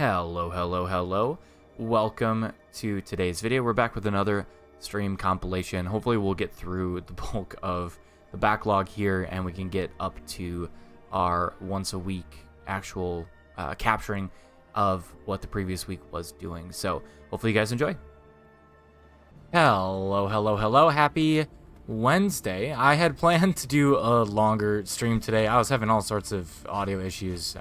Hello, hello, hello. Welcome to today's video. We're back with another stream compilation. Hopefully we'll get through the bulk of the backlog here and we can get up to our once a week actual capturing of what the previous week was doing. So hopefully you guys enjoy. Hello, hello, hello. Happy Wednesday. I had planned to do a longer stream today. I was having all sorts of audio issues.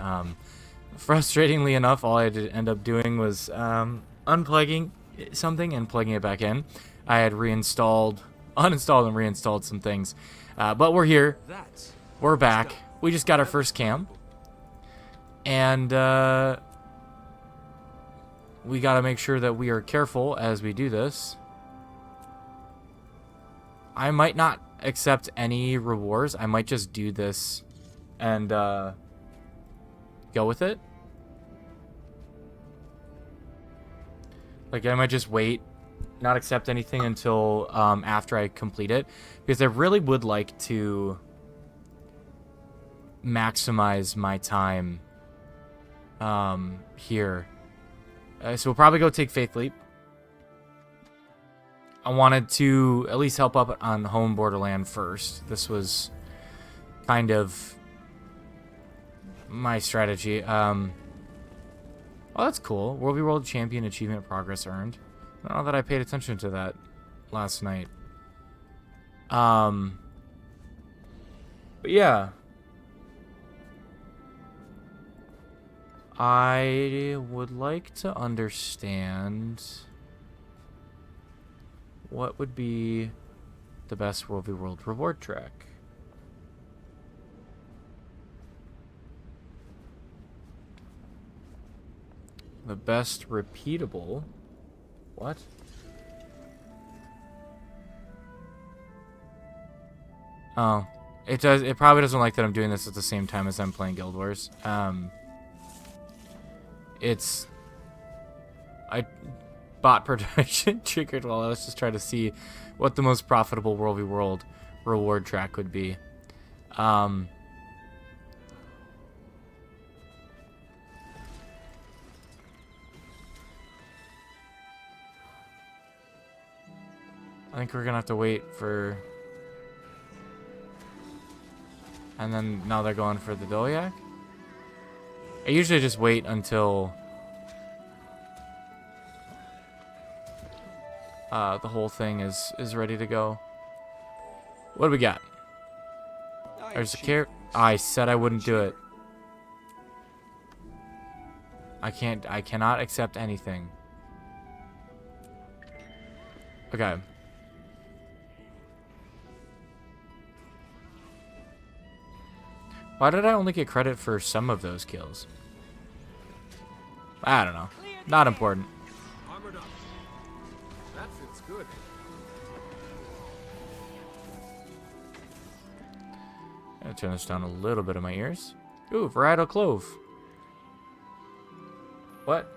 Frustratingly enough, all I had to end up doing was unplugging something and plugging it back in. I had uninstalled and reinstalled some things. But we're here. We're back. We just got our first cam. And we got to make sure that we are careful as we do this. I might not accept any rewards. I might just do this and go with it. Like, I might just wait, not accept anything until after I complete it, because I really would like to maximize my time here. So we'll probably go take Faith Leap. I wanted to at least help up on home Borderland first. This was kind of my strategy. Oh, that's cool. World Champion achievement progress earned. I don't know that I paid attention to that last night. But yeah. I would like to understand what would be the best World v World reward track. The best repeatable. What? Oh, it does. It probably doesn't like that I'm doing this at the same time as I'm playing Guild Wars. It's bot production triggered while I was just trying to see what the most profitable World v World reward track would be. I think we're gonna have to wait for... And then now they're going for the Dolyak? I usually just wait until the whole thing is ready to go. What do we got? There's a carrot. I said I wouldn't do it. I cannot accept anything. Okay. Why did I only get credit for some of those kills? I don't know. Not important. Armored up. That fits good. I'm gonna turn this down a little bit of my ears. Ooh, varietal clove. What?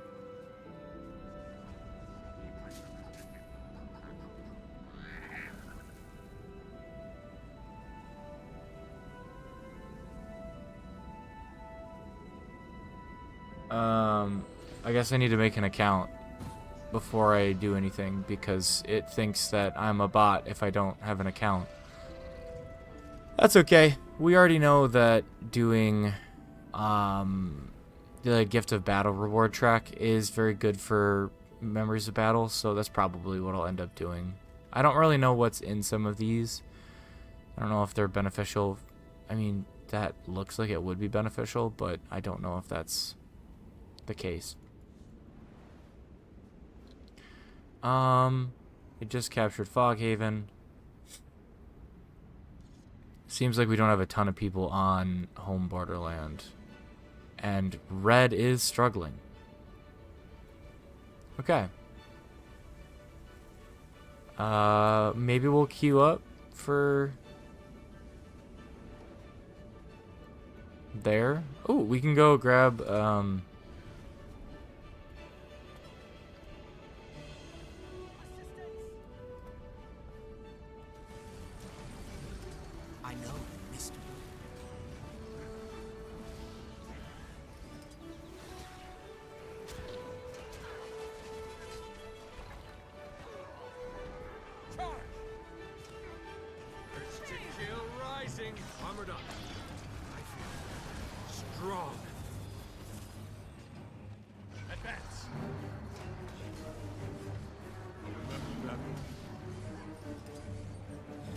I guess I need to make an account before I do anything because it thinks that I'm a bot if I don't have an account. That's okay. We already know that doing the Gift of Battle reward track is very good for Memories of Battle, so that's probably what I'll end up doing. I don't really know what's in some of these. I don't know if they're beneficial. I mean, that looks like it would be beneficial, but I don't know if that's the case. It just captured Foghaven. Seems like we don't have a ton of people on home Borderland. And red is struggling. Okay. Maybe we'll queue up for there. Oh, we can go grab I know, Mr.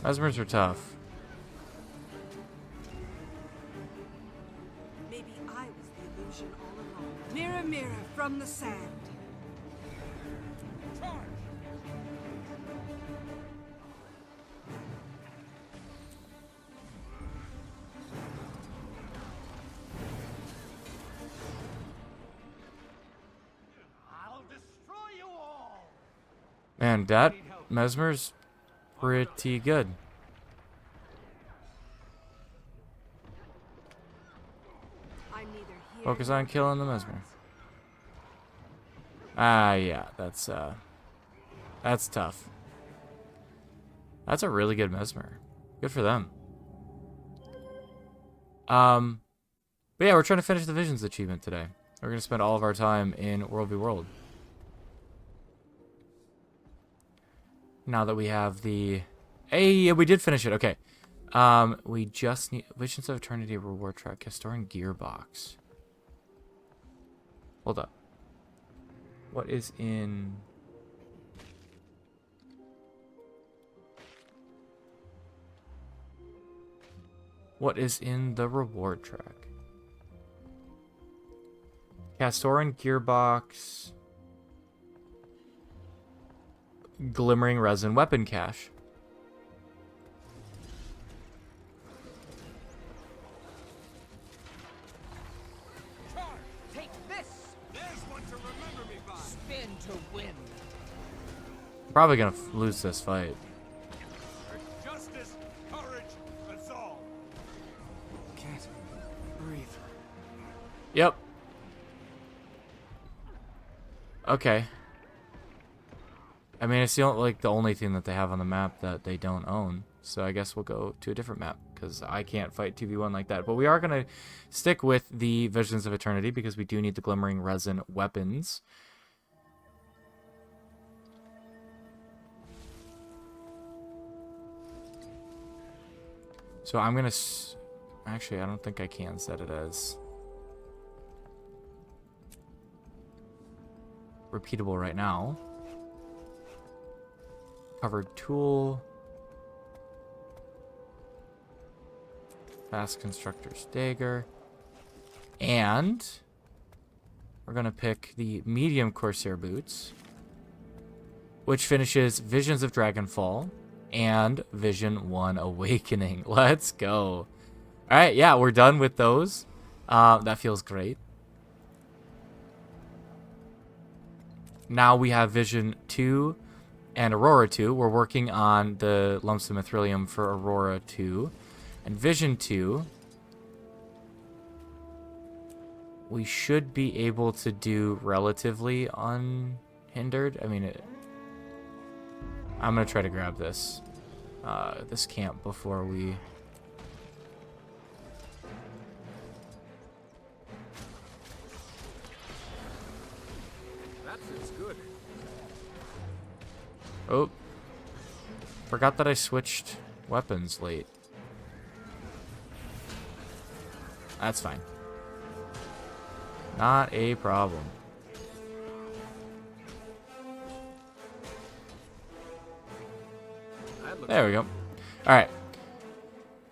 Mesmers are tough. Maybe I was the illusion all along. Mirror, mirror from the sand. I'll destroy you all. Man, that Mesmer's pretty good. I'm neither here Focus nor on killing the Mesmer. Ah, yeah, that's tough. That's a really good Mesmer. Good for them. But yeah, we're trying to finish the Visions achievement today. We're gonna spend all of our time in World v World. Now that we have the... Hey, yeah, we did finish it. Okay. We just need Visions of Eternity reward track, Castoran Gearbox. Hold up. What is in... What is in the reward track? Castoran Gearbox... Glimmering Resin Weapon Cache. Take this! There's one to remember me by. Spin to win. Probably gonna lose this fight. For justice, courage, resolve. Can't breathe. Yep. Okay. I mean, it's the only thing that they have on the map that they don't own. So I guess we'll go to a different map because I can't fight 2v1 like that. But we are going to stick with the Visions of Eternity because we do need the Glimmering Resin weapons. So I'm going to... Actually, I don't think I can set it as... repeatable right now. Covered tool. Fast Constructor's Dagger. And we're going to pick the medium Corsair boots, which finishes Visions of Dragonfall and Vision 1 Awakening. Let's go. All right, yeah, we're done with those. That feels great. Now we have Vision 2 and Aurora 2. We're working on the Lumps of Mithrilium for Aurora 2. And Vision 2, we should be able to do relatively unhindered. I mean, I'm going to try to grab this camp before we... That feels good. Oh, forgot that I switched weapons late. That's fine. Not a problem. There we go. Alright.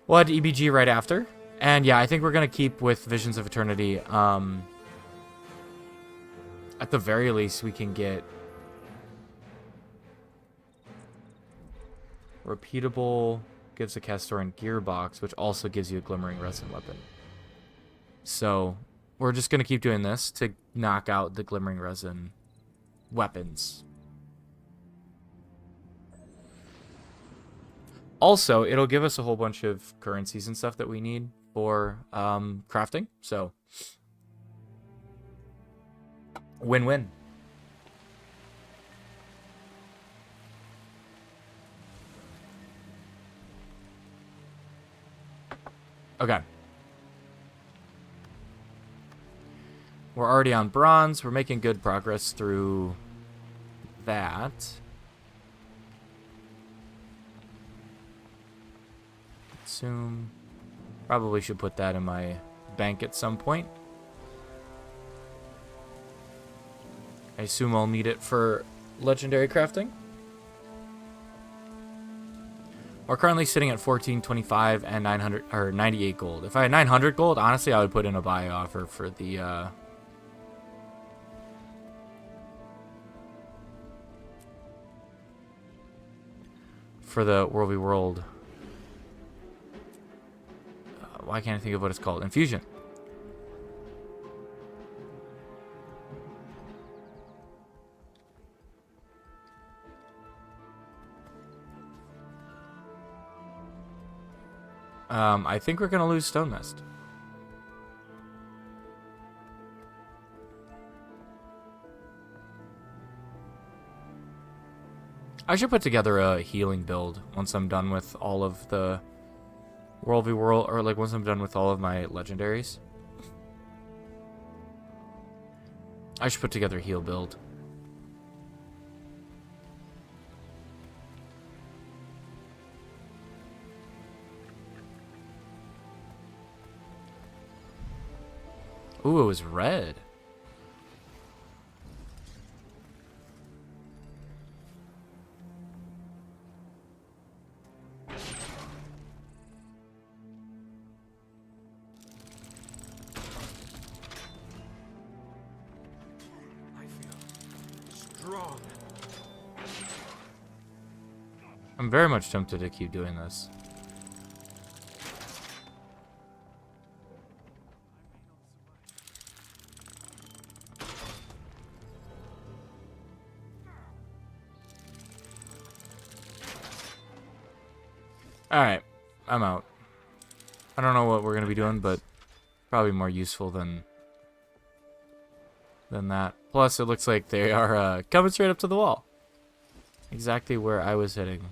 We'll head to EBG right after. And yeah, I think we're going to keep with Visions of Eternity. At the very least, we can get repeatable, gives a Castoran Gearbox, which also gives you a Glimmering Resin weapon. So we're just going to keep doing this to knock out the Glimmering Resin weapons. Also, it'll give us a whole bunch of currencies and stuff that we need for crafting. So, win-win. Okay. We're already on bronze. We're making good progress through that. Assume. Probably should put that in my bank at some point. I assume I'll need it for legendary crafting. We're currently sitting at 1425 and 900 or 98 gold. If I had 900 gold, honestly, I would put in a buy offer for the World v World. Why can't I think of what it's called? Infusion. I think we're gonna lose Stone Mist. I should put together a healing build once I'm done with all of the World v World, or like once I'm done with all of my legendaries. I should put together a heal build. Ooh, it was red. I feel strong. I'm very much tempted to keep doing this. Alright, I'm out. I don't know what we're going to be doing, but probably more useful than that. Plus, it looks like they are coming straight up to the wall. Exactly where I was heading.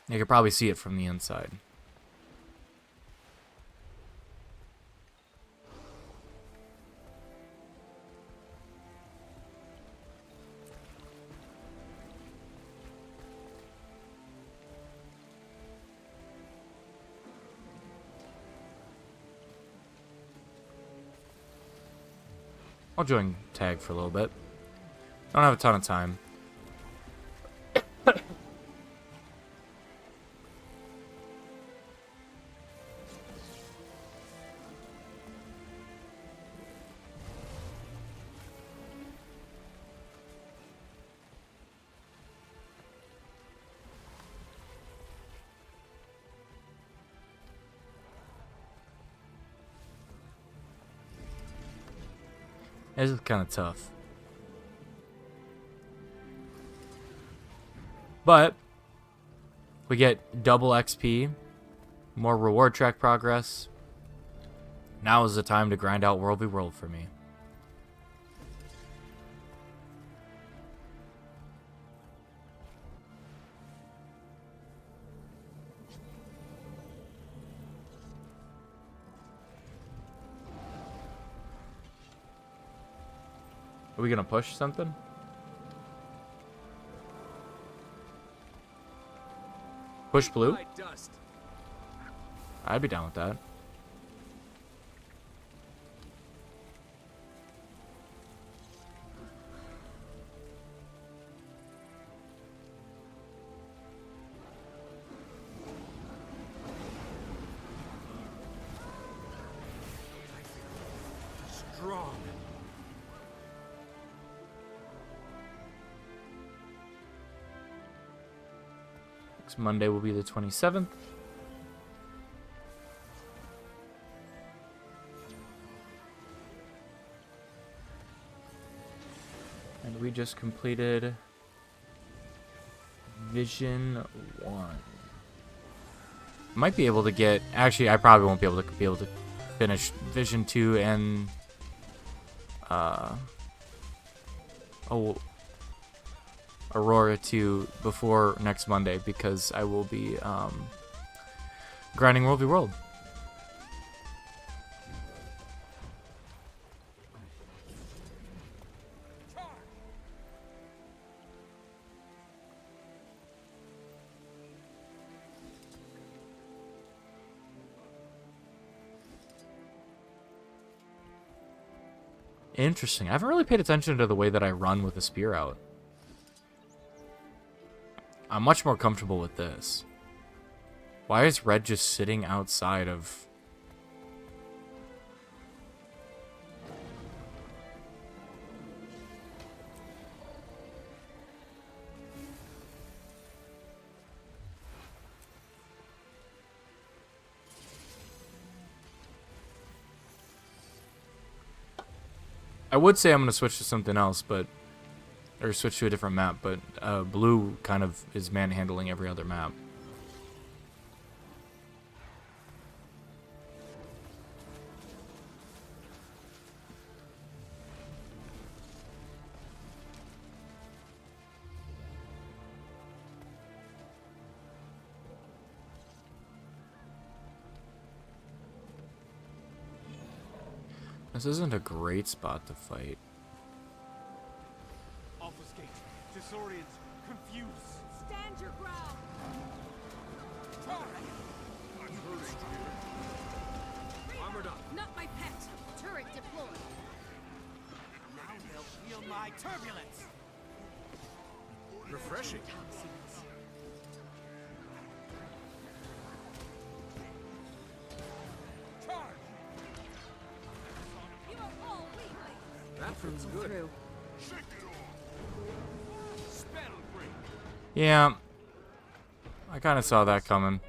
You can probably see it from the inside. I'll join tag for a little bit. Don't have a ton of time. This is kind of tough. But we get double XP, more reward track progress. Now is the time to grind out World v World for me. Are we gonna push something? Push blue? Like dust. I'd be down with that. Strong. Next Monday will be the 27th. And we just completed Vision 1. Might be able to get... Actually, I probably won't be able to finish Vision 2 and... Aurora 2 before next Monday, because I will be grinding World v World. Interesting. I haven't really paid attention to the way that I run with the spear out. I'm much more comfortable with this. Why is red just sitting outside of... I would say I'm going to switch to something else, but... Or switch to a different map, but blue kind of is manhandling every other map. This isn't a great spot to fight. Obfuscate, disorient, confuse. Stand your ground. I'm hurting here. Armored up. Not my pet. Turret deployed. Now they'll feel my turbulence. Refreshing. Charge! You are all weaklings. That feels good. Through. Spell break. Yeah. I kind of saw that coming.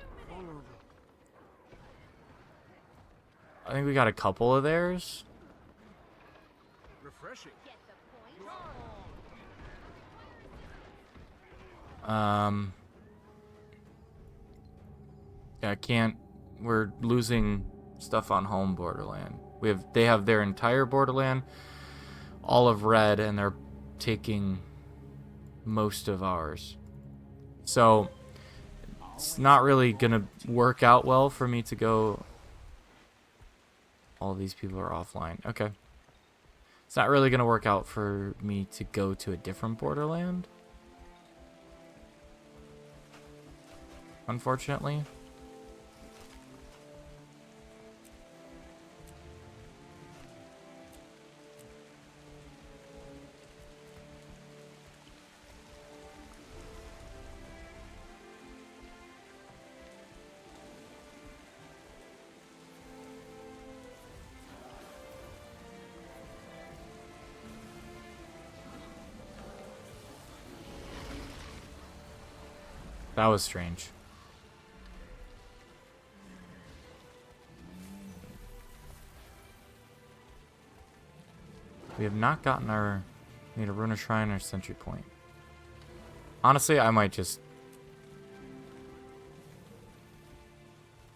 I think we got a couple of theirs. Refreshing. Yeah, I can't. We're losing stuff on home borderland. They have their entire borderland, all of red, and they're taking most of ours. So it's not really gonna work out well for me to go. All these people are offline. Okay. It's not really gonna work out for me to go to a different borderland, unfortunately. That was strange. We have not gotten our... We need a Runa Shrine or Sentry Point. Honestly, I might just...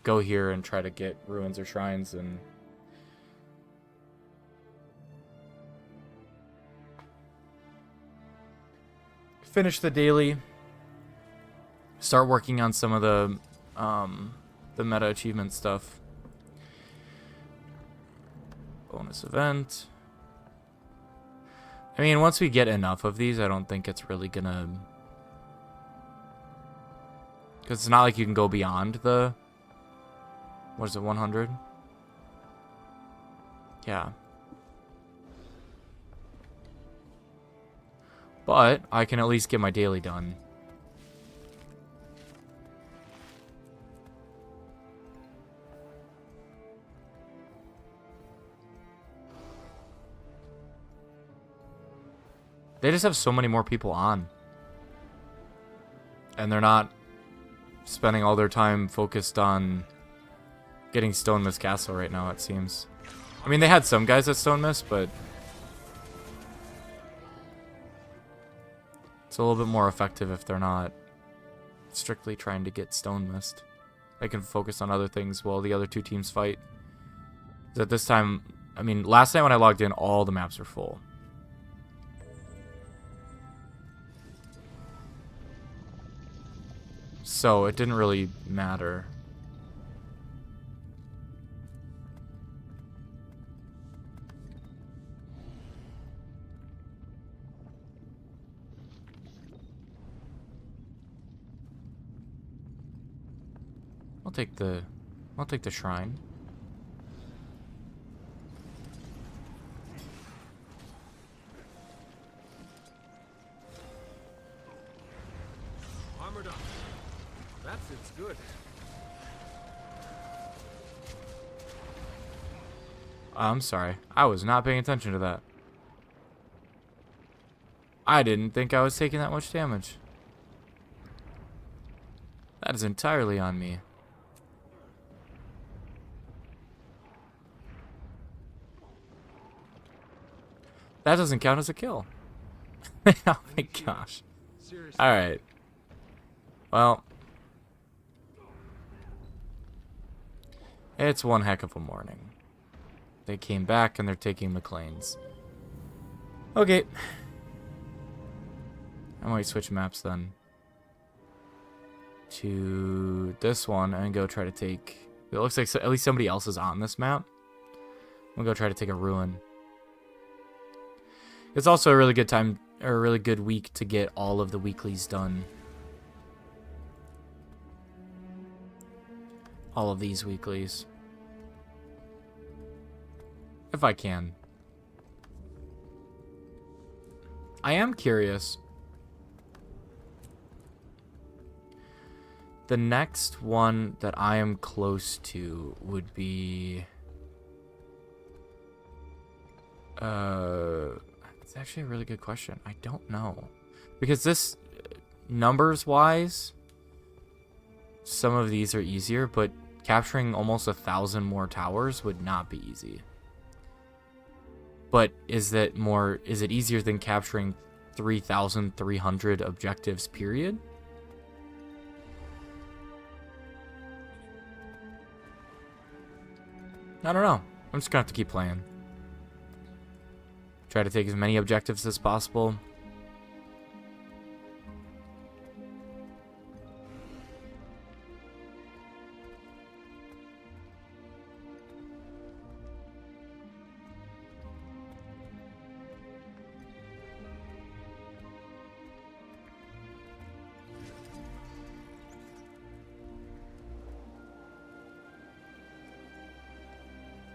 go here and try to get ruins or shrines and... finish the daily. Start working on some of the meta achievement stuff. Bonus event. I mean, once we get enough of these, I don't think it's really gonna... Because it's not like you can go beyond the... What is it, 100? Yeah. But I can at least get my daily done. They just have so many more people on. And they're not spending all their time focused on getting Stone Mist Castle right now, it seems. I mean, they had some guys at Stone Mist, but it's a little bit more effective if they're not strictly trying to get Stone Mist. They can focus on other things while the other two teams fight. 'Cause at this time, I mean, last night when I logged in, all the maps were full. So it didn't really matter. I'll take the shrine. Armored up. That's it's good. I'm sorry. I was not paying attention to that. I didn't think I was taking that much damage. That is entirely on me. That doesn't count as a kill. Oh my gosh. Seriously. Alright. Well. It's one heck of a morning. They came back and they're taking McLean's. Okay. I might switch maps then. To this one and go try to take... It looks like at least somebody else is on this map. I'm gonna go try to take a ruin. It's also a really good time, or a really good week to get all of the weeklies done. All of these weeklies. If I can. I am curious. The next one that I am close to would be... It's actually a really good question. I don't know. Because this, numbers-wise, some of these are easier, but capturing almost 1,000 more towers would not be easy. But is it easier than capturing 3,300 objectives, period? I don't know. I'm just gonna have to keep playing. Try to take as many objectives as possible.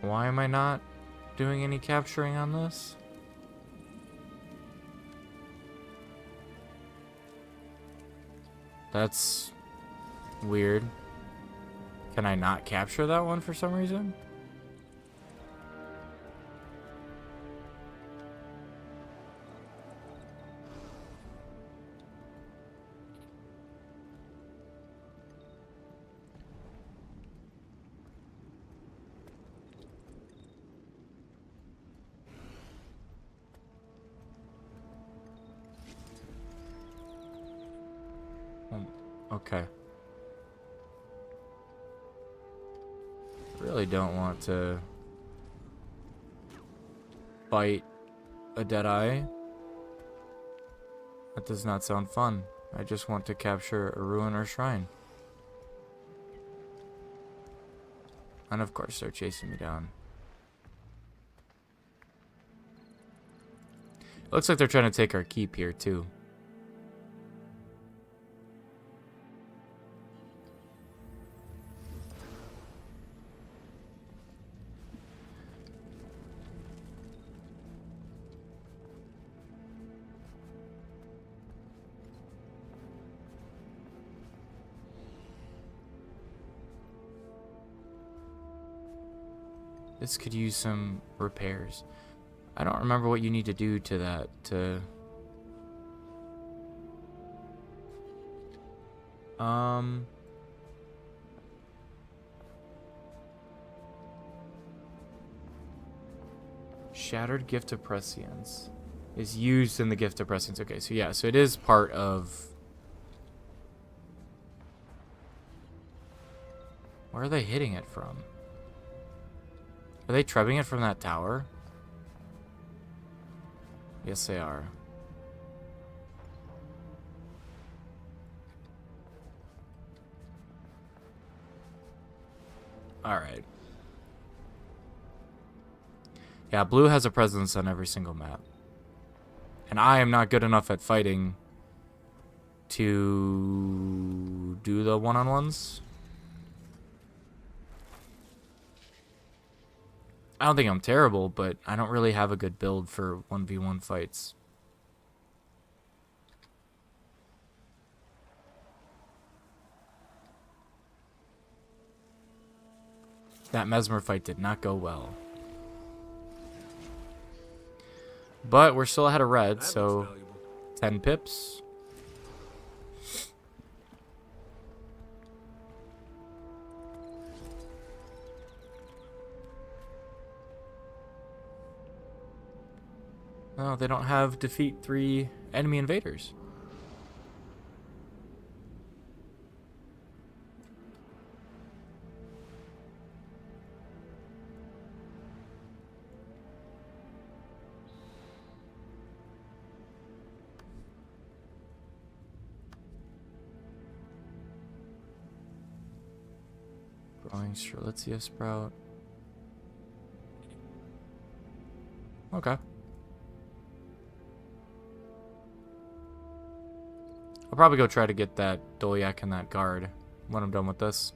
Why am I not doing any capturing on this? That's weird. Can I not capture that one for some reason? Okay. Really don't want to fight a Deadeye. That does not sound fun. I just want to capture a ruin or shrine. And of course they're chasing me down. Looks like they're trying to take our keep here too. This could use some repairs. I don't remember what you need to do to that to... Shattered Gift of Prescience is used in the Gift of Prescience. Okay, so yeah, so it is part of... Where are they hitting it from? Are they trebbing it from that tower? Yes, they are. Alright. Yeah, blue has a presence on every single map. And I am not good enough at fighting to do the one-on-ones. I don't think I'm terrible, but I don't really have a good build for 1v1 fights. That Mesmer fight did not go well. But we're still ahead of red, That so looks valuable. 10 pips. No, they don't have defeat 3 enemy invaders. Growing Strelitzia Sprout. Okay. I'll probably go try to get that Dolyak and that guard when I'm done with this.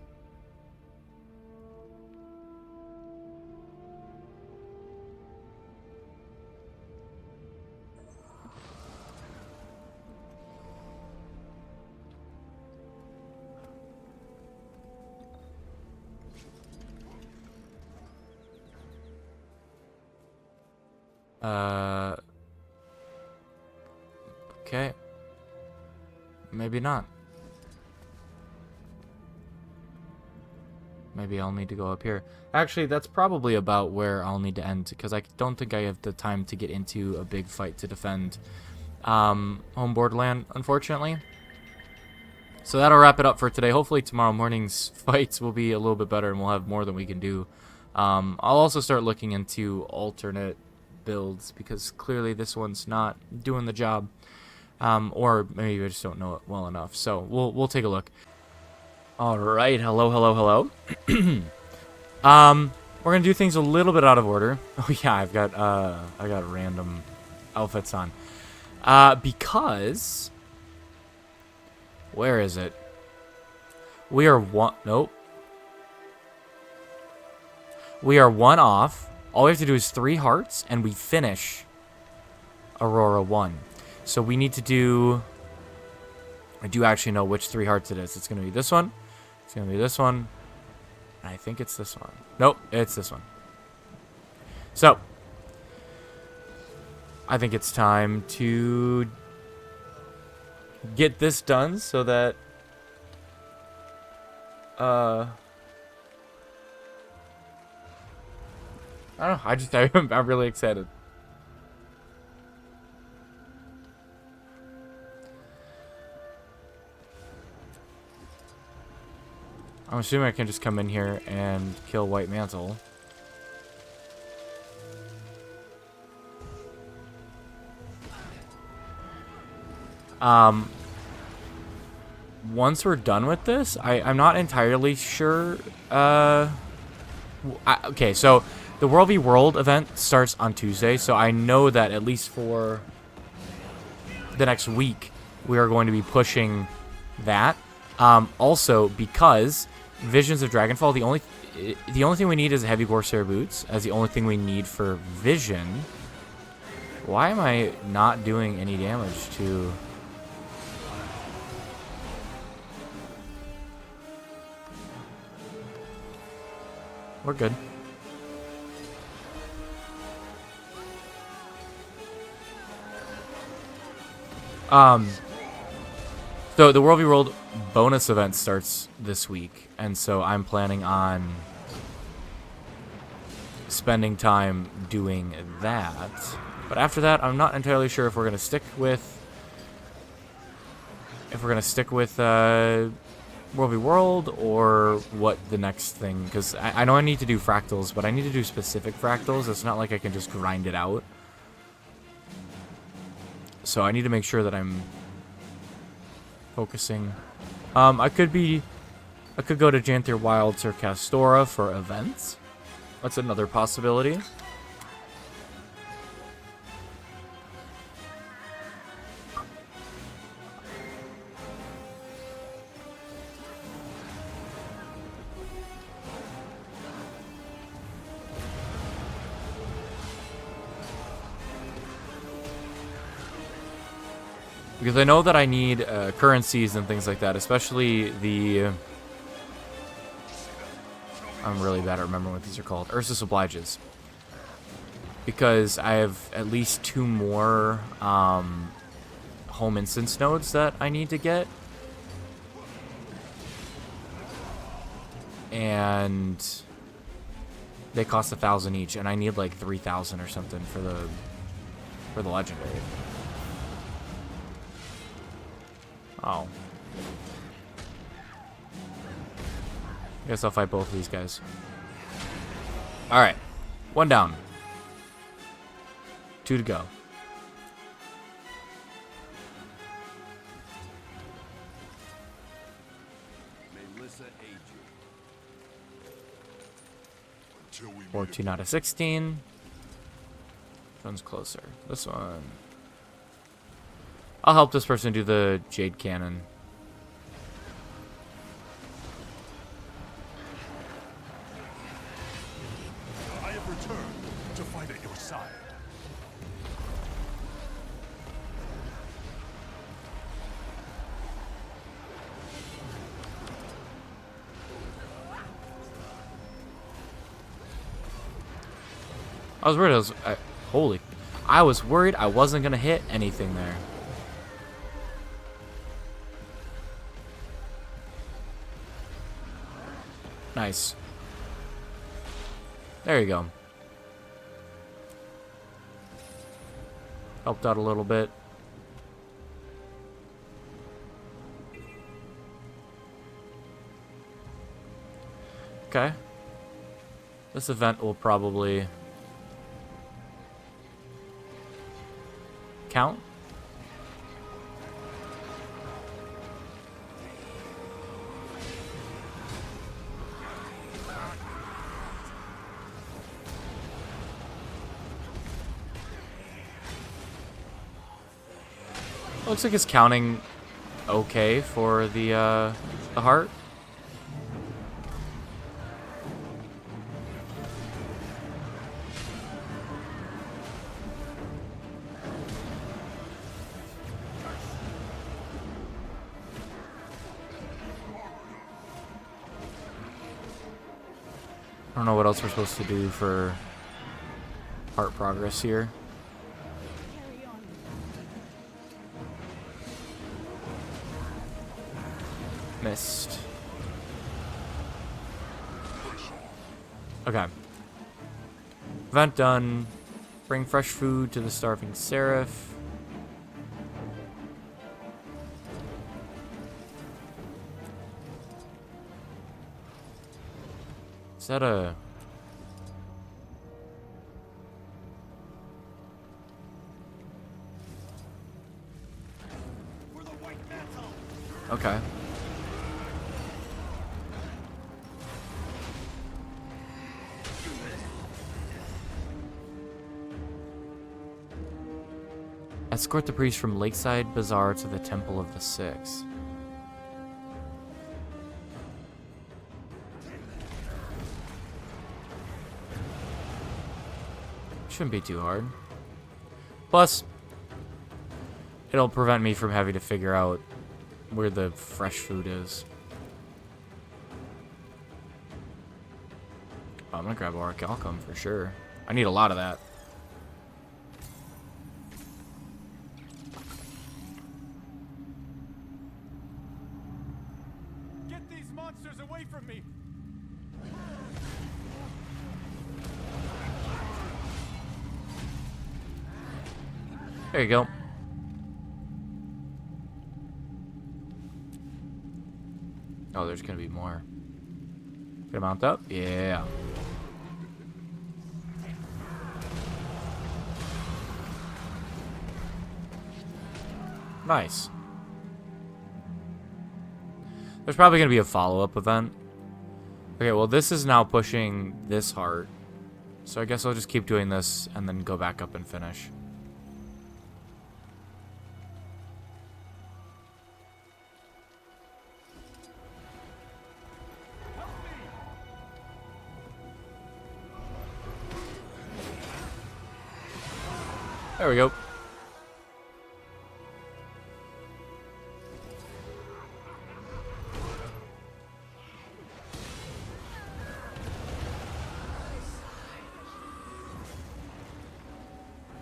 Okay. Maybe not. Maybe I'll need to go up here. Actually, that's probably about where I'll need to end, because I don't think I have the time to get into a big fight to defend homeboard land, unfortunately. So that'll wrap it up for today. Hopefully tomorrow morning's fights will be a little bit better and we'll have more than we can do. I'll also start looking into alternate builds, because clearly this one's not doing the job. Or maybe I just don't know it well enough. So we'll take a look. All right, hello. We're gonna do things a little bit out of order. Oh yeah, I got random outfits on. Because where is it? We are one. Nope. We are one off. All we have to do is 3 hearts, and we finish Aurora 1. So we need to do... I do actually know which 3 hearts it is. It's going to be this one. It's going to be this one. And I think it's this one. Nope, it's this one. So, I think it's time to get this done so that... I don't know. I'm really excited. I'm assuming I can just come in here and kill White Mantle. Once we're done with this, I'm not entirely sure. Okay, so the World v World event starts on Tuesday, so I know that at least for the next week, we are going to be pushing that. Also, because Visions of Dragonfall, the only thing we need is heavy Corsair boots as the only thing we need for Vision. Why am I not doing any damage to... We're good. So the World v World bonus event starts this week, and so I'm planning on spending time doing that. But after that, I'm not entirely sure if we're gonna stick with World v World or what the next thing, because I know I need to do fractals, but I need to do specific fractals. It's not like I can just grind it out. So I need to make sure that I'm focusing. I could go to Janther Wilds or Castora for events. That's another possibility. Because I know that I need currencies and things like that, especially the I'm really bad at remembering what these are called. Ursus Obliges. Because I have at least 2 more home instance nodes that I need to get. And they cost 1,000 each, and I need like 3,000 or something for the legendary. Oh. I guess I'll fight both of these guys. Alright. 1 down. 2 to go. Melissa aid you. 14 out of 16. Which one's closer? This one. I'll help this person do the Jade Cannon. I have returned to fight at your side. I was worried I was worried I wasn't gonna hit anything there. Nice. There you go. Helped out a little bit. Okay. This event will probably count. Looks like it's counting okay for the heart. I don't know what else we're supposed to do for heart progress here. Missed. Okay. Event done. Bring fresh food to the starving seraph. Is that a... For the white mantle. Okay. Escort the priest from Lakeside Bazaar to the Temple of the Six. Shouldn't be too hard. Plus, it'll prevent me from having to figure out where the fresh food is. Oh, I'm gonna grab Orichalcum for sure. I need a lot of that. Get these monsters away from me. There you go. Oh, there's gonna be more. Get him mount up? Yeah. Nice. There's probably gonna be a follow-up event. Okay, well this is now pushing this heart. So I guess I'll just keep doing this and then go back up and finish. There we go.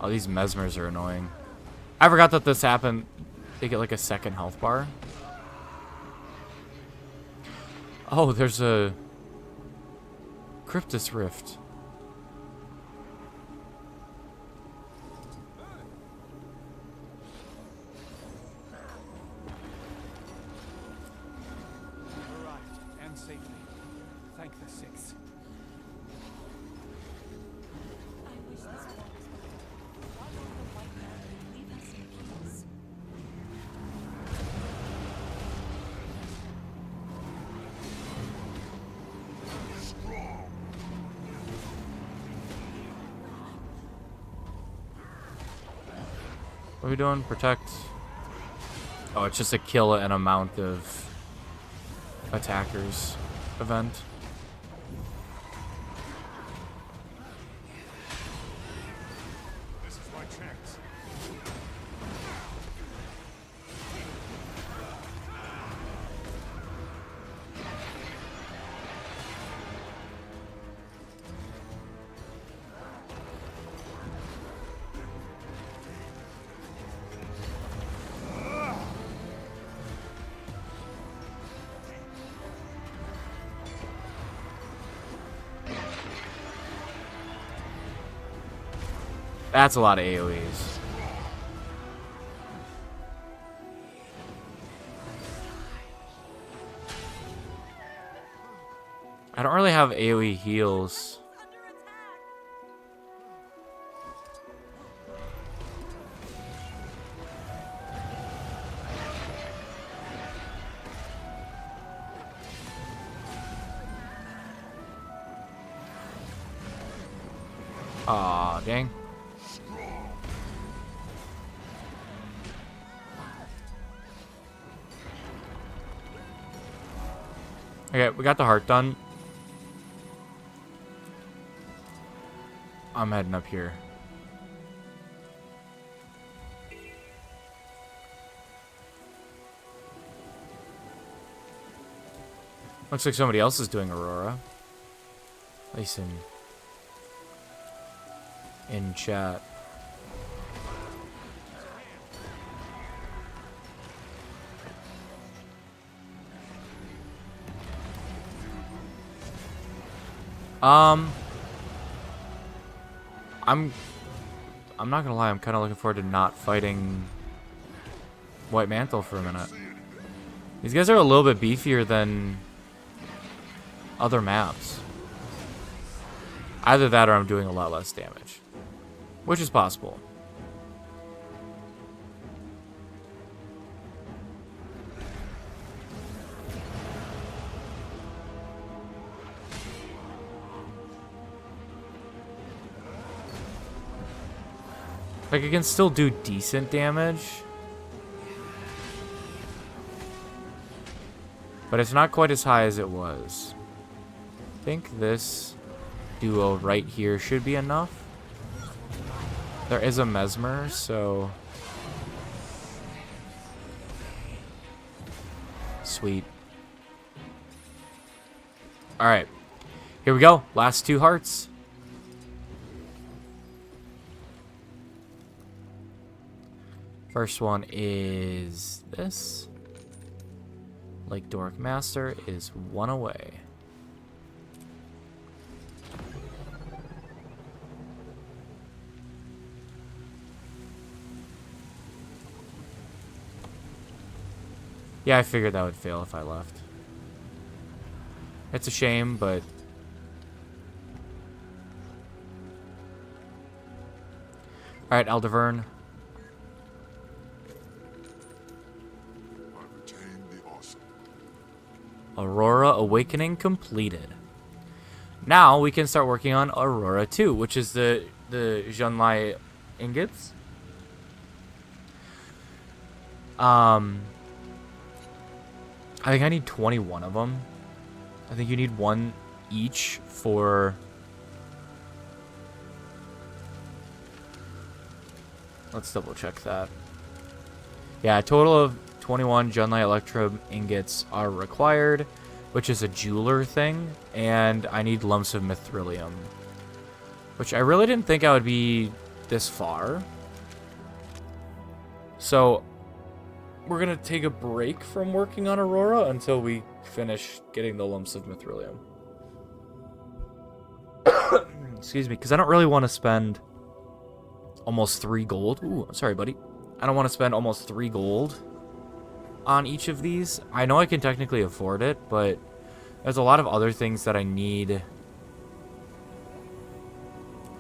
Oh, these mesmers are annoying. I forgot that this happened. They get like a second health bar. Oh, there's a Cryptus Rift. Arrived, and safely. Thank the six. I wish this war was over. Why won't the white man leave us in peace? What are we doing? Protect. Oh, it's just a kill an amount of attackers event. This is my chance. That's a lot of AoEs. I don't really have AoE heals. Aw, dang. Okay, we got the heart done. I'm heading up here. Looks like somebody else is doing Aurora. At least in chat. I'm not gonna lie, I'm kind of looking forward to not fighting White Mantle for a minute. These guys are a little bit beefier than other maps. Either that or I'm doing a lot less damage, which is possible. Like, I can still do decent damage. But it's not quite as high as it was. I think this duo right here should be enough. There is a Mesmer, so... Sweet. Alright. Here we go. Last two hearts. First one is this. Lake Doric Master is one away. Yeah, I figured that would fail if I left. It's a shame, but... Alright, Aldevern. Aurora Awakening completed. Now we can start working on Aurora 2, which is the Zhonlai ingots. I think I need 21 of them. I think you need one each for... Let's double check that. Yeah, a total of 21 Zhonlai Electrum ingots are required, which is a jeweler thing, and I need lumps of Mithrilium, which I really didn't think I would be this far. So we're going to take a break from working on Aurora until we finish getting the lumps of Mithrilium. Excuse me, because I don't really want to spend almost 3 gold. Ooh, sorry, buddy. I don't want to spend almost 3 gold on each of these. I know I can technically afford it, but there's a lot of other things that I need.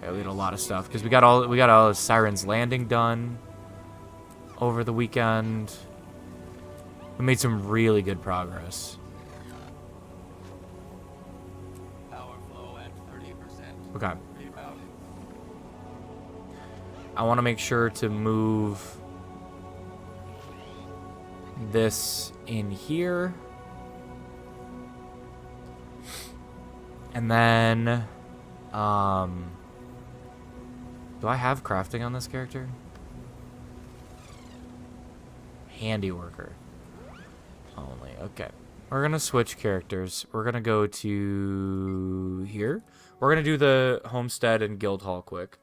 Yeah, we had a lot of stuff because we got all of Siren's Landing done over the weekend. We made some really good progress. Power flow at 30%. Okay. I want to make sure to move this in here. And then, do I have crafting on this character? Handiworker. Only, okay. We're going to switch characters. We're going to go to here. We're going to do the Homestead and Guild Hall quick.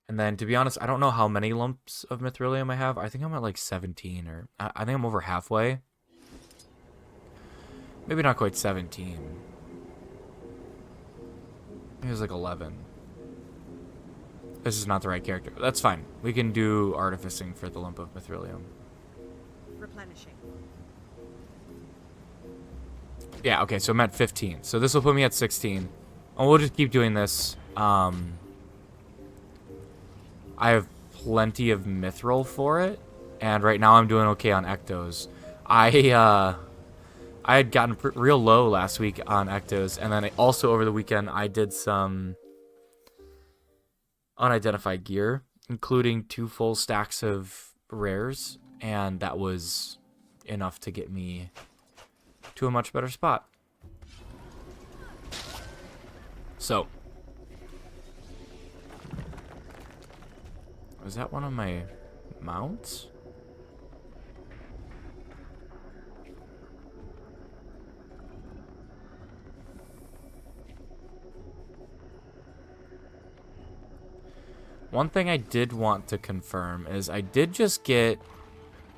And then, to be honest, I don't know how many lumps of Mithrilium I have. I think I'm at like 17, or I think I'm over halfway. Maybe not quite 17. Maybe it was like 11. This is not the right character. That's fine. We can do artificing for the lump of Mithrilium. Replenishing. Yeah, okay, so I'm at 15. So this will put me at 16. And we'll just keep doing this. I have plenty of mithril for it, and right now I'm doing okay on ectos. I had gotten real low last week on ectos, and then also over the weekend I did some unidentified gear, including 2 full stacks of rares, and that was enough to get me to a much better spot. So, was that one of my mounts? One thing I did want to confirm is I did just get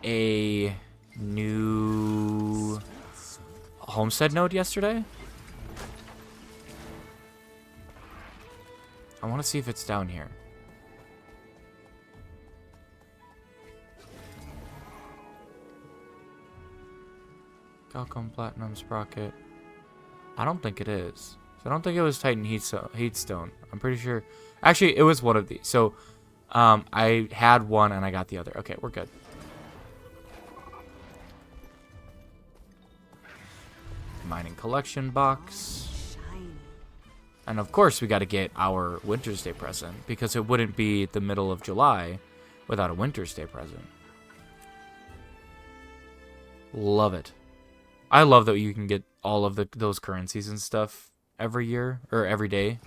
a new homestead node yesterday. I want to see if it's down here. Calcum Platinum Sprocket. I don't think it is. So I don't think it was Titan Heatstone. I'm pretty sure. Actually, it was one of these. So I had one and I got the other. Okay, we're good. Mining collection box. And of course we got to get our Winter's Day present, because it wouldn't be the middle of July without a Winter's Day present. Love it. I love that you can get all of those currencies and stuff every year, or every day.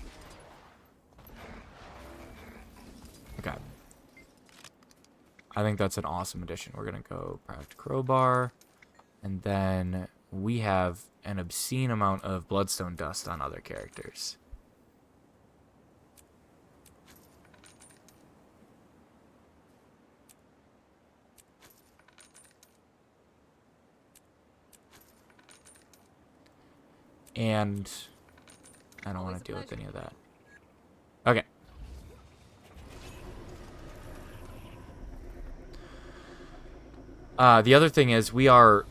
Okay. I think that's an awesome addition. We're going to go Craft Crowbar, and then we have an obscene amount of Bloodstone dust on other characters. And I don't want to deal with any of that. Okay. The other thing is we are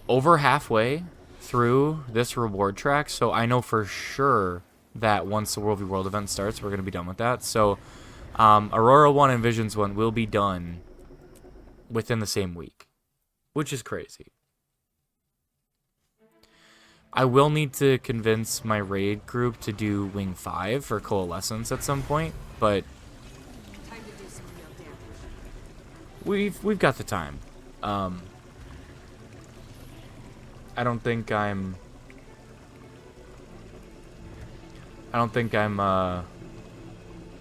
over halfway through this reward track, so I know for sure that once the World v. World event starts, we're going to be done with that. So Aurora 1 and Visions 1 will be done within the same week, which is crazy. I will need to convince my raid group to do Wing 5 for Coalescence at some point, but we've got the time. I don't think I'm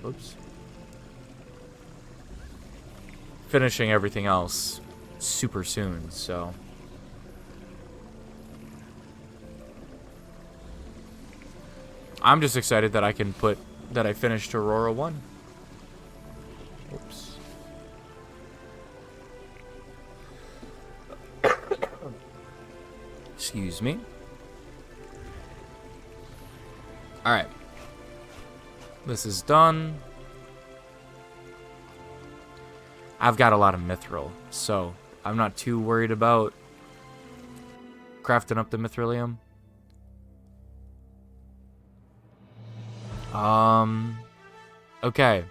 oops, finishing everything else super soon, so I'm just excited that I can put that I finished Aurora 1. Oops. Excuse me. Alright. This is done. I've got a lot of mithril, so I'm not too worried about crafting up the mithrilium. Okay.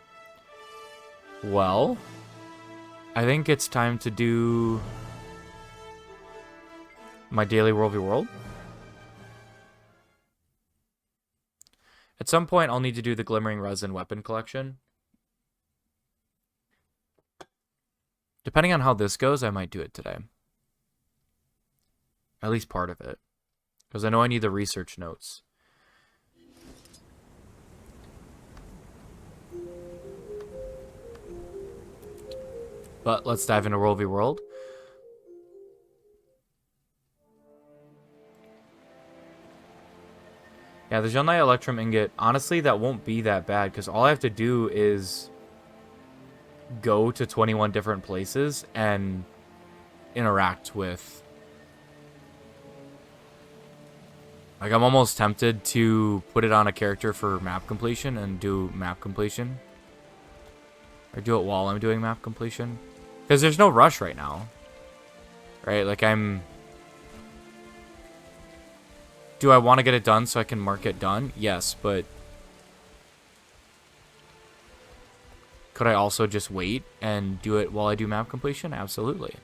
Well, I think it's time to do my daily World v World. At some point, I'll need to do the Glimmering Resin weapon collection. Depending on how this goes, I might do it today. At least part of it. Because I know I need the research notes. But let's dive into World v World. Yeah, the Gelnite Electrum Ingot, honestly, that won't be that bad, because all I have to do is go to 21 different places and interact with... Like, I'm almost tempted to put it on a character for map completion and do map completion. Or do it while I'm doing map completion. Because there's no rush right now. Right? Like, do I want to get it done so I can mark it done? Yes, but... Could I also just wait and do it while I do map completion? Absolutely.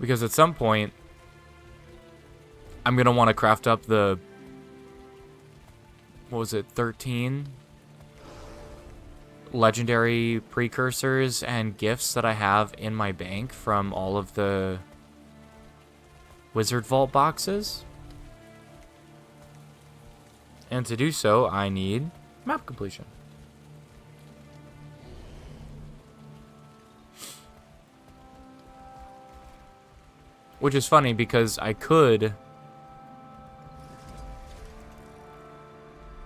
Because at some point, I'm going to want to craft up the... What was it? 13 legendary precursors and gifts that I have in my bank from all of the Wizard Vault boxes. And to do so, I need map completion. Which is funny because I could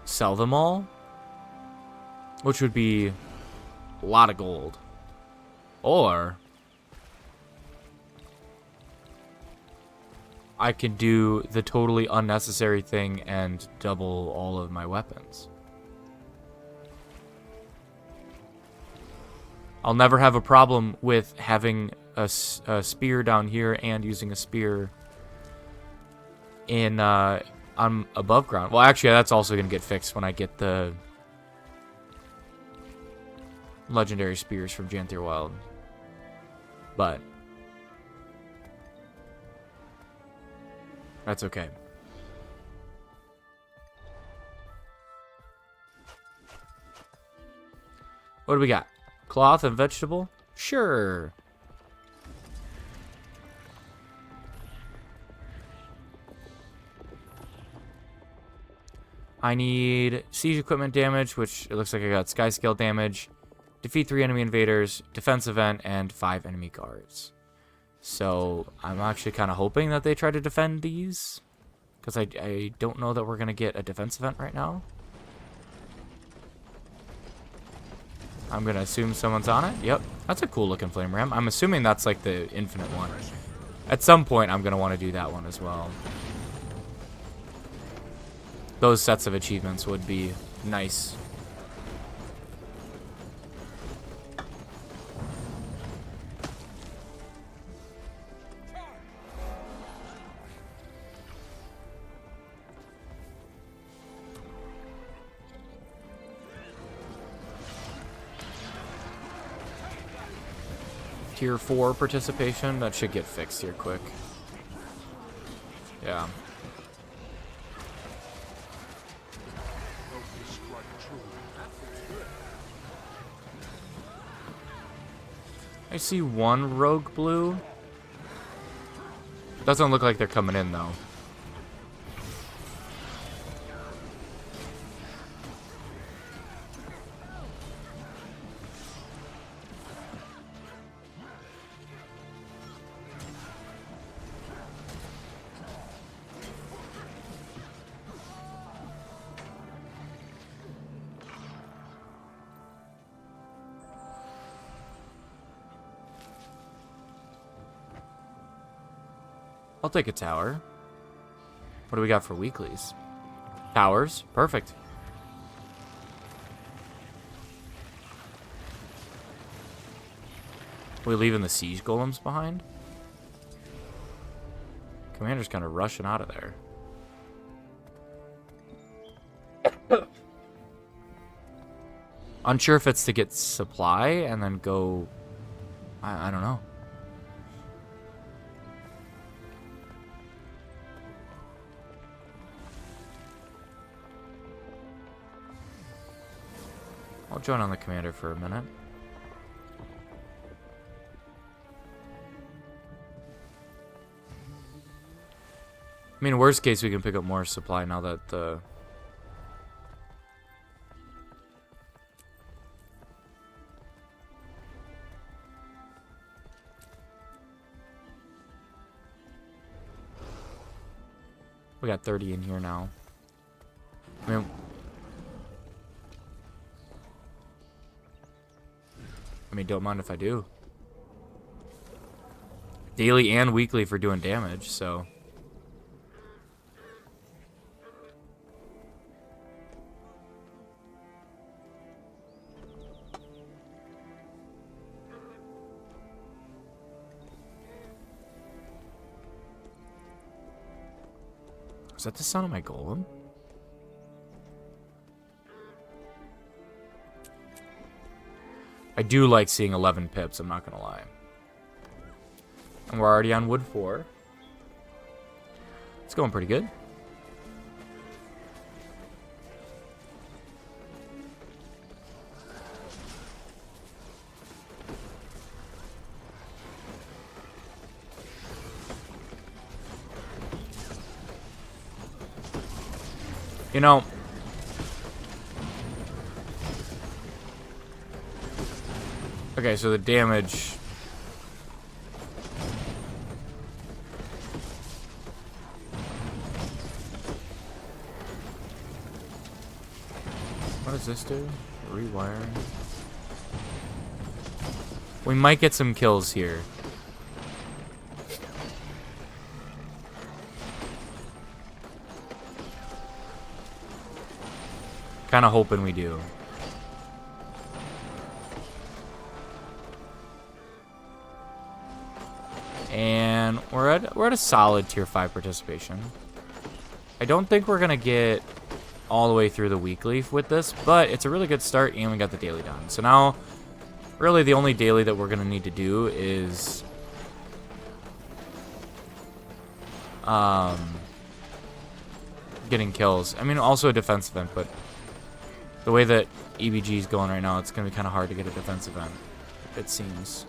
sell them all, which would be a lot of gold. Or I could do the totally unnecessary thing and double all of my weapons. I'll never have a problem with having a spear down here and using a spear in on above ground. Well, actually, that's also going to get fixed when I get the legendary spears from Janthier Wild. But that's okay. What do we got? Cloth and vegetable? Sure. I need siege equipment damage, which it looks like I got sky scale damage, defeat 3 enemy invaders, defense event, and 5 enemy guards. So I'm actually kind of hoping that they try to defend these, because I don't know that we're going to get a defense event right now. I'm going to assume someone's on it. Yep, that's a cool looking flame ram. I'm assuming that's like the infinite one. At some point, I'm going to want to do that one as well. Those sets of achievements would be nice. Tier 4 participation, that should get fixed here quick. Yeah. I see one rogue blue. Doesn't look like they're coming in though. I'll take a tower. What do we got for weeklies? Towers. Perfect. We leaving the siege golems behind? Commander's kind of rushing out of there. Unsure if it's to get supply and then go... I don't know. I'll join on the commander for a minute. I mean, worst case, we can pick up more supply now that the... We got 30 in here now. I mean, don't mind if I do. Daily and weekly for doing damage, so... Is that the sound of my golem? I do like seeing 11 pips, I'm not gonna lie. And we're already on wood 4. It's going pretty good. You know, okay, so the damage. What does this do? Rewiring. We might get some kills here. Kind of hoping we do. And we're at a solid tier 5 participation. I don't think we're gonna get all the way through the weekly with this, but it's a really good start, and we got the daily done. So now, really, the only daily that we're gonna need to do is getting kills. I mean, also a defense event, but the way that EBG is going right now, it's going to be kind of hard to get a defense event, it seems.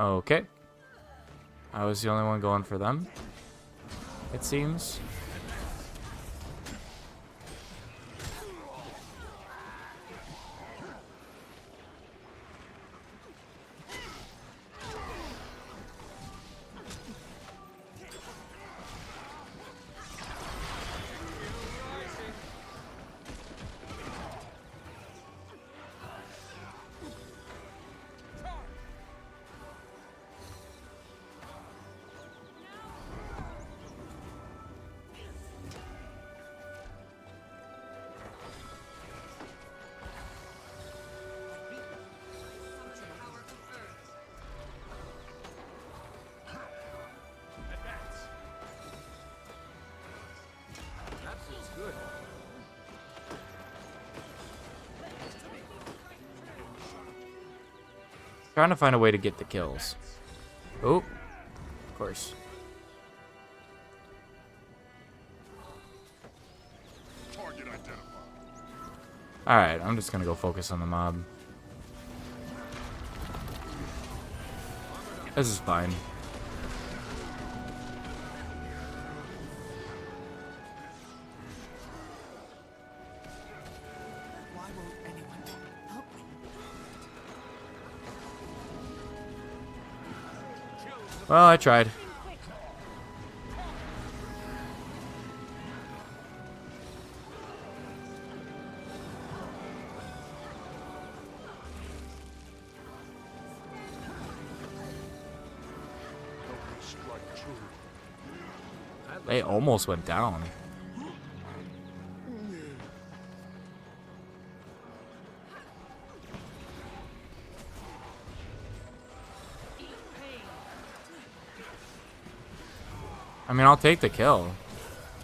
Okay. I was the only one going for them, it seems. Trying to find a way to get the kills. Oh, of course. Target identified. Alright, I'm just gonna go focus on the mob. This is fine. Why won't anyone help me? Well, I tried. Strike true. They almost went down. I mean, I'll take the kill.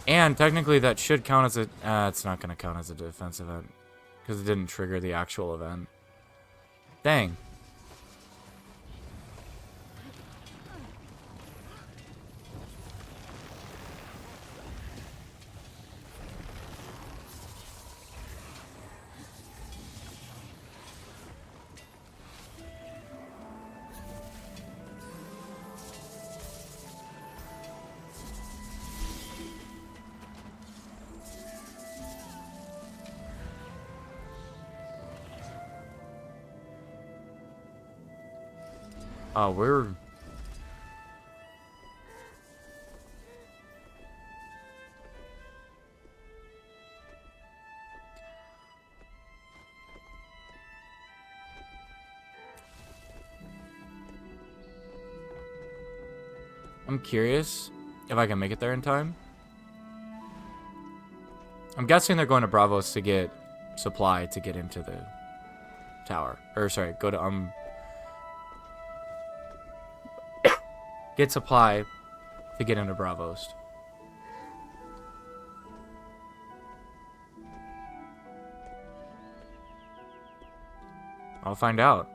And technically that should count as a... it's not going to count as a defense event. Because it didn't trigger the actual event. Dang. Oh, we're... I'm curious if I can make it there in time. I'm guessing they're going to Bravos to get supply to get into the tower. Or, sorry, go to, get supply to get into Bravos. I'll find out.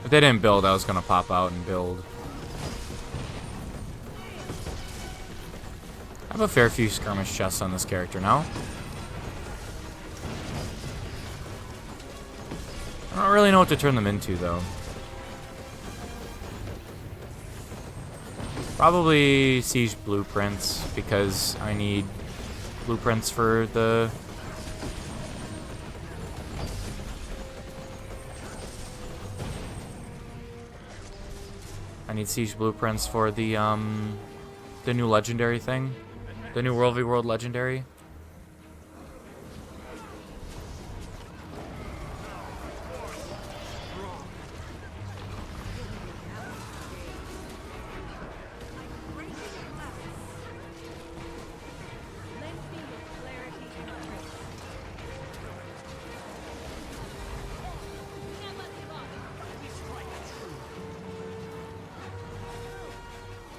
If they didn't build, I was gonna pop out and build. I have a fair few skirmish chests on this character now. I don't really know what to turn them into, though. Probably siege blueprints, because I need blueprints for the... I need siege blueprints for the new legendary thing. The new World v World legendary.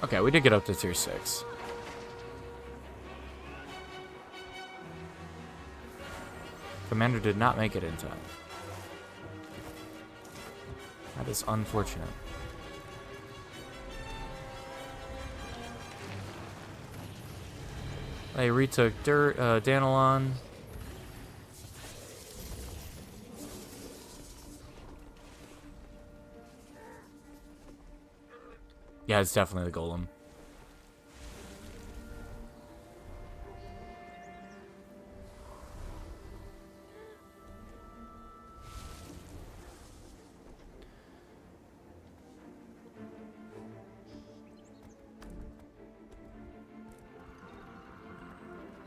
Okay, we did get up to tier 6. Commander did not make it in time. That is unfortunate. They retook Danilon. Yeah, it's definitely the golem.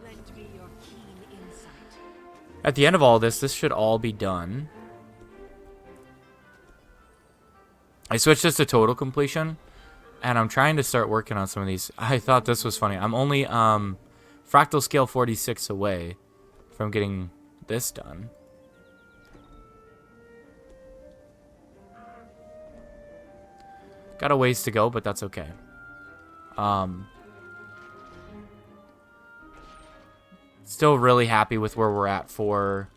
Lend me your keen insight. At the end of all this should all be done. I switched this to total completion. And I'm trying to start working on some of these. I thought this was funny. I'm only fractal scale 46 away from getting this done. Got a ways to go, but that's okay. Still really happy with where we're at for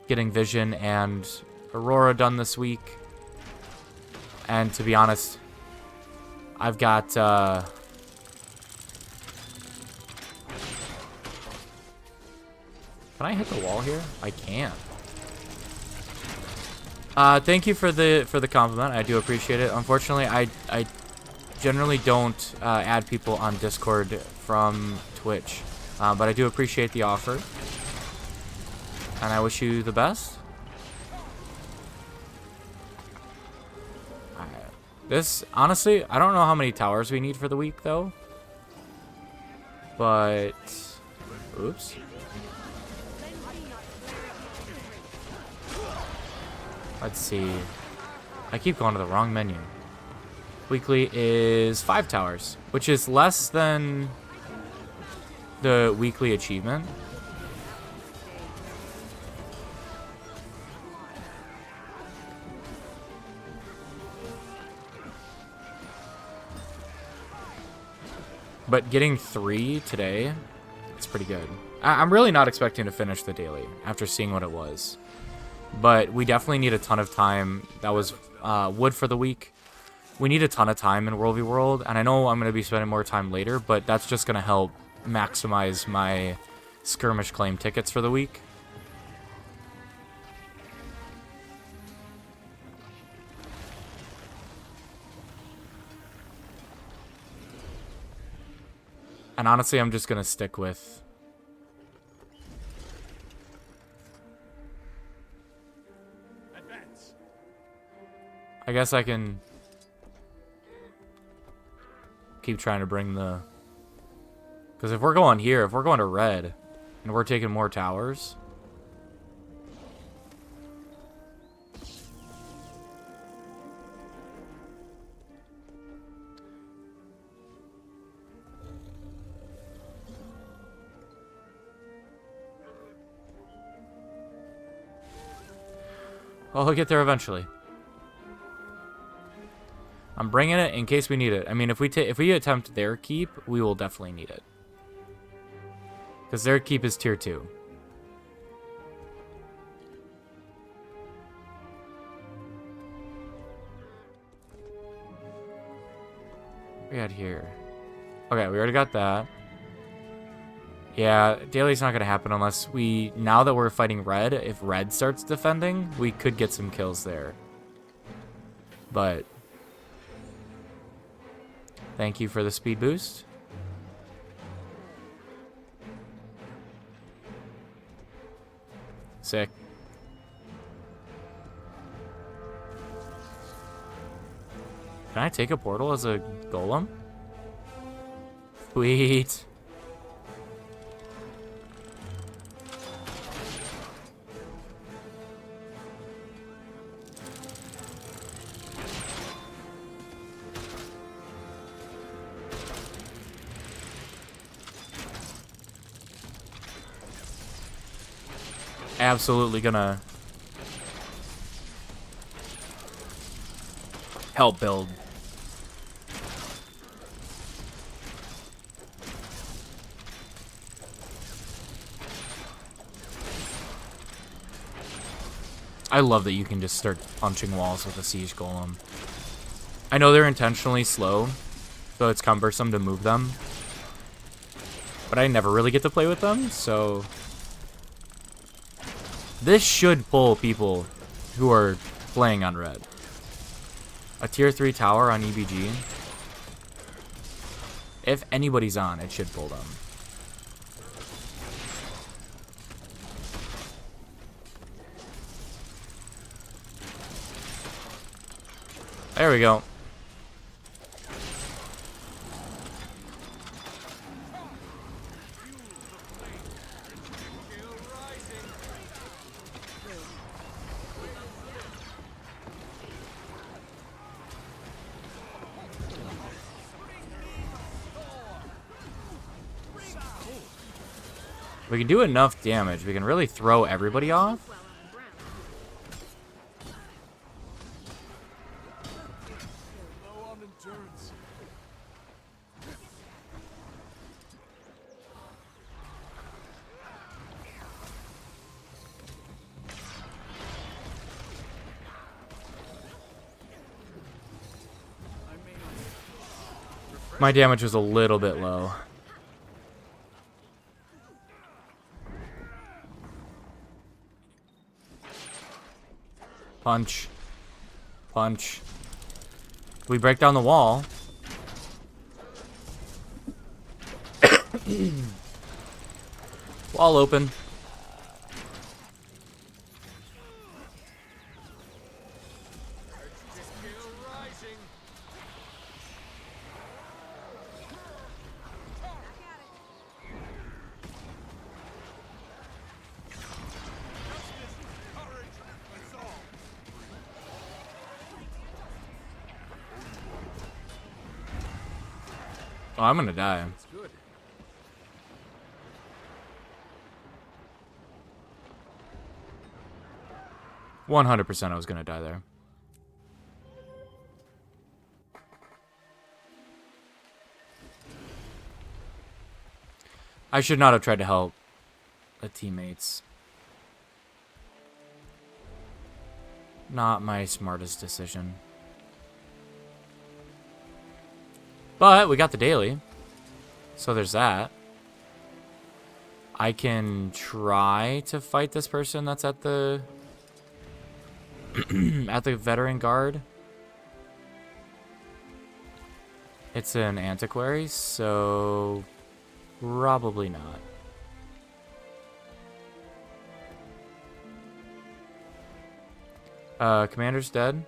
getting Vision and Aurora done this week. And to be honest, I've got can I hit the wall here? I can. Thank you for the compliment. I do appreciate it. Unfortunately, I generally don't add people on Discord from Twitch, but I do appreciate the offer, and I wish you the best. This, honestly, I don't know how many towers we need for the week, though. But, oops. Let's see. I keep going to the wrong menu. Weekly is 5 towers, which is less than the weekly achievement. But getting 3 today, it's pretty good. I'm really not expecting to finish the daily after seeing what it was. But we definitely need a ton of time. That was wood for the week. We need a ton of time in World v World, and I know I'm going to be spending more time later, but that's just going to help maximize my skirmish claim tickets for the week. And honestly, I'm just going to stick with... Advance. I guess I can keep trying to bring the... Because if we're going here, if we're going to red, and we're taking more towers... Well, he'll get there eventually. I'm bringing it in case we need it. I mean, if we attempt their keep, we will definitely need it. Because their keep is tier 2. We had here. Okay, we already got that. Yeah, daily's not going to happen unless we... Now that we're fighting red, if red starts defending, we could get some kills there. But... Thank you for the speed boost. Sick. Can I take a portal as a golem? Sweet. Absolutely gonna help build. I love that you can just start punching walls with a siege golem. I know they're intentionally slow, so it's cumbersome to move them, but I never really get to play with them, so this should pull people who are playing on red. A tier 3 tower on EBG. If anybody's on, it should pull them. There we go. We can do enough damage. We can really throw everybody off. Well on the ground. Low on endurance. My damage was a little bit low. Punch. Punch. We break down the wall. Wall open. Skill rising. Courage. That's all. Oh, I'm gonna die. It's good. %100% I was gonna die there. I should not have tried to help the teammates. Not my smartest decision. But we got the daily. So there's that. I can try to fight this person that's at the at the veteran guard. It's an antiquary, so probably not. Commander's dead.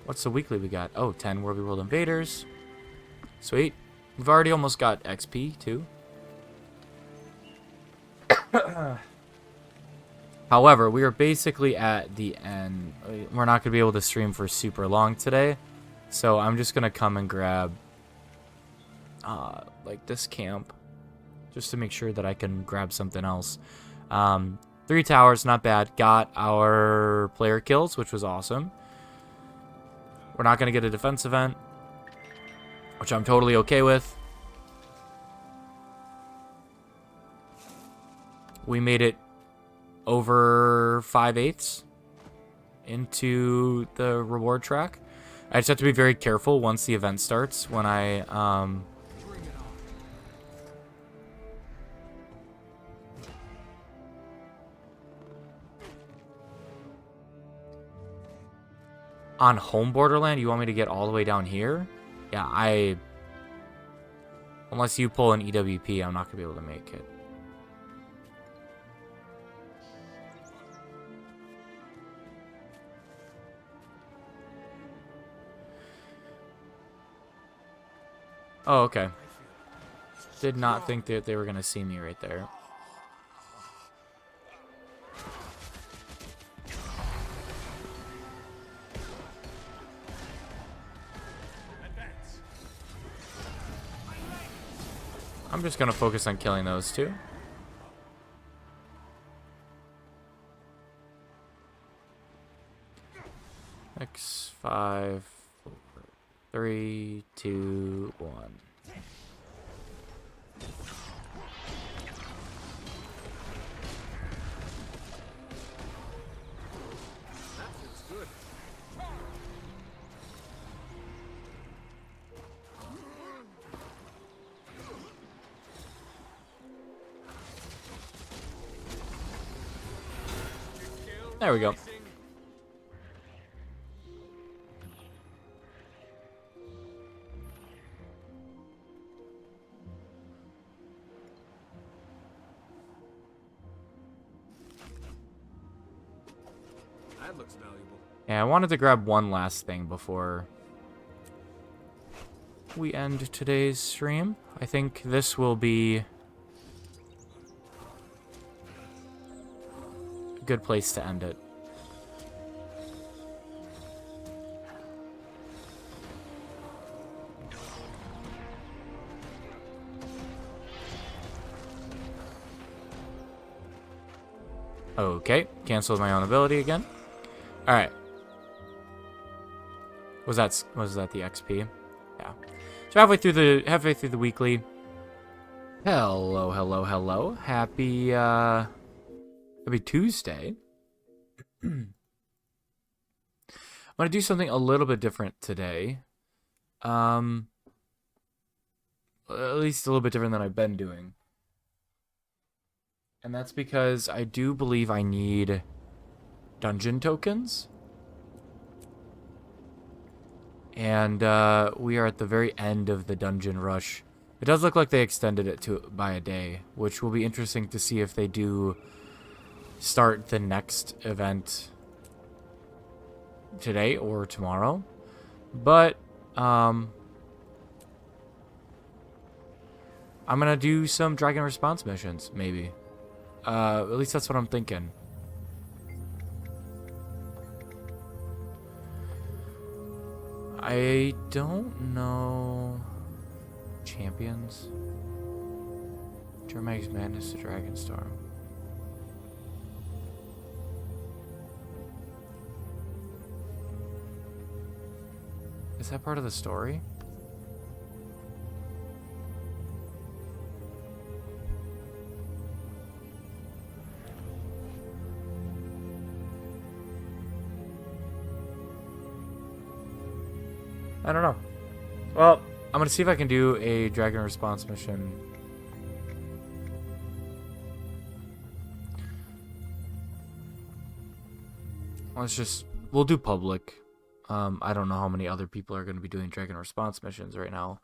What's the weekly we got? Oh, 10 World World Invaders. Sweet. We've already almost got XP, too. However, we are basically at the end. We're not going to be able to stream for super long today. So I'm just going to come and grab like this camp. Just to make sure that I can grab something else. 3 towers, not bad. Got our player kills, which was awesome. We're not going to get a defense event, which I'm totally okay with. We made it over 5/8 into the reward track. I just have to be very careful once the event starts when I Bring it on. on home borderland. You want me to get all the way down here? Yeah, unless you pull an EWP, I'm not gonna be able to make it. Oh, okay. Did not think that they were gonna see me right there. Advance. I'm just gonna focus on killing those two. X 5, 4, 3, 2, 1. That feels good. There we go. Rising. That looks valuable. Yeah, I wanted to grab one last thing before we end today's stream. I think this will be good place to end it. Okay, canceled my own ability again. All right. Was that the XP? Yeah. So halfway through the weekly. Hello, hello, hello. Happy Tuesday. I'm gonna do something a little bit different today. At least a little bit different than I've been doing. And that's because I do believe I need dungeon tokens. And we are at the very end of the dungeon rush. It does look like they extended it by a day, which will be interesting to see if they do start the next event today or tomorrow. But I'm gonna do some dragon response missions, maybe. At least that's what I'm thinking. I don't know champions. Dramatic's Madness to Dragonstorm. Is that part of the story? I don't know. Well, I'm gonna see if I can do a dragon response mission. We'll do public. I don't know how many other people are gonna be doing dragon response missions right now,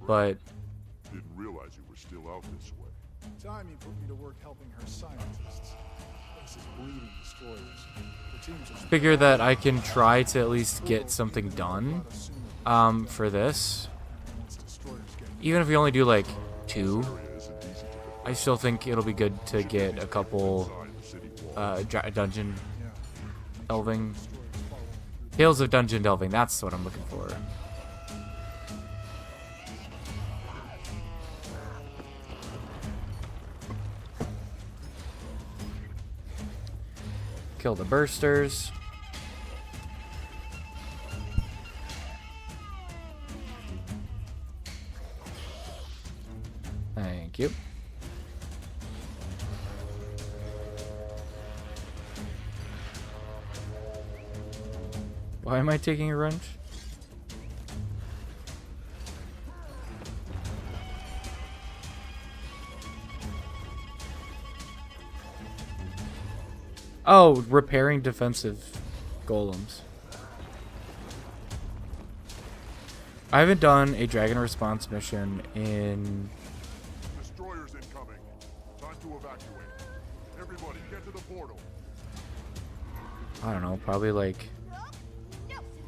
but Didn't realize you were still out this way. Time you put me to work helping her scientists. Place is bleeding destroyers. The teams are figure that I can try to at least get something done for this. Even if we only do like 2, I still think it'll be good to get a couple dungeon delving. Tales of Dungeon Delving, that's what I'm looking for. Kill the bursters. Thank you. Why am I taking a wrench? Oh, repairing defensive golems. I haven't done a dragon response mission in... Destroyers incoming. Time to evacuate. Everybody, get to the portal. I don't know, probably like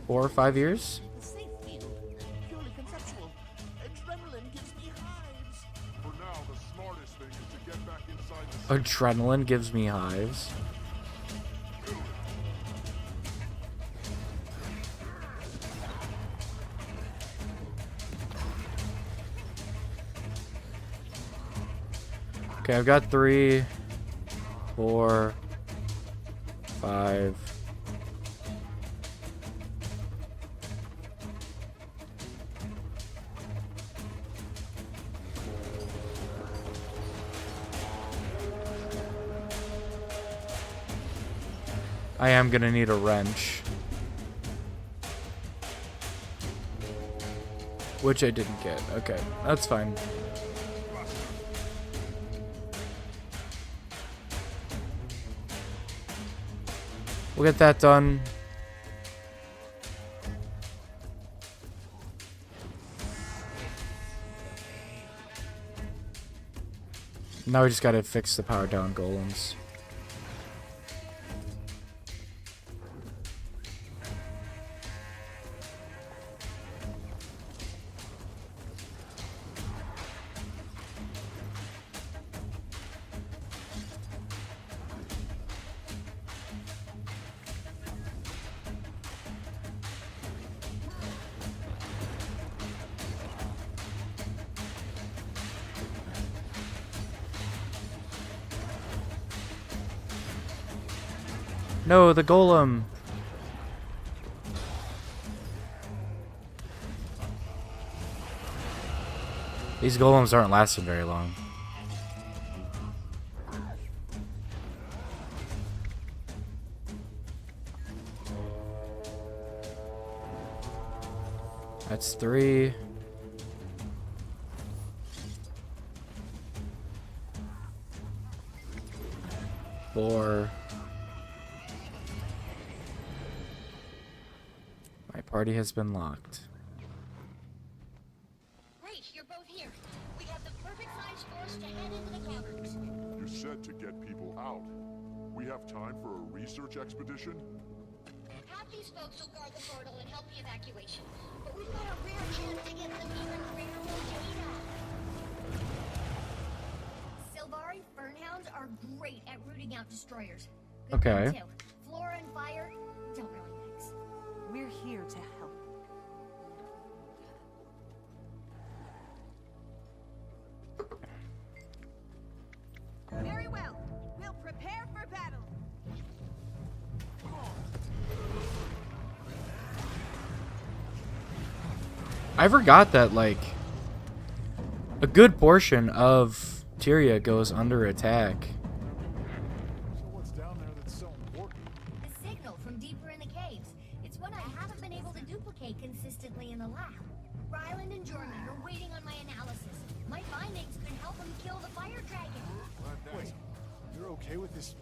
4 or 5 years? The safe field. Purely conceptual. Adrenaline gives me hives. For now, the smartest thing is to get back inside the Adrenaline gives me hives. Okay, I've got 3, 4, 5. I am gonna need a wrench. Which I didn't get. Okay, that's fine. We'll get that done. Now we just gotta fix the power down golems. No, the golem. These golems aren't lasting very long. That's 3. Four. My party has been locked. Great, you're both here. We have the perfect size force to head into the caverns. You said to get people out. We have time for a research expedition? Half these folks will guard the portal and help the evacuation. But we've got a rare chance to get some even rarer data. Sylvari Fernhounds are great at rooting out destroyers. Good Okay. thing, too. Flora and fire don't really mix. We're here to help. Very well. We'll prepare for battle. I forgot that, like, a good portion of Tyria goes under attack. So what's down there that's so important? The signal from deeper in the caves. It's one I haven't been able to duplicate consistently in the lab. Ryland and Jordan are waiting on my analysis. My findings could help them kill the fire dragon. Wait, you're okay with this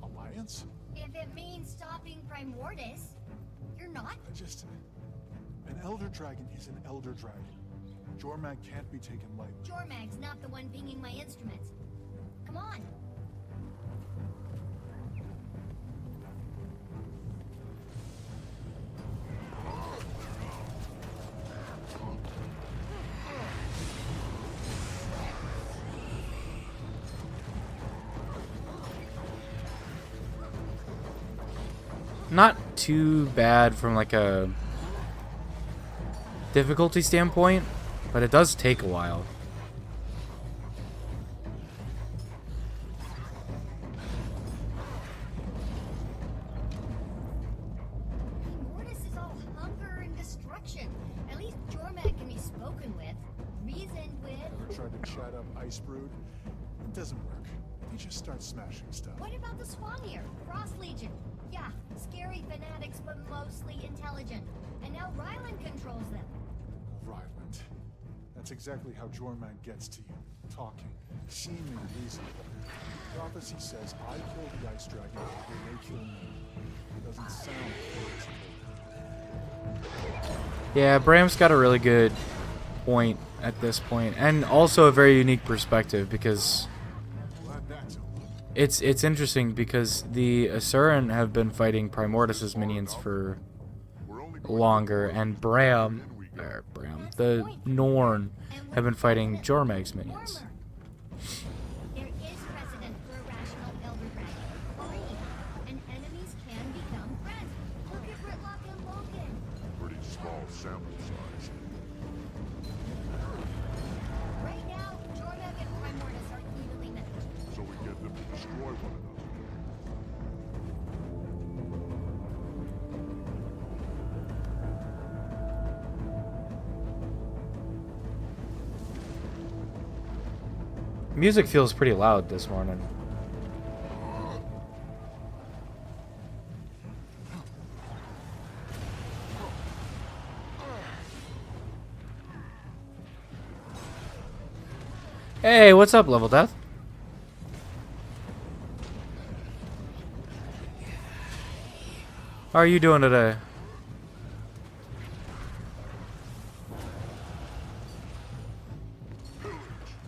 alliance? If it means stopping Primordus, you're not? An elder dragon is an elder dragon. Jormag can't be taken lightly. Jormag's not the one pinging my instruments. Come on. Not too bad from like a difficulty standpoint, but it does take a while. Primordus is all hunger and destruction. At least Jormag can be spoken with, reasoned with. Ever tried to chat up Ice Brood? It doesn't work. They just start smashing stuff. What about the Swanir? Frost Legion? Yeah, scary fanatics, but mostly intelligent. And now Ryland controls them. Ryland. That's exactly how Jormag gets to you. Talking. Seemingly reasonable. Prophecy says I killed the Ice Dragon, and they kill me. It doesn't sound crazy. Yeah, Bram's got a really good point at this point, and also a very unique perspective because Glad that's over. it's interesting because the Asuran have been fighting Primordus's minions for We're only going longer, and the Norn have been fighting Jormag's minions. Warmer. There is precedent for a rational elder dragon. Free. And enemies can become friends. Look at Britlock and Logan. pretty small sample size. Right now, Jormag and Primordus are evenly matched. So we get them to destroy one another. Music feels pretty loud this morning. Hey, what's up, Level Death? How are you doing today?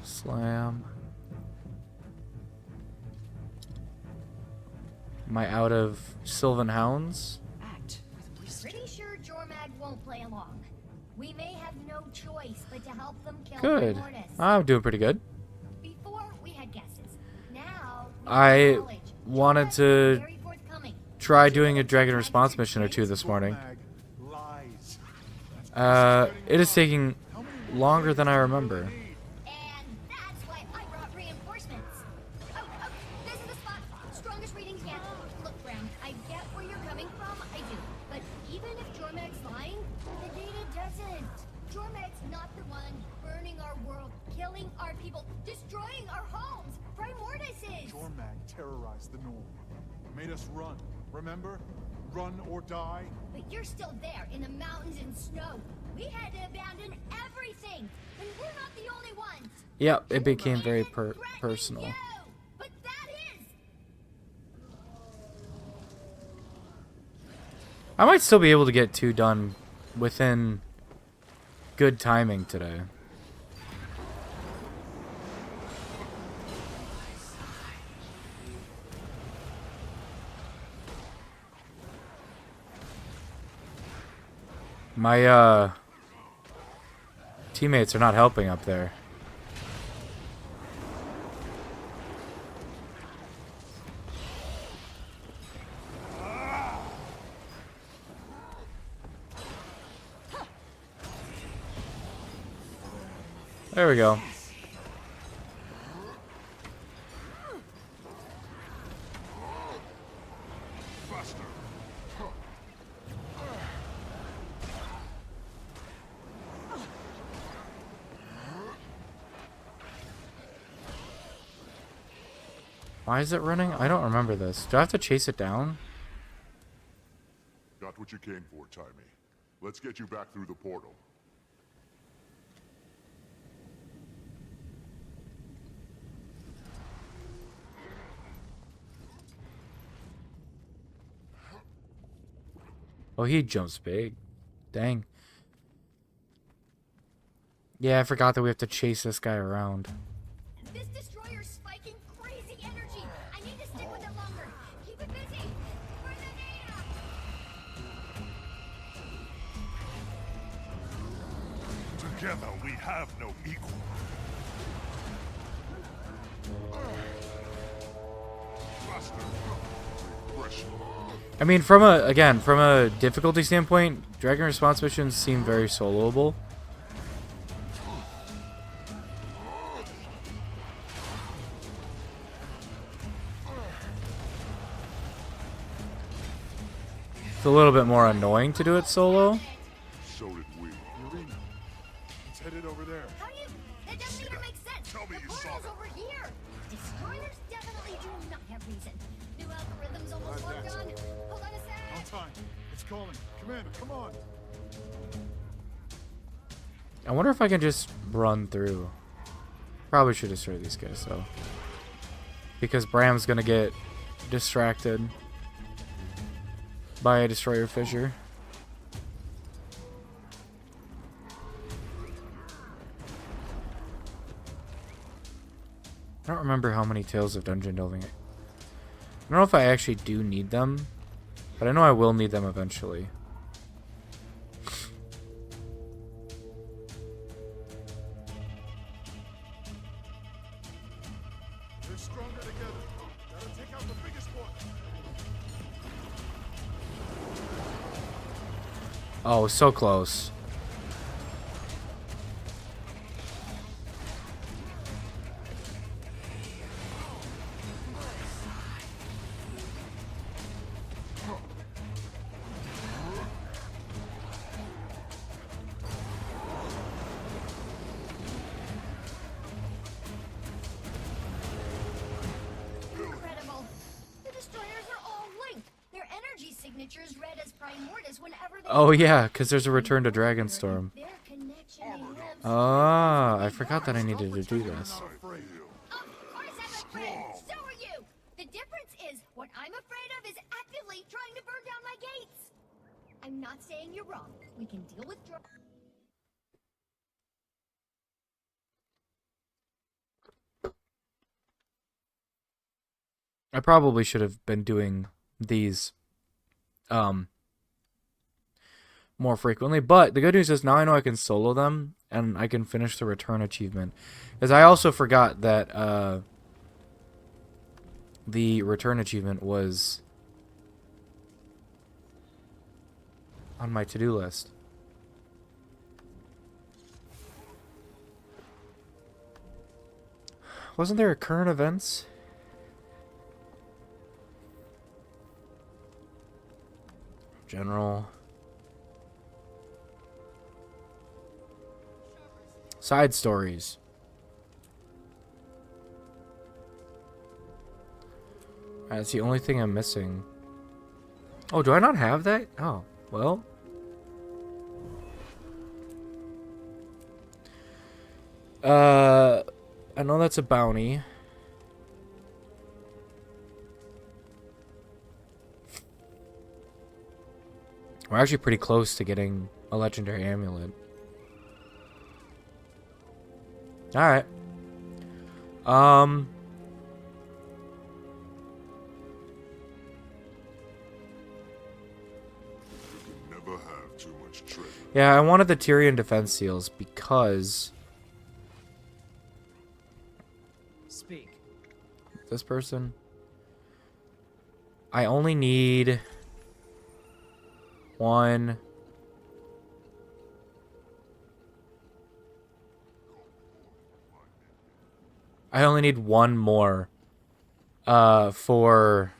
Slam. Am I out of Sylvan Hounds? Act with wisdom. Pretty sure Jormag won't play along. We may have no choice but to help them kill Good. Primordus. I'm doing pretty good. Before, we had guesses. Now, we I have knowledge. wanted Jormag to is very forthcoming. Try doing a dragon response mission or two this morning. Jormag lies. It is taking longer than I remember. And that's why I brought reinforcements. Oh, this is the spot. Strongest readings yet. Look, Brown, I get Jormag terrorized the North. Made us run. Remember? Run or die? But you're still there in the mountains and snow. We had to abandon everything, and we're not the only ones. Yep, it became very Isn't threatening personal. you, but that is. I might still be able to get 2 done within good timing today. My teammates are not helping up there. There we go. Why is it running? I don't remember this. Do I have to chase it down? Got what you came for, Timey. Let's get you back through the portal. Oh, he jumps big. Dang. Yeah, I forgot that we have to chase this guy around. This destroyer's spiking crazy energy. I need to stick with it longer. Keep it busy. For the data. Together we have no equal. Faster. Refresh. I mean, from a difficulty standpoint, Dragon Response missions seem very soloable. It's a little bit more annoying to do it solo. So did we. Irina, it's headed over there. How do you? That doesn't even make sense. Tell me The you saw portal's that. over here. Destroyers definitely do not have reason. New algorithms almost logged on. Hold on a No sec. time. It's calling. Commander, come on. I wonder if I can just run through. Probably should destroy these guys though, because Bram's gonna get distracted by a destroyer fissure. I don't remember how many Tales of Dungeon Delving. I don't know if I actually do need them, but I know I will need them eventually. They're stronger together. Gotta take out the biggest one. Oh, so close. Incredible. The destroyers are all linked. Their energy signatures read as Primordius whenever they. Oh yeah, because there's a return to Dragonstorm. Their connection enhanced. Ah, I forgot that I needed to do this. Of course I'm afraid. So are you. The difference is, what I'm afraid of is actively trying to burn down my gates. I'm not saying you're wrong. We can deal with I probably should have been doing these more frequently, but the good news is now I know I can solo them and I can finish the return achievement. As I also forgot that the return achievement was on my to-do list. Wasn't there a current events? General. Side stories. That's the only thing I'm missing. Oh, do I not have that? Oh, well. I know that's a bounty. We're actually pretty close to getting a legendary amulet. Alright. Never have too much treasure. Yeah, I wanted the Tyrion defense seals because Speak. this person, I only need one. I only need one more for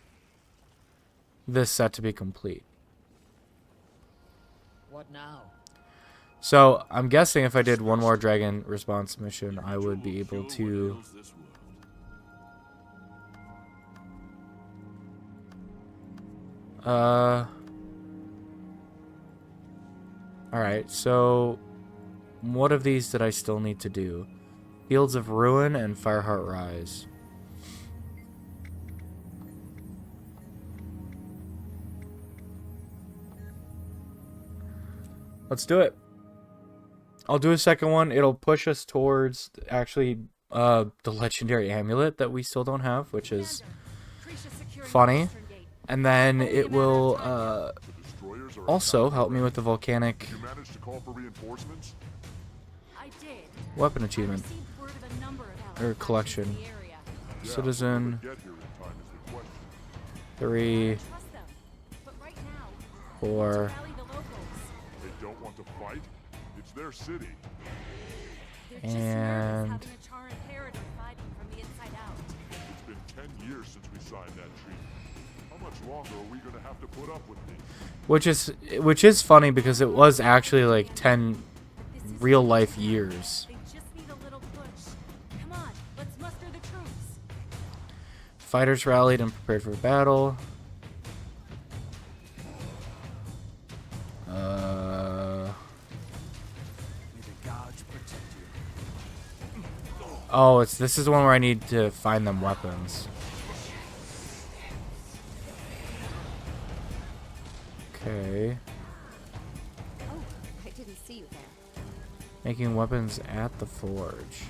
this set to be complete. What now? So I'm guessing if I did one more dragon response mission, I would be able to alright, so what of these did I still need to do? Fields of Ruin and Fireheart Rise. Let's do it. I'll do a second one. It'll push us towards actually the legendary amulet that we still don't have, which is funny. And then it will also help me with the volcanic You managed to call for reinforcements? I did. weapon I achievement received word of a number of or Allies collection. in the area. Citizen Get here in time is the question. 3, Trust them. But right now, 4. rally the locals. They don't want to fight? It's their city. They're just nervous And having a Charan Imperator fighting from the inside out. It's been 10 years since we signed that treaty. How much longer are we going to have to put up with this? which is funny because it was actually like 10 This is real life years. They just need a little push. Come on, let's muster the troops. Fighters rallied and prepared for battle. May the gods protect you. Oh, this is the one where I need to find them weapons. Okay. Oh, I didn't see you there. Making weapons at the forge.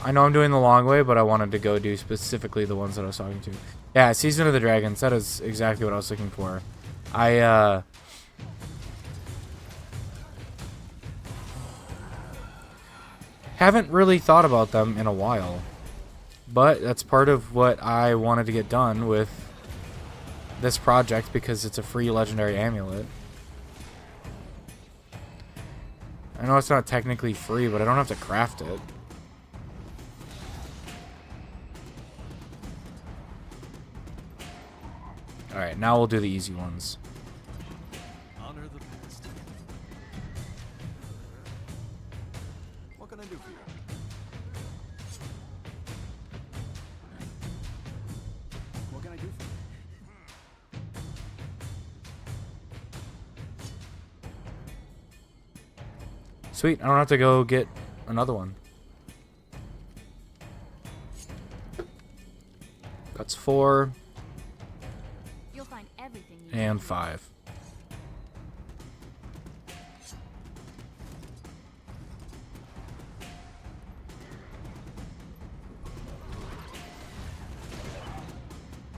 I know I'm doing the long way, but I wanted to go do specifically the ones that I was talking to. Yeah, Season of the Dragons. That is exactly what I was looking for. I haven't really thought about them in a while, but that's part of what I wanted to get done with this project because it's a free legendary amulet. I know it's not technically free, but I don't have to craft it. Alright, now we'll do the easy ones. Honor the past. What can I do for you? What can I do for you? Sweet, I don't have to go get another one. That's 4 You'll find everything you and 5.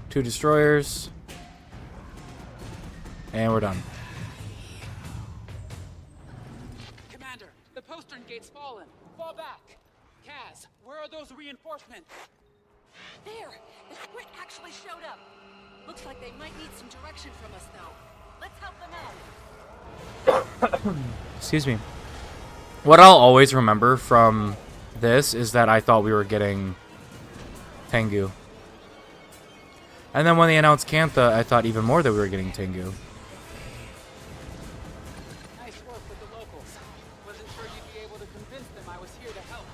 Two destroyers. And we're done. Commander, the postern gate's fallen. Fall back. Kaz, where are those reinforcements? There! The squid actually showed up. Looks like they might need some direction from us, though. Let's help them out. Excuse me. What I'll always remember from this is that I thought we were getting Tengu. And then when they announced Cantha, I thought even more that we were getting Tengu. Nice work with the locals. Wasn't sure you'd be able to convince them I was here to help.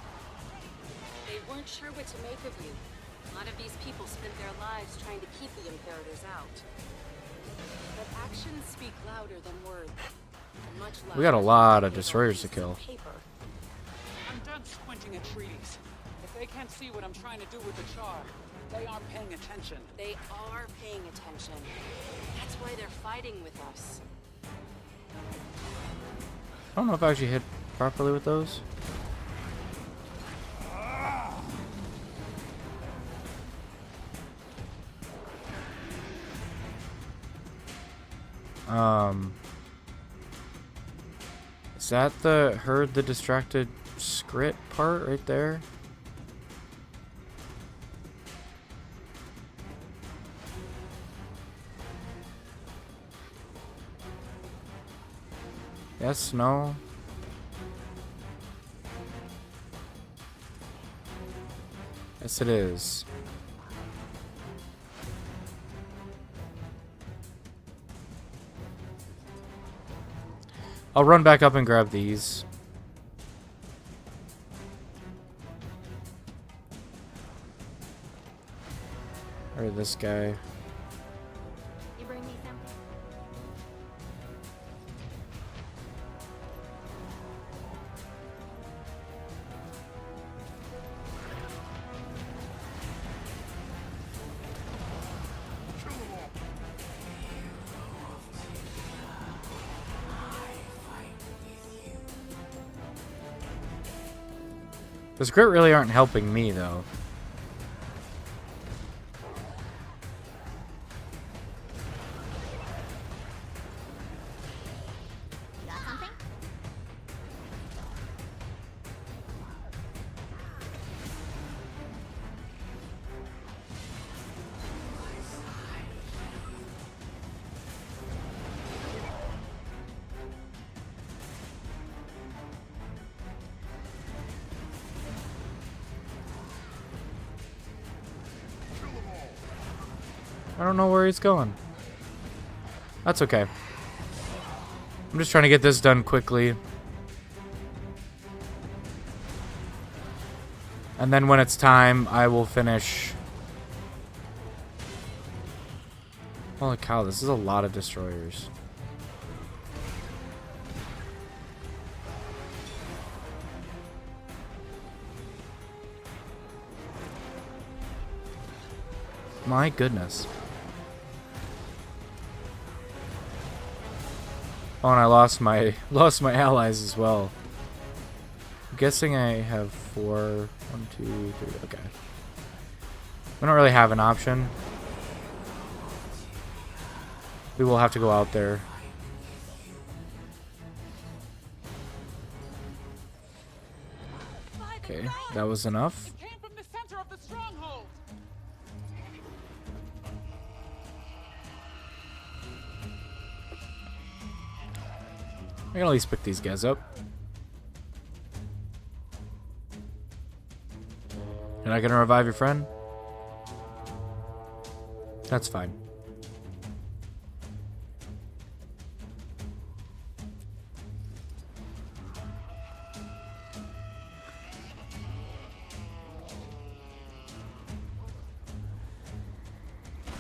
They weren't sure what to make of you. A lot of these people spent their lives trying to keep the Imperators out. But actions speak louder than words. Much louder. We got a lot of destroyers to kill. Paper. I'm done squinting at treaties. If they can't see what I'm trying to do with the char, they aren't paying attention. They are paying attention. That's why they're fighting with us. I don't know if I actually hit properly with those. Is that the herd the distracted Skrit part right there? Yes, no. Yes, it is. I'll run back up and grab these. Or this guy. You bring me something? The Skrit really aren't helping me, though. Got something? I don't know where he's going. That's okay. I'm just trying to get this done quickly. And then when it's time, I will finish. Holy cow, this is a lot of destroyers. My goodness. Oh, and I lost my allies as well. I'm guessing I have 4. 1, 2, 3. Okay. We don't really have an option. We will have to go out there. Okay, that was enough. It came from the center of the stronghold. I can at least pick these guys up. And I can revive your friend? That's fine.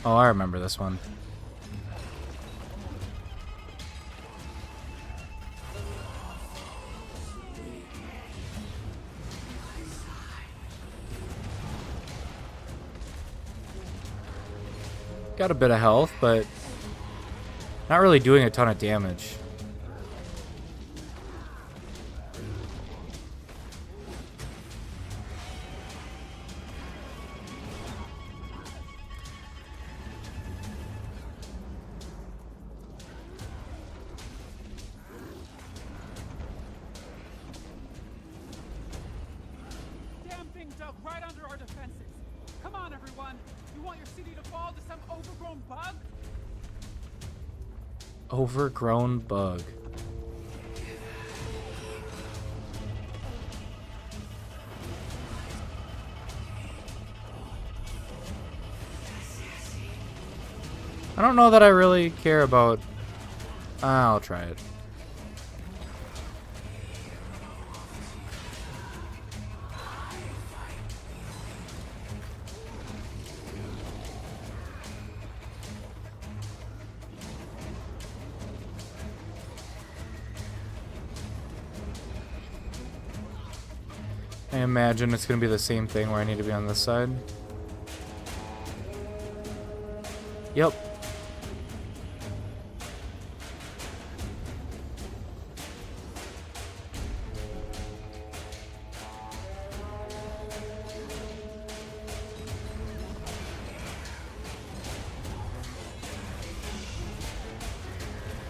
Oh, I remember this one. Got a bit of health, but not really doing a ton of damage. Damn thing dug right under our defenses. Come on, everyone. You want your city to fall to some overgrown bug? Overgrown bug. I don't know that I really care about... I'll try it. I imagine it's going to be the same thing where I need to be on this side. Yep.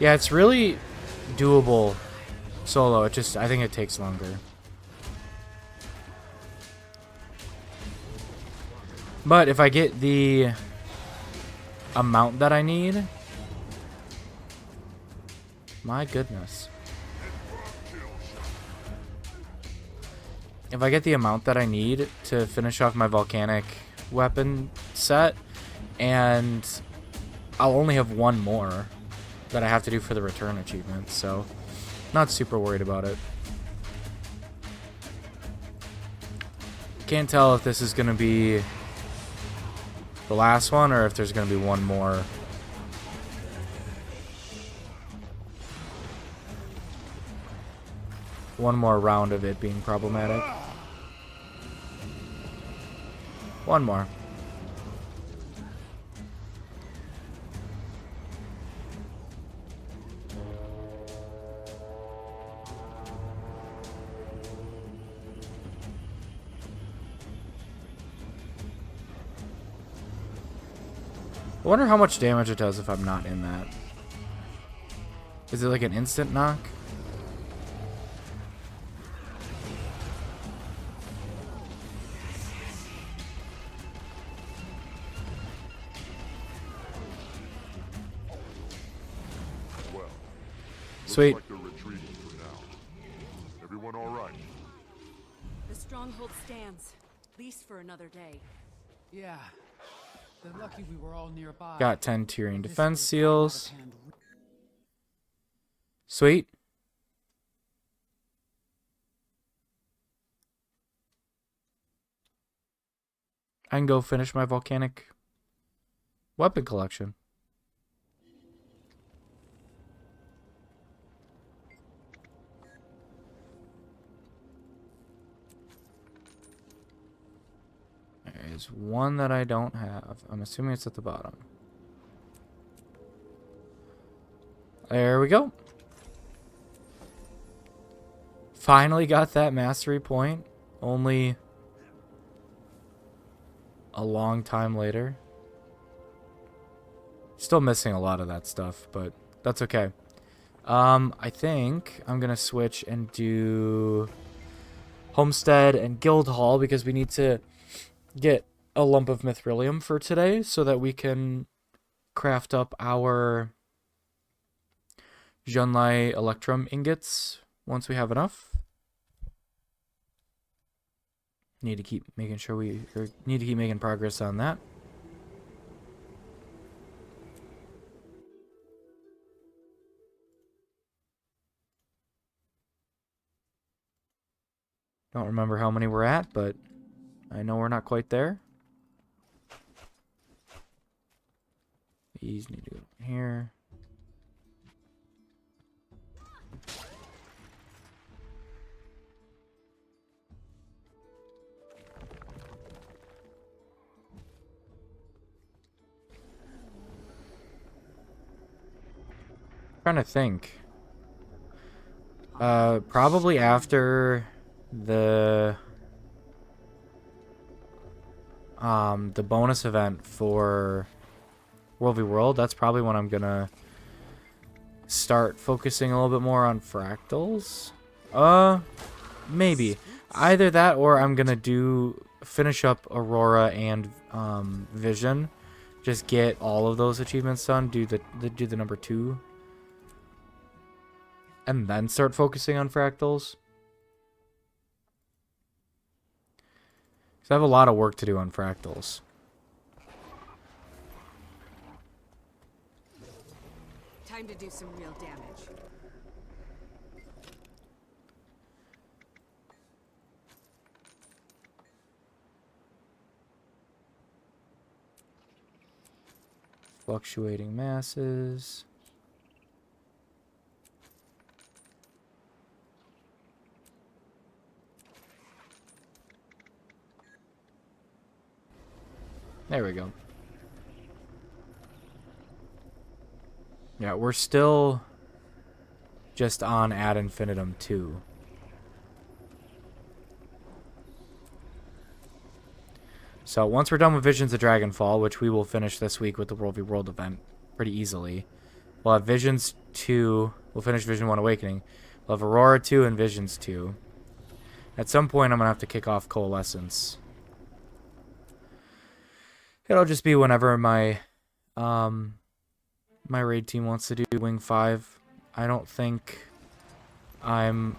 Yeah, it's really doable solo. It just, I think it takes longer. But if I get the amount that I need, my goodness. If I get the amount that I need to finish off my volcanic weapon set, and I'll only have one more that I have to do for the return achievement, so not super worried about it. Can't tell if this is going to be the last one or if there's going to be one more. One more round of it being problematic. One more. I wonder how much damage it does if I'm not in that. Is it like an instant knock? Well, Sweet. looks like they're retreating for now. Everyone all right? The stronghold stands, at least for another day. Yeah. They're lucky we were all nearby. Got 10 Tyrian This defense could've gotten out of seals. hand. Sweet. I can go finish my volcanic weapon collection. There's one that I don't have. I'm assuming it's at the bottom. There we go. Finally got that mastery point. Only a long time later. Still missing a lot of that stuff, but that's okay. I think I'm gonna switch and do Homestead and Guild Hall because we need to get a lump of mithrilium for today so that we can craft up our Junlai Electrum ingots once we have enough. Need to keep making sure need to keep making progress on that. Don't remember how many we're at, but I know we're not quite there. These need to go here. Trying to think. Probably after the bonus event for World v World, that's probably when I'm gonna start focusing a little bit more on fractals. Maybe either that or I'm gonna finish up Aurora and Vision, just get all of those achievements done, do the number 2, and then start focusing on fractals. Because I have a lot of work to do on fractals. Time to do some real damage. Fluctuating masses. There we go. Yeah, we're still just on ad infinitum 2. So once we're done with Visions of Dragonfall, which we will finish this week with the World v World event pretty easily, we'll have Visions 2, we'll finish Vision 1 Awakening, we'll have Aurora 2 and Visions 2. At some point I'm going to have to kick off Coalescence. It'll just be whenever my my raid team wants to do Wing 5. I don't think I'm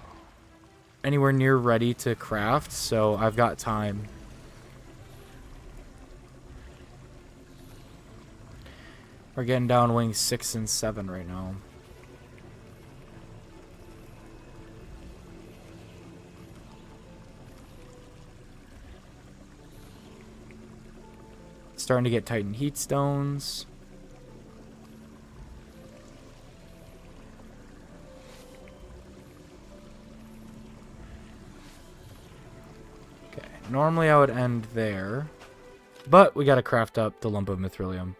anywhere near ready to craft, so I've got time. We're getting down Wings 6 and 7 right now. Starting to get Titan Heat Stones. Okay, normally I would end there, but we gotta craft up the lump of Mithrilium.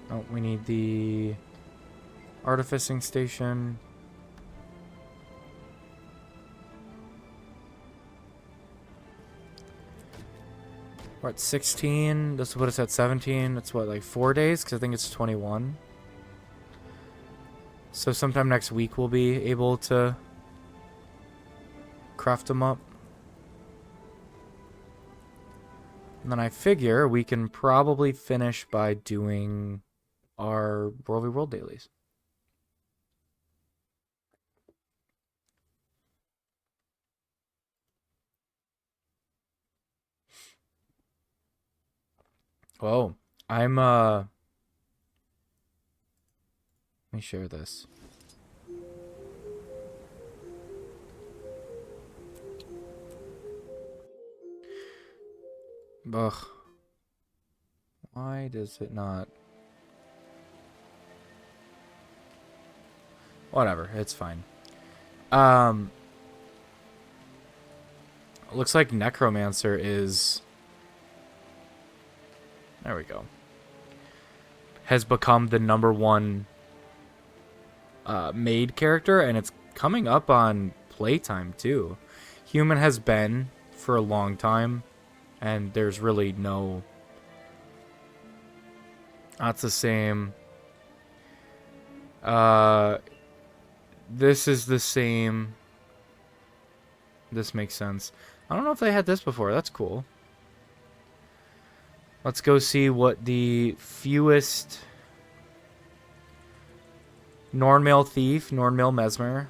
Oh, we need the artificing station. We're at 16. This will put us at 17. That's what, like 4 days? Because I think it's 21. So sometime next week we'll be able to craft them up. And then I figure we can probably finish by doing our World v World dailies. Whoa, I'm let me share this. Ugh. Why does it not? Whatever, it's fine. Looks like Necromancer is... There we go. Has become the #1 maid character, and it's coming up on playtime too. Human has been for a long time, and there's really no... That's the same. This is the same. This makes sense. I don't know if they had this before. That's cool. Let's go see what the fewest... Norn Male Thief, Norn Male Mesmer,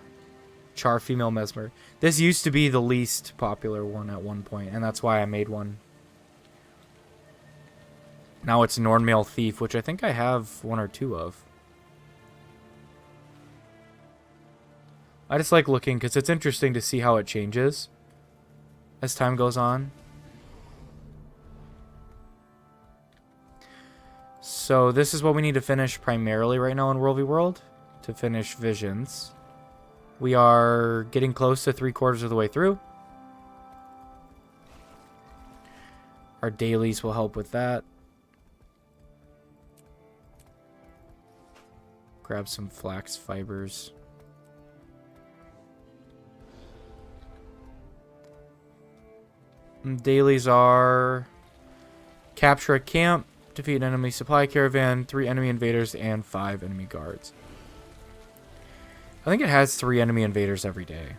Char Female Mesmer. This used to be the least popular one at one point, and that's why I made one. Now it's Norn Male Thief, which I think I have 1 or 2 of. I just like looking because it's interesting to see how it changes as time goes on. So this is what we need to finish primarily right now in World v World. To finish Visions. We are getting close to 3/4 of the way through. Our dailies will help with that. Grab some flax fibers. And dailies are capture a camp, defeat an enemy supply caravan, 3 enemy invaders, and 5 enemy guards. I think it has 3 enemy invaders every day.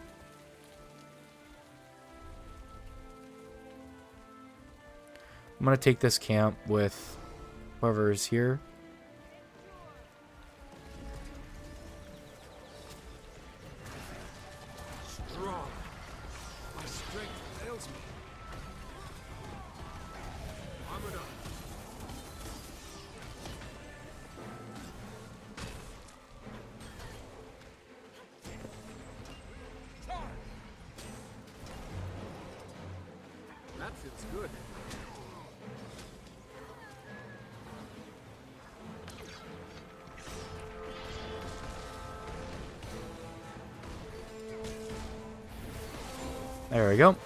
I'm gonna take this camp with whoever is here. Strong. My strength fails me. Armored up. That fits good. There we go.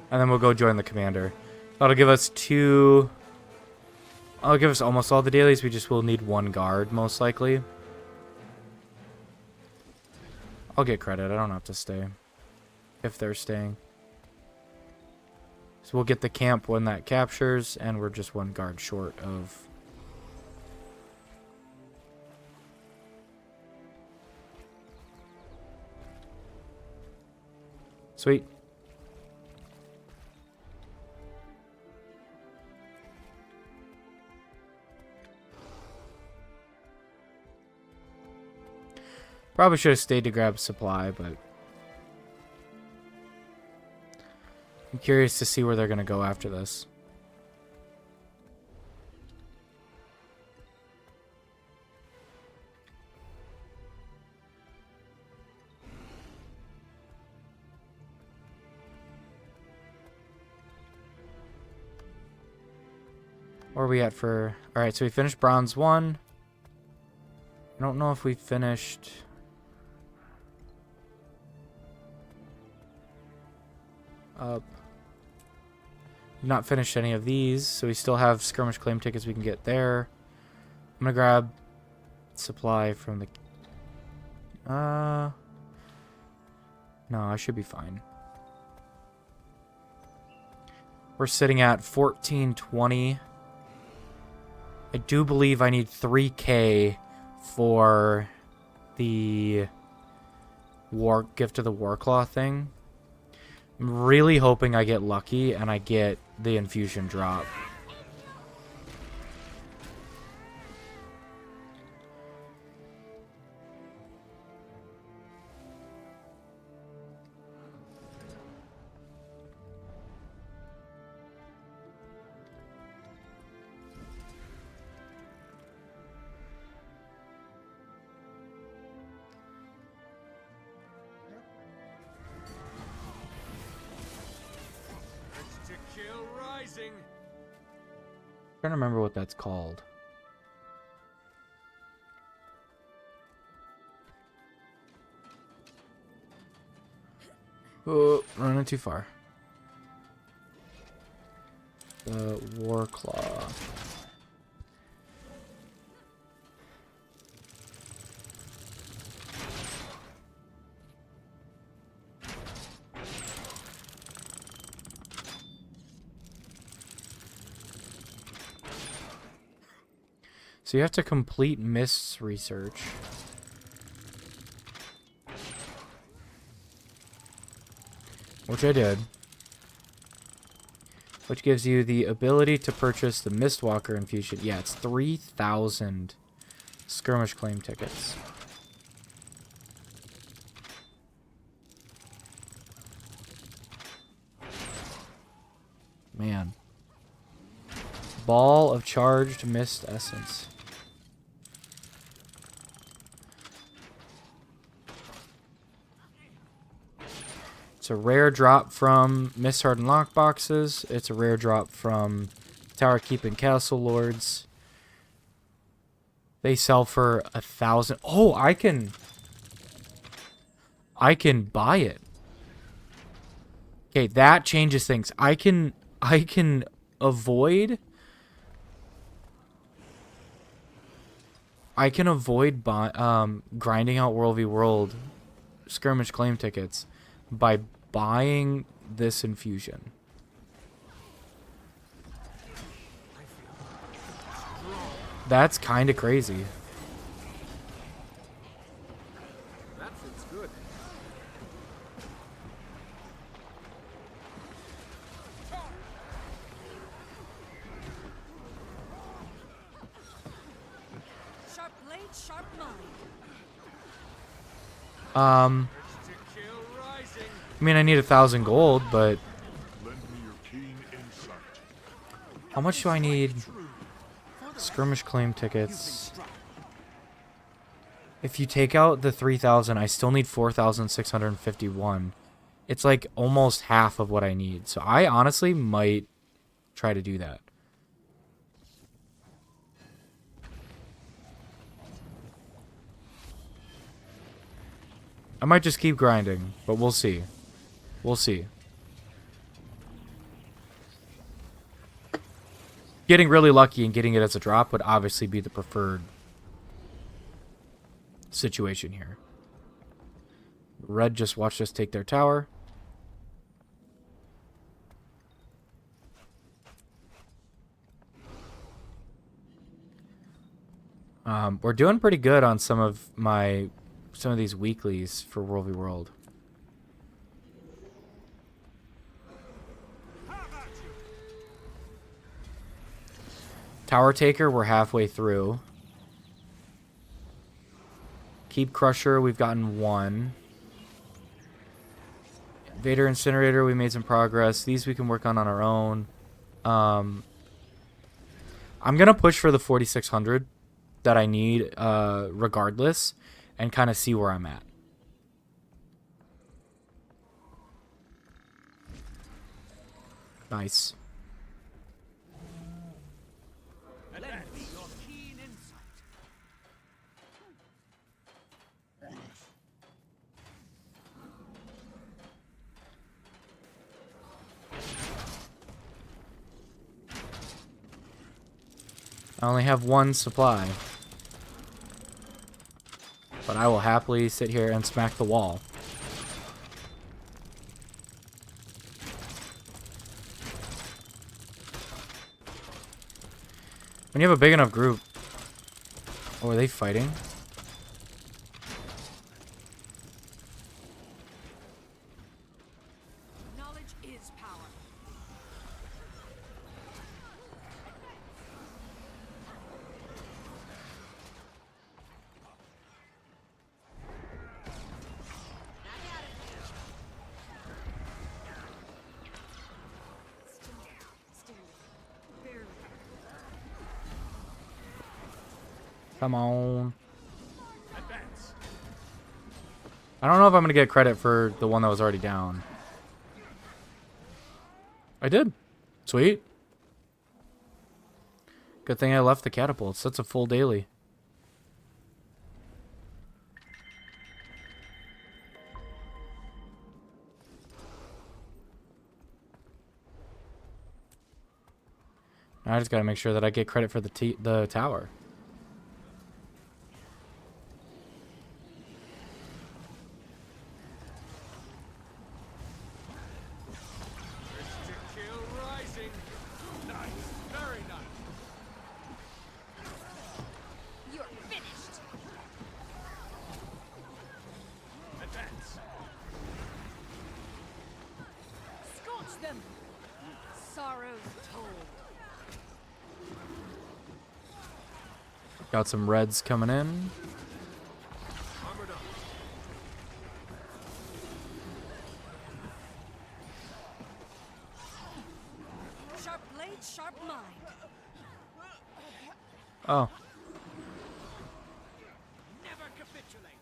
And then we'll go join the commander. That'll give us two... I'll give us almost all the dailies. We just will need one guard, most likely. I'll get credit. I don't have to stay. If they're staying. So we'll get the camp when that captures, and we're just one guard short of... Sweet. Probably should have stayed to grab supply, but I'm curious to see where they're going to go after this. Where are we at for... Alright, so we finished Bronze 1. I don't know if we finished... Up. We've not finished any of these, so we still have skirmish claim tickets we can get there. I'm gonna grab supply from the... No, I should be fine. We're sitting at 1420. I do believe I need 3K for the gift of the Warclaw thing. I'm really hoping I get lucky and I get the infusion drop. Trying to remember what that's called. Oh, running too far. The Warclaw. So you have to complete Mist's research. Which I did. Which gives you the ability to purchase the Mistwalker infusion. Yeah, it's 3,000 skirmish claim tickets. Man. Ball of charged mist essence. It's a rare drop from Mist Hardened Lockboxes. It's a rare drop from Tower Keep and Castle Lords. They sell for 1,000. Oh, I can buy it. Okay, that changes things. I can avoid grinding out World v World skirmish claim tickets by buying this infusion. That's kind of crazy. That fits good. blade, sharp mind. I mean, I need 1,000 gold, but Lend me your keen insight. how much do I need? Skirmish claim tickets. If you take out the 3,000, I still need 4,651. It's like almost half of what I need. So I honestly might try to do that. I might just keep grinding, but we'll see. We'll see. Getting really lucky and getting it as a drop would obviously be the preferred situation here. Red just watched us take their tower. We're doing pretty good on some of these weeklies for World v World. Tower Taker, we're halfway through. Keep Crusher, we've gotten 1. Vader Incinerator, we made some progress. These we can work on our own. I'm going to push for the 4,600 that I need regardless and kind of see where I'm at. Nice. I only have 1 supply. But I will happily sit here and smack the wall. When you have a big enough group... Oh, are they fighting? Knowledge is power. Come on. I don't know if I'm going to get credit for the one that was already down. I did. Sweet. Good thing I left the catapults. That's a full daily. Now I just got to make sure that I get credit for the tower. Got some reds coming in. Sharp blade, sharp mind. Oh. Never capitulate.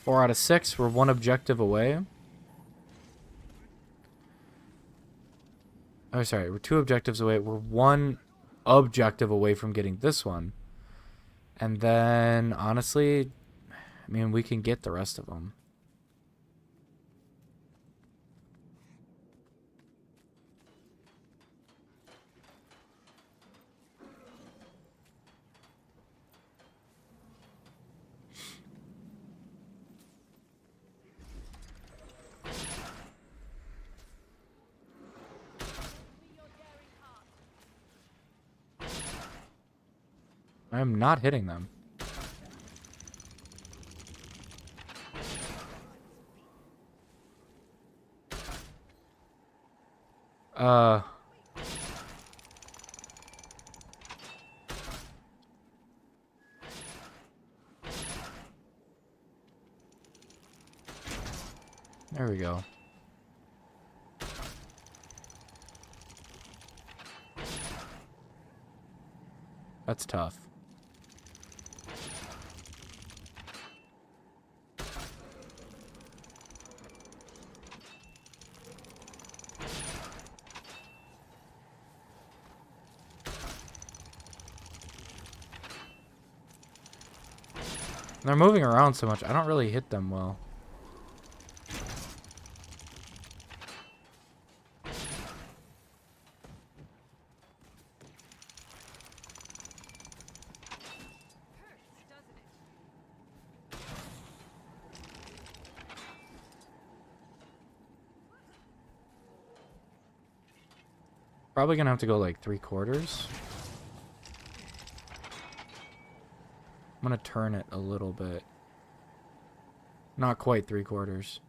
4 out of 6. We're 1 objective away. Oh, sorry. We're 2 objectives away. We're 1 objective away from getting this one. And then, honestly, I mean, we can get the rest of them. I am not hitting them. There we go. That's tough. They're moving around so much, I don't really hit them well. Probably gonna have to go like 3/4. I'm gonna turn it a little bit. Not quite 3/4.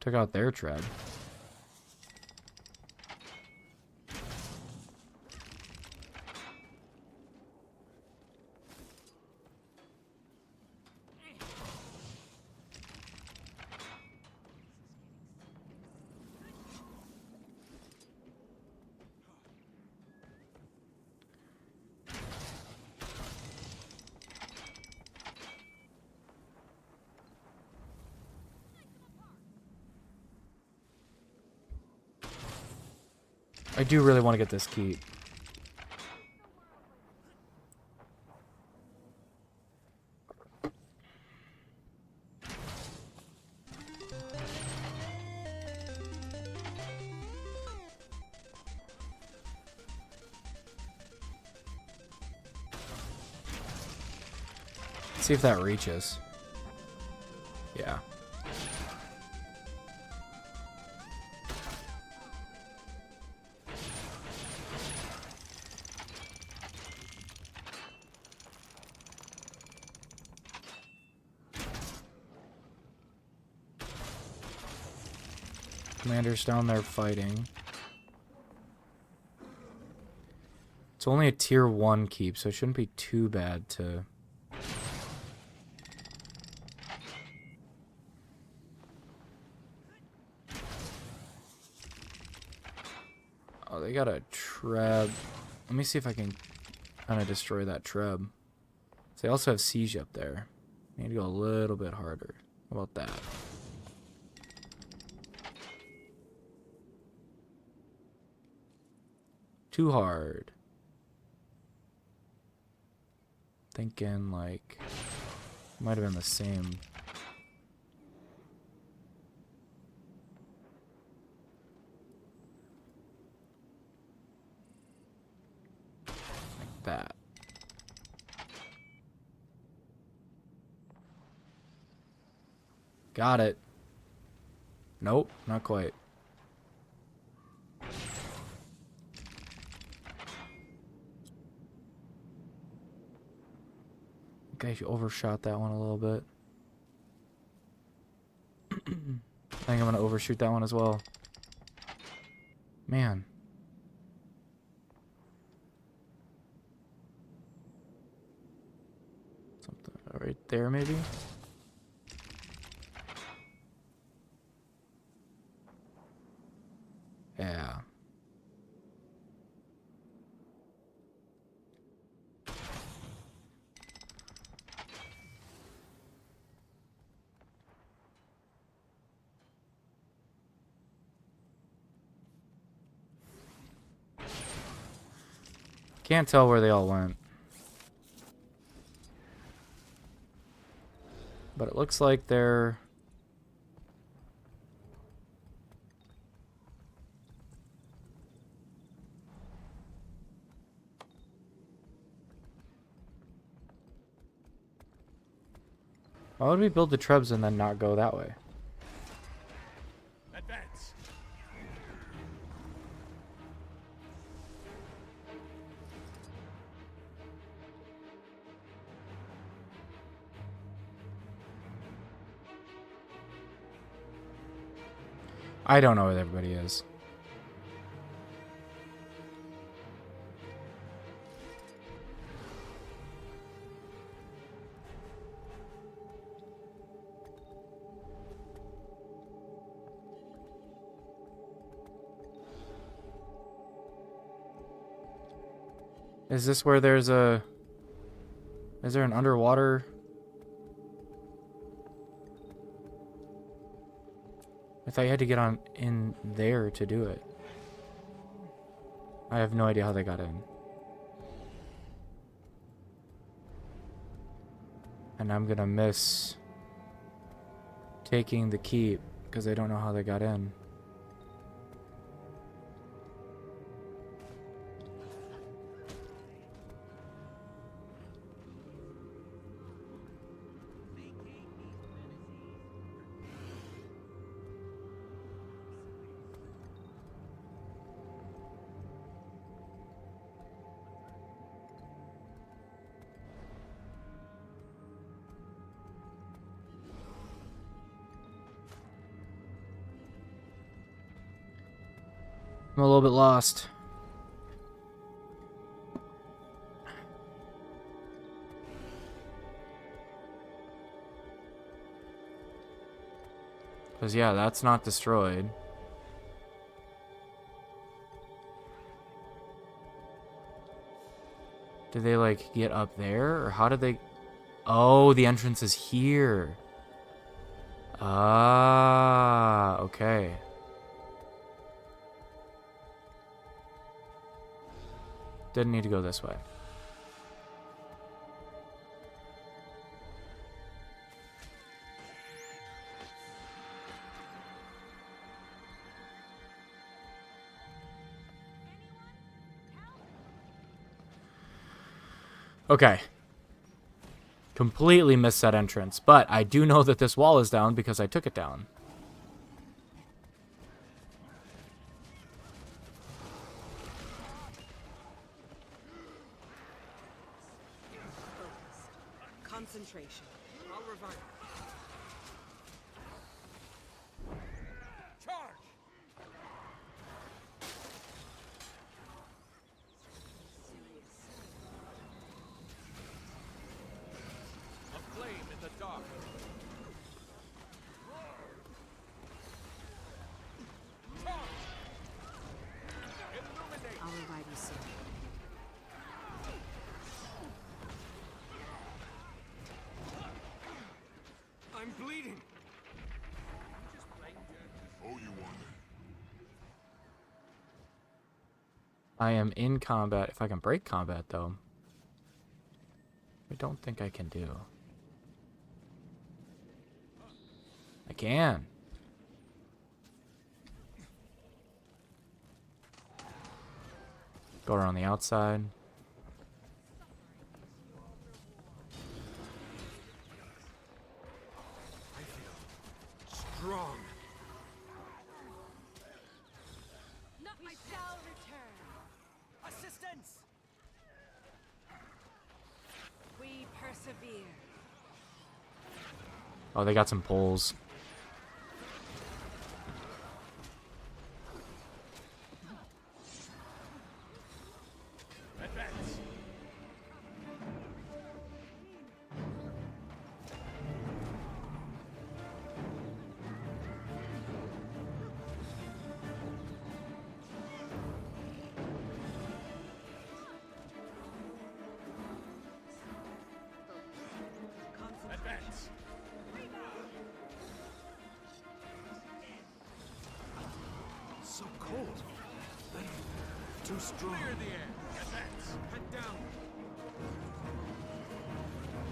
Took out their tread. I do really want to get this key. See if that reaches. Yeah. Commander's down there fighting. It's only a tier 1 keep, so it shouldn't be too bad to... Oh, they got a treb. Let me see if I can kind of destroy that treb. So they also have siege up there. Need to go a little bit harder. How about that? Too hard. Thinking like might have been the same. Like that. Got it. Nope, not quite. I overshot that one a little bit. I think I'm gonna overshoot that one as well. Man. Something right there, maybe? Yeah. Can't tell where they all went. But it looks like they're... Why would we build the trebs and then not go that way? Advance. I don't know where everybody is. Is this where there's a... Is there an underwater... I thought you had to get on in there to do it. I have no idea how they got in. And I'm gonna miss taking the keep because I don't know how they got in. I'm a little bit lost. Because, yeah, that's not destroyed. Did they, like, get up there? Or how did they... Oh, the entrance is here. Ah, okay. Didn't need to go this way. Okay. Completely missed that entrance, but I do know that this wall is down because I took it down. Concentration. I'll revive you. Charge. A flame in the dark. Charge. Illuminate. I'll revive you soon. I'm bleeding. Oh, you won. I am in combat. If I can break combat, though. I don't think I can do. I can. Go around the outside. Strong. We shall return. Assistance! We persevere. Oh, they got some poles. Advance. Advance. So cold. Too strong. Clear the air. Advance. Head down.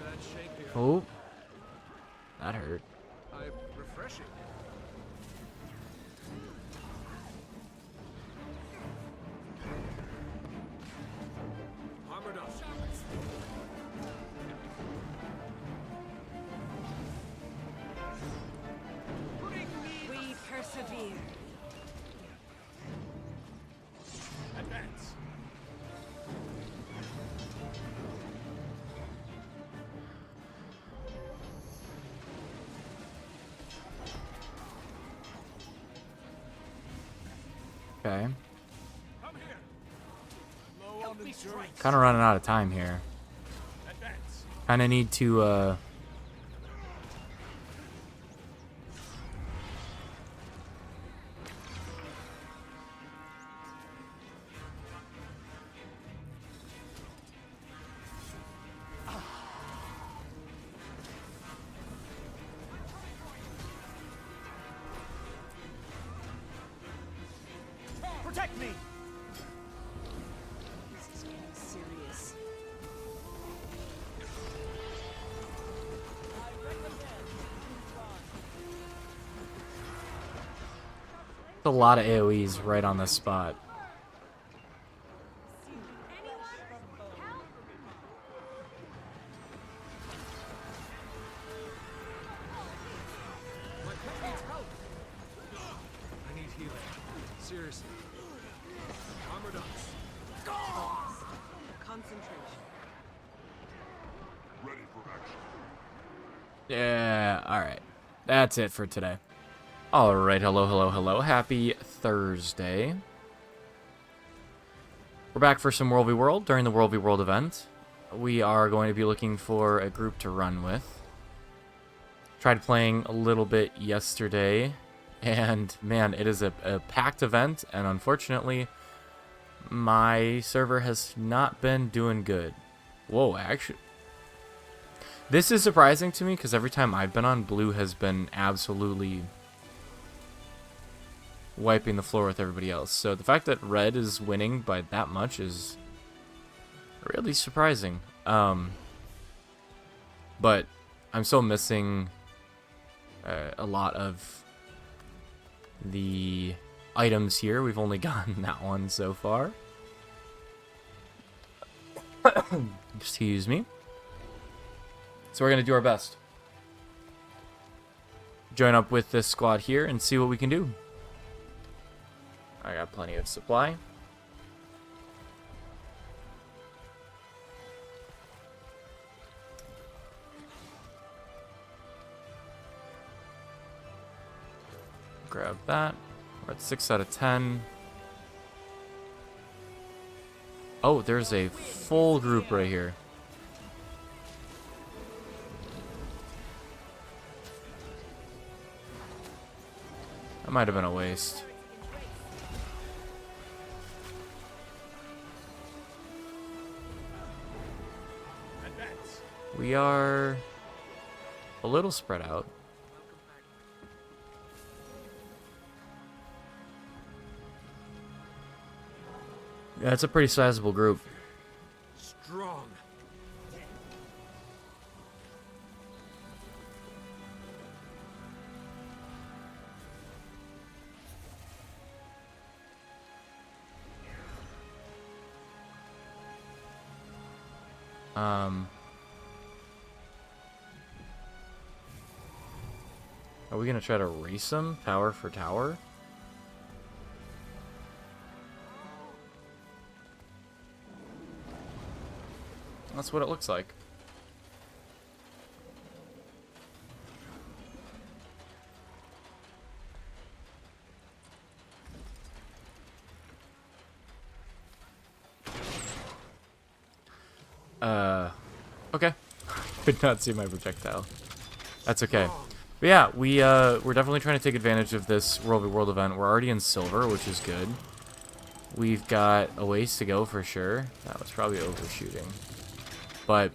That shake here. Oh. That hurt. Refreshing. Armored up. Okay. Come here. Low on endurance. Kind of running out of time here. Advance. Kind of need to, Protect me! This is getting serious. a lot of AoEs right on this spot. My pet needs help. I need healing. Seriously. Armored up. Concentration. Ready for action. Yeah, alright. That's it for today. Alright, hello, hello, hello. Happy Thursday. We're back for some World v World during the World v World event. We are going to be looking for a group to run with. Tried playing a little bit yesterday, and man, it is a packed event, and unfortunately, my server has not been doing good. Whoa, actually. This is surprising to me, because every time I've been on, blue has been absolutely wiping the floor with everybody else. So the fact that red is winning by that much is really surprising. But I'm still missing a lot of the items here. We've only gotten that one so far. Excuse me. So we're going to do our best. Join up with this squad here and see what we can do. I got plenty of supply. Grab that. We're at 6 out of 10. Oh, there's a full group right here. That might have been a waste. We are a little spread out. Yeah, it's a pretty sizable group. Strong. Are we gonna try to race them tower for tower? That's what it looks like. Okay. Could not see my projectile. That's okay. But yeah, we're definitely trying to take advantage of this World v World event. We're already in silver, which is good. We've got a ways to go for sure. That was probably overshooting. But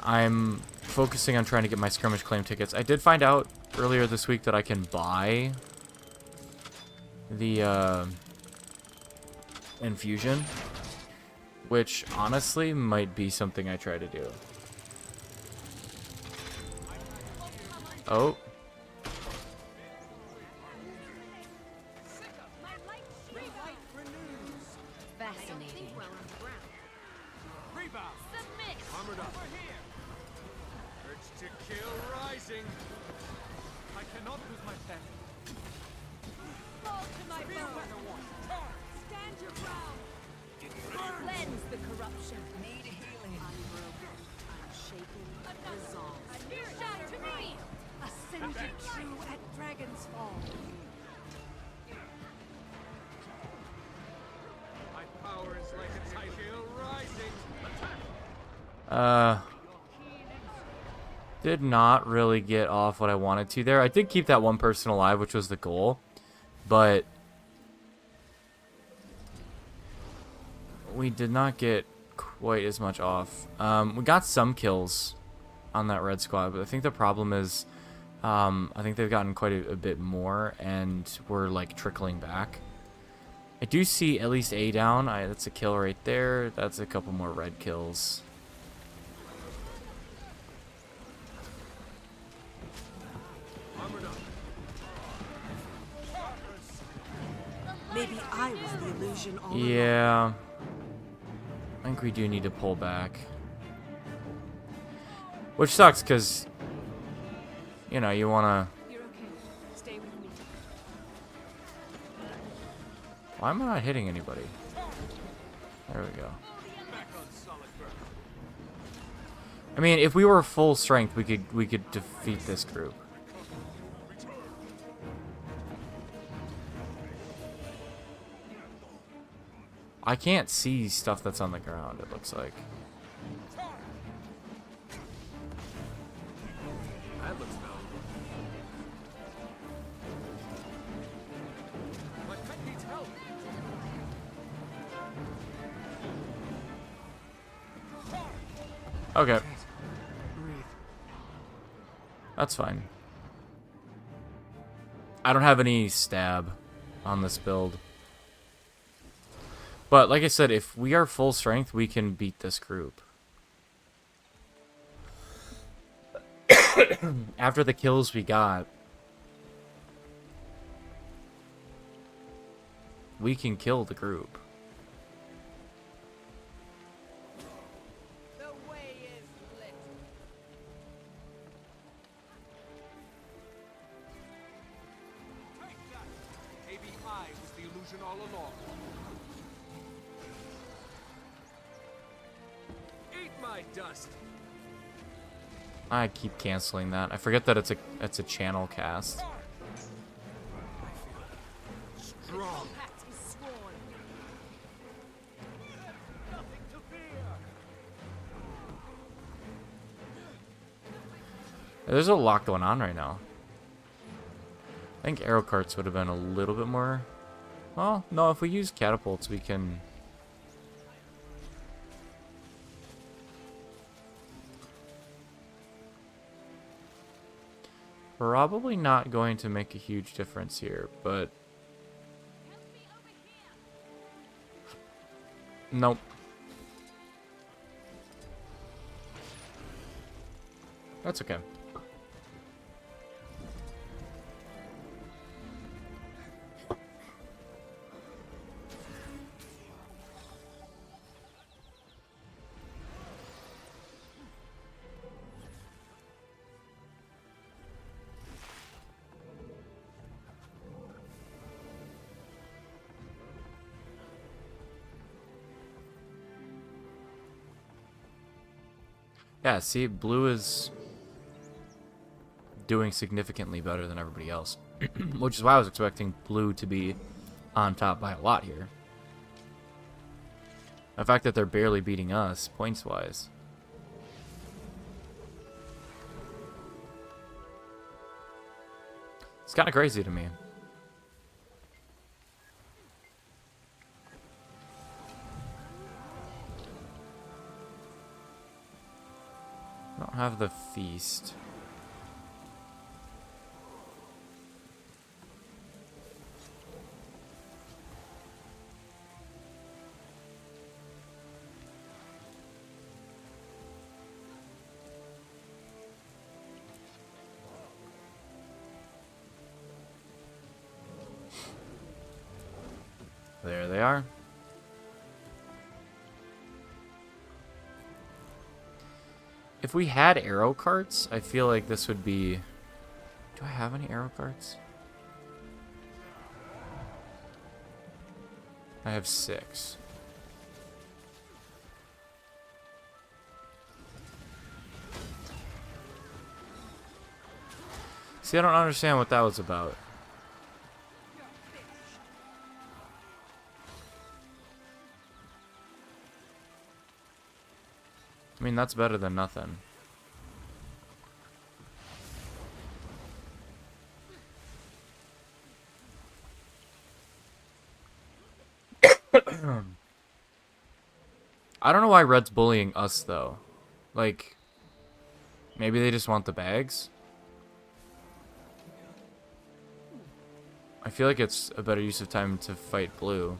I'm focusing on trying to get my skirmish claim tickets. I did find out earlier this week that I can buy the infusion, which honestly might be something I try to do. Oh. Fascinating. Rebound. Submit. Armored up. Over here. Urge to kill rising. I cannot lose my pen. Fall to my bone. Stand your ground. Cleanse the corruption. Need healing. Unbroken. Unshaken. Resolved. Shatter to me. Ascended true at Dragon's Fall. power is like a tidal hill rising. Did not really get off what I wanted to there. I did keep that one person alive, which was the goal, but we did not get quite as much off. We got some kills on that red squad, but I think the problem is I think they've gotten quite a bit more, and we're like trickling back. I do see at least A down. That's a kill right there. That's a couple more red kills. Maybe I was the illusion all Yeah. I think we do need to pull back. Which sucks, because, you know, you want to... You're okay. Stay with me. Why am I not hitting anybody? There we go. I mean, if we were full strength, we could defeat this group. I can't see stuff that's on the ground, it looks like. That looks valuable. My pet needs help. Okay. Breathe. That's fine. I don't have any stab on this build. But like I said, if we are full strength, we can beat this group. After the kills we got, we can kill the group. The way is lit. Take that. Maybe I was the illusion all along. Eat my dust. I keep canceling that. I forget that it's a channel cast. Strong. Pact is sworn. Nothing to fear. There's a lot going on right now. I think arrow carts would have been a little bit more... Well, no, if we use catapults, we can... Probably not going to make a huge difference here, but... Nope. That's okay. Yeah, see, blue is doing significantly better than everybody else. Which is why I was expecting blue to be on top by a lot here. The fact that they're barely beating us, points-wise. It's kind of crazy to me. I don't have the feast. There they are. If we had arrow carts, I feel like this would be... Do I have any arrow carts? I have 6. See, I don't understand what that was about. mean, that's better than nothing. I don't know why Red's bullying us, though. Like, maybe they just want the bags? I feel like it's a better use of time to fight Blue.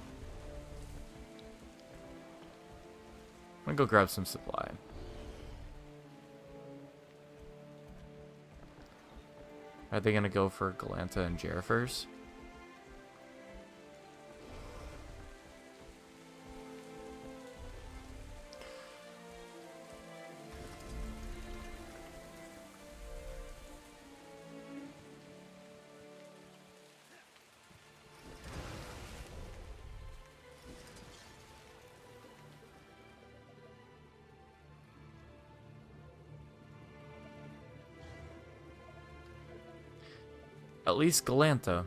I'm gonna go grab some supply. Are they gonna go for Galanta and Jera first? At least Galanta.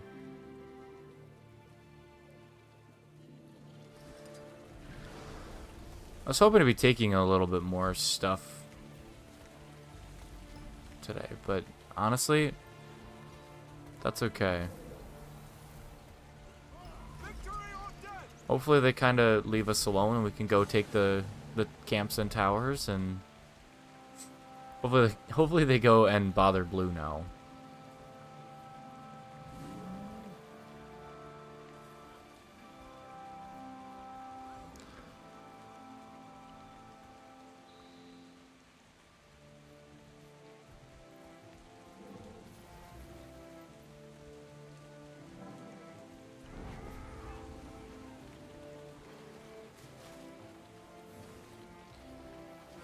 I was hoping to be taking a little bit more stuff today, but honestly, that's okay. Hopefully they kind of leave us alone and we can go take the camps and towers, and hopefully they go and bother Blue now.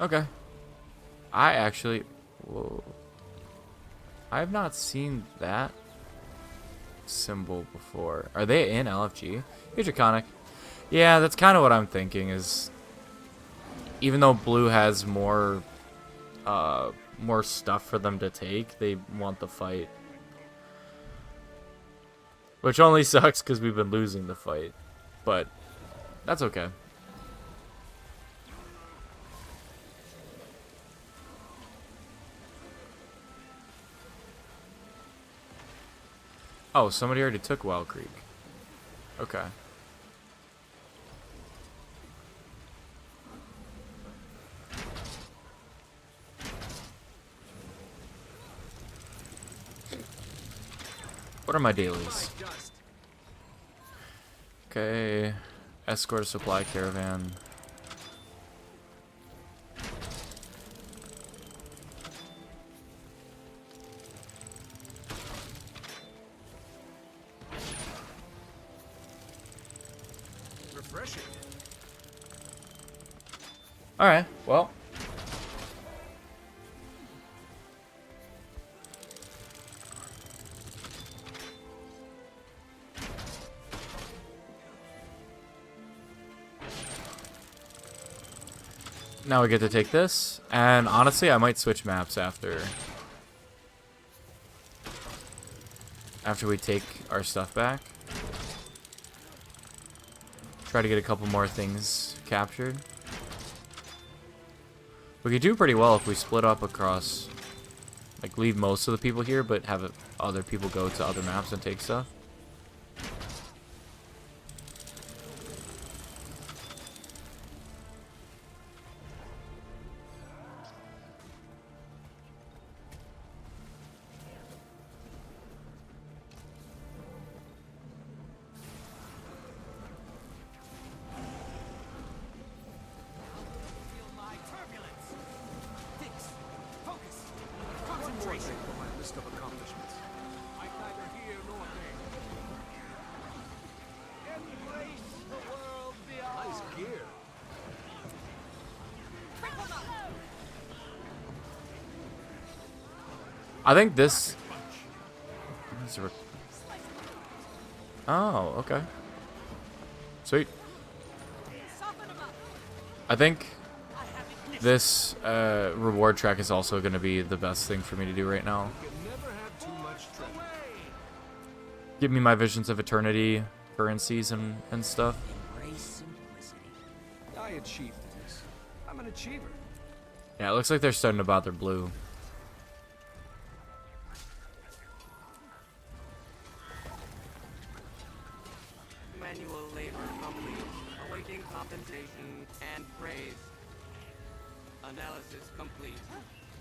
Okay. Whoa. I have not seen that symbol before. Are they in LFG? Here's Draconic. Yeah, that's kind of what I'm thinking, is even though Blue has more stuff for them to take, they want the fight. Which only sucks because we've been losing the fight. But that's okay. Oh, somebody already took Wild Creek. Okay. What are my dailies? Okay. Escort a supply caravan. Refreshing. Alright, well. Now we get to take this, and honestly, I might switch maps after we take our stuff back. Try to get a couple more things captured. We could do pretty well if we split up across, like leave most of the people here, but have other people go to other maps and take stuff. I think this... Oh, okay. Sweet. I think this reward track is also going to be the best thing for me to do right now. Give me my Visions of Eternity currencies and stuff. I achieved this. I'm an achiever. Yeah, it looks like they're starting to bother blue. Manual labor complete. Awaiting compensation and praise. Analysis complete.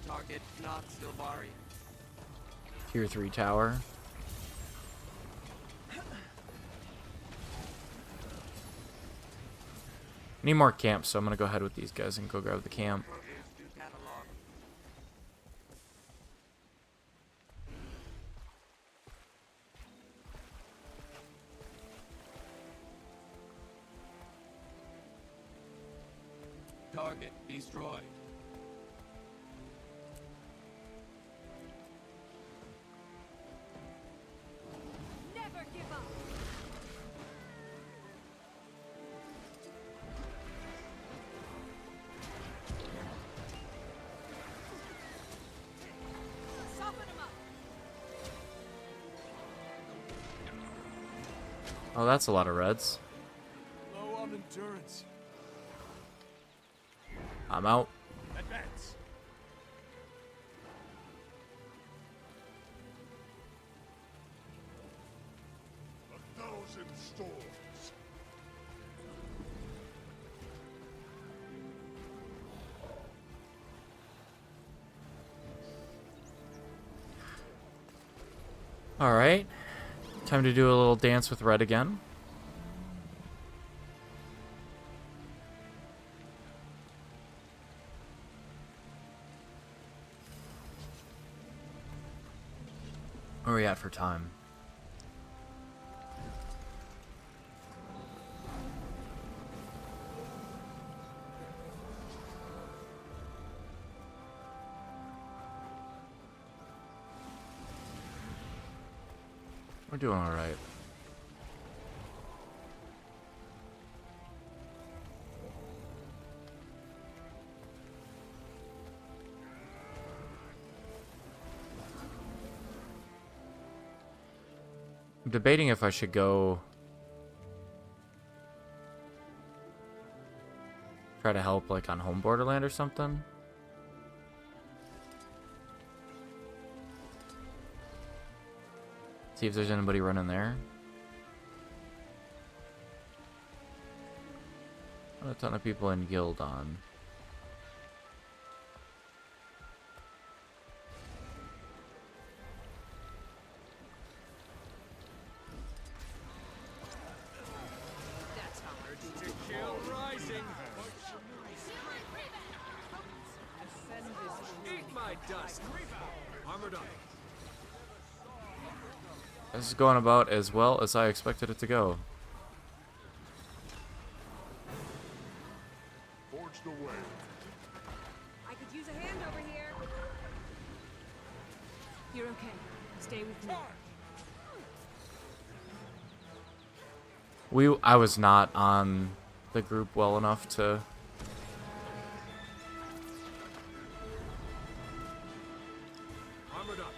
Target not Silvari. Tier 3 tower. Need more camps, so I'm gonna go ahead with these guys and go grab the camp. Target destroyed. Never give up. Soften him up. Oh, that's a lot of reds. Low on endurance. I'm out. Advance. A 1,000 storms. Alright. Time to do a little dance with red again. Where are we at for time? We're doing alright. I'm debating if I should go try to help like on home borderland or something. See if there's anybody running there. Not a ton of people in guild on. Eat my dust. Armored up. This is going about as well as I expected it to go. Forge the way. I could use a hand over here. You're okay. Stay with me. I was not on the group well enough to Armored up.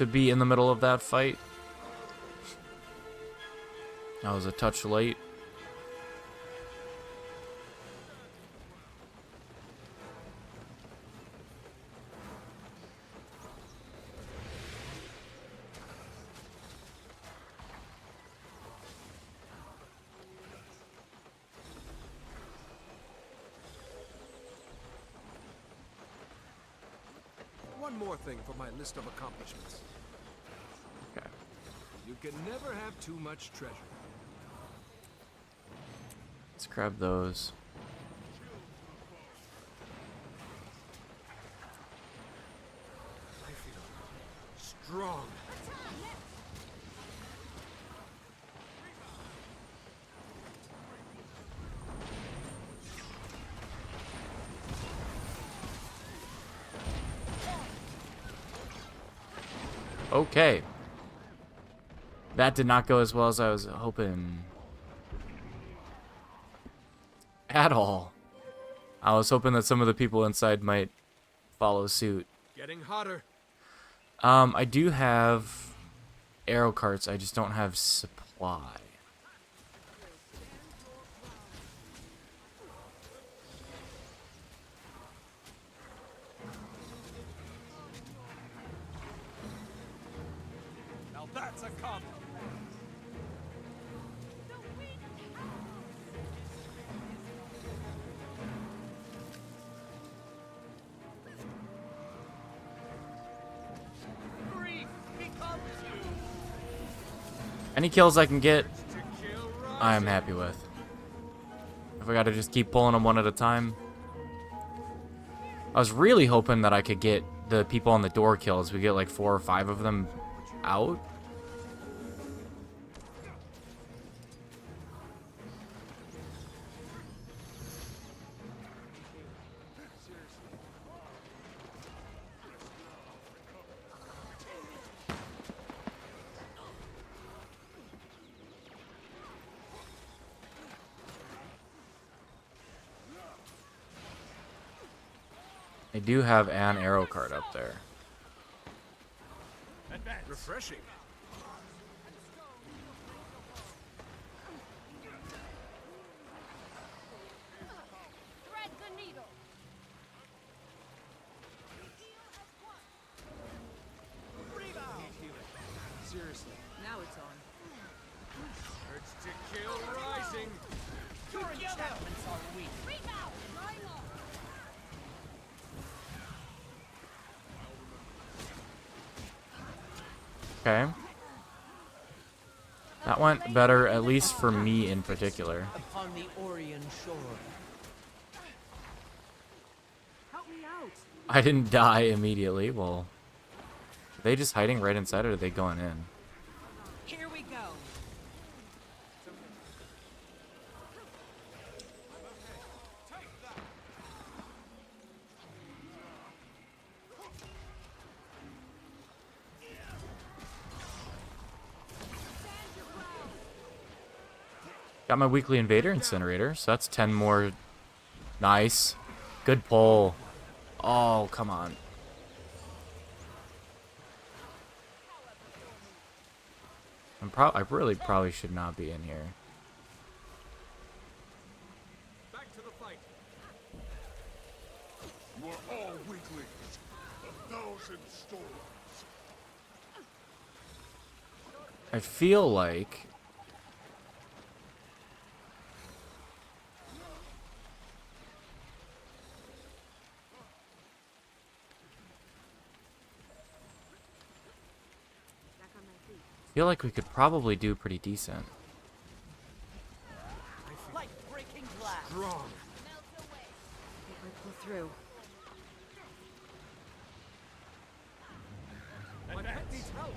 be in the middle of that fight. I was a touch late. One more thing for my list of accomplishments. Okay. You can never have too much treasure. Let's grab those. I feel strong. Okay. That did not go as well as I was hoping. At all. I was hoping that some of the people inside might follow suit. Getting hotter. I do have arrow carts, I just don't have supply. That's a cop. Any kills I can get, I am happy with. If I gotta just keep pulling them one at a time. I was really hoping that I could get the people on the door kills. We get like 4 or 5 of them out. They do have an arrow card up there. Refreshing. Thread the needle. Need healing. Seriously. Now it's on. Urge to kill rising. Your enchantments are weak. Okay. That went better, at least for me in particular. Upon the Orient shore. Help me out. I didn't die immediately. Well, are they just hiding right inside, or are they going in? Here we go. Got my weekly invader incinerator, so that's 10 more. Nice. Good pull. Oh, come on. I really probably should not be in here. Back to the fight. You are all weaklings. 1,000 storms. I feel like we could probably do pretty decent. Like breaking glass. Strong. If I pull through. My pet needs help.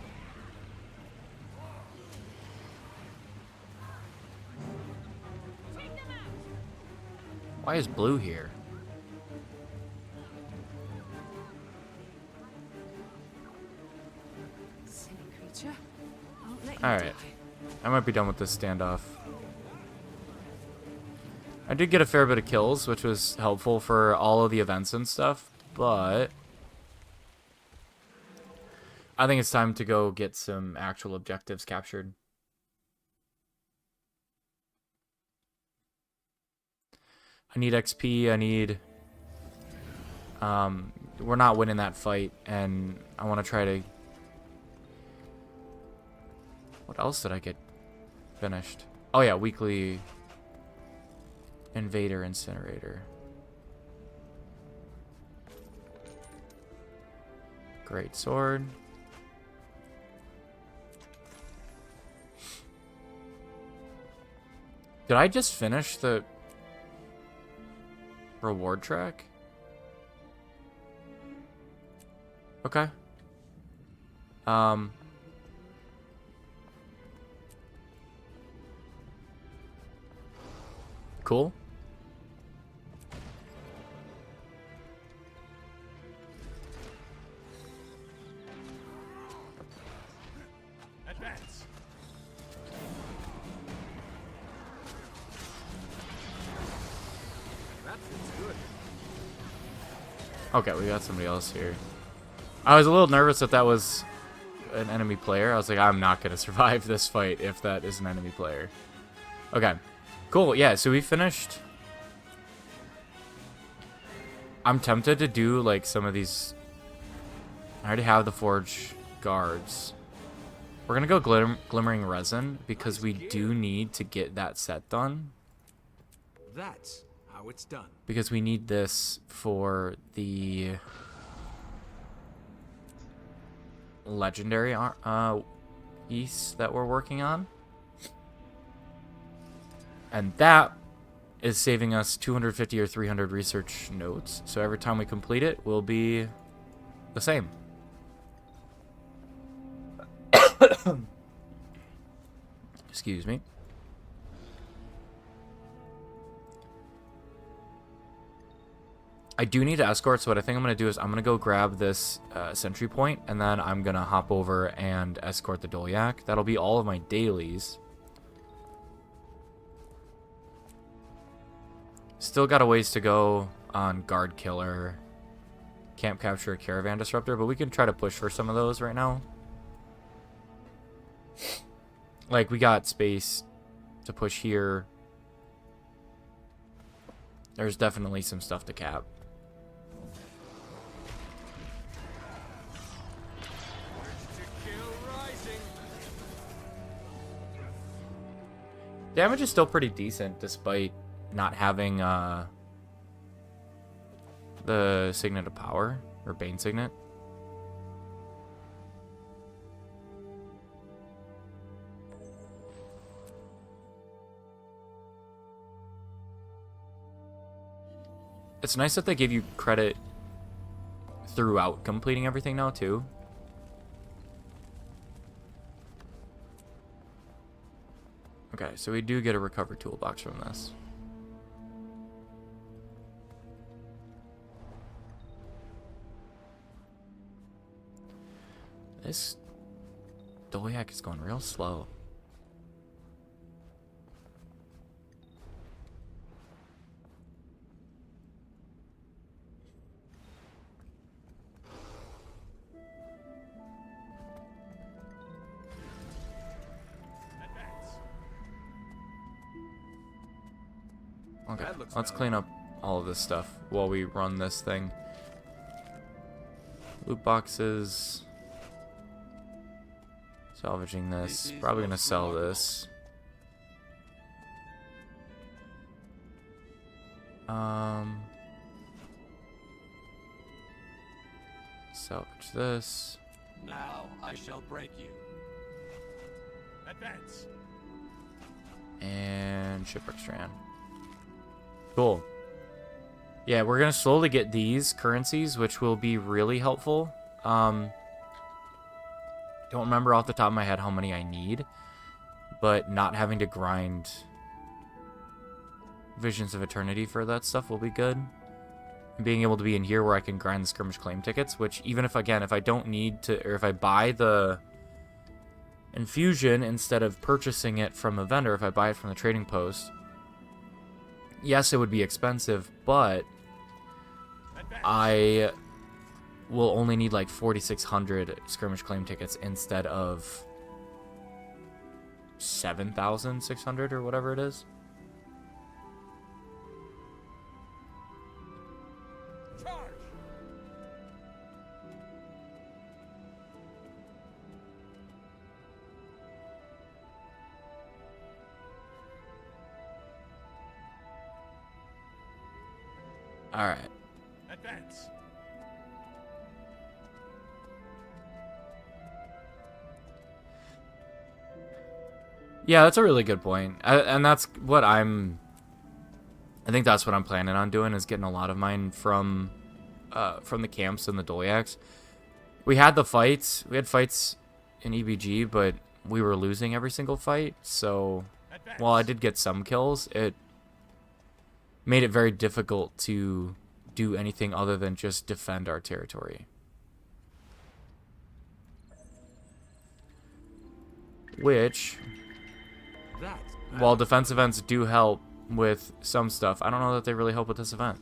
Why is blue here? Silly creature. I'll let you Alright. die. I might be done with this standoff. I did get a fair bit of kills, which was helpful for all of the events and stuff, but I think it's time to go get some actual objectives captured. I need XP, I need... we're not winning that fight, and I want to try to... What else did I get finished? Oh yeah, weekly invader incinerator. Great sword. Did I just finish the reward track? Okay. Cool. Advance. That feels good. Okay, we got somebody else here. I was a little nervous that that was an enemy player. I was like, I'm not going to survive this fight if that is an enemy player. Okay. Cool. Yeah, so we finished. I'm tempted to do like some of these. I already have the forge guards. We're gonna go glimmering resin because we do need to get that set done. That's how it's done. Because we need this for the legendary piece that we're working on. And that is saving us 250 or 300 research notes. So every time we complete it, will be the same. Excuse me. I do need to escort, so what I think I'm going to do is I'm going to go grab this sentry point, and then I'm going to hop over and escort the Dolyak. That'll be all of my dailies. Still got a ways to go on Guard Killer, Camp Capture, Caravan Disruptor, but we can try to push for some of those right now. Like, we got space to push here. There's definitely some stuff to cap. Damage is still pretty decent despite not having the Signet of Power, or Bane Signet. It's nice that they give you credit throughout completing everything now, too. Okay, so we do get a recover toolbox from this. This Dolyak is going real slow. Okay, let's clean up all of this stuff while we run this thing. Loot boxes. Salvaging this. Probably gonna sell this. Salvage this. Now I shall break you. Advance. And Shipwreck Strand. Cool. Yeah, we're gonna slowly get these currencies, which will be really helpful. Don't remember off the top of my head how many I need, but not having to grind Visions of Eternity for that stuff will be good. And being able to be in here where I can grind the skirmish claim tickets, which even if, again, if I don't need to, or if I buy the infusion instead of purchasing it from a vendor, if I buy it from the trading post, yes, it would be expensive, but I will only need like 4,600 skirmish claim tickets instead of 7,600 or whatever it is. All right. Advance. Yeah, that's a really good point. And that's what I think that's what I'm planning on doing, is getting a lot of mine from the camps and the Dolyaks. We had the fights. We had fights in EBG, but we were losing every single fight. So while I did get some kills, it made it very difficult to do anything other than just defend our territory. Which, while defense events do help with some stuff, I don't know that they really help with this event.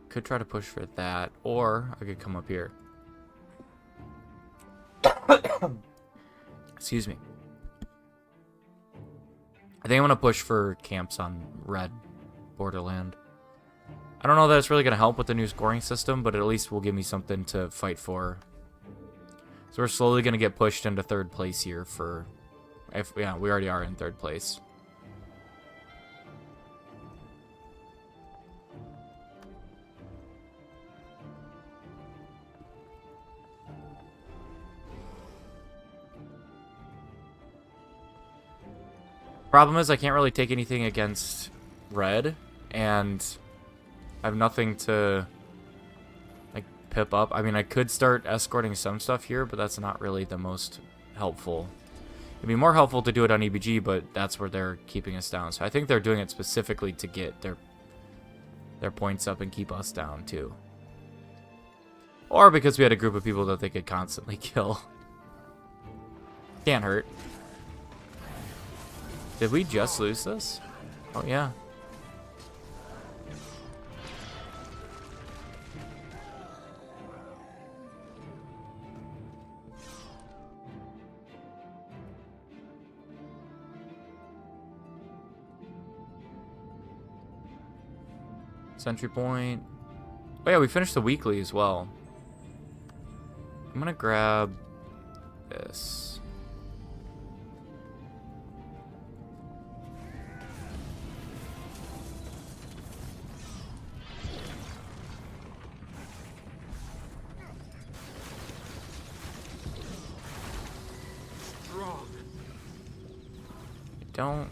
Could try to push for that, or I could come up here. Excuse me. I think I'm going to push for camps on red borderland. I don't know that it's really going to help with the new scoring system, but it at least will give me something to fight for. So we're slowly going to get pushed into 3rd place here for... yeah, we already are in 3rd place. Problem is I can't really take anything against red, and I have nothing to like pip up. I mean, I could start escorting some stuff here, but that's not really the most helpful. It'd be more helpful to do it on EBG, but that's where they're keeping us down. So I think they're doing it specifically to get their points up and keep us down too. Or because we had a group of people that they could constantly kill. Can't hurt. Did we just lose this? Oh, yeah. Sentry point. Oh, yeah, we finished the weekly as well. I'm gonna grab this. Don't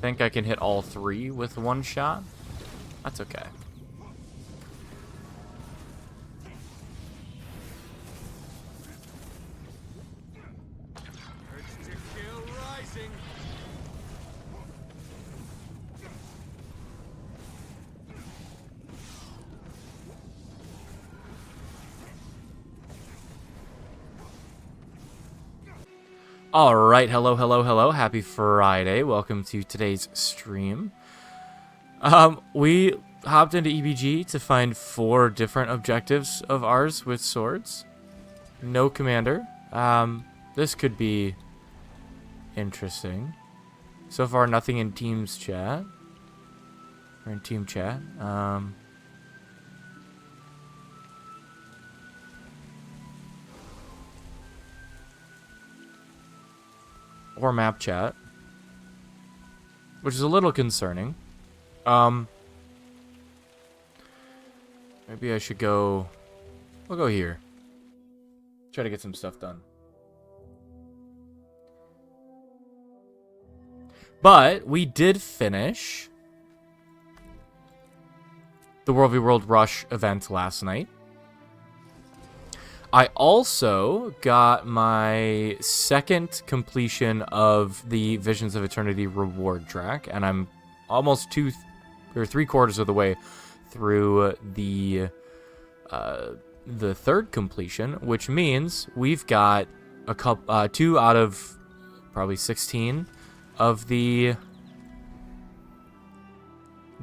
think I can hit all 3 with one shot. That's okay. Urge to kill rising. Alright, hello, hello, hello. Happy Friday. Welcome to today's stream. We hopped into EBG to find 4 different objectives of ours with swords. No commander. This could be interesting. So far, nothing in Teams chat. Or in team chat. Or map chat, which is a little concerning. Maybe I should go... We'll go here. Try to get some stuff done. But we did finish the World v World Rush event last night. I also got my 2nd completion of the Visions of Eternity reward track, and I'm almost 2 or 3/4 of the way through the 3rd completion, which means we've got a couple, 2 out of probably 16 of the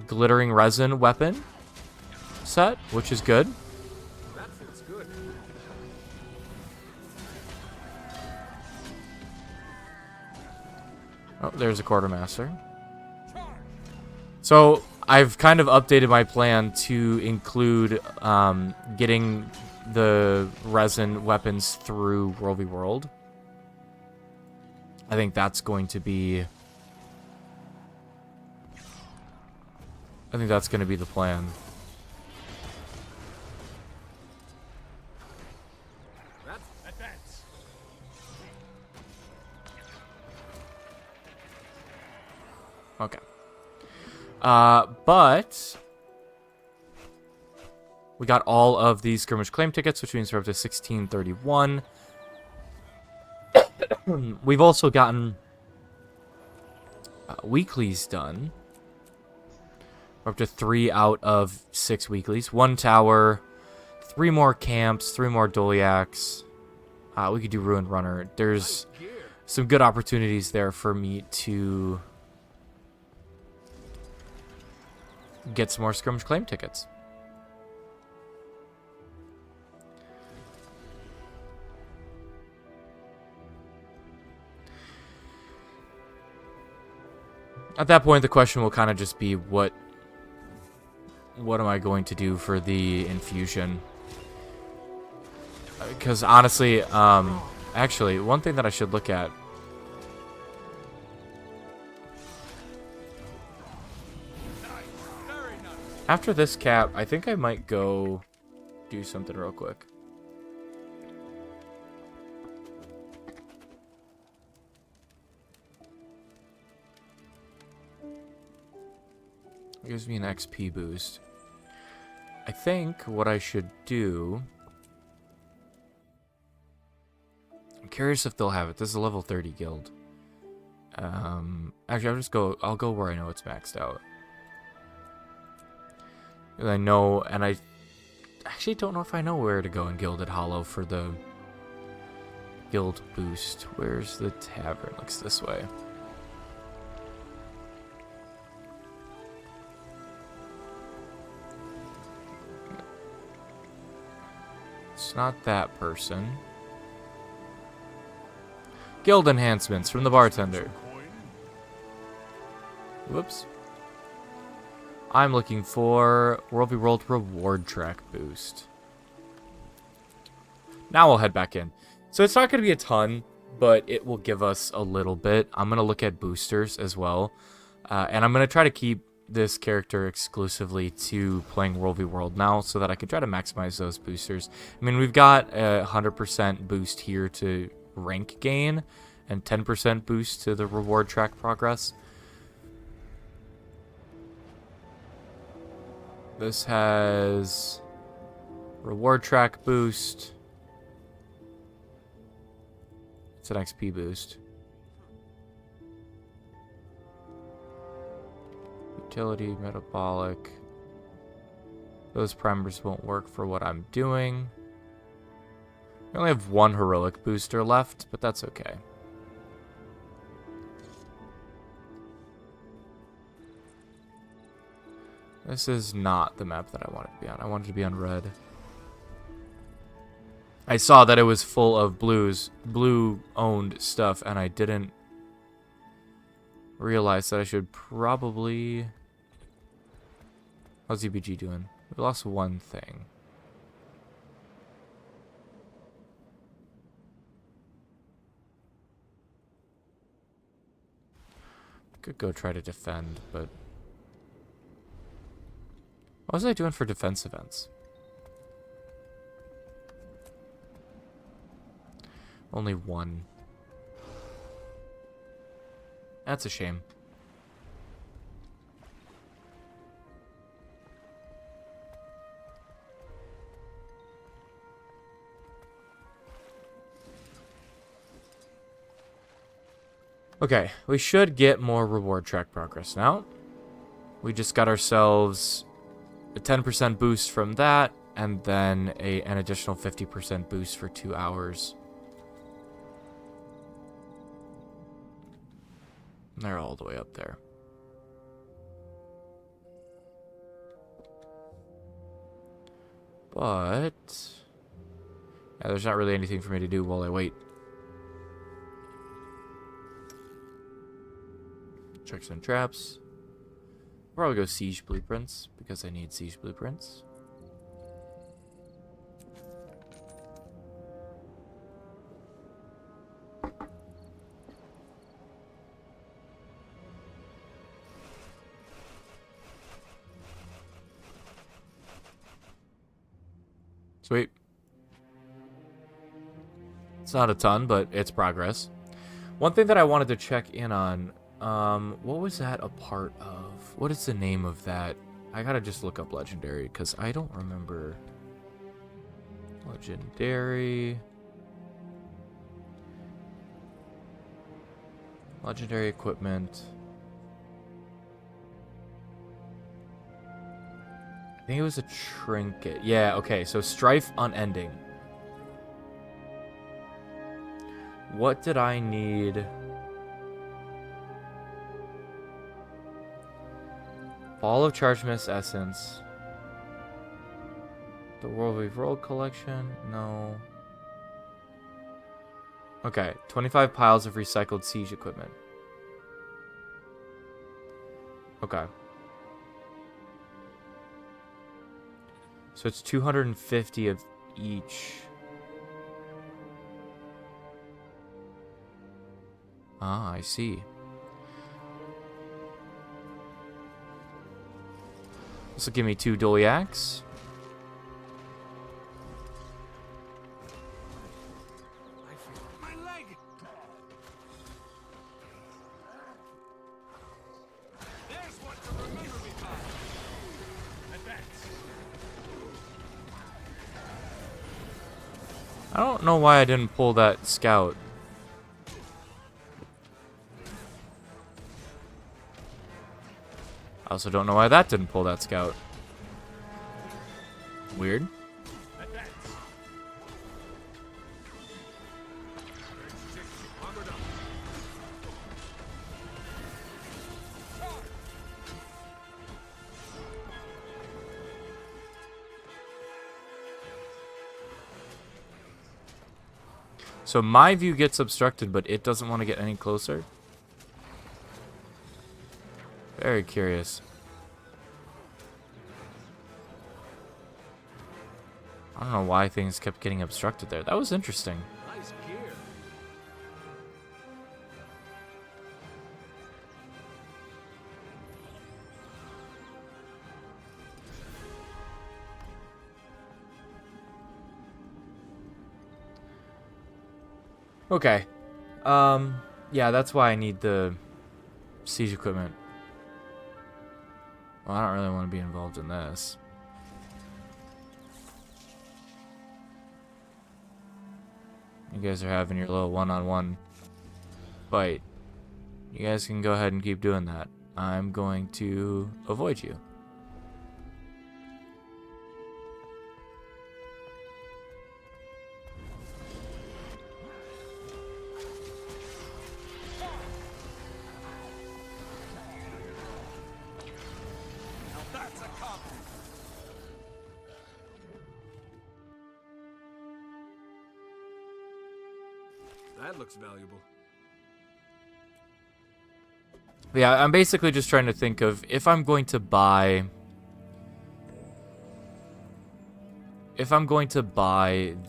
glittering resin weapon set, which is good. That feels good. Oh, there's a quartermaster. So I've kind of updated my plan to include getting the resin weapons through World v World. I think that's going to be... I think that's going to be the plan. That's advance. Okay. But we got all of these skirmish claim tickets, which means we're up to 1631. We've also gotten weeklies done. We're up to 3 out of 6 weeklies. 1 tower, 3 more camps, 3 more Doliacs. We could do Ruined Runner. There's some good opportunities there for me to get some more skirmish claim tickets. At that point, the question will kind of just be what am I going to do for the infusion? Because honestly, actually, one thing that I should look at. After this cap, I think I might go do something real quick. It gives me an XP boost. I think what I should do... I'm curious if they'll have it. This is a level 30 guild. Actually, I'll go where I know it's maxed out. I know, and I actually don't know if I know where to go in Gilded Hollow for the guild boost. Where's the tavern? Looks this way. It's not that person. Guild enhancements from the bartender. Whoops. I'm looking for World v World reward track boost. Now we'll head back in. So it's not going to be a ton, but it will give us a little bit. I'm going to look at boosters as well. And I'm going to try to keep this character exclusively to playing World v World now so that I can try to maximize those boosters. I mean, we've got a 100% boost here to rank gain and 10% boost to the reward track progress. This has reward track boost. It's an XP boost. Utility, metabolic. Those primers won't work for what I'm doing. We only have one heroic booster left, but that's okay. This is not the map that I wanted to be on. I wanted to be on red. I saw that it was full of blue-owned stuff, and I didn't realize that I should probably... How's EBG doing? We lost one thing. Could go try to defend, but... What was I doing for defense events? Only one. That's a shame. Okay, we should get more reward track progress now. We just got ourselves a 10% boost from that, and then an additional 50% boost for 2 hours. They're all the way up there. But yeah, there's not really anything for me to do while I wait. Tricks and traps. Probably go siege blueprints because I need siege blueprints. Sweet. It's not a ton, but it's progress. One thing that I wanted to check in on, what was that a part of? What is the name of that? I gotta just look up Legendary, because I don't remember. Legendary. Legendary equipment. I think it was a trinket. Yeah, okay, so Strife Unending. What did I need? Ball of Charge Mist Essence. The World v World collection? No. Okay, 25 piles of recycled siege equipment. Okay. So it's 250 of each. Ah, I see. This will give me 2 Doliacs. I feel my leg. There's one to remember me by. Advance. I don't know why I didn't pull that scout. I also don't know why that didn't pull that scout. Weird. Advance. Armored up. Charge. So my view gets obstructed, but it doesn't want to get any closer. Very curious. I don't know why things kept getting obstructed there. That was interesting. Nice gear. Okay. Yeah, that's why I need the siege equipment. Well, I don't really want to be involved in this. You guys are having your little one-on-one fight. You guys can go ahead and keep doing that. I'm going to avoid you. Now that's a compliment. That looks valuable. Yeah, I'm basically just trying to think of if I'm going to buy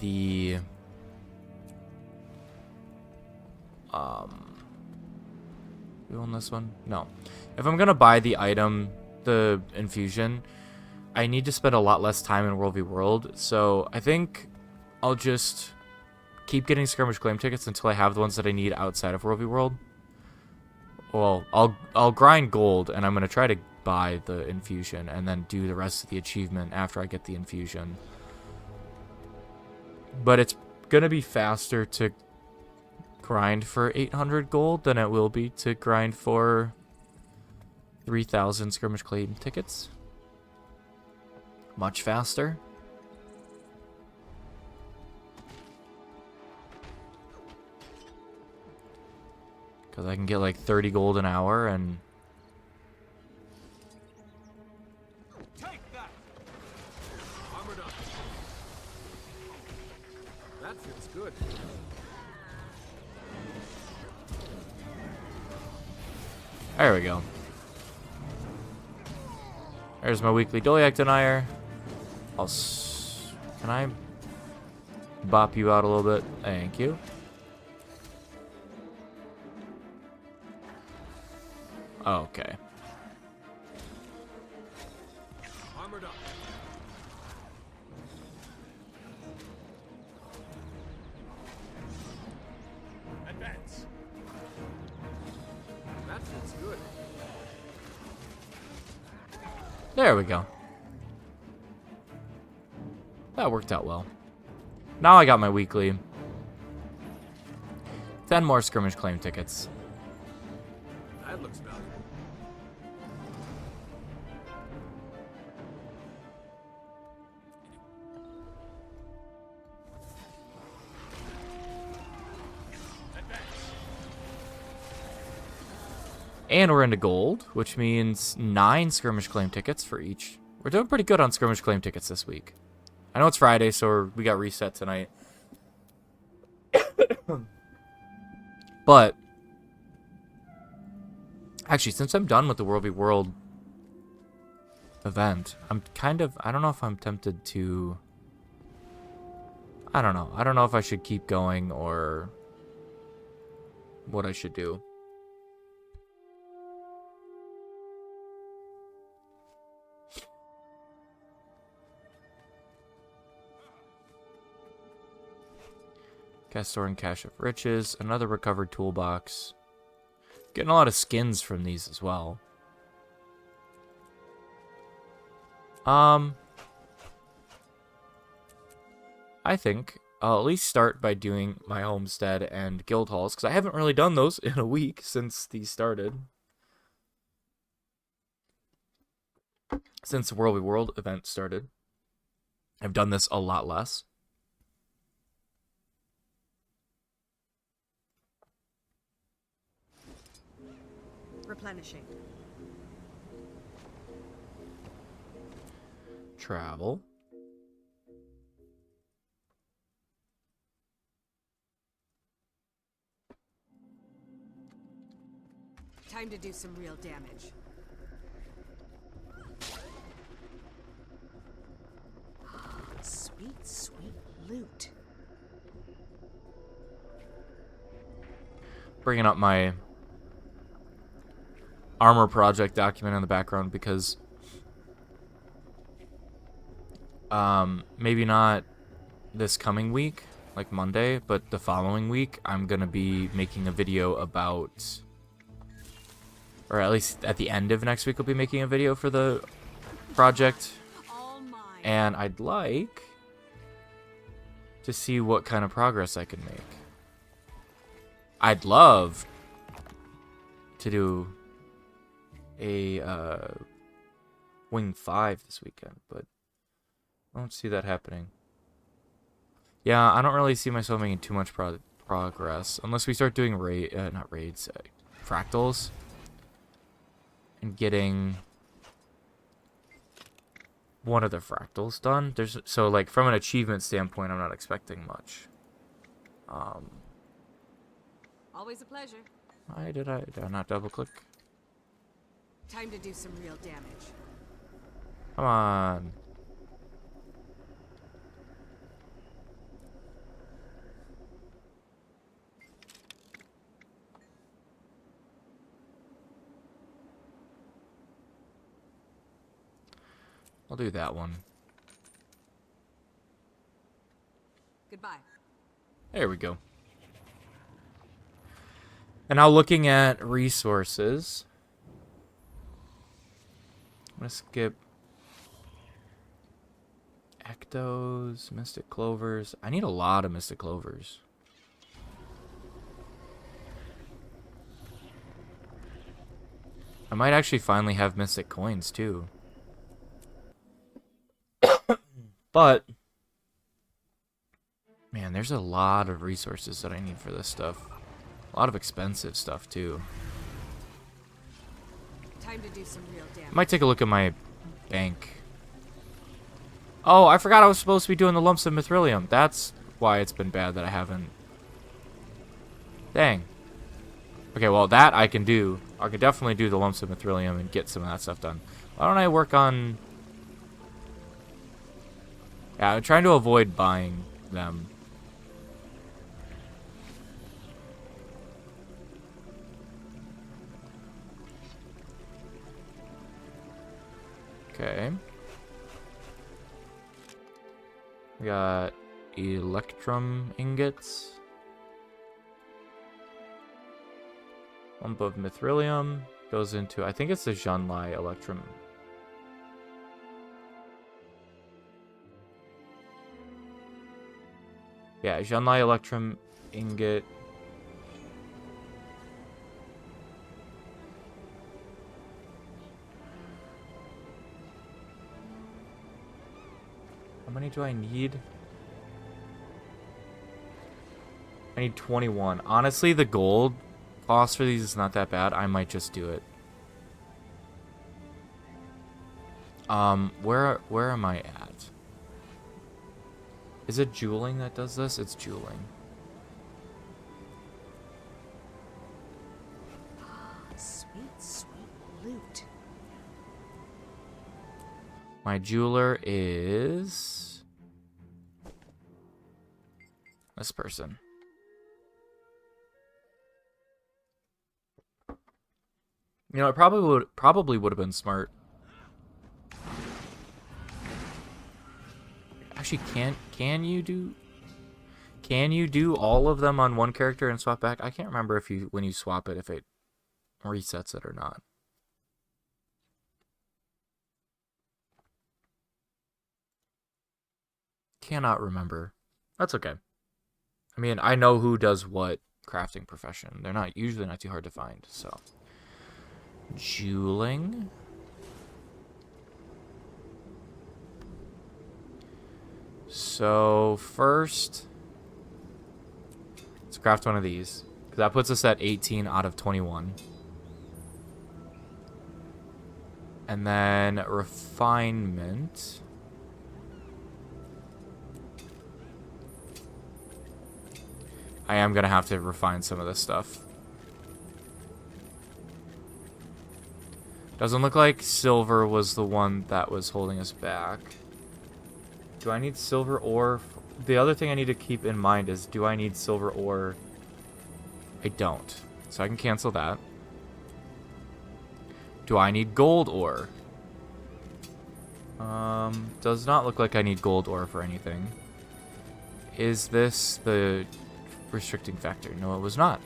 the you own this one? No. If I'm gonna buy the item, the infusion, I need to spend a lot less time in World v World, so I think I'll just keep getting skirmish claim tickets until I have the ones that I need outside of World v World. Well, I'll grind gold, and I'm gonna try to buy the infusion, and then do the rest of the achievement after I get the infusion. But it's gonna be faster to grind for 800 gold than it will be to grind for 3,000 skirmish claim tickets. Much faster. Because I can get like 30 gold an hour and... Take that! Armored up. That feels good. There we go. There's my weekly Doliac denier. Can I bop you out a little bit? Thank you. Okay. Armored up. Advance. That feels good. There we go. That worked out well. Now I got my weekly. 10 more skirmish claim tickets. That looks valuable. And we're into gold, which means 9 skirmish claim tickets for each. We're doing pretty good on skirmish claim tickets this week. I know it's Friday, so we got reset tonight. But actually, since I'm done with the World v World event. I don't know if I'm tempted to... I don't know. I don't know if I should keep going or what I should do. Castor and Cache of Riches. Another recovered toolbox. Getting a lot of skins from these as well. I think I'll at least start by doing my homestead and guild halls, because I haven't really done those in a week since these started. Since the World v World event started. I've done this a lot less. Replenishing. Travel. Time to do some real damage. Sweet, sweet loot. Bringing up my armor project document in the background because maybe not this coming week, like Monday, but the following week I'm gonna be making a video about, or at least at the end of next week I'll be making a video for the project, and I'd like to see what kind of progress I can make. I'd love to do a Wing 5 this weekend, but I don't see that happening. Yeah, I don't really see myself making too much progress unless we start doing fractals, and getting one of the fractals done. So like from an achievement standpoint, I'm not expecting much. Always a pleasure. Why did I not double click? Time to do some real damage. Come on. I'll do that one. Goodbye. There we go. And now looking at resources. I'm going to skip Ectos, Mystic Clovers. I need a lot of Mystic Clovers. I might actually finally have Mystic Coins too. But, man, there's a lot of resources that I need for this stuff. A lot of expensive stuff too. Time to do some real damage. I might take a look at my bank. Oh, I forgot I was supposed to be doing the lumps of mithrilium. That's why it's been bad that I haven't. Dang. Okay, well, that I can do. I could definitely do the lumps of mithrilium and get some of that stuff done. Why don't I work on... Yeah, I'm trying to avoid buying them. Okay. We got electrum ingots. Lump of mithrilium goes into, I think it's the Zhanlai electrum. Yeah, Zhanlai electrum ingot. How many do I need? I need 21. Honestly, the gold cost for these is not that bad. I might just do it. Where am I at? Is it jeweling that does this? It's jeweling. Sweet, sweet loot. My jeweler is this person. You know, it probably would have been smart. Actually, can you do all of them on one character and swap back? I can't remember if when you swap it, if it resets it or not. Cannot remember. That's okay. I mean, I know who does what crafting profession. They're usually not too hard to find, so. Jeweling. So first, let's craft one of these, because that puts us at 18 out of 21. And then refinement. I am going to have to refine some of this stuff. Doesn't look like silver was the one that was holding us back. Do I need silver ore? The other thing I need to keep in mind is, do I need silver ore? I don't. So I can cancel that. Do I need gold ore? Does not look like I need gold ore for anything. Is this the restricting factor? No, it was not.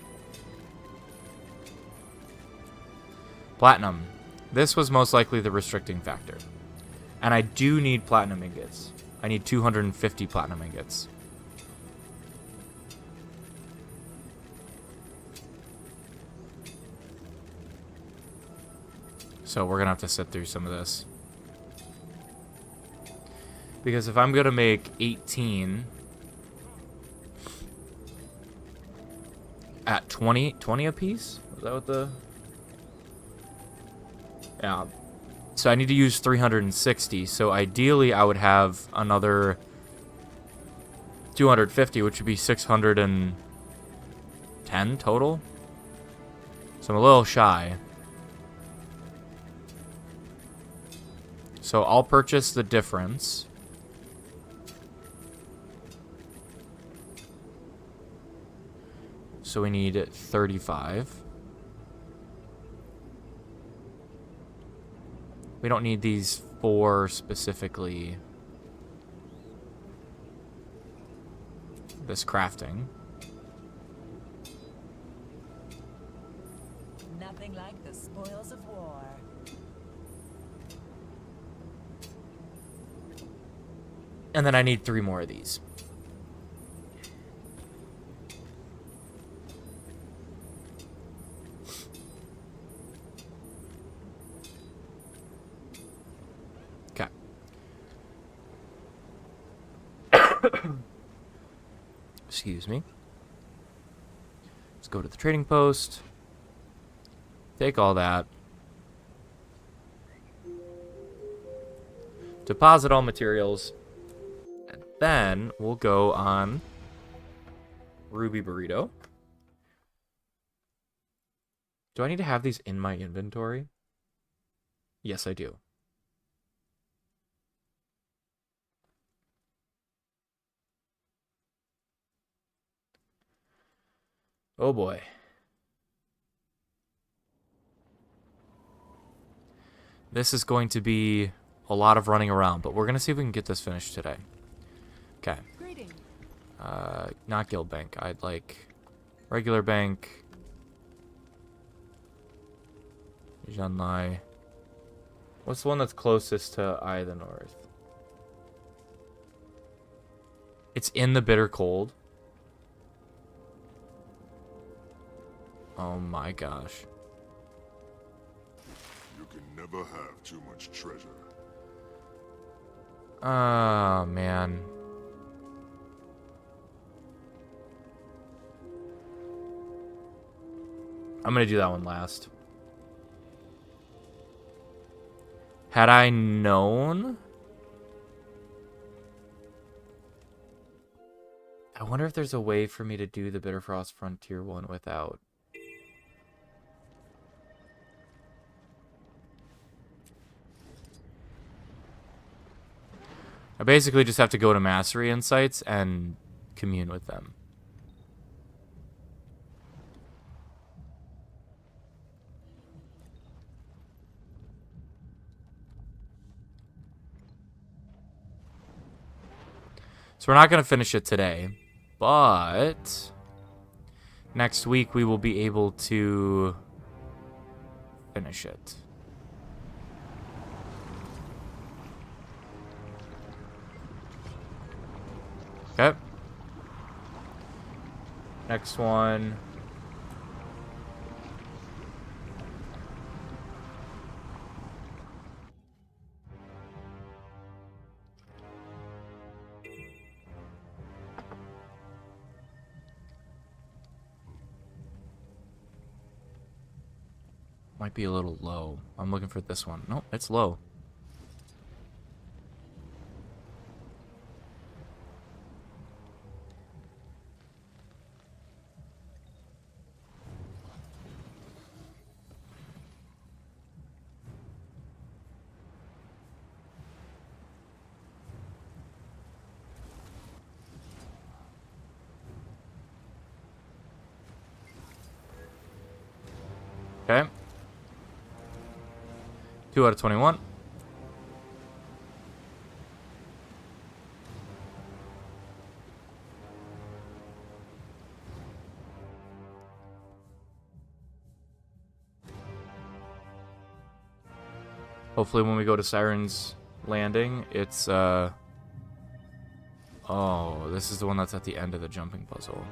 Platinum. This was most likely the restricting factor. And I do need platinum ingots. I need 250 platinum ingots. So we're going to have to sit through some of this. Because if I'm going to make 18 at 20 a piece? Is that what the... Yeah. So I need to use 360. So ideally I would have another 250, which would be 610 total. So I'm a little shy. So I'll purchase the difference. So we need 35. We don't need these 4 specifically. This crafting. Nothing like the spoils of war. And then I need 3 more of these. Okay. Excuse me. Let's go to the trading post. Take all that. Deposit all materials. And then we'll go on Ruby Burrito. Do I need to have these in my inventory? Yes, I do. Oh boy. This is going to be a lot of running around, but we're going to see if we can get this finished today. Okay. Not guild bank. I'd like regular bank. Janlai. What's the one that's closest to Eye of the North? It's in the bitter cold. Oh my gosh. You can never have too much treasure. Oh man. I'm gonna do that one last. Had I known... I wonder if there's a way for me to do the Bitterfrost Frontier one without... I basically just have to go to Mastery Insights and commune with them. So we're not going to finish it today, but next week we will be able to finish it. Okay. Next one. Might be a little low. I'm looking for this one. Nope, it's low. Okay. 2 out of 21. Hopefully when we go to Siren's Landing, it's, oh, this is the one that's at the end of the jumping puzzle.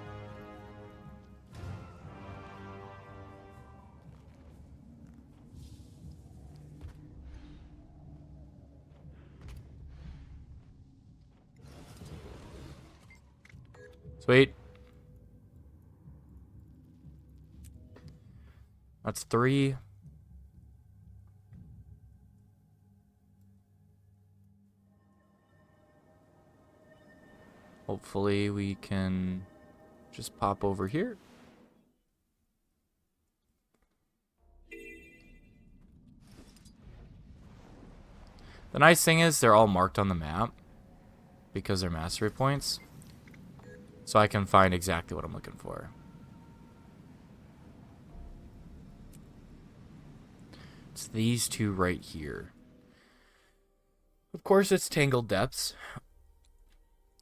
Sweet. That's 3. Hopefully we can just pop over here. The nice thing is they're all marked on the map because they're mastery points. So I can find exactly what I'm looking for. It's these two right here. Of course, it's Tangled Depths,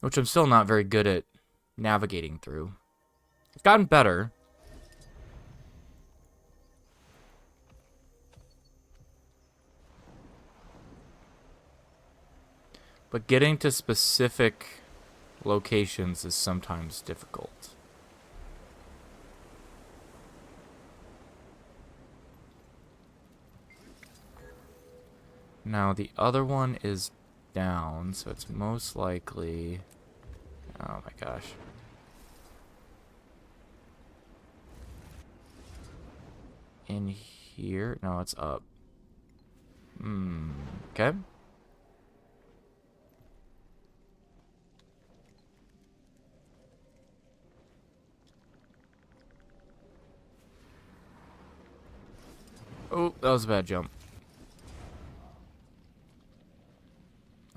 which I'm still not very good at navigating through. I've gotten better. But getting to specific locations is sometimes difficult. Now the other one is down, so it's most likely... Oh my gosh. In here? No, it's up. Okay. Oh, that was a bad jump.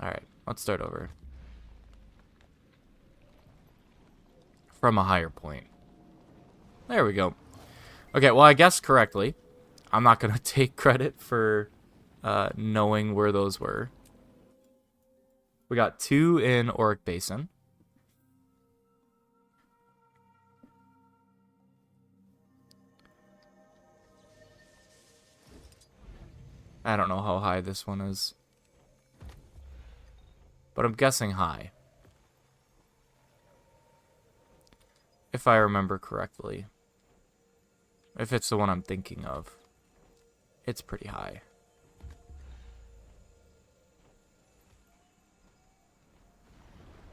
Alright, let's start over. From a higher point. There we go. Okay, well, I guessed correctly. I'm not going to take credit for knowing where those were. We got 2 in Auric Basin. I don't know how high this one is. But I'm guessing high. If I remember correctly. If it's the one I'm thinking of. It's pretty high.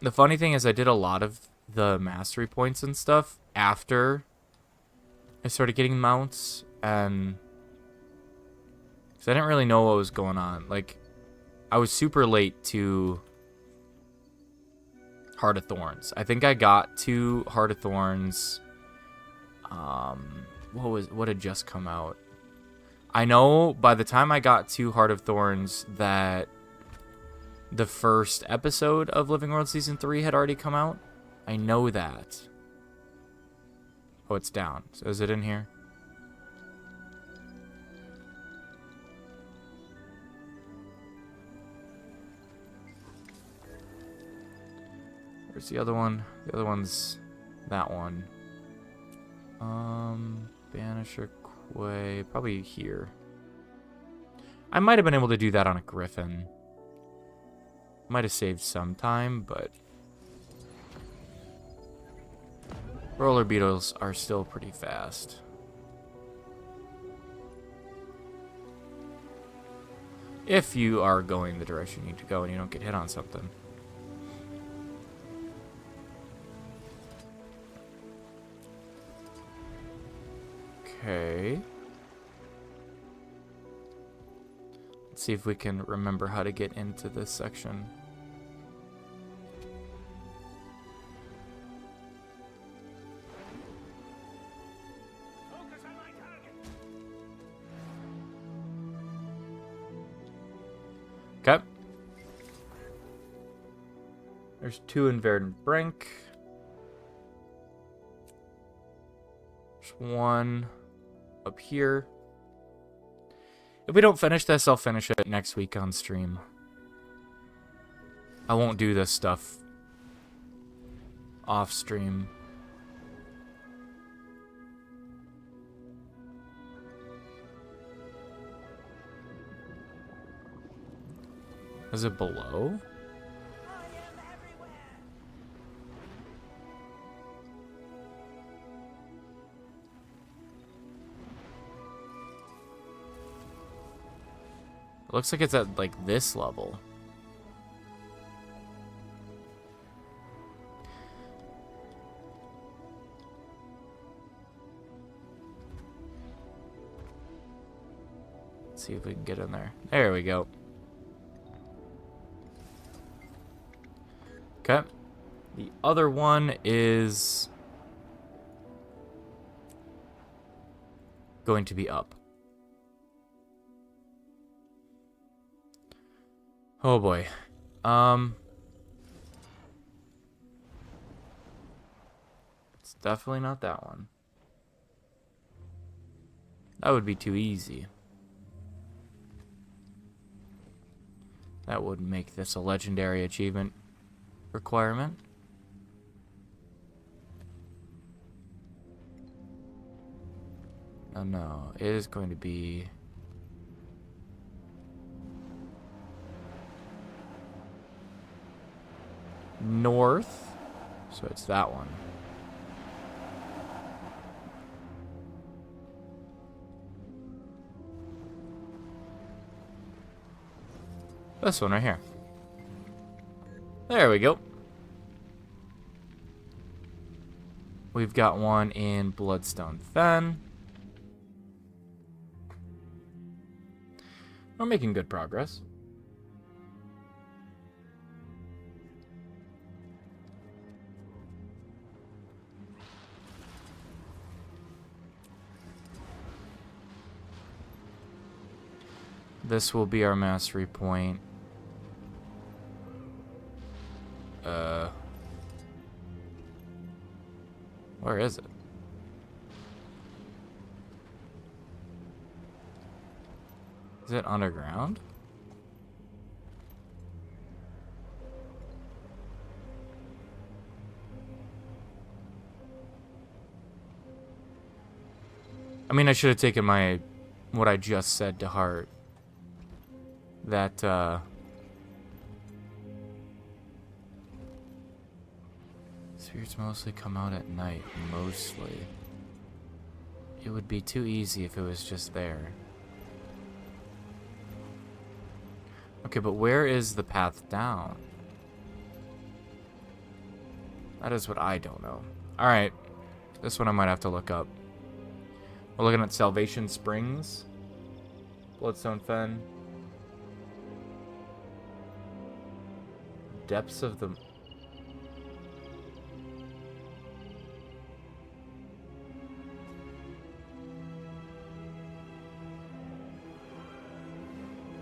The funny thing is I did a lot of the mastery points and stuff after I started getting mounts, and so I didn't really know what was going on. Like, I was super late to Heart of Thorns. I think I got to Heart of Thorns. What had just come out? I know by the time I got to Heart of Thorns that the first episode of Living World Season 3 had already come out. I know that. Oh, it's down. So is it in here? Where's the other one? The other one's that one. Banisher Quay. Probably here. I might have been able to do that on a Griffin. Might have saved some time, but roller beetles are still pretty fast. If you are going the direction you need to go and you don't get hit on something. Okay. Let's see if we can remember how to get into this section. Okay. There's 2 in Verdant Brink. There's 1 up here. If we don't finish this, I'll finish it next week on stream. I won't do this stuff off stream. Is it below? It looks like it's at like this level. Let's see if we can get in there. There we go. Okay. The other one is going to be up. Oh boy. It's definitely not that one. That would be too easy. That would make this a legendary achievement requirement. Oh no, it is going to be north, so it's that one. This one right here. There we go. We've got one in Bloodstone Fen. We're making good progress. This will be our mastery point. Where is it? Is it underground? I mean, I should have taken what I just said to heart. That, spirits mostly come out at night, mostly. It would be too easy if it was just there. Okay, but where is the path down? That is what I don't know. Alright, this one I might have to look up. We're looking at Salvation Springs, Bloodstone Fen, Depths of the...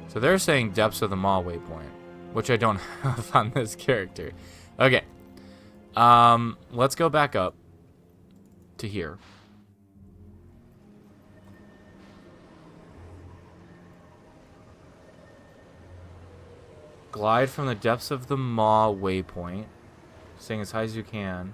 So they're saying Depths of the Maw waypoint. which I don't have on this character. Okay. Let's go back up to here. Glide from the depths of the maw waypoint, staying as high as you can.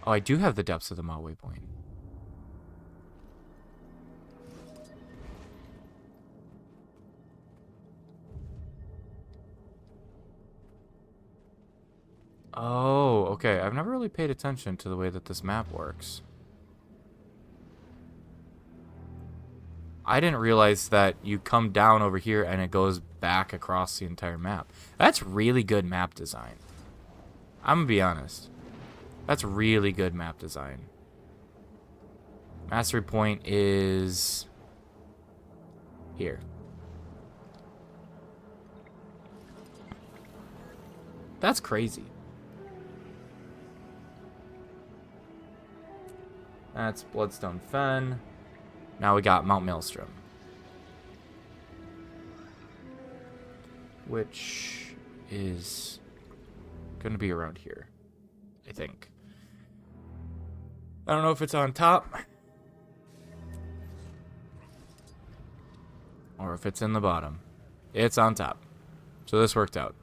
Oh, I do have the depths of the maw waypoint. Oh, okay. I've never really paid attention to the way that this map works. I didn't realize that you come down over here and it goes back across the entire map. That's really good map design. I'm gonna be honest. That's really good map design. Mastery point is here. That's crazy. That's Bloodstone Fen. Now we got Mount Maelstrom, which is going to be around here, I think. I don't know if it's on top or if it's in the bottom. It's on top. So this worked out.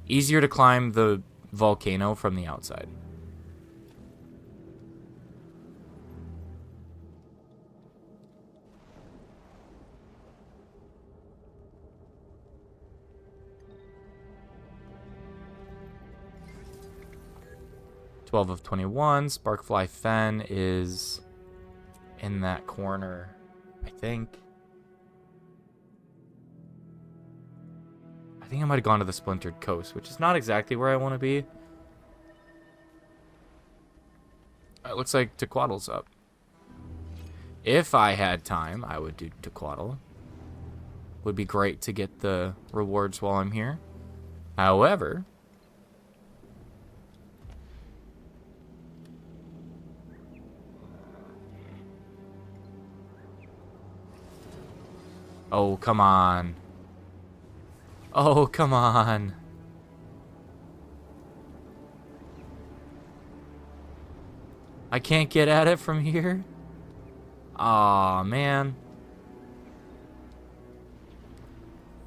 Easier to climb the volcano from the outside. Of 21. Sparkfly Fen is in that corner, I think. I think I might have gone to the Splintered Coast, which is not exactly where I want to be. It looks like Tequattle's up. If I had time, I would do Tequattle. Would be great to get the rewards while I'm here. However, oh, come on. Oh, come on. I can't get at it from here? Aw, man.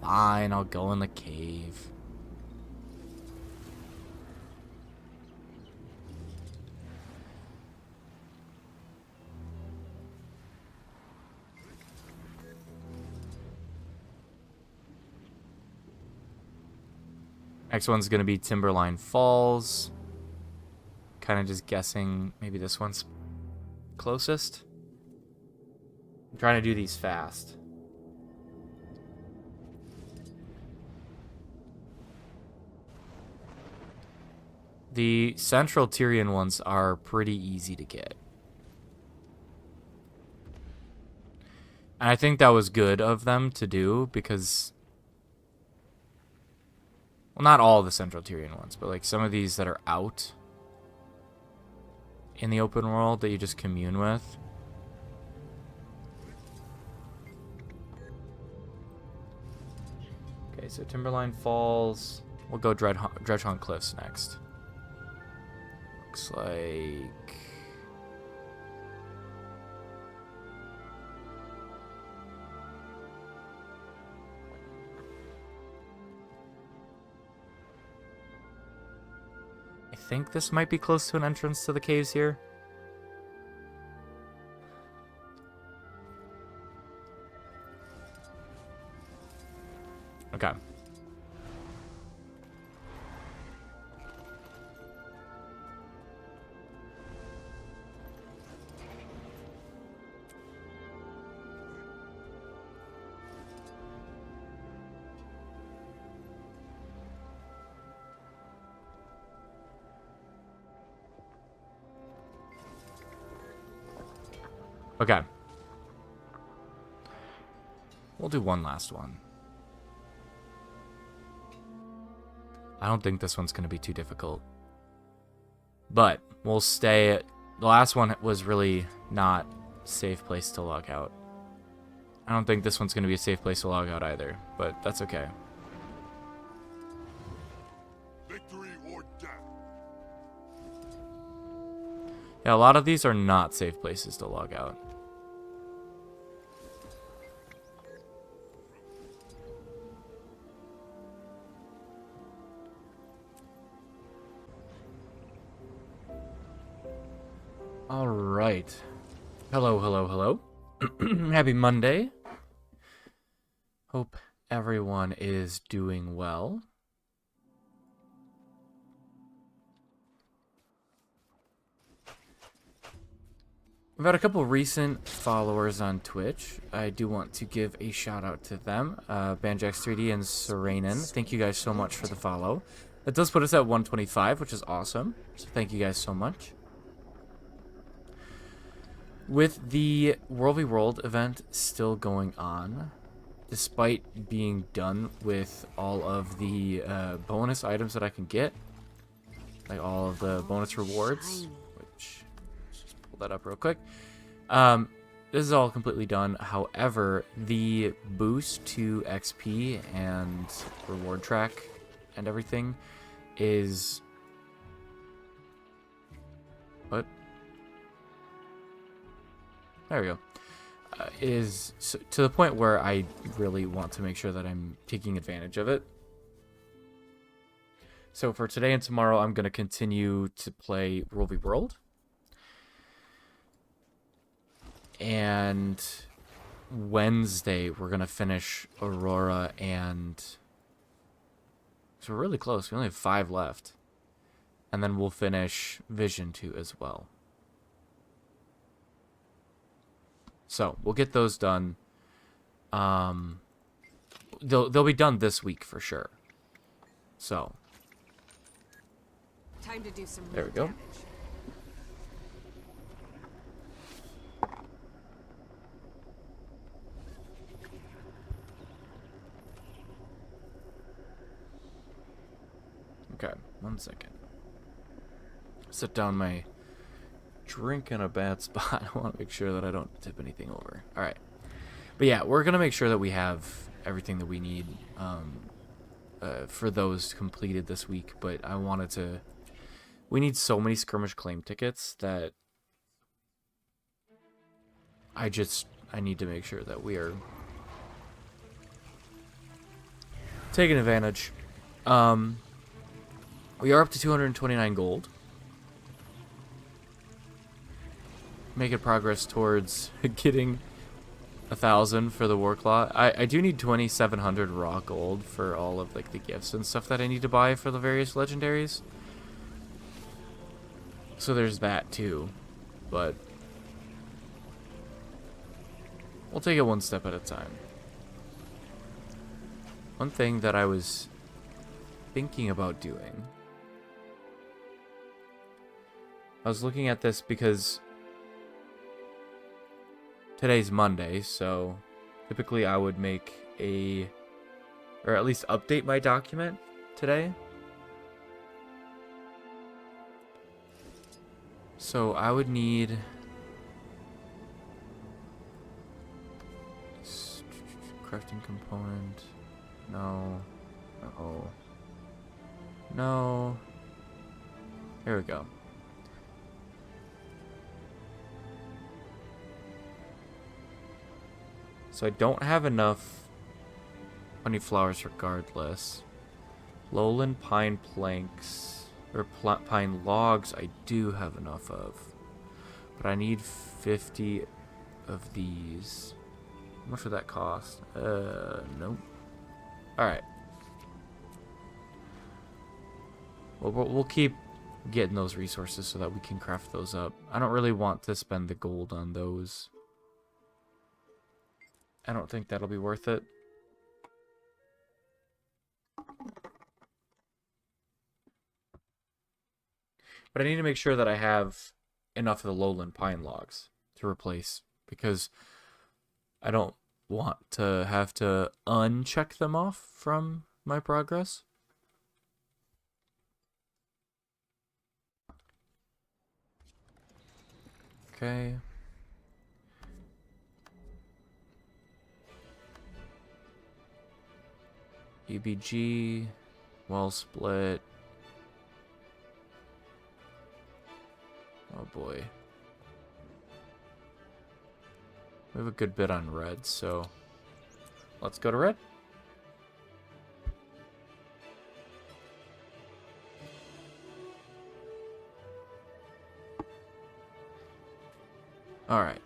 Fine, I'll go in the cave. Next one's going to be Timberline Falls. Kind of just guessing maybe this one's closest. I'm trying to do these fast. The Central Tyrian ones are pretty easy to get. And I think that was good of them to do because... well, not all the Central Tyrian ones, but like some of these that are out in the open world that you just commune with. Okay, so Timberline Falls. We'll go Dredgehaunt Cliffs next. Looks like... I think this might be close to an entrance to the caves here. Okay. Okay. We'll do one last one. I don't think this one's going to be too difficult. But we'll stay. The last one was really not a safe place to log out. I don't think this one's going to be a safe place to log out either, but that's okay. Victory or death. Yeah, a lot of these are not safe places to log out. All right. Hello, hello, hello. Happy Monday. Hope everyone is doing well. We've had a couple recent followers on Twitch. I do want to give a shout out to them. Banjax3D and Serenin. Thank you guys so much for the follow. That does put us at 125, which is awesome. So thank you guys so much. With the World v World event still going on, despite being done with all of the bonus items that I can get, like all of the bonus rewards, which, let's just pull that up real quick. This is all completely done. However, the boost to XP and reward track and everything is... What? There we go. Is to the point where I really want to make sure that I'm taking advantage of it. So for today and tomorrow, I'm going to continue to play World v World. And Wednesday, we're going to finish Aurora and... So we're really close. We only have 5 left. And then we'll finish Vision 2 as well. So we'll get those done. They'll be done this week for sure. So Time to do some there we go. damage. Okay, 1 second. Set down my drink in a bad spot. I want to make sure that I don't tip anything over. All right. But yeah, we're going to make sure that we have everything that we need for those completed this week. But I wanted to... We need so many skirmish claim tickets that I need to make sure that we are taking advantage. We are up to 229 gold. Making progress towards getting 1,000 for the Warclaw. I do need 2,700 raw gold for all of like the gifts and stuff that I need to buy for the various legendaries. So there's that too, but we'll take it one step at a time. One thing that I was thinking about doing, I was looking at this because today's Monday, so typically I would make or at least update my document today. So I would need crafting component. No. Uh-oh. No. Here we go. So I don't have enough honey flowers regardless. Lowland pine planks, or pine logs I do have enough of. But I need 50 of these. How much would that cost? Nope. Alright. Well, we'll keep getting those resources so that we can craft those up. I don't really want to spend the gold on those. I don't think that'll be worth it. But I need to make sure that I have enough of the lowland pine logs to replace, because I don't want to have to uncheck them off from my progress. Okay. EBG, well split. Oh boy. We have a good bit on red, so let's go to red. All right.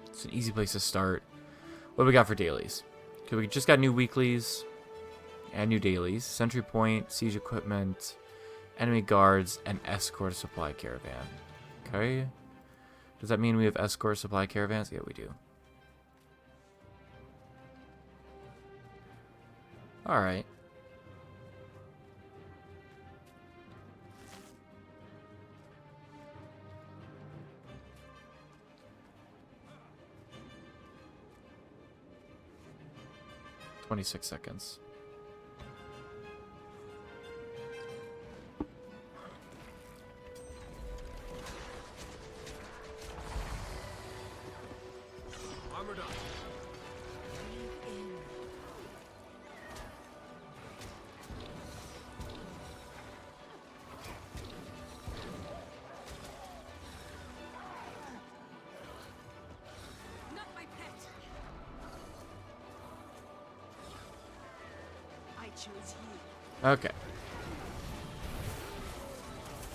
It's an easy place to start. What do we got for dailies? Okay, we just got new weeklies and new dailies. Sentry point, siege equipment, enemy guards, and escort supply caravan. Okay. Does that mean we have escort supply caravans? Yeah, we do. All right. "26 seconds. Armored up. Not my pet. I chose you. Okay.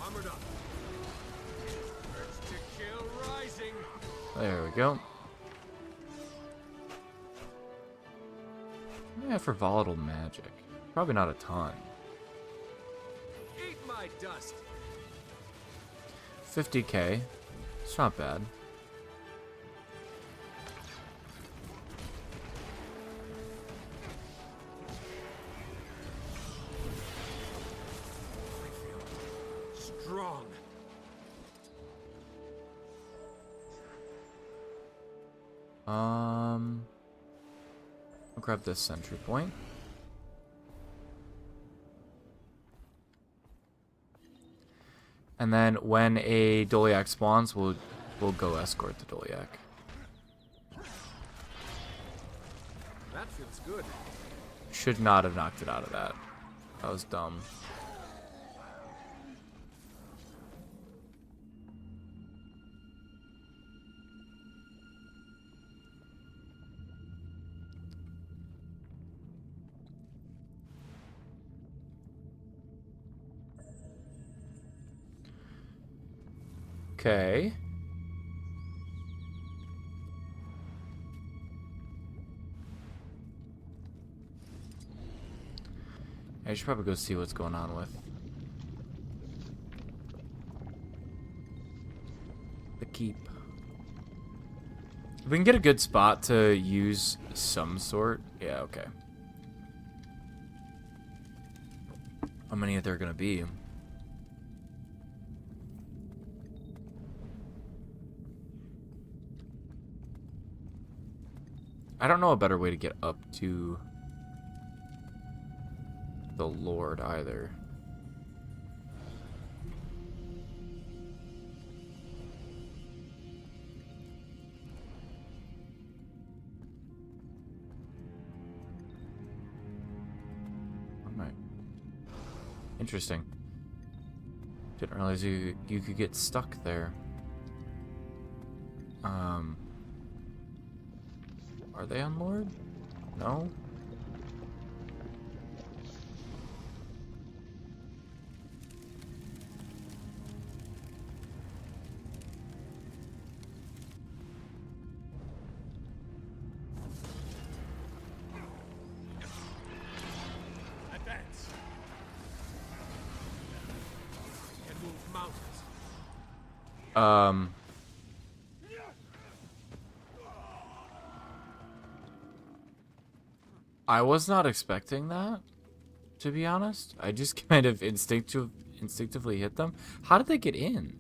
Armored up. Urge to kill rising. There we go. Yeah, for volatile magic. Probably not a ton. Eat my dust. 50k. It's not bad. Strong. I'll grab this sentry point. And then when a Doliac spawns, we'll go escort the Doliac. That feels good. Should not have knocked it out of that. That was dumb. Okay. I should probably go see what's going on with the keep. If we can get a good spot to use some sort. Yeah, okay. How many are there gonna be? I don't know a better way to get up to the Lord either. Alright. Interesting. Didn't realize you could get stuck there. Are they on Lord? No? Advance. Can move mountains. I was not expecting that, to be honest. I just kind of instinctively hit them. How did they get in?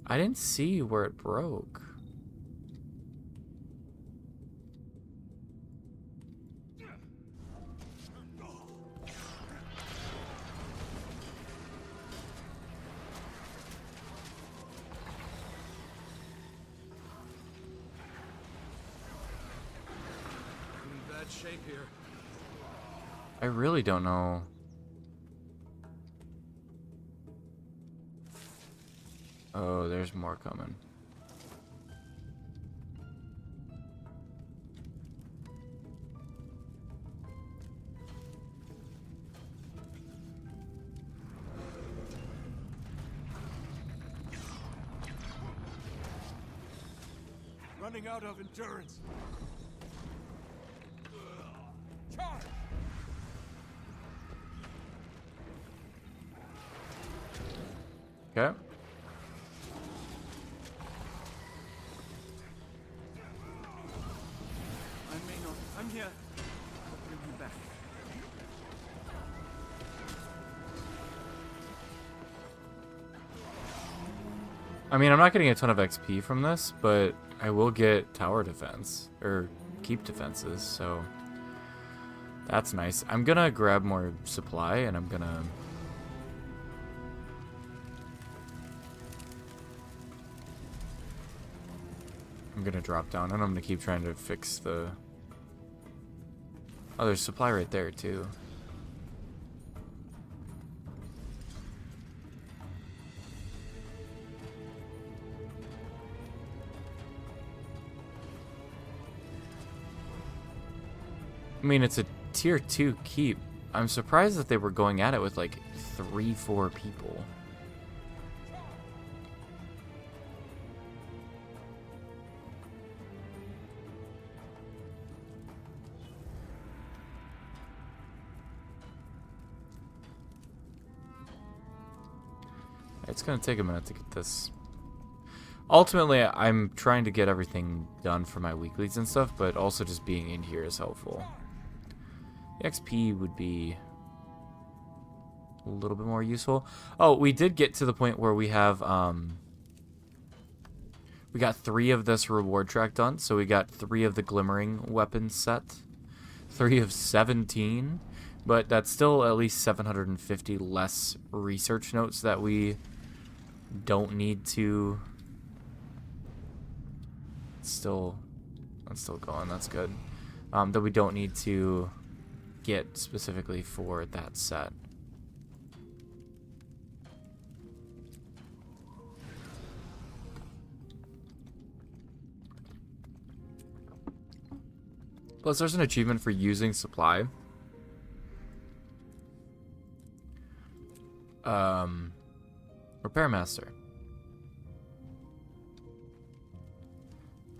I didn't see where it broke. bad shape here. I really don't know. Oh, there's more coming. Running out of endurance. Charge! Okay. I'm here. I'll bring you back. I mean, I'm not getting a ton of XP from this, but I will get tower defense, or keep defenses, so that's nice. I'm gonna grab more supply, and I'm gonna... drop down, and I'm gonna keep trying to fix the... Oh, there's supply right there, too. I mean, it's a tier 2 keep. I'm surprised that they were going at it with like 3-4 people. It's gonna take a minute to get this. Ultimately, I'm trying to get everything done for my weeklies and stuff, but also just being in here is helpful. The XP would be a little bit more useful. Oh, we did get to the point where we have, we got 3 of this reward track done, so we got 3 of the glimmering weapons set. 3 of 17, but that's still at least 750 less research notes that we don't need to... That's still going, that's good. That we don't need to get specifically for that set. Plus, there's an achievement for using supply. Repair Master.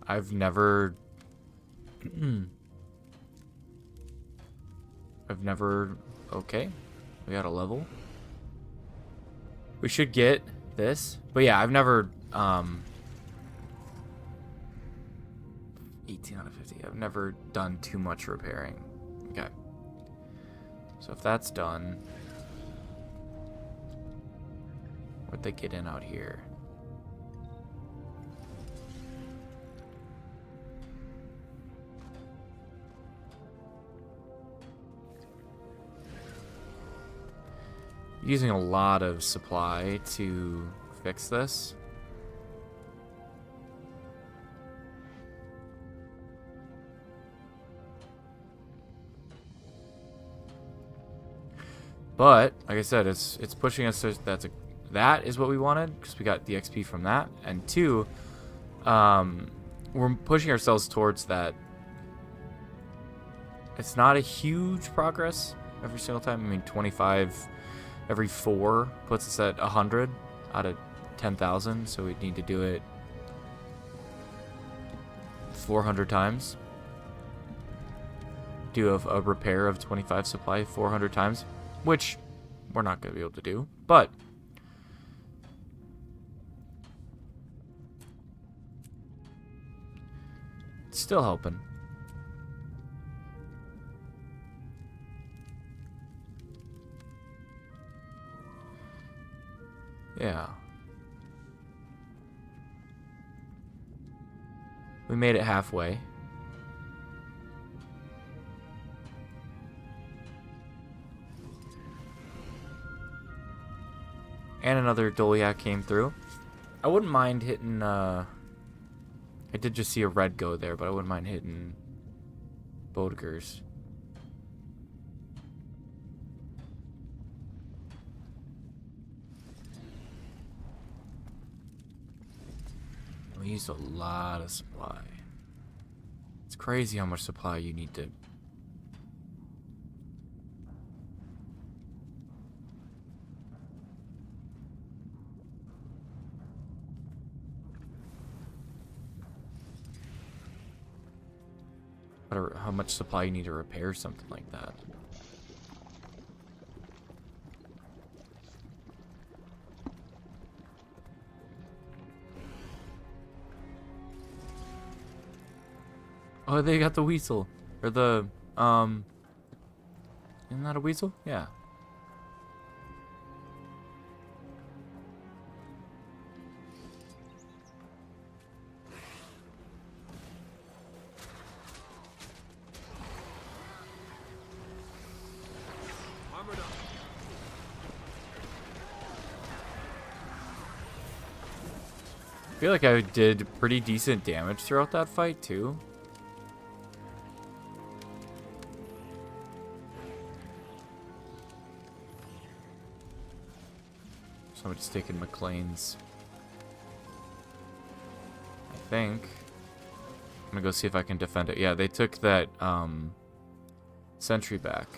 I've never... Okay. We got a level. We should get this. But yeah, I've never... 18 out of 50. I've never done too much repairing. Okay. So if that's done... What'd they get in out here? Using a lot of supply to fix this. But like I said, it's pushing us to that is what we wanted because we got the XP from that, and 2, we're pushing ourselves towards that. It's not a huge progress every single time. I mean, 25 every 4 puts us at 100 out of 10,000, so we'd need to do it 400 times. Do a repair of 25 supply 400 times, which we're not going to be able to do, but it's still helping. Yeah. We made it halfway. And another Doliak came through. I wouldn't mind hitting, I did just see a red go there, but I wouldn't mind hitting Bodgers. We used a lot of supply. It's crazy how much supply you need to... Or how much supply you need to repair something like that. Oh, they got the weasel. Or the, isn't that a weasel? Yeah. Armored up. I feel like I did pretty decent damage throughout that fight, too. Somebody's taking McLean's. I think. I'm gonna go see if I can defend it. Yeah, they took that sentry back.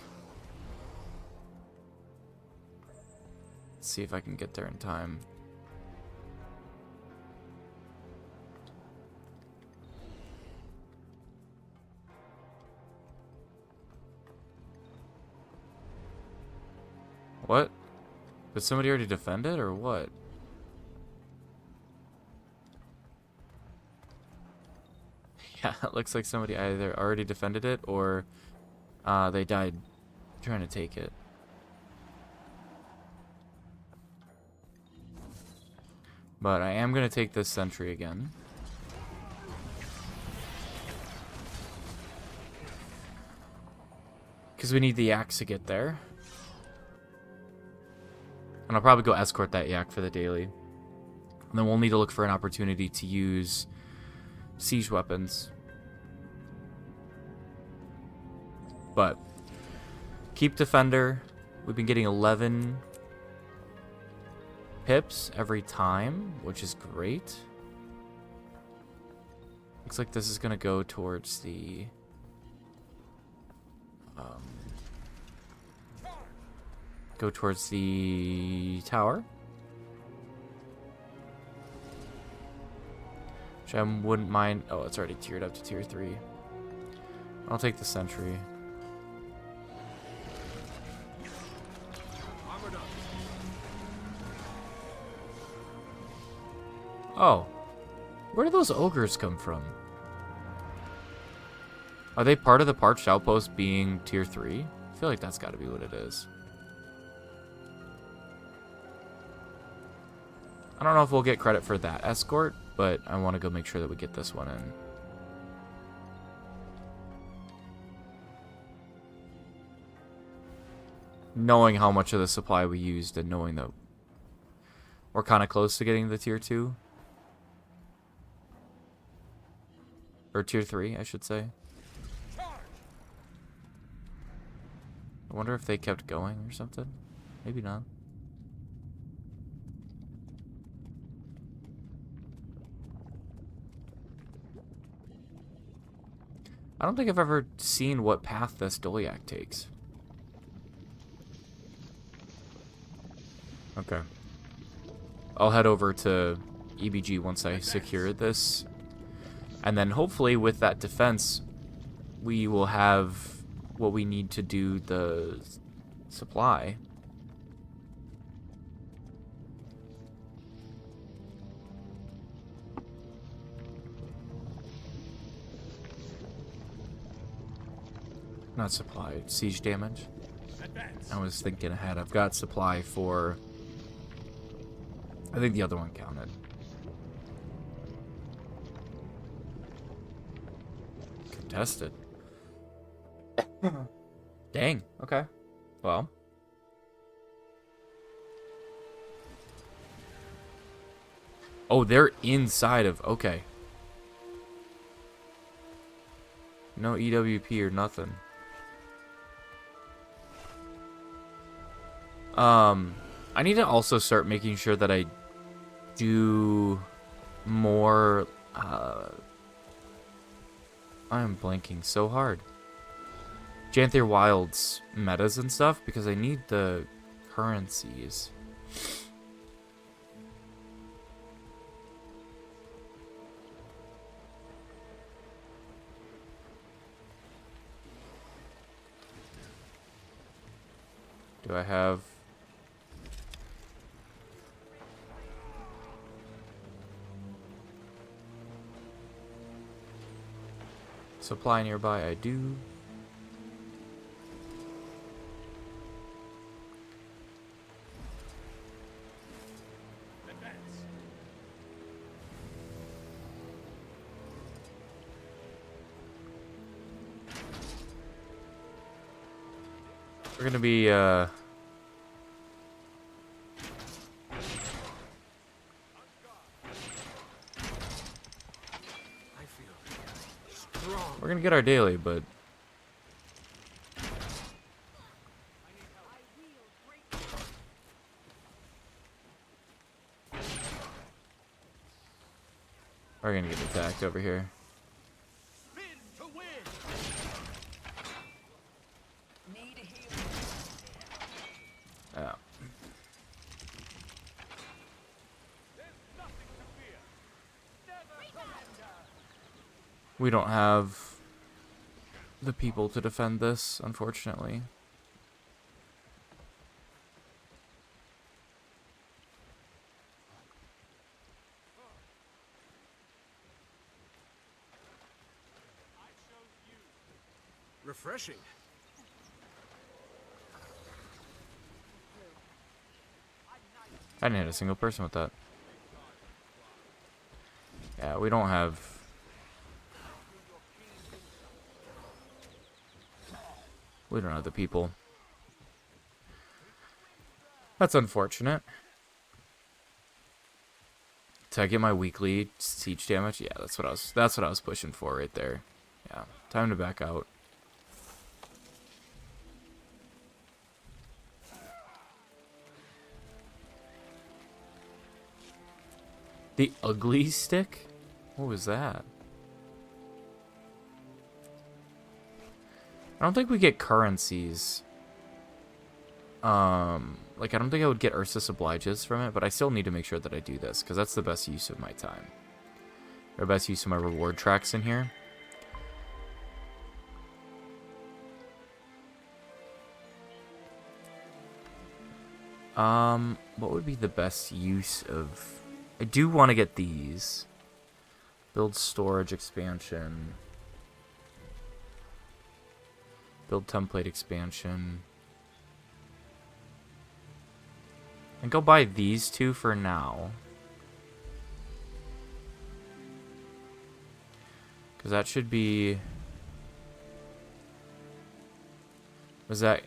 Let's see if I can get there in time. What? Did somebody already defend it, or what? Yeah, it looks like somebody either already defended it, or they died trying to take it. But I am going to take this sentry again. Because we need the axe to get there. And I'll probably go escort that yak for the daily. And then we'll need to look for an opportunity to use siege weapons. But keep defender. We've been getting 11 pips every time, which is great. Looks like this is going to go towards the... go towards the tower. Which I wouldn't mind. Oh, it's already tiered up to tier 3. I'll take the sentry. Oh. Where do those ogres come from? Are they part of the Parched Outpost being tier 3? I feel like that's got to be what it is. I don't know if we'll get credit for that escort, but I want to go make sure that we get this one in. Knowing how much of the supply we used and knowing that we're kind of close to getting the tier 2. Or tier 3, I should say. I wonder if they kept going or something. Maybe not. I don't think I've ever seen what path this Dolyak takes. Okay. I'll head over to EBG once I secure this. And then hopefully with that defense, we will have what we need to do the supply. Not supply, siege damage. I was thinking ahead. I've got supply for... I think the other one counted. Contested. Dang, okay. Well. Oh, they're inside of... Okay. No EWP or nothing. I need to also start making sure that I do more, I am blanking so hard. Janther Wilds metas and stuff, because I need the currencies. Do I have... supply nearby? I do. We're gonna be, I feel strong. we're gonna get our daily, but... we're gonna get attacked over here. Yeah. We don't have the people to defend this, unfortunately. Refreshing. I didn't hit a single person with that. Yeah, we don't have... we don't have the people. That's unfortunate. Did I get my weekly siege damage? Yeah, that's what I was pushing for right there. Yeah, time to back out. The ugly stick? What was that? I don't think we get currencies. Like, I don't think I would get Ursus Obliges from it, but I still need to make sure that I do this, because that's the best use of my time. Or best use of my reward tracks in here. What would be the best use of... I do want to get these. Build storage expansion. Build template expansion. And go buy these two for now. Because that should be... was that...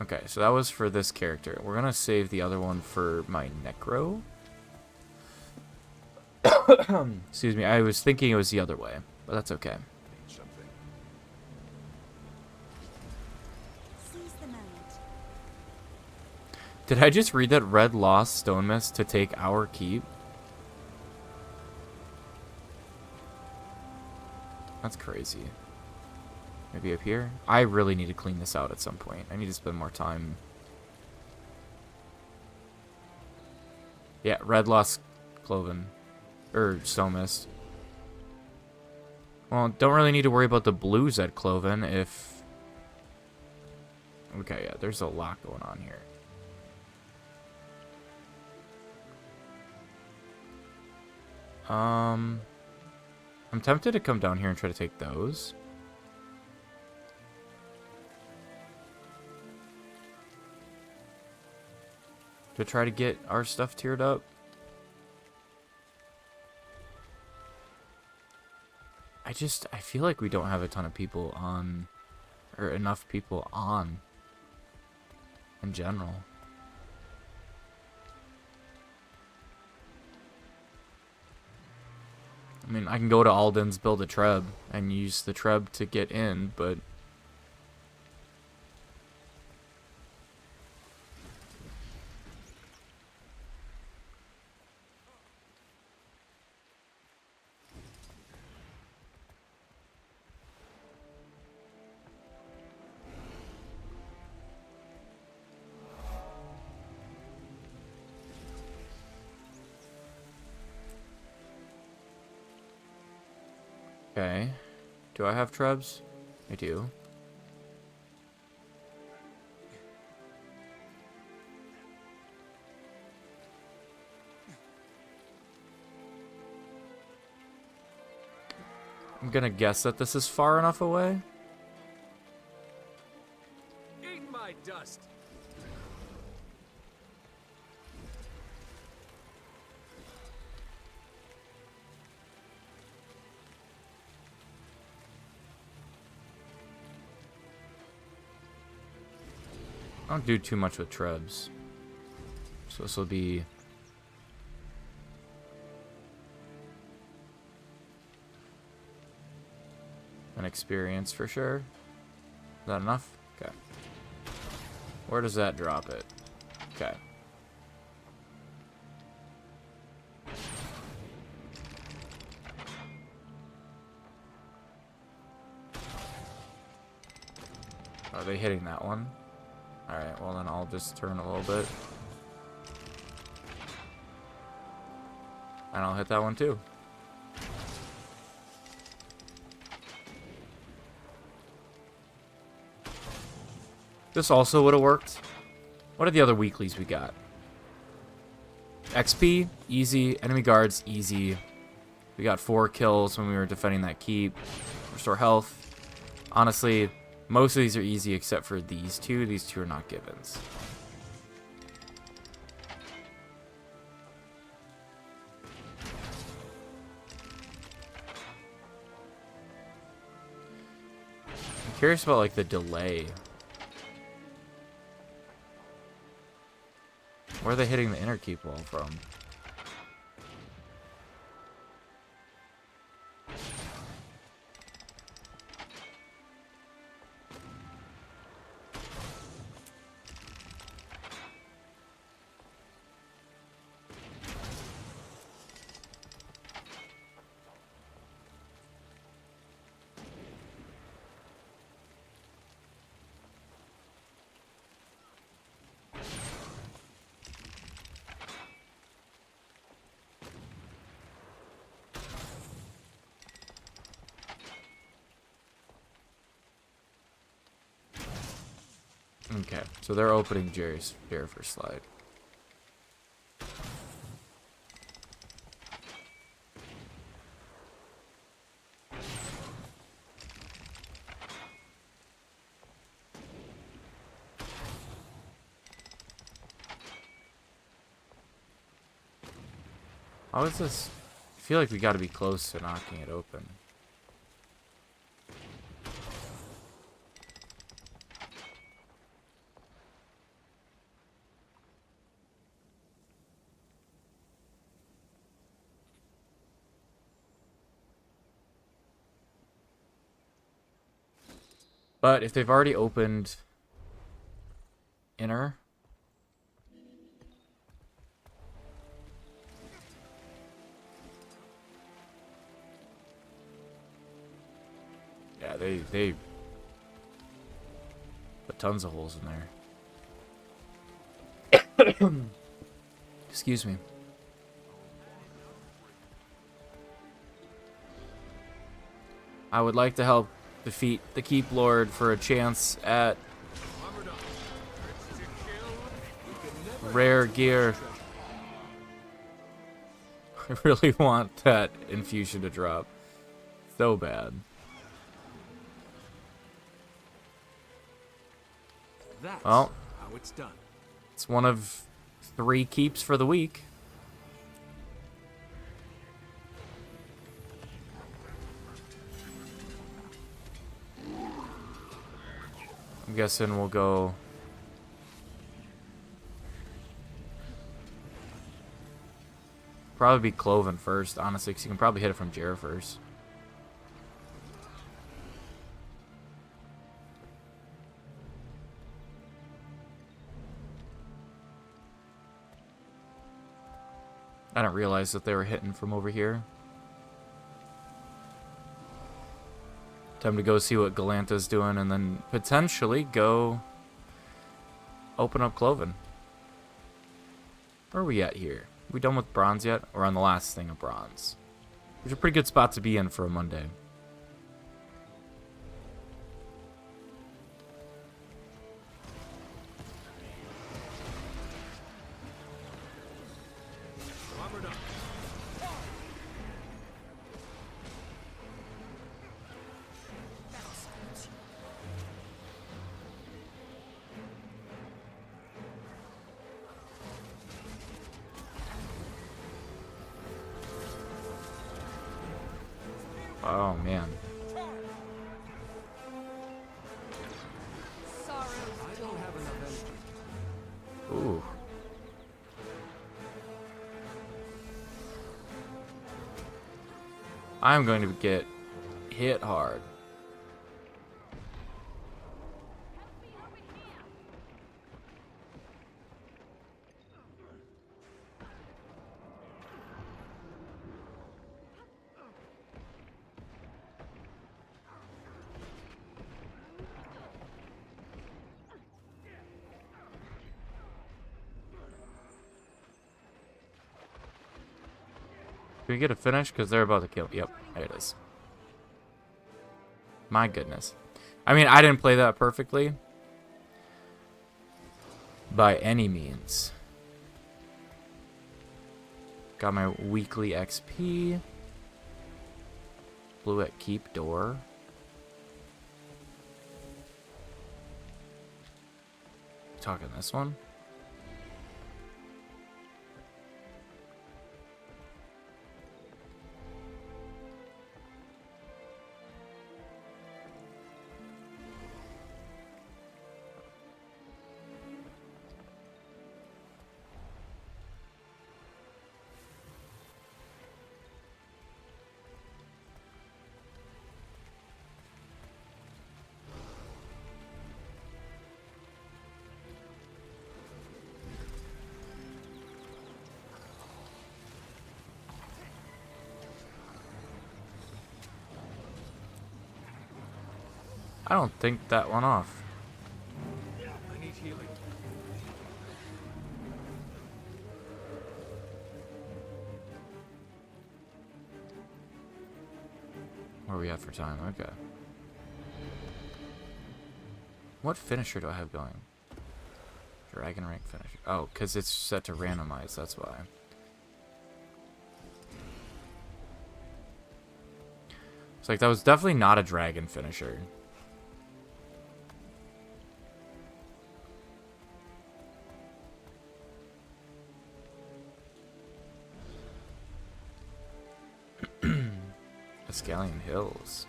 okay, so that was for this character. We're gonna save the other one for my Necro. Excuse me, I was thinking it was the other way, but that's okay. Did I just read that Red lost Stone Mist to take our keep? That's crazy. Maybe up here? I really need to clean this out at some point. I need to spend more time. Yeah, Red lost Cloven. Or Stone Mist. Well, don't really need to worry about the blues at Cloven if... okay, yeah, there's a lot going on here. I'm tempted to come down here and try to take those. To try to get our stuff tiered up. I feel like we don't have a ton of people on, or enough people on, in general. I mean, I can go to Alden's, build a treb, and use the treb to get in, but... Okay. Do I have trebs? I do. I'm gonna guess that this is far enough away. Eat my dust. I don't do too much with trebs. So this will be... an experience for sure. Is that enough? Okay. Where does that drop it? Okay. Are they hitting that one? Alright, well then I'll just turn a little bit. And I'll hit that one too. This also would have worked. What are the other weeklies we got? XP, easy. Enemy guards, easy. We got 4 kills when we were defending that keep. Restore health. Honestly, most of these are easy except for these two. These two are not givens. I'm curious about like the delay. Where are they hitting the inner keep wall from? Okay, so they're opening Jerry's beer for slide. How is this? I feel like we gotta be close to knocking it open. But if they've already opened inner, yeah, they put tons of holes in there. Excuse me. I would like to help defeat the Keep Lord for a chance at rare gear. I really want that infusion to drop so bad. That's well, how it's done. It's one of 3 keeps for the week. I'm guessing we'll go Probably be Cloven first, honestly, because you can probably hit it from Jera first. I didn't realize that they were hitting from over here. Time to go see what Galanta's doing and then potentially go open up Cloven. Where are we at here? We done with bronze yet? Or on the last thing of bronze? Which is a pretty good spot to be in for a Monday. Armored up. Oh man. I don't have enough energy. Ooh. I'm going to get hit hard. Can we get a finish? Because they're about to kill. Yep, there it is. My goodness. I mean, I didn't play that perfectly. By any means. Got my weekly XP. Blue at keep door. Talking this one? I don't think that went off. I need healing. Where are we at for time? Okay. What finisher do I have going? Dragon rank finisher. Oh, because it's set to randomize, that's why. It's like, that was definitely not a dragon finisher. Escallion Hills.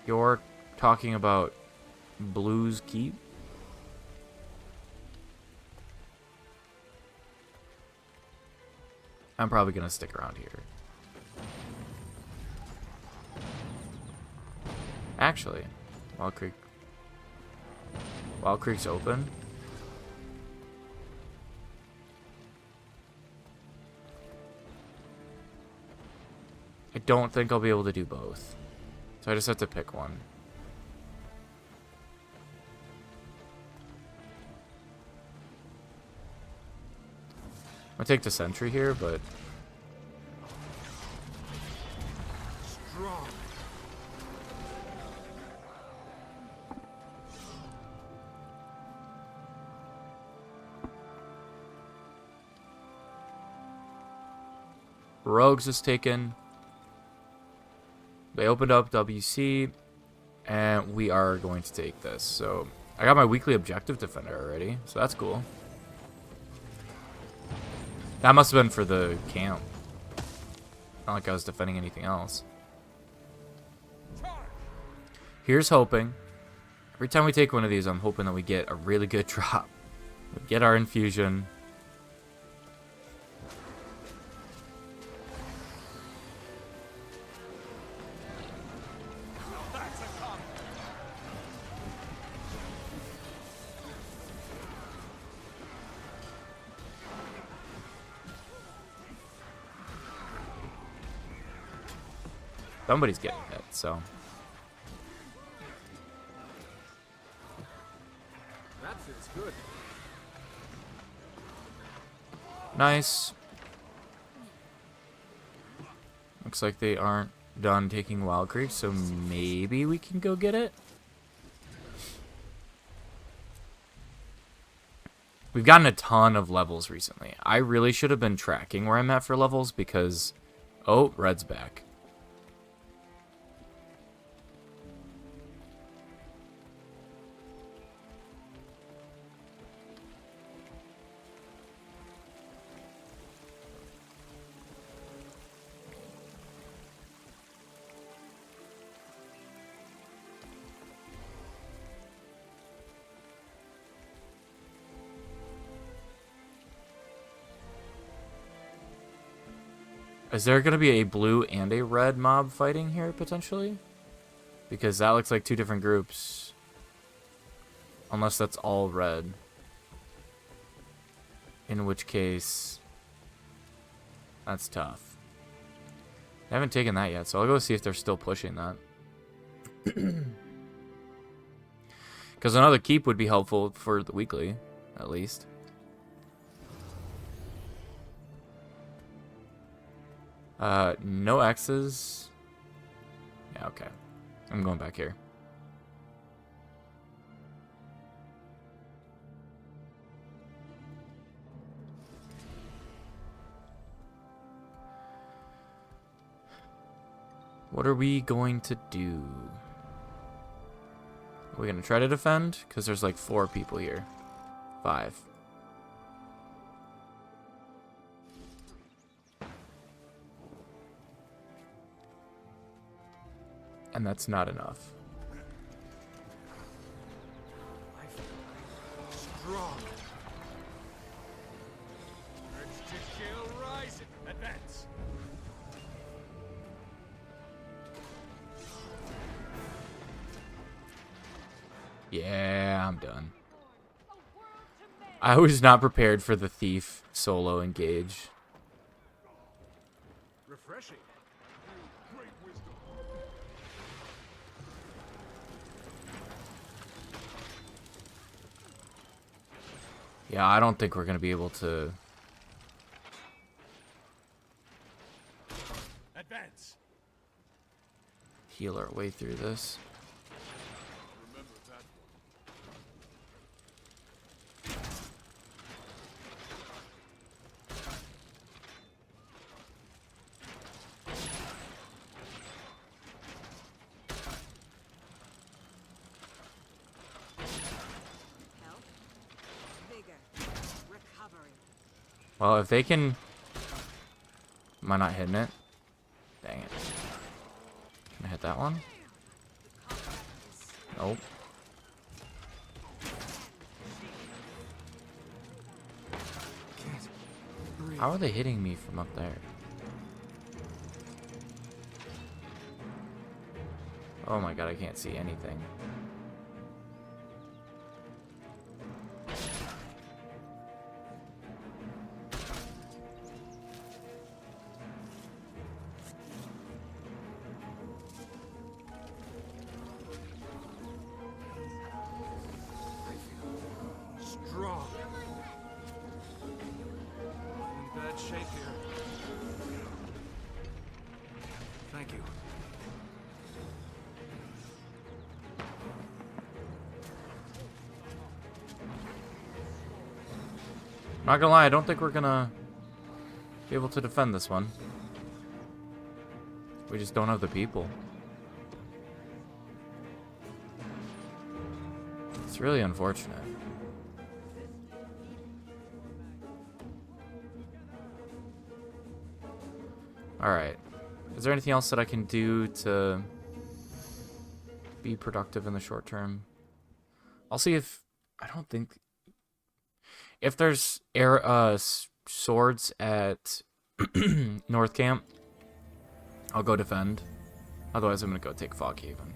You're talking about Blues Keep? I'm probably gonna stick around here. Actually, Wild Creek's open. I don't think I'll be able to do both. So I just have to pick one. I'll take the sentry here, but Strong. Rogues is taken. They opened up WC, and we are going to take this. So I got my weekly objective defender already, so that's cool. That must have been for the camp. Not like I was defending anything else. Here's hoping. Every time we take one of these, I'm hoping that we get a really good drop. We get our infusion. Somebody's getting hit, so. That feels good. Nice. Looks like they aren't done taking Wild Creek, so maybe we can go get it. We've gotten a ton of levels recently. I really should have been tracking where I'm at for levels because... Oh, Red's back. Is there going to be a blue and a red mob fighting here, potentially? Because that looks like two different groups. Unless that's all red. In which case... That's tough. I haven't taken that yet, so I'll go see if they're still pushing that. Because another keep would be helpful for the weekly, at least. No X's. Yeah, okay. I'm going back here. What are we going to do? Are we going to try to defend? Because there's like 4 people here. 5. And that's not enough. Strong. Urge to kill rising. Advance. Yeah, I'm done. I was not prepared for the thief solo engage. Refreshing. Great wisdom. Yeah, I don't think we're going to be able to... Advance. heal our way through this. Remember that Well, if they can... Am I not hitting it? Dang it. Can I hit that one? Nope. How are they hitting me from up there? Oh my god, I can't see anything. Strong. I'm in bad shape here. Thank you. Not gonna lie, I don't think we're gonna be able to defend this one. We just don't have the people. It's really unfortunate. Alright. Is there anything else that I can do to be productive in the short term? I'll see if I don't think if there's air swords at North Camp, I'll go defend. Otherwise, I'm gonna go take Fog Haven.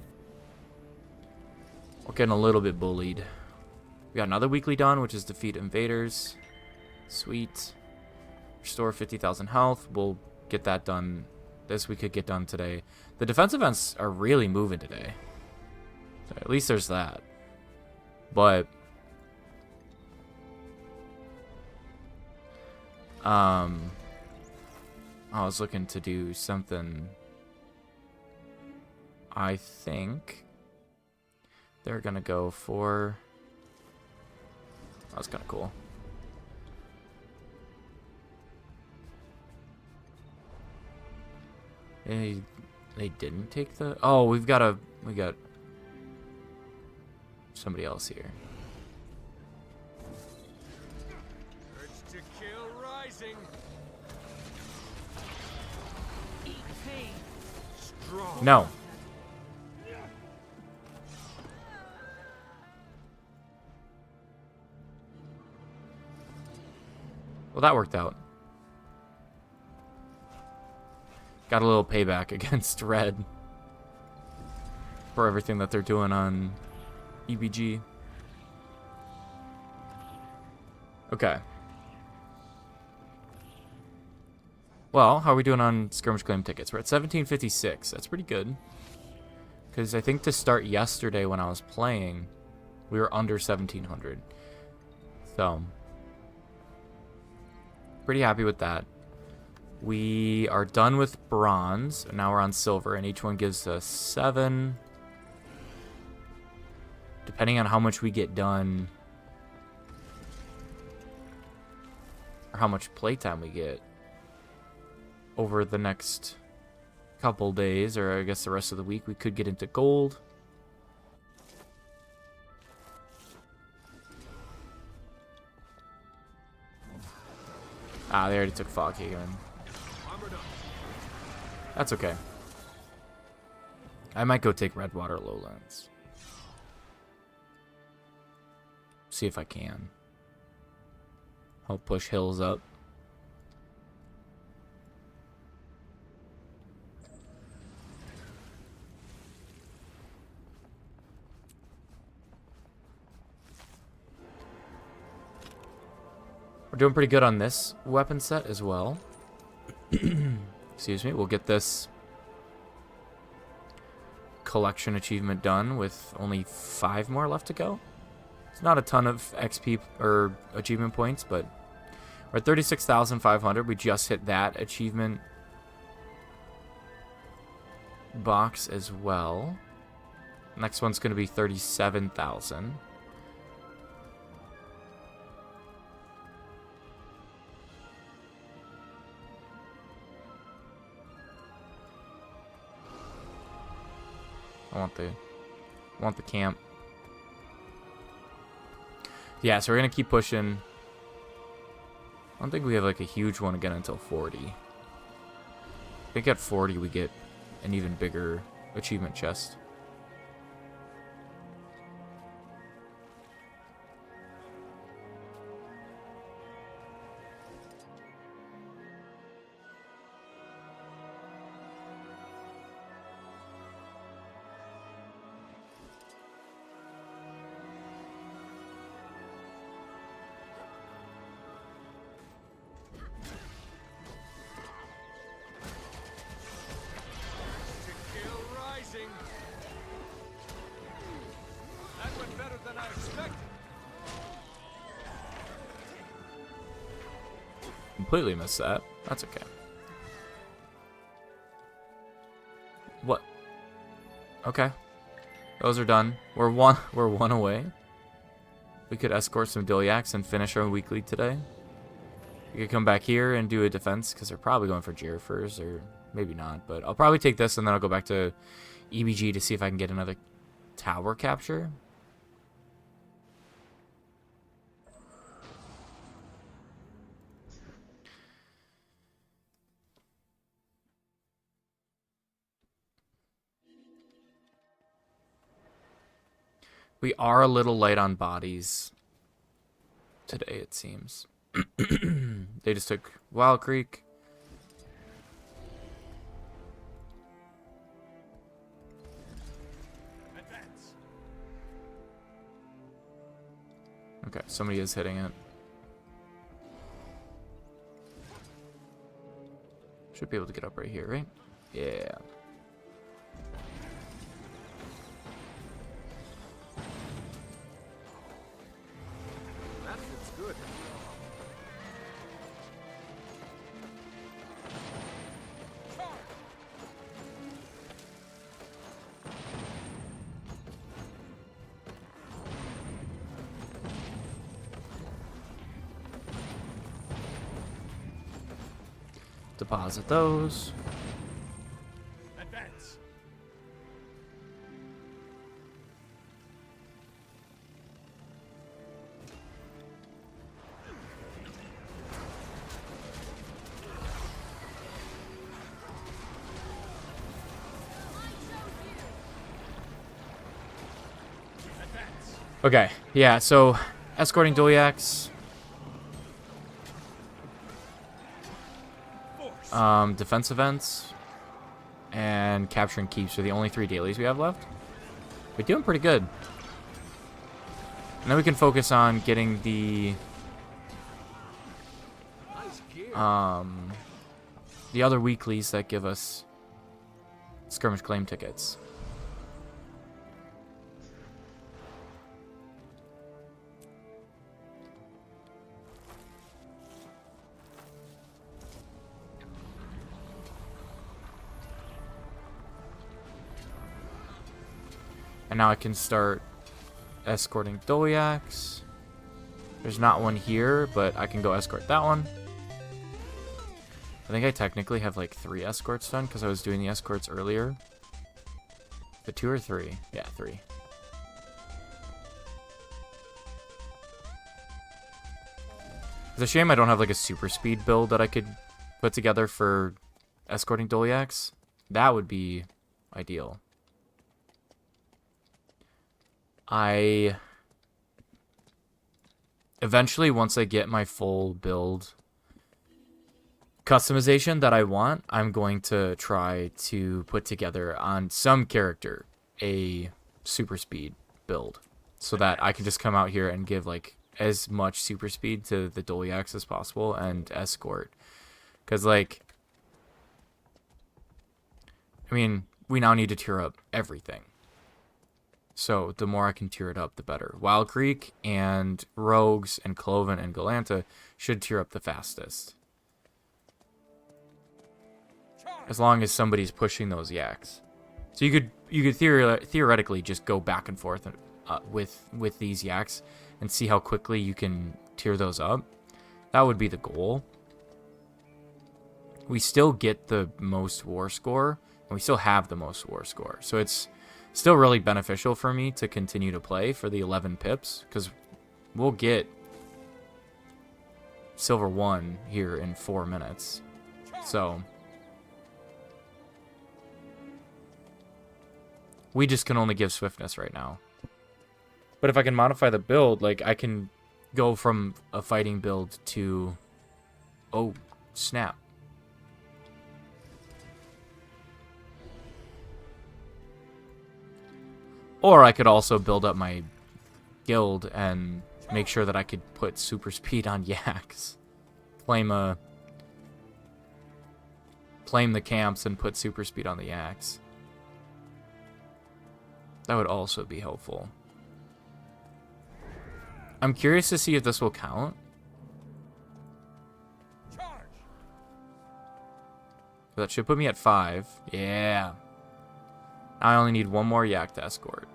We're getting a little bit bullied. We got another weekly done, which is defeat invaders. Sweet. Restore 50,000 health. We'll get that done. This we could get done today. The defense events are really moving today. So at least there's that. But I was looking to do something. I think they're gonna go for. That's kind of cool. They didn't take the. Oh, we got somebody else here. Urge to kill rising. Eat pain. Strong. No. Well, that worked out. Got a little payback against Red for everything that they're doing on EBG. Okay. Well, how are we doing on skirmish claim tickets? We're at 1756. That's pretty good. Because I think to start yesterday when I was playing, we were under 1700. So, pretty happy with that. We are done with bronze. Now we're on silver, and each one gives us 7. Depending on how much we get done, or how much playtime we get over the next couple days, or I guess the rest of the week, we could get into gold. Ah, they already took Fog Haven. That's okay. I might go take Redwater Lowlands. See if I can. I'll push hills up. We're doing pretty good on this weapon set as well. Excuse me. We'll get this collection achievement done with only 5 more left to go. It's not a ton of XP or achievement points, but we're at 36,500. We just hit that achievement box as well. Next one's going to be 37,000. I want the camp. Yeah, so we're gonna keep pushing. I don't think we have like a huge one again until 40. I think at 40 we get an even bigger achievement chest. That went better than I expected. Completely missed that. That's okay. What? Okay. Those are done. We're one away. We could escort some Diliacs and finish our weekly today. We could come back here and do a defense because they're probably going for Girafers, or maybe not. But I'll probably take this and then I'll go back to EBG to see if I can get another tower capture. We are a little light on bodies today, it seems. They just took Wild Creek. Okay, somebody is hitting it. Should be able to get up right here, right? Yeah. That fits good. Deposit those. Advance. Okay, yeah, so escorting Dolyaks. Defense events and capturing keeps are the only 3 dailies we have left. We're doing pretty good. And then we can focus on getting the other weeklies that give us skirmish claim tickets. And now I can start escorting Dolyaks. There's not one here, but I can go escort that one. I think I technically have like 3 escorts done because I was doing the escorts earlier. But 2 or 3? Yeah, 3. It's a shame I don't have like a super speed build that I could put together for escorting Dolyaks. That would be ideal. Eventually, once I get my full build customization that I want, I'm going to try to put together on some character a super speed build so that I can just come out here and give like as much super speed to the Dolyaks as possible and escort. Because like, I mean, we now need to tier up everything. So the more I can tier it up, the better. Wild Creek and Rogues and Cloven and Galanta should tier up the fastest. As long as somebody's pushing those yaks. So you could theoretically just go back and forth with these yaks and see how quickly you can tier those up. That would be the goal. We still get the most war score, and we still have the most war score. So it's still really beneficial for me to continue to play for the 11 pips, because we'll get Silver 1 here in 4 minutes. So we just can only give swiftness right now. But if I can modify the build, like I can go from a fighting build to... Oh, snap. Or I could also build up my guild and make sure that I could put super speed on yaks. Claim the camps and put super speed on the yaks. That would also be helpful. I'm curious to see if this will count. That should put me at 5. Yeah. I only need 1 more yak to escort.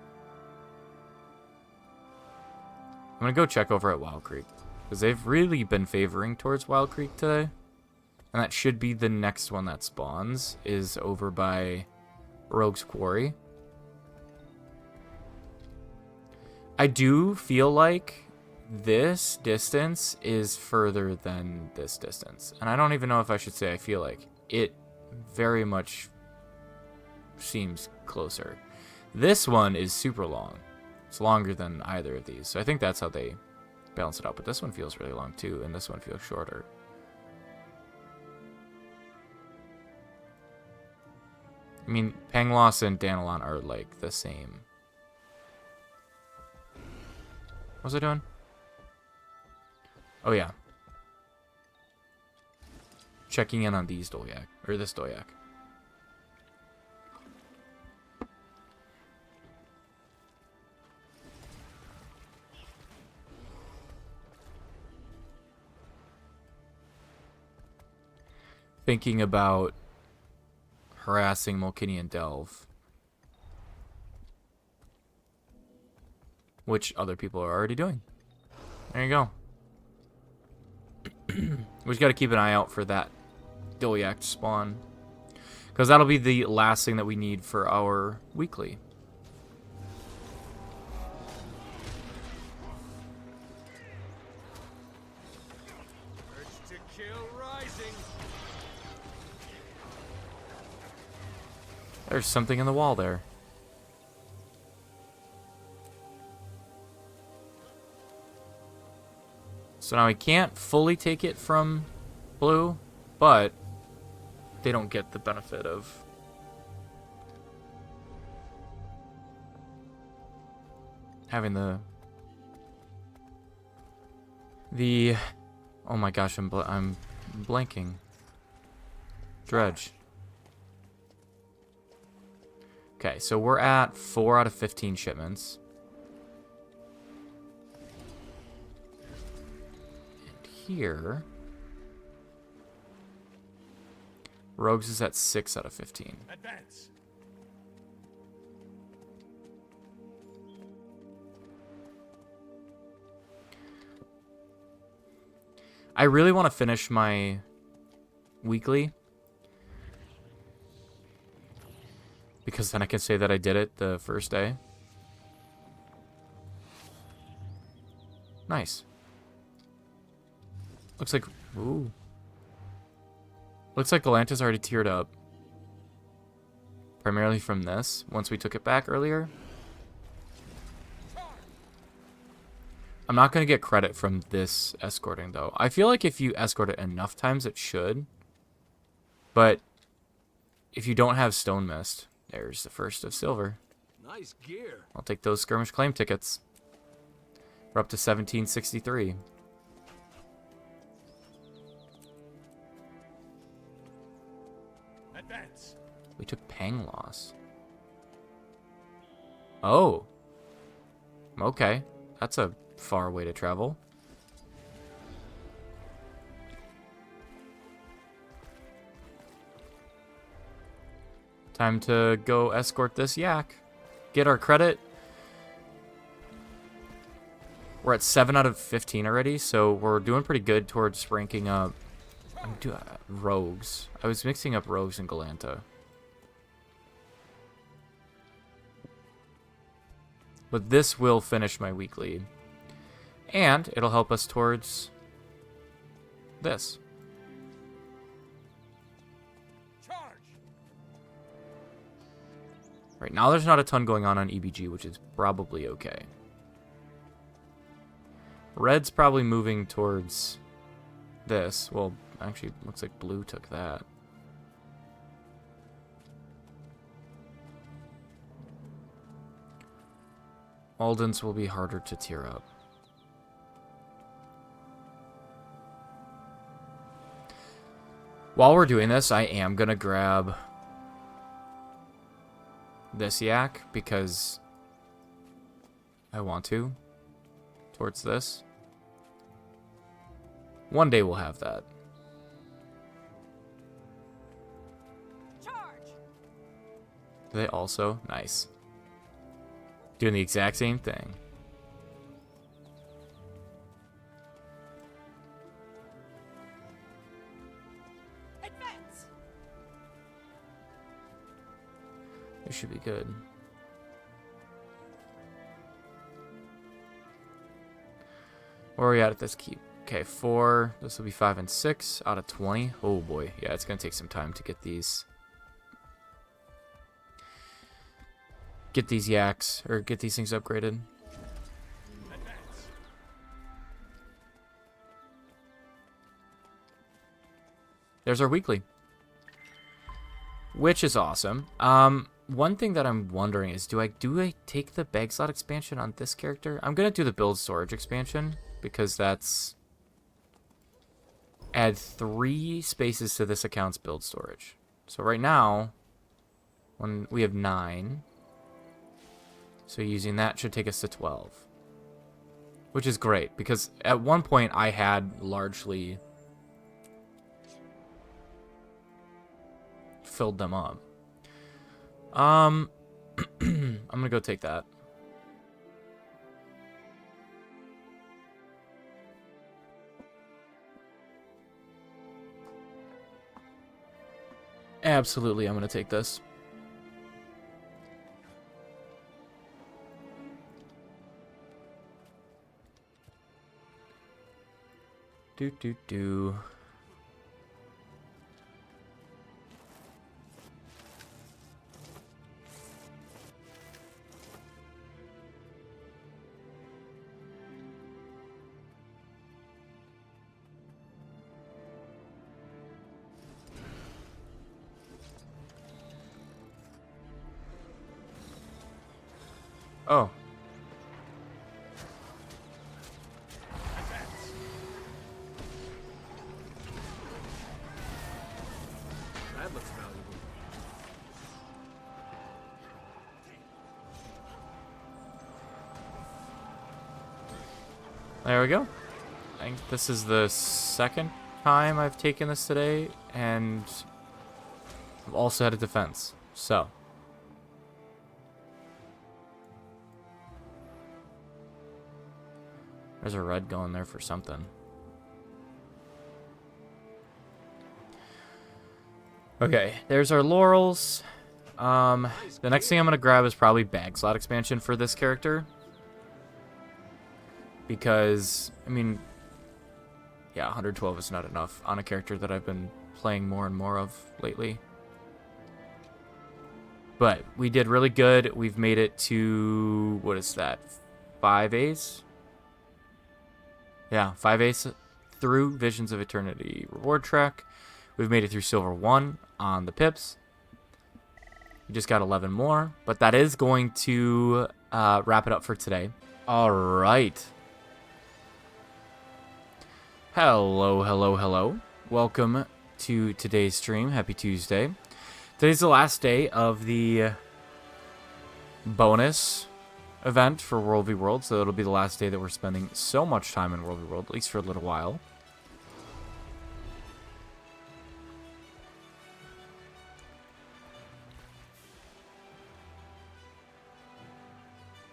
I'm going to go check over at Wild Creek, because they've really been favoring towards Wild Creek today. And that should be the next one that spawns, is over by Rogue's Quarry. I do feel like this distance is further than this distance. And I don't even know if I should say I feel like. It very much seems closer. This one is super long. It's longer than either of these. So I think that's how they balance it out. But this one feels really long too, and this one feels shorter. I mean, Pangloss and Danilon are like the same. What was I doing? Oh yeah. Checking in on these Dolyak, or this Dolyak. Thinking about harassing Molkinian Delve, which other people are already doing. There you go. We just got to keep an eye out for that Dolyak to spawn, because that'll be the last thing that we need for our weekly. Urge to kill rising. There's something in the wall there. So now we can't fully take it from blue, but they don't get the benefit of having the oh my gosh, I'm blanking. Dredge. Okay, so we're at 4 out of 15 shipments. And here, Rogues is at 6 out of 15. Advance. I really want to finish my weekly, because then I can say that I did it the first day. Nice. Looks like... Ooh. Looks like Galanta's already tiered up. Primarily from this, once we took it back earlier. I'm not going to get credit from this escorting, though. I feel like if you escort it enough times, it should. But if you don't have Stone Mist, there's the first of silver. Nice gear. I'll take those skirmish claim tickets. We're up to 1763. Advance. We took Pangloss. Oh. Okay. That's a far way to travel. Time to go escort this yak. Get our credit. We're at 7 out of 15 already, so we're doing pretty good towards ranking up rogues. I was mixing up rogues and Galanta. But this will finish my weekly. And it'll help us towards this. Right now there's not a ton going on EBG, which is probably okay. Red's probably moving towards this. Well, actually, looks like blue took that. Alden's will be harder to tier up. While we're doing this, I am going to grab this yak because I want to towards this. One day we'll have that. Charge. They also nice. Doing the exact same thing. Advance. It should be good. Where are we at this keep? Okay, 4. This will be 5 and 6 out of 20. Oh boy, yeah, it's gonna take some time to get these. Get these yaks, or get these things upgraded. there's our weekly, which is awesome. One thing that I'm wondering is, do I take the bag slot expansion on this character? I'm gonna do the build storage expansion because that's add 3 spaces to this account's build storage. So right now, when we have 9, so using that should take us to 12, which is great because at one point I had largely filled them up. I'm gonna go take that. Absolutely, I'm gonna take this. Do. Oh. That looks valuable. There we go. I think this is the second time I've taken this today, and I've also had a defense. So. There's a red going there for something. Okay, there's our laurels. The next thing I'm going to grab is probably bag slot expansion for this character. Because, I mean, yeah, 112 is not enough on a character that I've been playing more and more of lately. But we did really good. We've made it to, what is that, 5 A's? Yeah, 5 A's through Visions of Eternity reward track. We've made it through Silver 1 on the pips. We just got 11 more, but that is going to wrap it up for today. All right. Hello. Welcome to today's stream. Happy Tuesday. Today's the last day of the bonus event for World v World, so it'll be the last day that we're spending so much time in World v World, at least for a little while.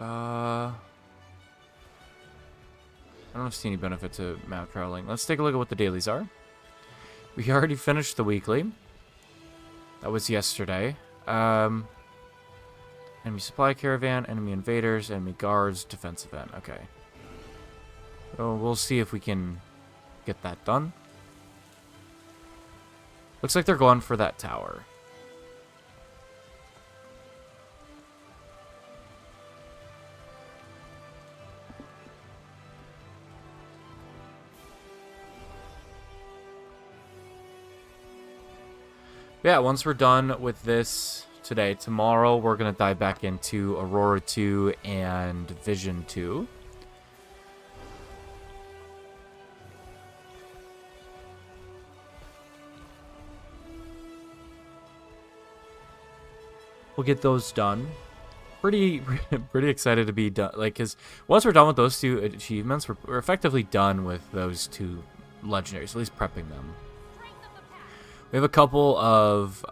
I don't see any benefit to map traveling. Let's take a look at what the dailies are. We already finished the weekly. That was yesterday. Enemy supply caravan, enemy invaders, enemy guards, defense event. Okay. So we'll see if we can get that done. Looks like they're going for that tower. Yeah, once we're done with this today, tomorrow we're going to dive back into Aurora 2 and Vision 2. We'll get those done. Pretty excited to be done. Like, because once we're done with those 2 achievements, we're effectively done with those 2 legendaries, at least prepping them. We have a couple of,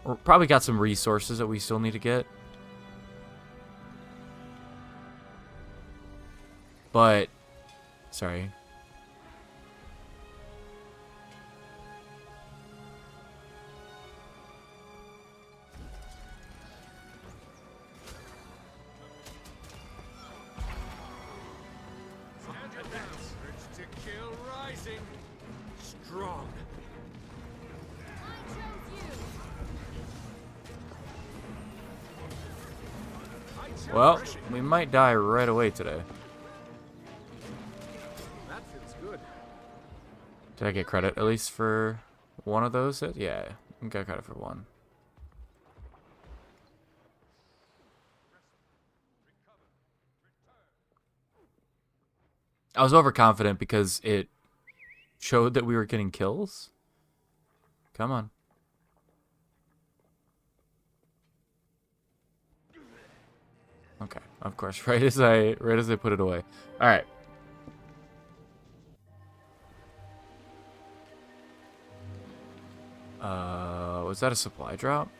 we're probably got some resources that we still need to get. But, sorry. Urge to kill rising. Strong. Well, we might die right away today. That feels good. Did I get credit at least for one of those? Yeah, I got credit for one. I was overconfident because it showed that we were getting kills. Come on. Okay, of course, right as I put it away. All right. Was that a supply drop?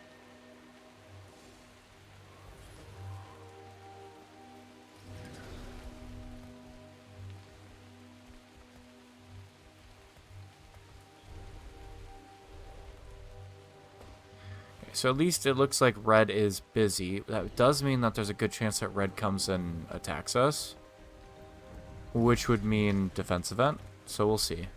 So at least it looks like red is busy. That does mean that there's a good chance that red comes and attacks us, which would mean defense event. So we'll see.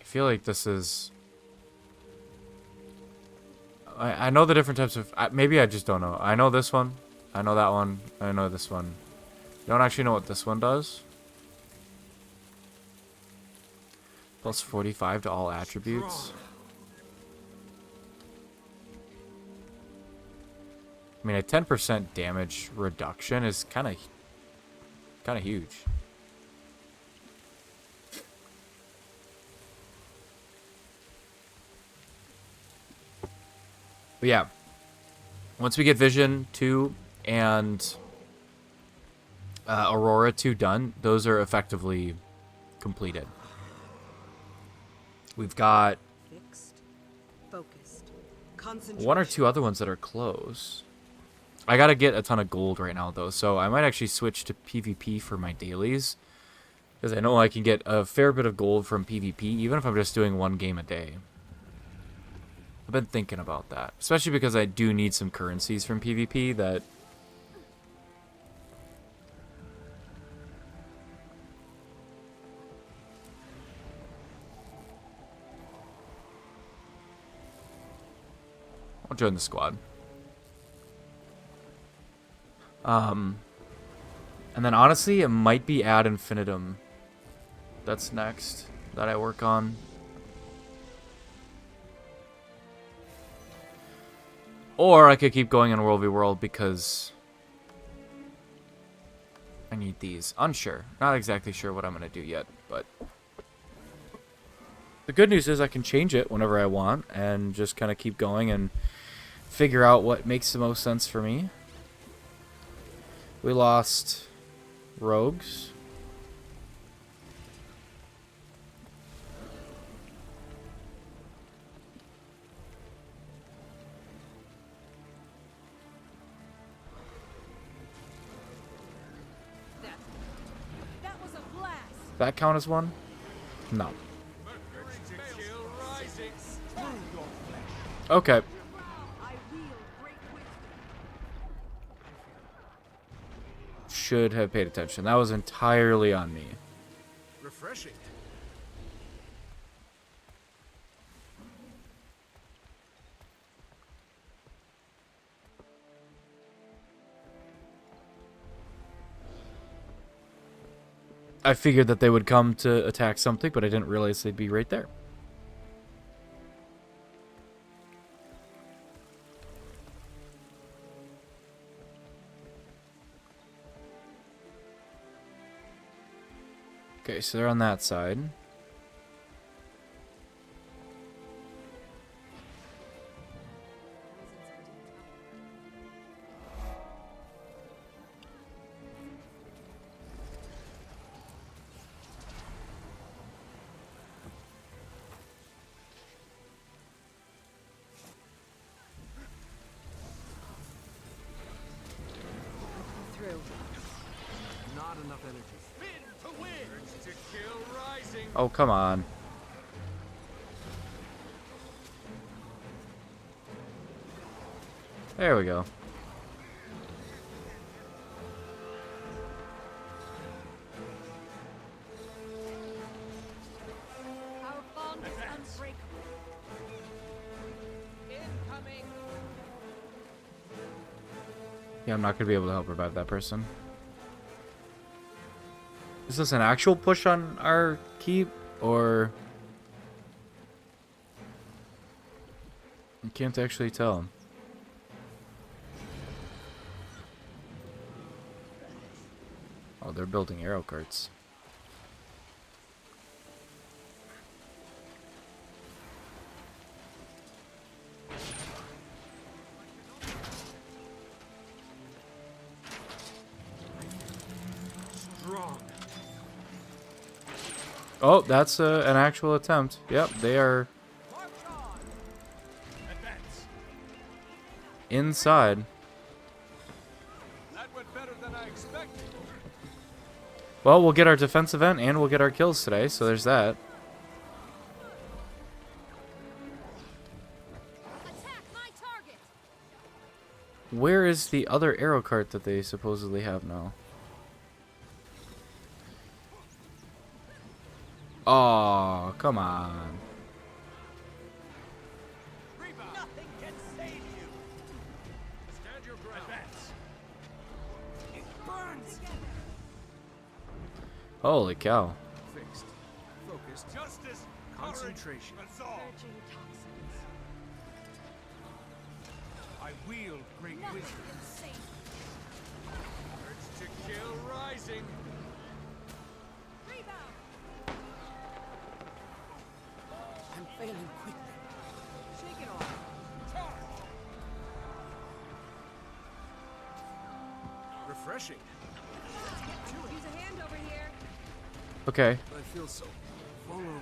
I feel like this is... I know the different types of... maybe I just don't know. I know this one. I know that one. I know this one. Don't actually know what this one does. Plus 45 to all attributes. I mean, a 10% damage reduction is kind of huge. But yeah, once we get Vision 2 and Aurora 2 done, those are effectively completed. We've got fixed, focused, one or two other ones that are close. I gotta get a ton of gold right now, though, so I might actually switch to PvP for my dailies, because I know I can get a fair bit of gold from PvP, even if I'm just doing one game a day. I've been thinking about that, especially because I do need some currencies from PvP that... I'll join the squad. And then honestly, it might be Ad Infinitum that's next that I work on. Or I could keep going in World v World because I need these. Unsure. Not exactly sure what I'm going to do yet, but the good news is I can change it whenever I want and just kind of keep going and figure out what makes the most sense for me. We lost rogues. That was a blast. That count as one? No. Okay. Should have paid attention. That was entirely on me. Refreshing. I figured that they would come to attack something, but I didn't realize they'd be right there. Okay, so they're on that side. Not enough energy. Spin to win. Urge to kill rising. Oh, come on. There we go. Yeah, I'm not going to be able to help revive that person. Is this an actual push on our keep, or... I can't actually tell. Oh, they're building arrow carts. Strong. Oh, that's an actual attempt. Yep, they are inside. That went better than I expected. Well, we'll get our defense event and we'll get our kills today, so there's that. Attack my target. Where is the other arrow cart that they supposedly have now? Oh, come on. Nothing can save you. Stand your ground. Advance. It burns. Holy cow. Fixed. Focused. Justice. Concentration. Resolve. I wield great wisdom. Urge to kill rising. I'm failing quickly. Shake it off. Refreshing. Use a hand over here. Okay. I feel so vulnerable.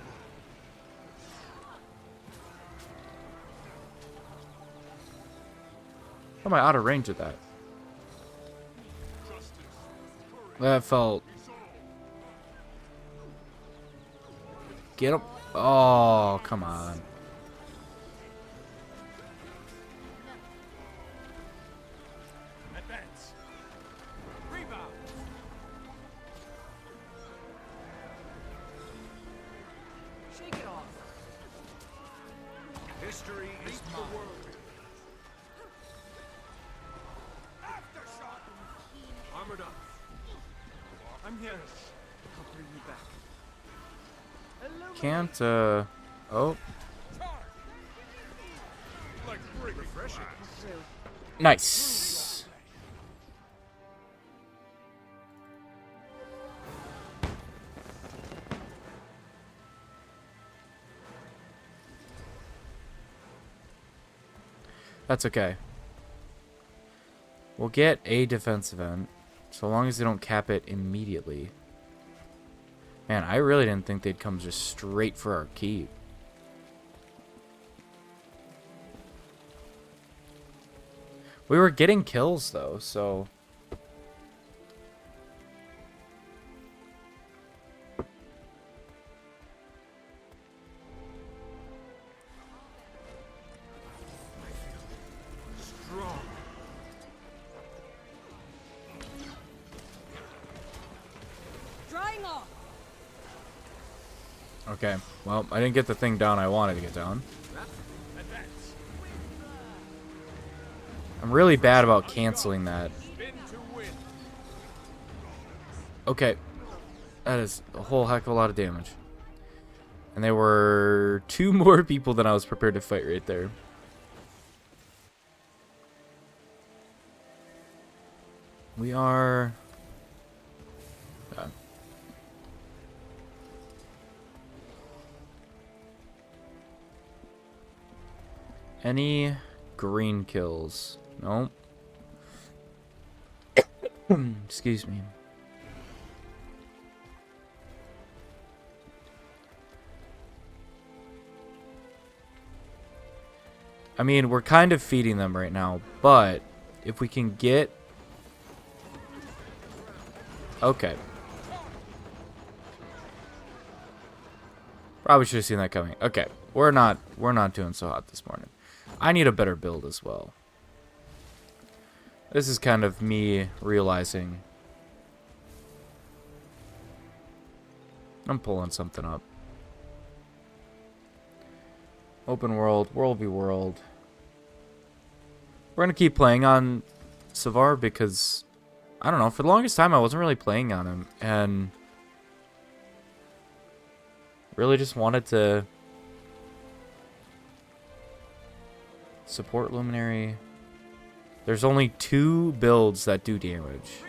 How am I out of range of that? That felt... Get him. Oh, come on. Advance. Rebound. Shake it off. History is mine. Aftershock. Armored up. I'm here. I'll bring you back. Can't, oh. Like refreshing. Nice. That's okay. We'll get a defense event, so long as they don't cap it immediately. Man, I really didn't think they'd come just straight for our keep. We were getting kills, though, so... Strong. Drying off. Okay, well, I didn't get the thing down I wanted to get down. Advance. I'm really bad about canceling that. Spin to win. Okay, that is a whole heck of a lot of damage. And there were 2 more people than I was prepared to fight right there. We are... Any green kills? Nope. Excuse me. I mean, we're kind of feeding them right now, but if we can get... Okay. Probably should have seen that coming. Okay, we're not doing so hot this morning. I need a better build as well. This is kind of me realizing I'm pulling something up. Open world, world v world. We're gonna keep playing on Savar because, I don't know, for the longest time I wasn't really playing on him, and really just wanted to support Luminary. There's only 2 builds that do damage.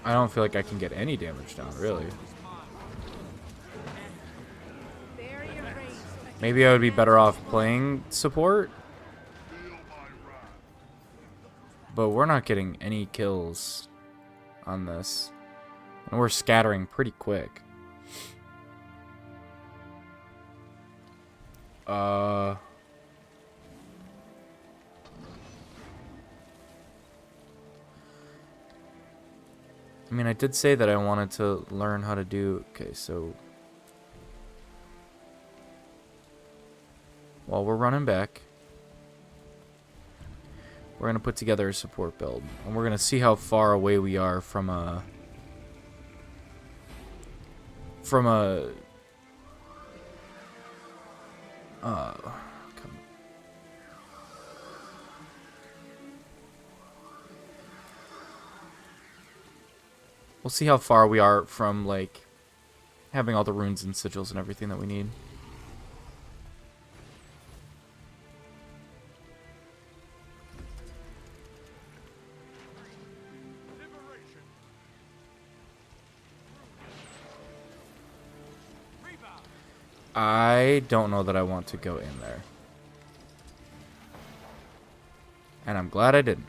I don't feel like I can get any damage down, really. Maybe I would be better off playing support. But we're not getting any kills on this. And we're scattering pretty quick. I mean, I did say that I wanted to learn how to do... Okay, so... While we're running back, we're going to put together a support build. And we're going to see how far away we are from a... We'll see how far we are from, like, having all the runes and sigils and everything that we need. I don't know that I want to go in there. And I'm glad I didn't.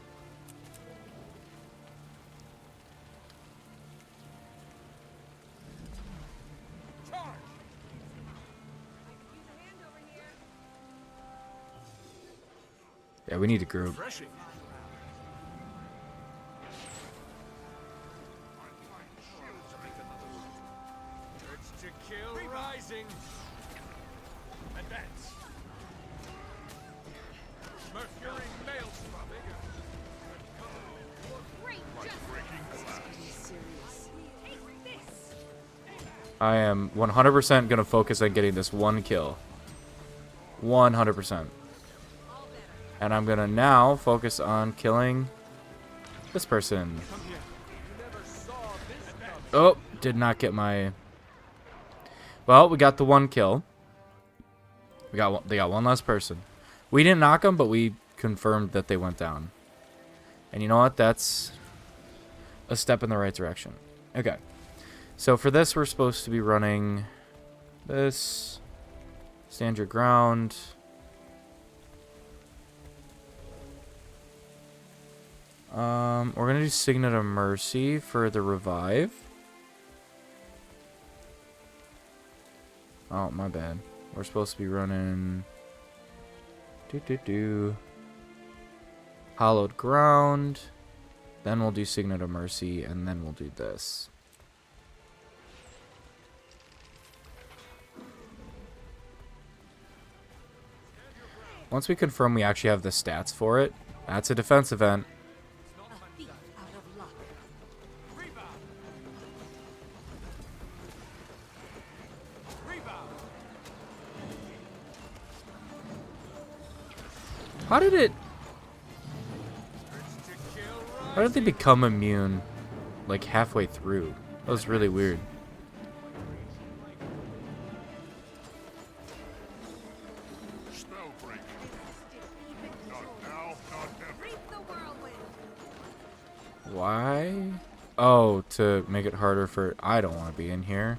Yeah, we need to group. To kill rising. Advance. Mercury maelstrom. I am 100% going to focus on getting this 1 kill. 100%. And I'm going to now focus on killing this person. Oh, did not get my... Well, we got the 1 kill. They got 1 less person. We didn't knock them, but we confirmed that they went down. And you know what? That's a step in the right direction. Okay. So for this, we're supposed to be running this. Stand your ground. We're going to do Signet of Mercy for the revive. Oh, my bad. We're supposed to be running... Hallowed Ground. Then we'll do Signet of Mercy, and then we'll do this. Once we confirm we actually have the stats for it, that's a defense event. How did it... How did they become immune, like, halfway through? That was really weird. Why? Oh, to make it harder for... I don't want to be in here.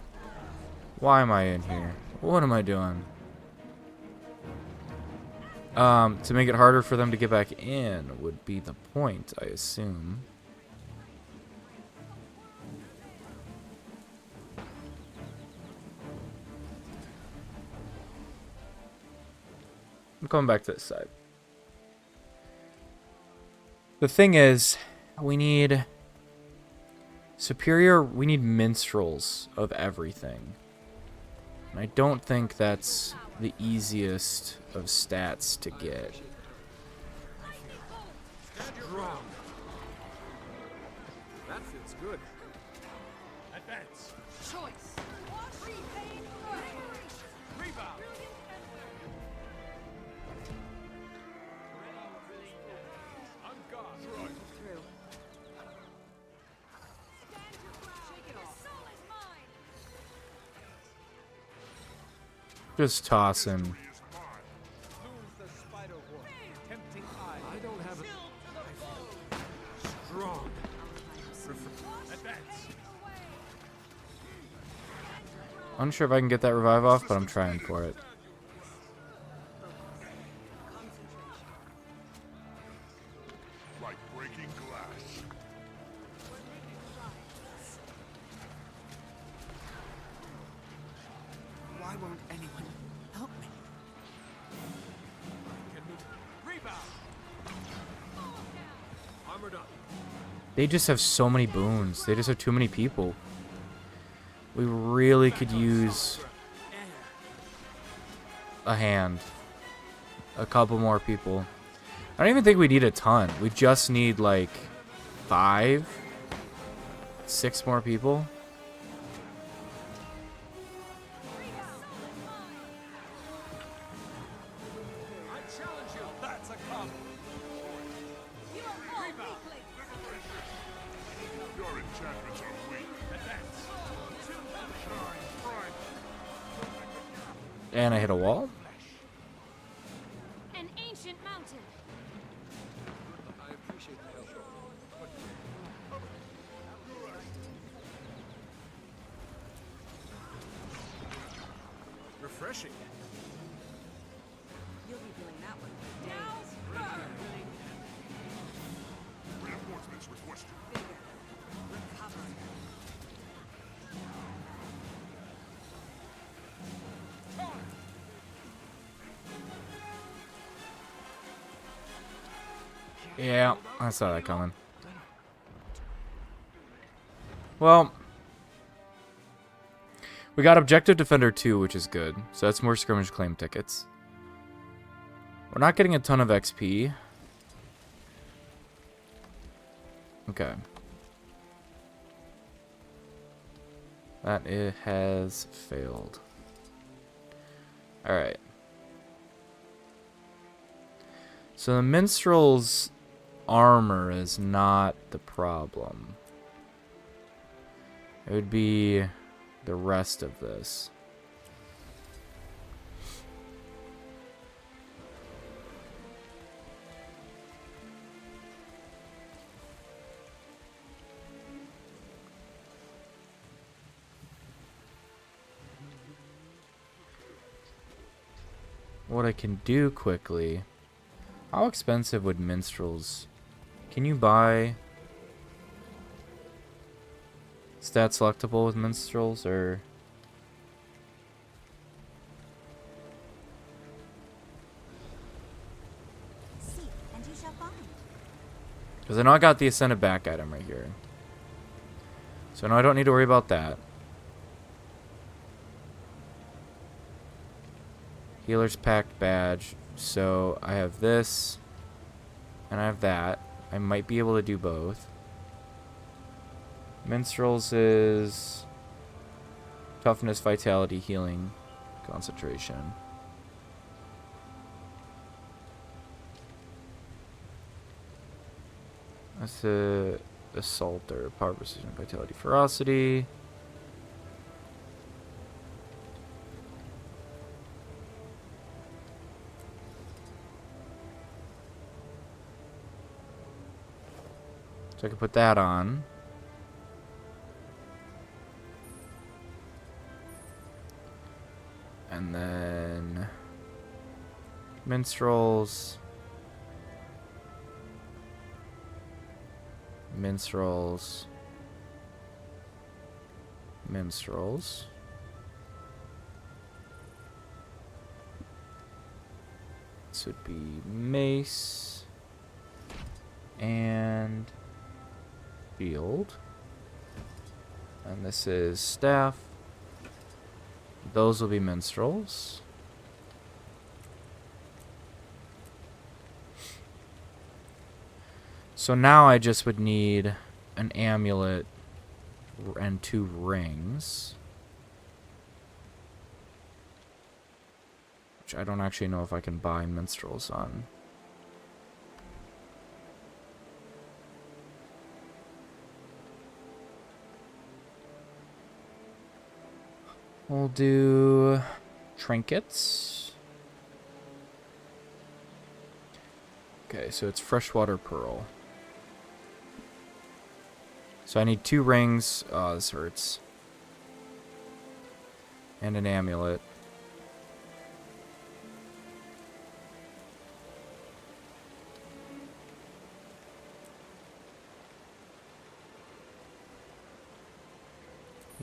Why am I in here? What am I doing? To make it harder for them to get back in would be the point, I assume. I'm coming back to this side. The thing is, we need superior, we need minstrels of everything. I don't think that's the easiest of stats to get. Strong. That feels good. Advance. Choice. Rebound. On guard. Through. Just toss him. Lose the spider war. Tempting eye. I don't have a strong. Advance. Unsure if I can get that revive off, but I'm trying for it. Like breaking glass. Why won't anyone help me? Rebound. Armored up. They just have so many boons. They just have too many people. We really could use a hand. A couple more people. I don't even think we need a ton. We just need like 5, 6 more people. I challenge you. That's a come. Rebound. Your enchantments are weak. Advance. And I hit a wall. An ancient mountain. I appreciate the help. Refreshing. You'll be doing that one for days. Reinforcements requested. Recover. Yeah, I saw that coming. Well, we got Objective Defender 2, which is good. So that's more skirmish claim tickets. We're not getting a ton of XP. Okay. That it has failed. Alright. So the minstrel's armor is not the problem. It would be the rest of this. What I can do quickly... How expensive would minstrels... Can you buy... stat selectable with minstrels, or... Seek, and you shall find. Because I know I got the Ascended back item right here. So no, I don't need to worry about that. Healer's Pact badge. So I have this, and I have that. I might be able to do both. Minstrels is toughness, vitality, healing, concentration. That's the assaulter, power, precision, vitality, ferocity. So I can put that on. And then minstrels. Minstrels. Minstrels. This would be mace and shield. And this is staff, Those will be minstrels. So now I just would need an amulet and 2 rings. Which I don't actually know if I can buy minstrels on. We'll do trinkets. Okay, so it's freshwater pearl. So I need 2 rings. Oh, this hurts. And an amulet.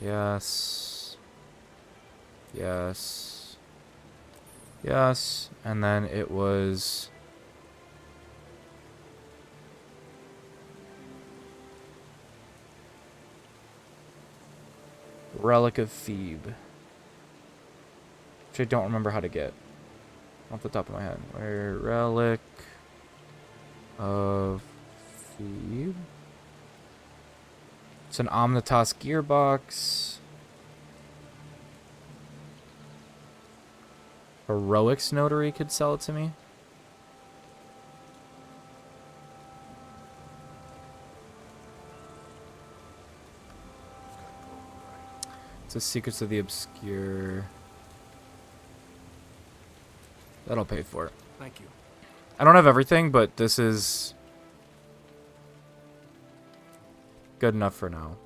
Yes. Yes. Yes. And then it was... Relic of Thebe. Which I don't remember how to get. Off the top of my head. Where Relic of Thebe. It's an Omnitas gearbox. Heroics Notary could sell it to me. It's a Secrets of the Obscure. That'll pay for it. Thank you. I don't have everything, but this is good enough for now.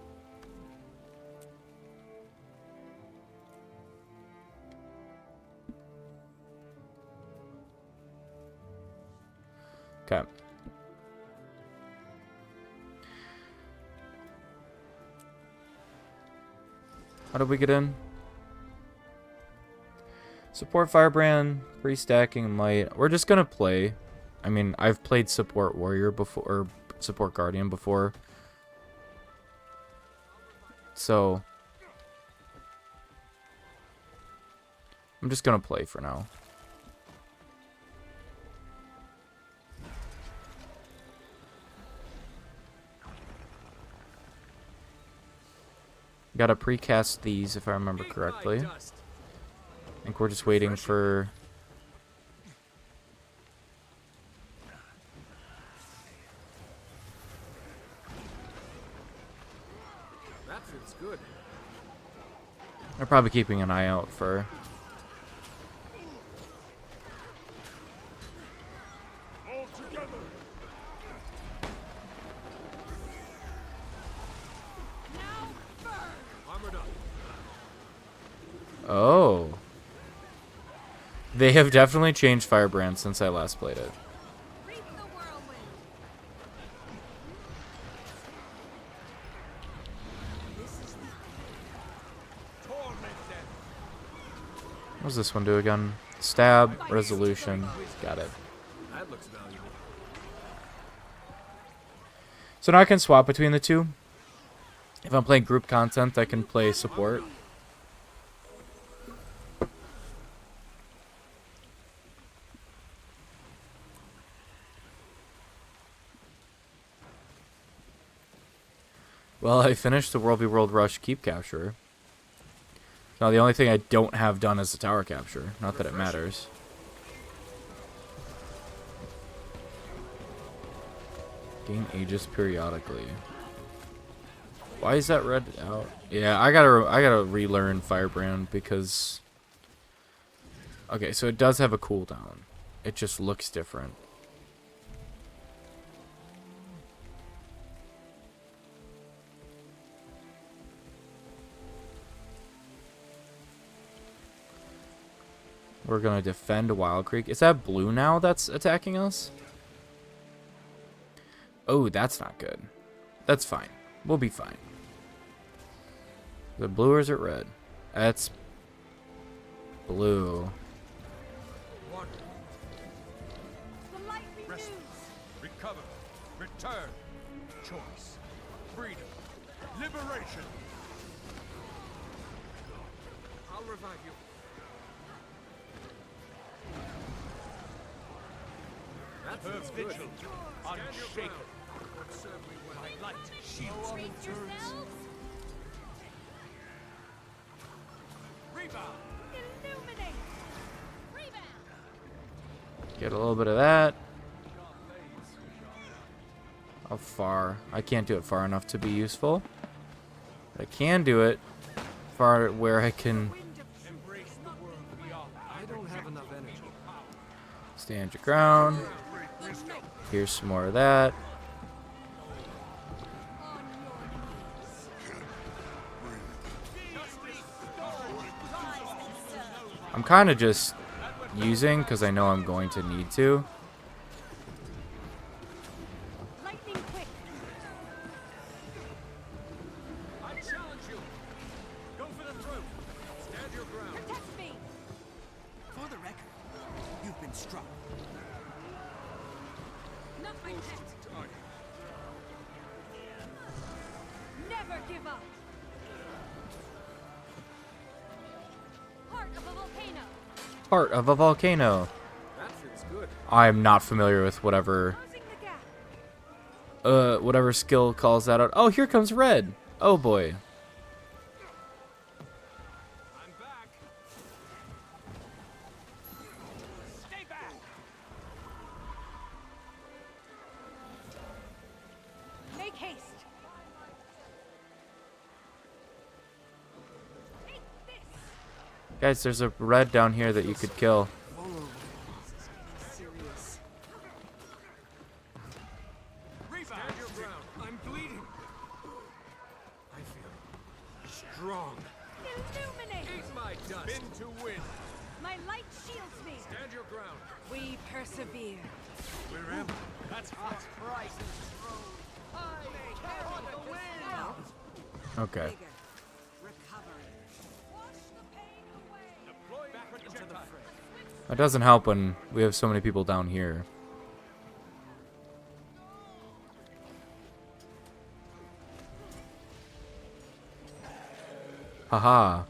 Okay. How did we get in? Support Firebrand, free stacking and light. We're just gonna play. I mean, I've played Support Warrior before, or Support Guardian before. So I'm just gonna play for now. Gotta precast these if I remember correctly. I think we're just waiting for... That feels good. They're probably keeping an eye out for... All together. Armored up. Oh. They have definitely changed Firebrand since I last played it. What does this one do again? Stab, resolution. Got it. That looks valuable. So now I can swap between the two. If I'm playing group content, I can play support. Well, I finished the World v World Rush Keep Capture. Now the only thing I don't have done is the Tower Capture. Not that it matters. Gain Aegis periodically. Why is that red out? Yeah, I gotta relearn Firebrand because... Okay, so it does have a cooldown. It just looks different. We're gonna defend Wild Creek. Is that blue now that's attacking us? Oh, that's not good. That's fine. We'll be fine. Is it blue or is it red? That's blue. Rest. Recover. Return. Choice. Freedom. Liberation. I'll revive you. That's good. Stand your ground. Would serve me well. My light shields. Brace yourselves. Rebound. Illuminate. Rebound. Get a little bit of that. How far? I can't do it far enough to be useful. But I can do it far where I can Embrace the world beyond. I don't have enough energy. stand your ground. Here's some more of that. I'm kind of just using because I know I'm going to need to. Lightning quick. I challenge you. Go for the throat. Stand your ground. Protect me. For the record, you've been struck. Not my pet. Never give up. Heart of a volcano. Part of a volcano. That fits good. I'm not familiar with whatever Closing the gap. whatever skill calls that out. Oh, here comes Red. Oh boy. I'm back. Stay back. Make haste. Take this. Guys, there's a Red down here that you could kill. Stand your ground. I'm bleeding. I feel strong. Illuminate. Eat my dust. Spin to win. My light shields me. Stand your ground. We persevere. Where am I? That's hot. Okay. Deploy back into the fray. That doesn't help when we have so many people down here. Haha.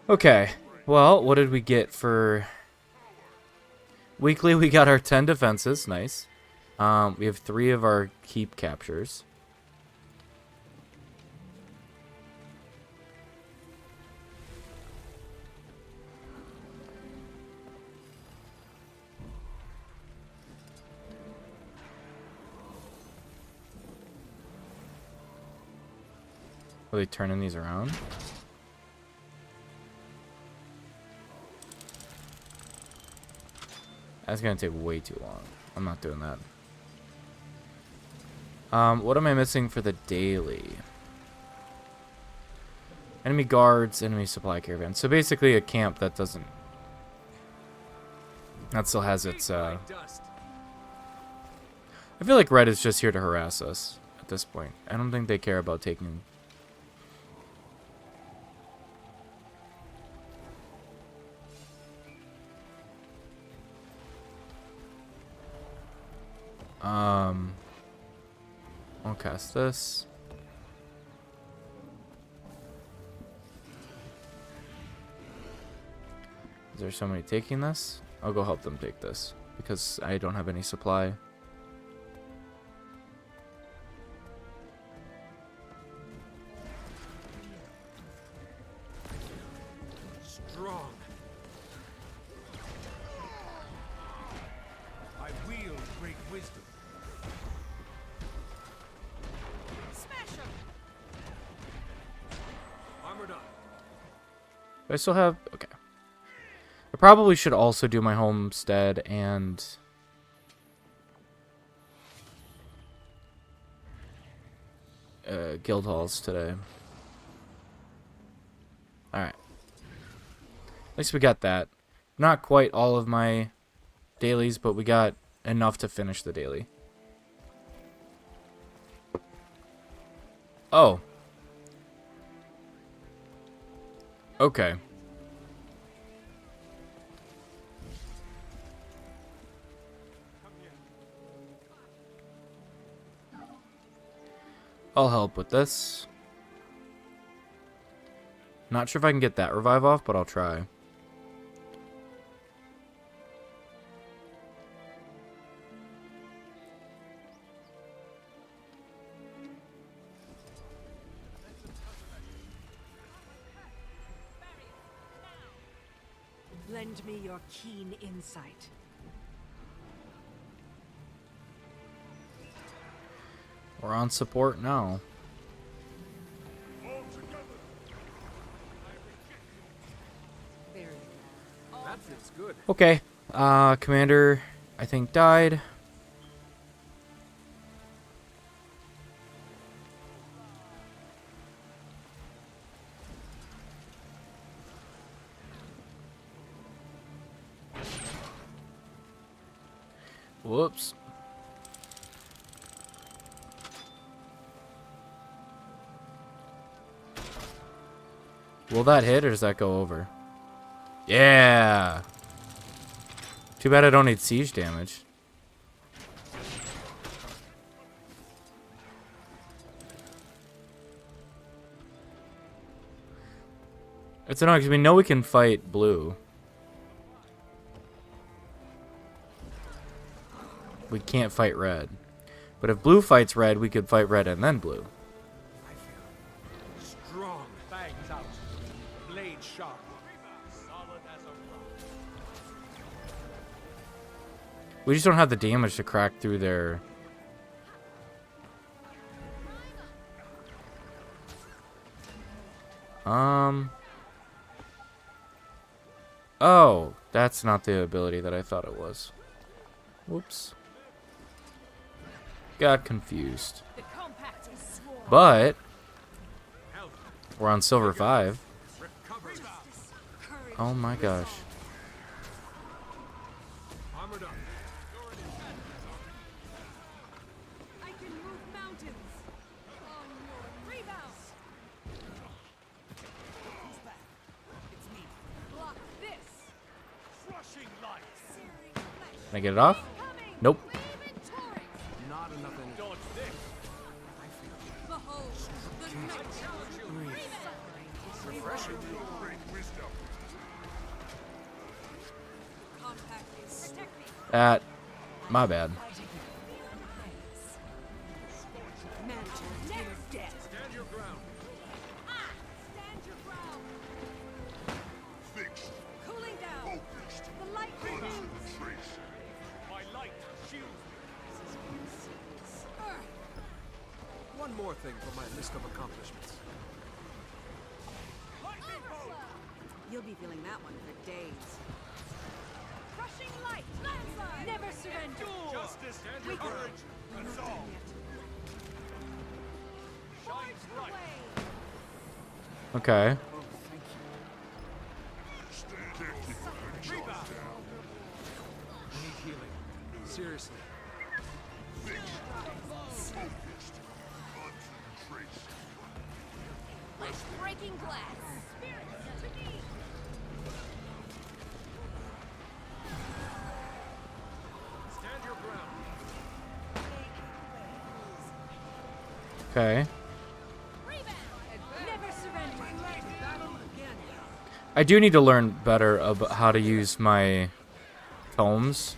Okay. Well, what did we get for weekly? We got our 10 defenses. Nice. We have 3 of our keep captures. Are they turning these around? That's gonna take way too long. I'm not doing that. What am I missing for the daily? Enemy guards, enemy supply caravan. So basically a camp that doesn't... That still has its, I feel like Red is just here to harass us at this point. I don't think they care about taking... I'll cast this. Is there somebody taking this? I'll go help them take this because I don't have any supply. Strong. I wield great wisdom. Smash him. Armored up. Do I still have... Okay. I probably should also do my homestead and... guild halls today. Alright. At least we got that. Not quite all of my dailies, but we got enough to finish the daily. Oh. Okay. I'll help with this. Not sure if I can get that revive off, but I'll try. Lend me your keen insight. We're on support now. That feels good. Okay. Commander, I think, died. Whoops. Will that hit or does that go over? Yeah. Too bad I don't need siege damage. It's annoying because we know we can fight blue. We can't fight red. But if blue fights red, we could fight red and then blue. I feel strong. Fangs out. Blade sharp. Solid as a rock. We just don't have the damage to crack through their... Oh, that's not the ability that I thought it was. Whoops. Got confused. But we're on silver 5. Oh my gosh. Armored up. I can move mountains. On your rebound. Who's back? It's me. Block this. Crushing light. Can I get it off? Nope. Not enough energy. Dodge this. I feel Behold, the night refreshing. compact is protect me. That. My bad. Mantle never dead. Stand your ground. Stand your ground. Cooling down. The light rebounds. My light shields me. One more thing for my list of accomplishments. You'll be feeling that one for days. Crushing light. Landslide. Never surrender. Justice and your courage. That's all. Shines bright. Okay. Rebound. I need healing. Seriously. Like breaking glass. Stand your ground. Okay. Never surrender. I do need to learn better about how to use my tomes.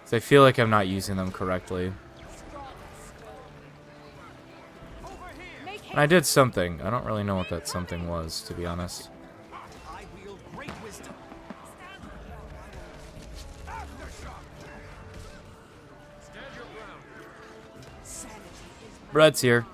'Cause I feel like I'm not using them correctly. And I did something. I don't really know what that something was, to be honest. I wield great wisdom. Stand your ground. Brett's here.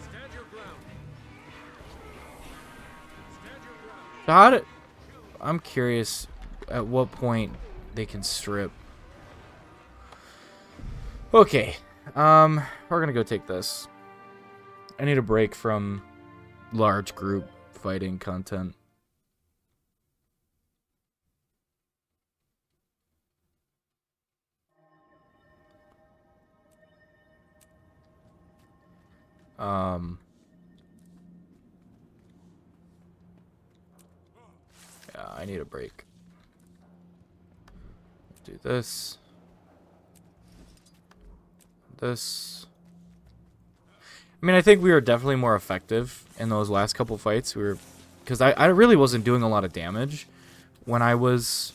Stand your ground. Stand your ground. So how did... I'm curious at what point they can strip. Okay. We're gonna go take this. I need a break from large group fighting content. Yeah, I need a break. Do this. This. I mean, I think we were definitely more effective in those last couple fights. We were, because I really wasn't doing a lot of damage when I was.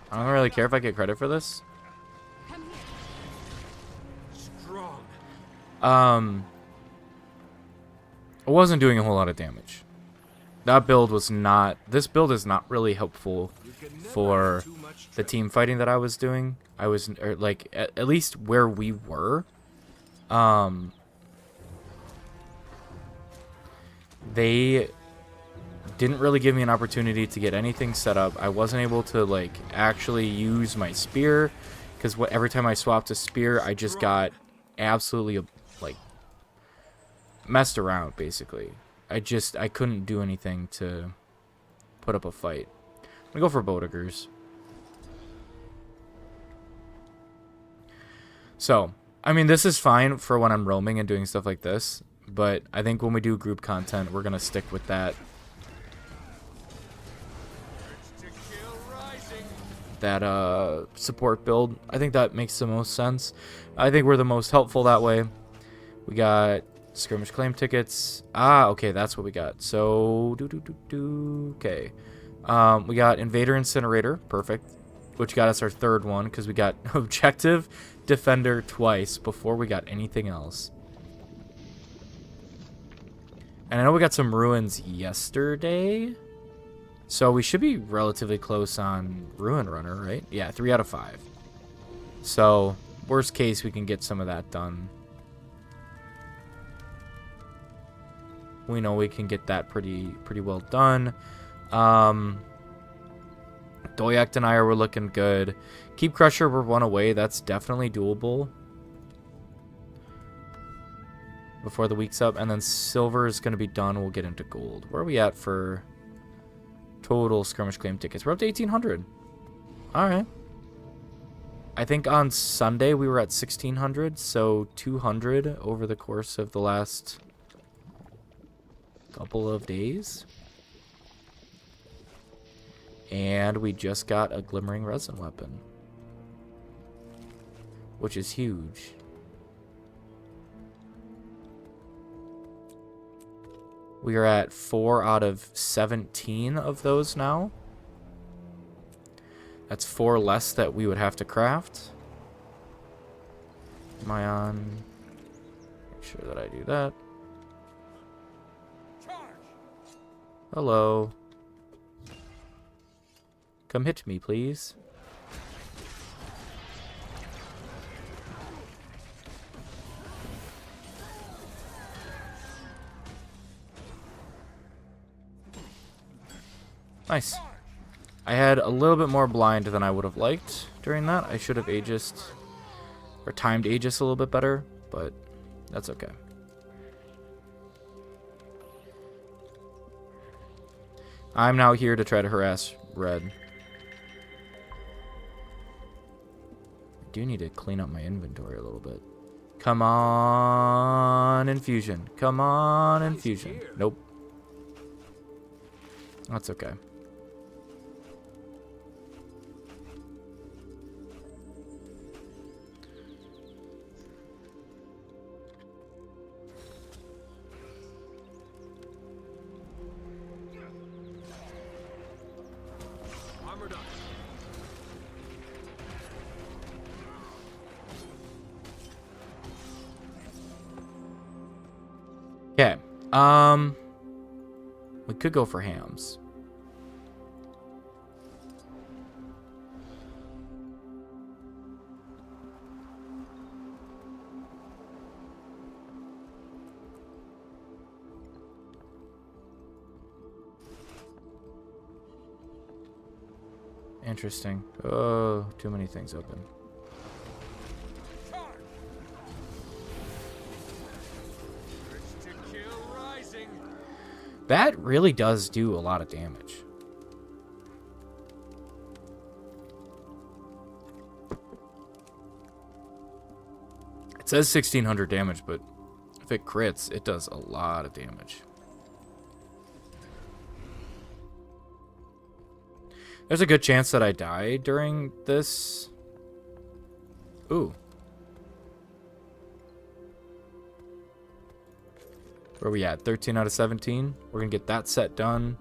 I don't really care if I get credit for this. Strong. I wasn't doing a whole lot of damage. That build was not. This build is not really helpful for the team fighting that I was doing. I was, or like, at least where we were. They didn't really give me an opportunity to get anything set up. I wasn't able to like actually use my spear because every time I swapped a spear, I just got absolutely like messed around. Basically, I couldn't do anything to put up a fight. I'm gonna go for Bodigers. So, I mean, this is fine for when I'm roaming and doing stuff like this, but I think when we do group content, we're gonna stick with that. Support build. I think that makes the most sense. I think we're the most helpful that way. We got skirmish claim tickets. Ah, okay, that's what we got. So, okay. We got Invader Incinerator, perfect, which got us our third one because we got Objective Defender twice before we got anything else. And I know we got some ruins yesterday. So we should be relatively close on Ruin Runner, right? Yeah, 3 out of 5. So, worst case, we can get some of that done. We know we can get that pretty well done. Doyak and I were looking good. Keep Crusher, we're 1 away. That's definitely doable. Before the week's up. And then Silver is going to be done. We'll get into Gold. Where are we at for total skirmish claim tickets? We're up to 1,800. Alright. I think on Sunday we were at 1,600, so 200 over the course of the last couple of days. And we just got a Glimmering Resin weapon, which is huge. We are at 4 out of 17 of those now. That's 4 less that we would have to craft. Am I on? Make sure that I do that. Hello. Come hit me, please. Nice. I had a little bit more blind than I would have liked during that. I should have Aegised, or timed Aegis a little bit better, but that's okay. I'm now here to try to harass Red. I do need to clean up my inventory a little bit. Come on, Infusion. Come on, Infusion. Nope. That's okay. Okay. We could go for hams. Interesting. Oh, too many things open. That really does do a lot of damage. It says 1600 damage, but if it crits, it does a lot of damage. There's a good chance that I die during this. Ooh. Where are we at? 13 out of 17. We're going to get that set done.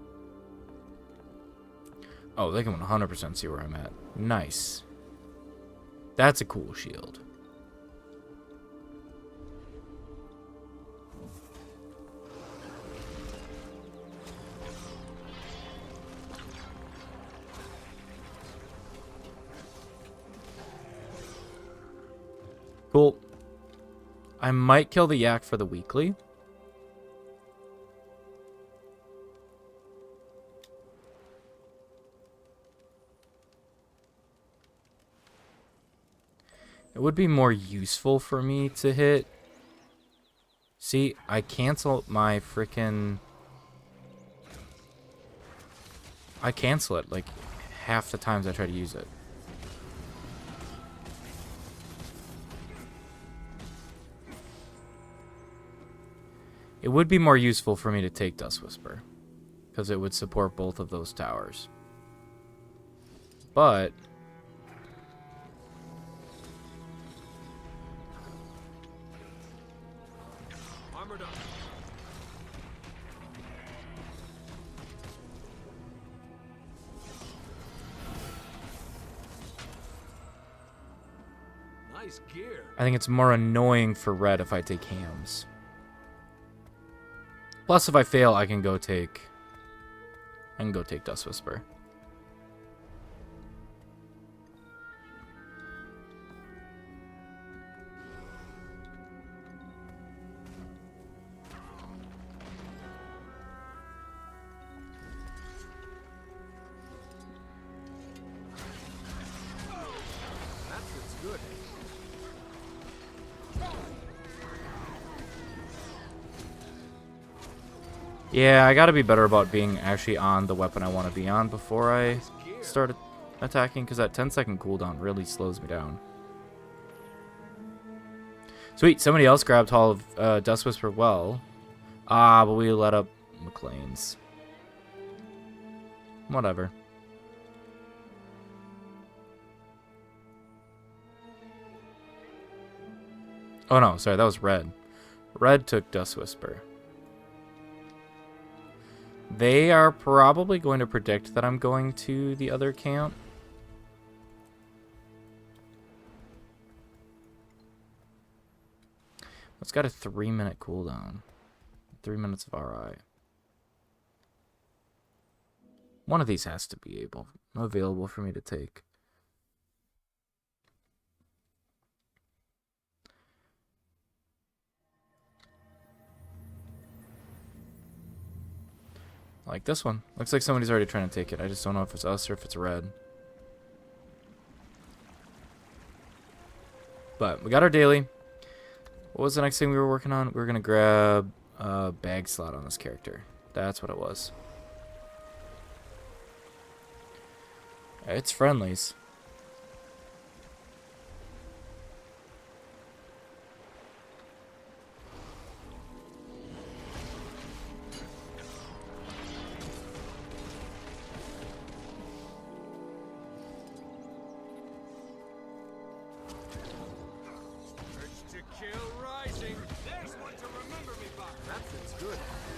Oh, they can 100% see where I'm at. Nice. That's a cool shield. Cool. I might kill the yak for the weekly. It would be more useful for me to hit. See, I cancel my freaking... I cancel it like half the times I try to use it. It would be more useful for me to take Dust Whisper, because it would support both of those towers. But... Armored up. Nice gear. I think it's more annoying for red if I take hams. Plus, if I fail, I can go take Dust Whisper. That's good. Yeah, I gotta be better about being actually on the weapon I want to be on before I start attacking, because that 10-second cooldown really slows me down. Sweet, somebody else grabbed Hall of Dust Whisper well. Ah, but we let up McLean's. Whatever. Oh no, sorry, that was red. Red took Dust Whisper. They are probably going to predict that I'm going to the other camp. It's got a 3-minute cooldown. 3 minutes of RI. One of these has to be available for me to take. Like this one. Looks like somebody's already trying to take it. I just don't know if it's us or if it's red. But we got our daily. What was the next thing we were working on? We were going to grab a bag slot on this character. That's what it was. It's friendlies.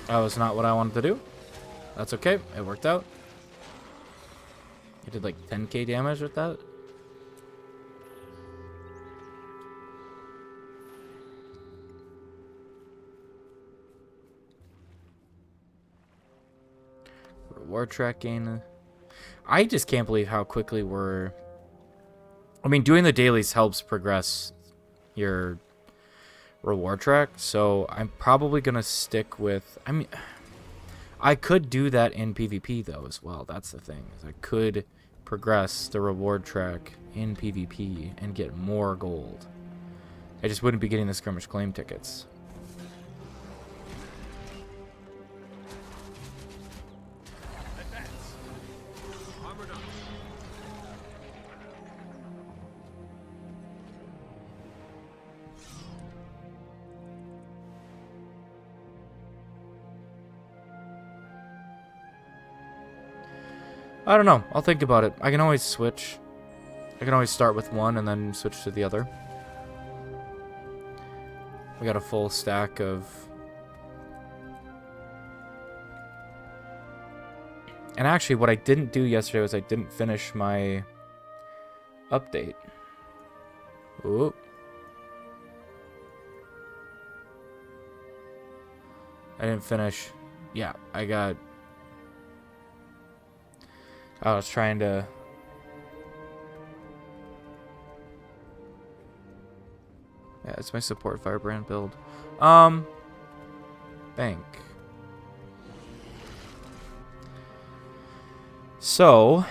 That was not what I wanted to do. That's okay. It worked out. I did like 10k damage with that. Reward track gain. I just can't believe how quickly we're... I mean, doing the dailies helps progress your reward track, so I'm probably gonna stick with... I mean, I could do that in PvP though as well. That's the thing, is I could progress the reward track in PvP and get more gold. I just wouldn't be getting the skirmish claim tickets. I don't know. I'll think about it. I can always switch. I can always start with one and then switch to the other. We got a full stack of... And actually, what I didn't do yesterday was I didn't finish my update. Ooh. I didn't finish. Yeah, I was trying to... Yeah, it's my support firebrand build. Bank. So,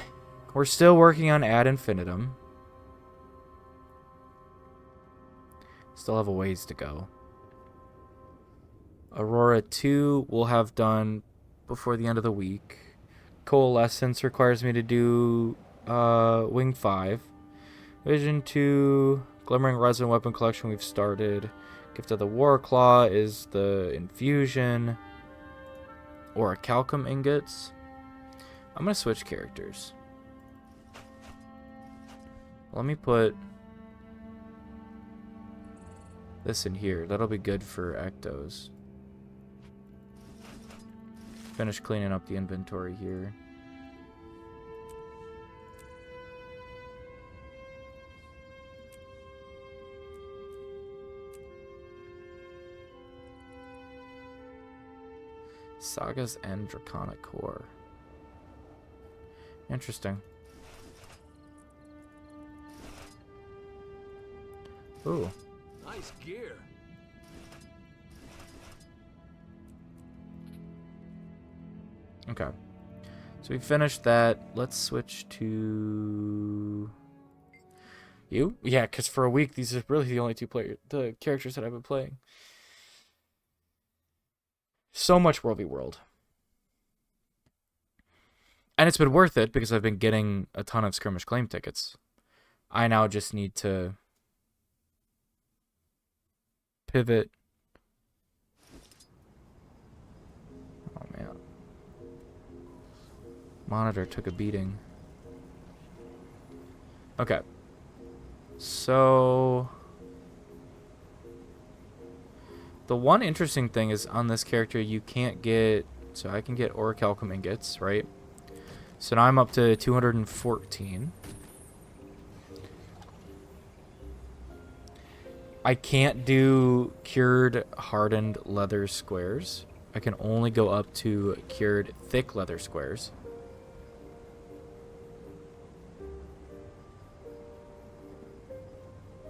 we're still working on ad infinitum. Still have a ways to go. Aurora 2 we'll have done before the end of the week. Coalescence requires me to do Wing 5. Vision 2, Glimmering Resin Weapon Collection we've started. Gift of the Warclaw is the infusion. Or Calcum ingots. I'm going to switch characters. Let me put this in here. That'll be good for Ectos. Finish cleaning up the inventory here. Saga's End Draconic Core. Interesting. Ooh. Nice gear. Okay. So we finished that. Let's switch to you. Yeah, because for a week, these are really the only the characters that I've been playing. So much World v World. And it's been worth it because I've been getting a ton of skirmish claim tickets. I now just need to pivot. Oh, man. Monitor took a beating. Okay. So... the one interesting thing is on this character you can't get... So I can get Orichalcum ingots, right? So now I'm up to 214. I can't do cured hardened leather squares. I can only go up to cured thick leather squares.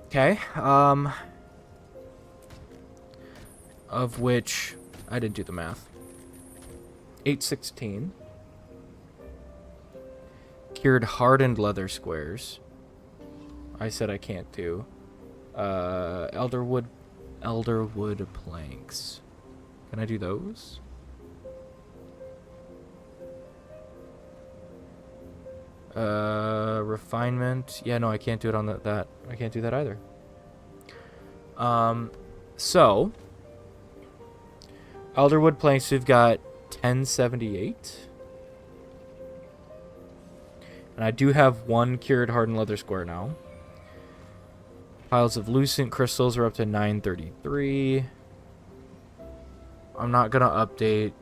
Okay, of which I didn't do the math. 816. Cured hardened leather squares. I said I can't do. Elderwood planks. Can I do those? Refinement. Yeah, no, I can't do it on that. I can't do that either. So Elderwood planks, we've got 1078. And I do have one cured hardened leather square now. Piles of lucent crystals are up to 933. I'm not going to update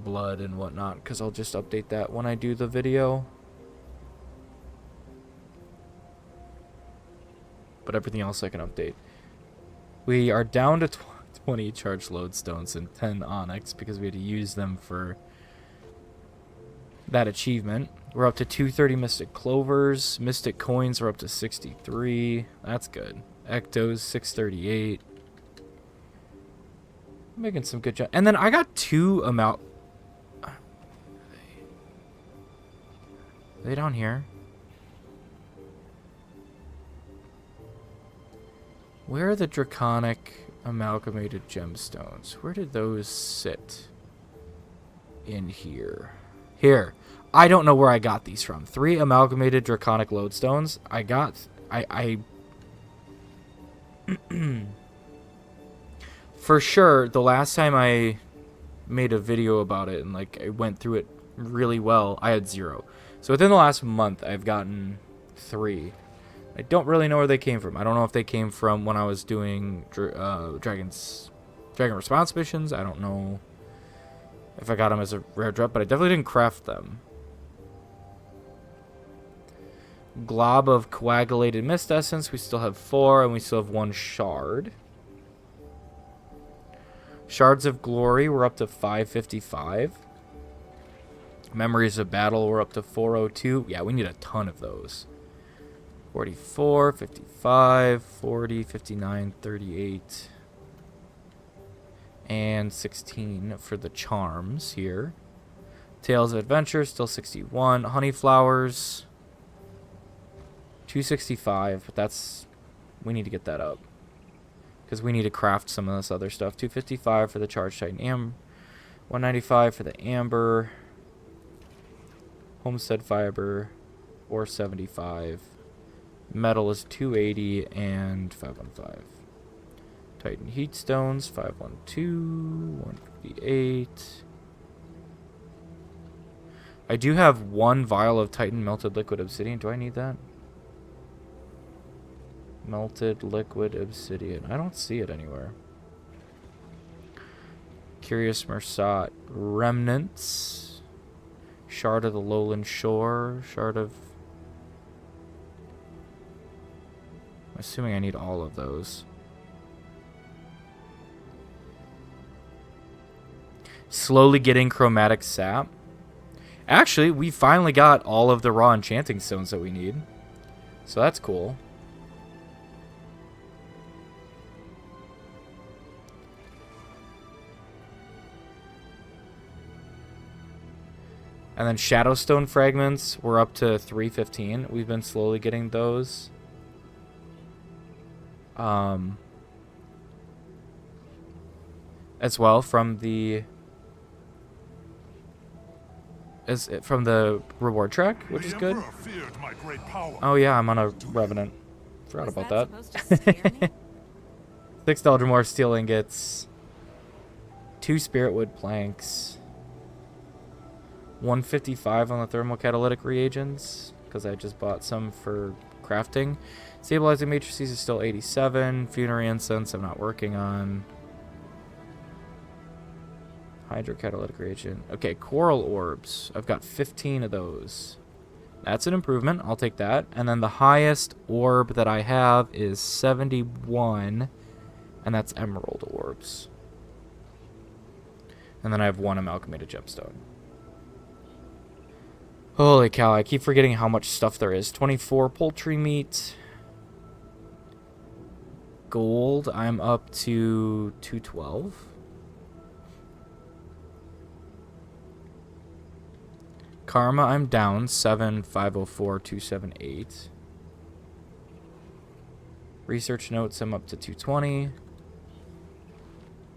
blood and whatnot because I'll just update that when I do the video. But everything else I can update. We are down to 20 charged lodestones and 10 onyx because we had to use them for that achievement. We're up to 230 mystic clovers. Mystic coins are up to 63. That's good. Ectos 638. Making some good job. And then I got two amount. Are they down here? Where are the draconic amalgamated gemstones? Where did those sit? In here. Here. I don't know where I got these from. 3 amalgamated draconic lodestones. I for sure, the last time I made a video about it and like I went through it really well, I had 0. So within the last month, I've gotten 3. I don't really know where they came from. I don't know if they came from when I was doing Dragon Response missions. I don't know if I got them as a rare drop, but I definitely didn't craft them. Glob of coagulated mist essence. We still have 4, and we still have 1 shard. Shards of glory. We're up to 555. Memories of battle. We're up to 402. Yeah, we need a ton of those. 44, 55, 40, 59, 38, and 16 for the charms here. Tales of Adventure, still 61. Honey Flowers, 265, but that's... we need to get that up. Because we need to craft some of this other stuff. 255 for the Charged Titan Amber. 195 for the Amber. Homestead Fiber, or 75. Metal is 280 and 515. Titan Heat Stones, 512, 158. I do have 1 vial of Titan Melted Liquid Obsidian. Do I need that? Melted Liquid Obsidian. I don't see it anywhere. Curious Mersat Remnants. Shard of the Lowland Shore. Shard of... I'm assuming I need all of those. Slowly getting chromatic sap. Actually, we finally got all of the raw enchanting stones that we need. So that's cool. And then Shadowstone fragments, we're up to 315. We've been slowly getting those. As well from the reward track, which is good. Oh yeah, I'm on a Revenant. Forgot about that. 6 Eldrimore steel ingots, 2 Spiritwood planks, 155 on the thermal catalytic reagents because I just bought some for crafting. Stabilizing matrices is still 87. Funerary incense I'm not working on. Hydrocatalytic reagent. Okay, coral orbs. I've got 15 of those. That's an improvement. I'll take that. And then the highest orb that I have is 71, and that's emerald orbs. And then I have 1 amalgamated gemstone. Holy cow, I keep forgetting how much stuff there is. 24 poultry meat. Gold, I'm up to 212. Karma, I'm down 7, 504, 278. Research notes, I'm up to 220.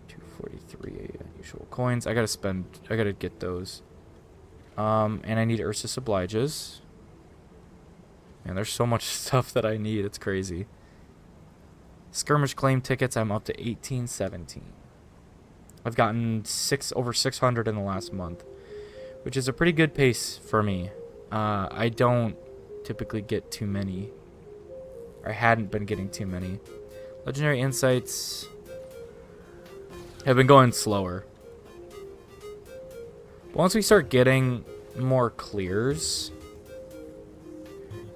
243 unusual coins. I gotta get those. And I need Ursus Obliges. Man, there's so much stuff that I need. It's crazy. Skirmish claim tickets, I'm up to 1817. I've gotten over 600 in the last month, which is a pretty good pace for me. I don't typically get too many. Or I hadn't been getting too many. Legendary Insights have been going slower. Once we start getting more clears,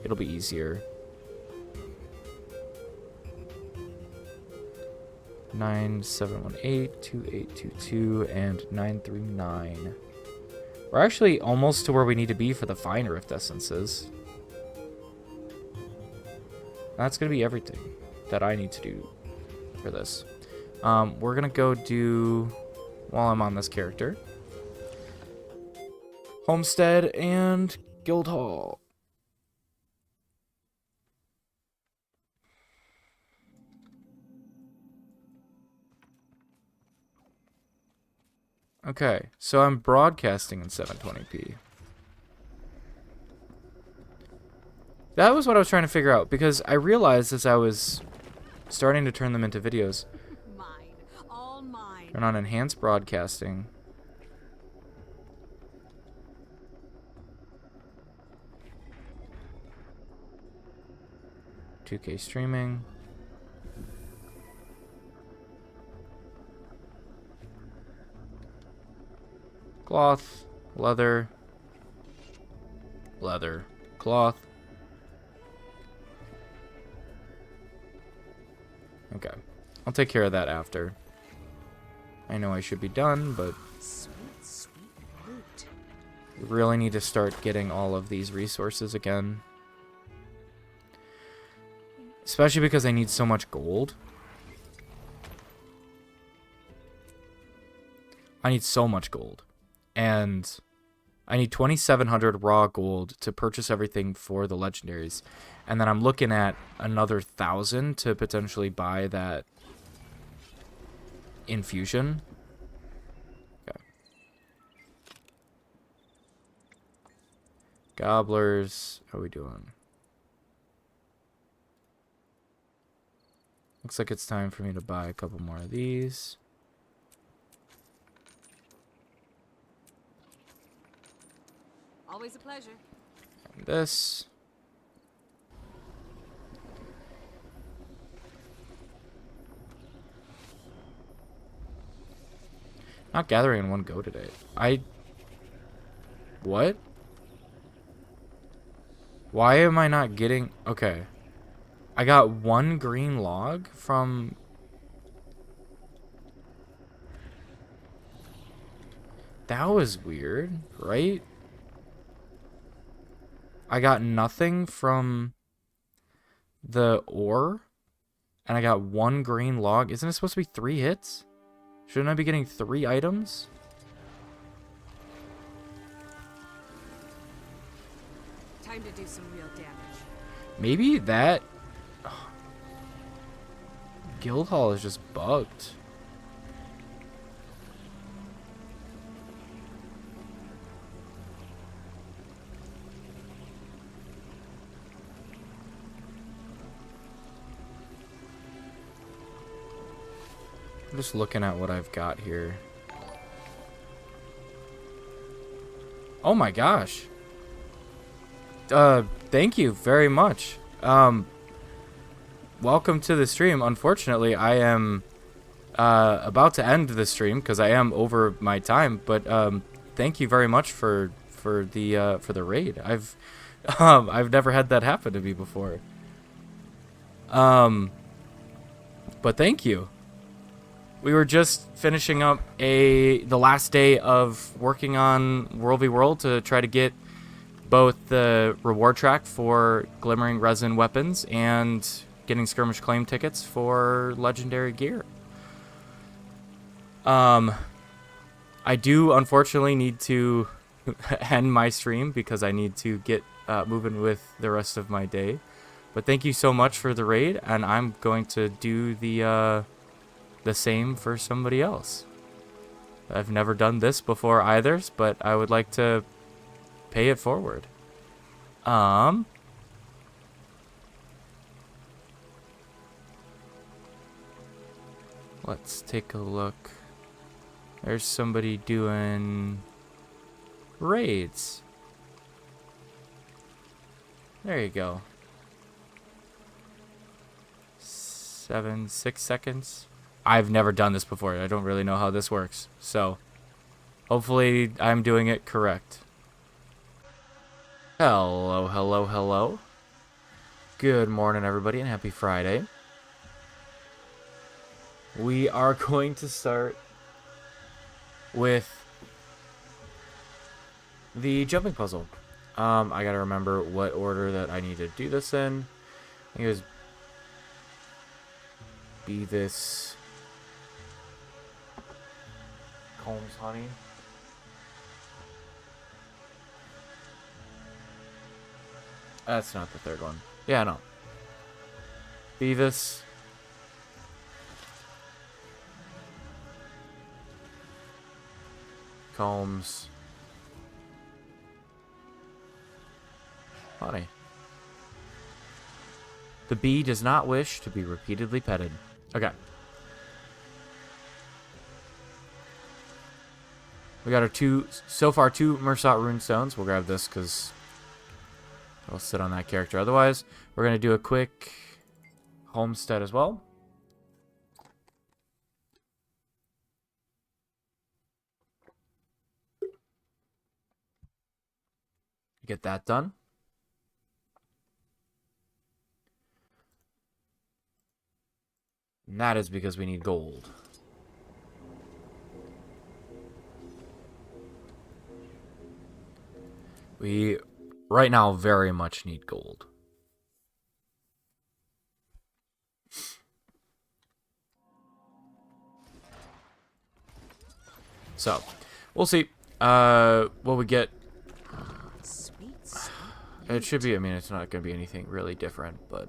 it'll be easier. 9718, 2822, and 939. We're actually almost to where we need to be for the fine rift essences. That's going to be everything that I need to do for this. We're going to go do, while I'm on this character, Homestead and Guildhall. Okay, so I'm broadcasting in 720p. That was what I was trying to figure out, because I realized as I was starting to turn them into videos. Mine. All mine. Turn on enhanced broadcasting. $2K streaming. Cloth, leather, leather, cloth. Okay, I'll take care of that after. I know I should be done, but Sweet, sweet loot. we really need to start getting all of these resources again. Especially because I need so much gold. I need so much gold. And I need 2,700 raw gold to purchase everything for the legendaries. And then I'm looking at another 1,000 to potentially buy that infusion. Okay. Gobblers. How are we doing? Looks like it's time for me to buy a couple more of these. Always a pleasure. And this. Not gathering in one go today. What? Why am I not getting... Okay. I got one green log from... That was weird, right? I got nothing from the ore, and I got one green log. Isn't it supposed to be 3 hits? Shouldn't I be getting 3 items? Time to do some real damage. Maybe that... Guildhall is just bugged. I'm just looking at what I've got here. Oh my gosh. Thank you very much. Welcome to the stream. Unfortunately, I am about to end the stream because I am over my time, but thank you very much for the raid. I've never had that happen to me before. But thank you. We were just finishing up the last day of working on World v World to try to get both the reward track for Glimmering Resin weapons and getting skirmish claim tickets for legendary gear. I do unfortunately need to end my stream because I need to get moving with the rest of my day. But thank you so much for the raid, and I'm going to do the same for somebody else. I've never done this before either, but I would like to pay it forward. Let's take a look. There's somebody doing raids. There you go. 6 seconds. I've never done this before. I don't really know how this works. So, hopefully I'm doing it correct. Hello, hello, hello. Good morning, everybody, and happy Friday. We are going to start with the jumping puzzle. I gotta remember what order that I need to do this in. I think it was Beavis, Combs, honey. That's not the third one. Yeah, no. Beavis. combs. Honey. The bee does not wish to be repeatedly petted. Okay. We got our two Mersat runestones. We'll grab this because I'll sit on that character. Otherwise, we're going to do a quick homestead as well. Get that done. And that is because we need gold. We, right now, very much need gold. So, we'll see what we get. It should be, I mean, it's not going to be anything really different, but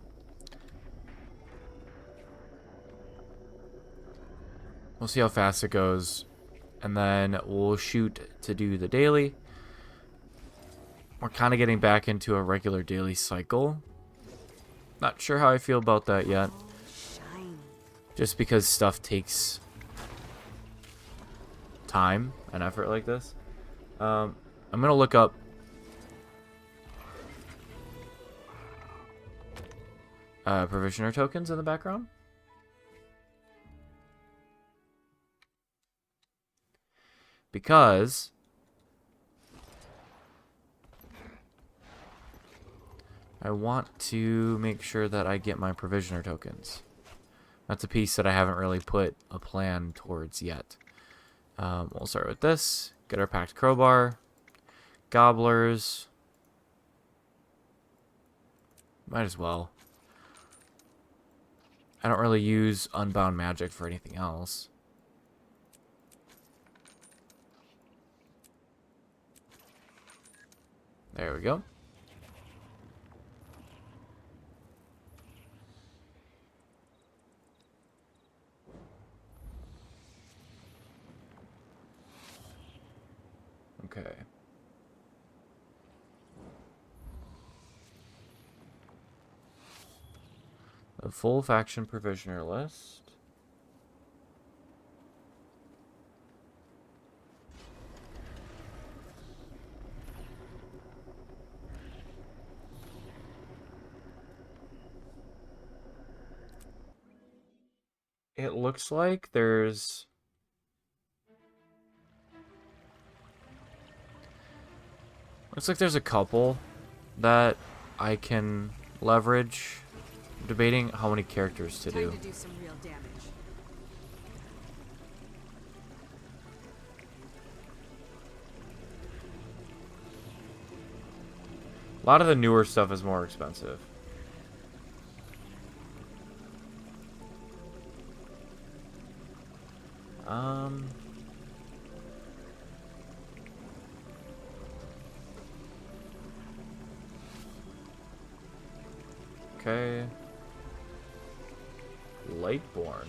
we'll see how fast it goes. And then we'll shoot to do the daily. We're kind of getting back into a regular daily cycle. Not sure how I feel about that yet. Just because stuff takes time and effort like this. I'm going to look up provisioner tokens in the background. Because I want to make sure that I get my provisioner tokens. That's a piece that I haven't really put a plan towards yet. We'll start with this. Get our packed crowbar. Gobblers. Might as well. I don't really use unbound magic for anything else. There we go. Okay. A full faction provisioner list. It looks like there's a couple that I can leverage. I'm debating how many characters to do. Time to do some real damage. A lot of the newer stuff is more expensive. Okay. Lightborn.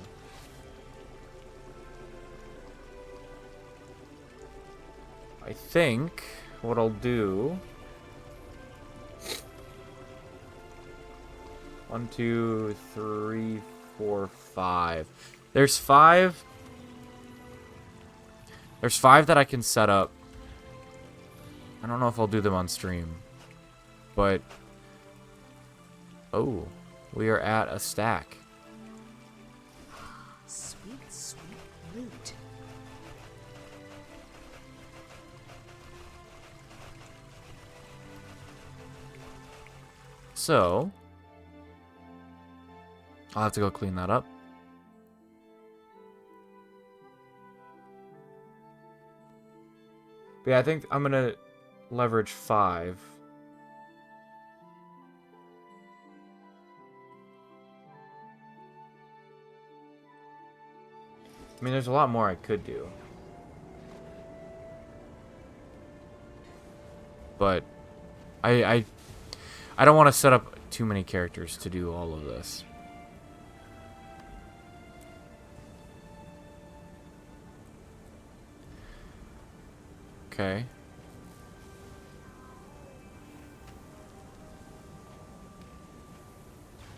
I think what I'll do... 1, 2, 3, 4, 5. There's 5. There's 5 that I can set up. I don't know if I'll do them on stream. But... oh, we are at a stack. Sweet, sweet loot. So, I'll have to go clean that up. But yeah, I think I'm gonna leverage 5. I mean, there's a lot more I could do. But I don't want to set up too many characters to do all of this. Okay.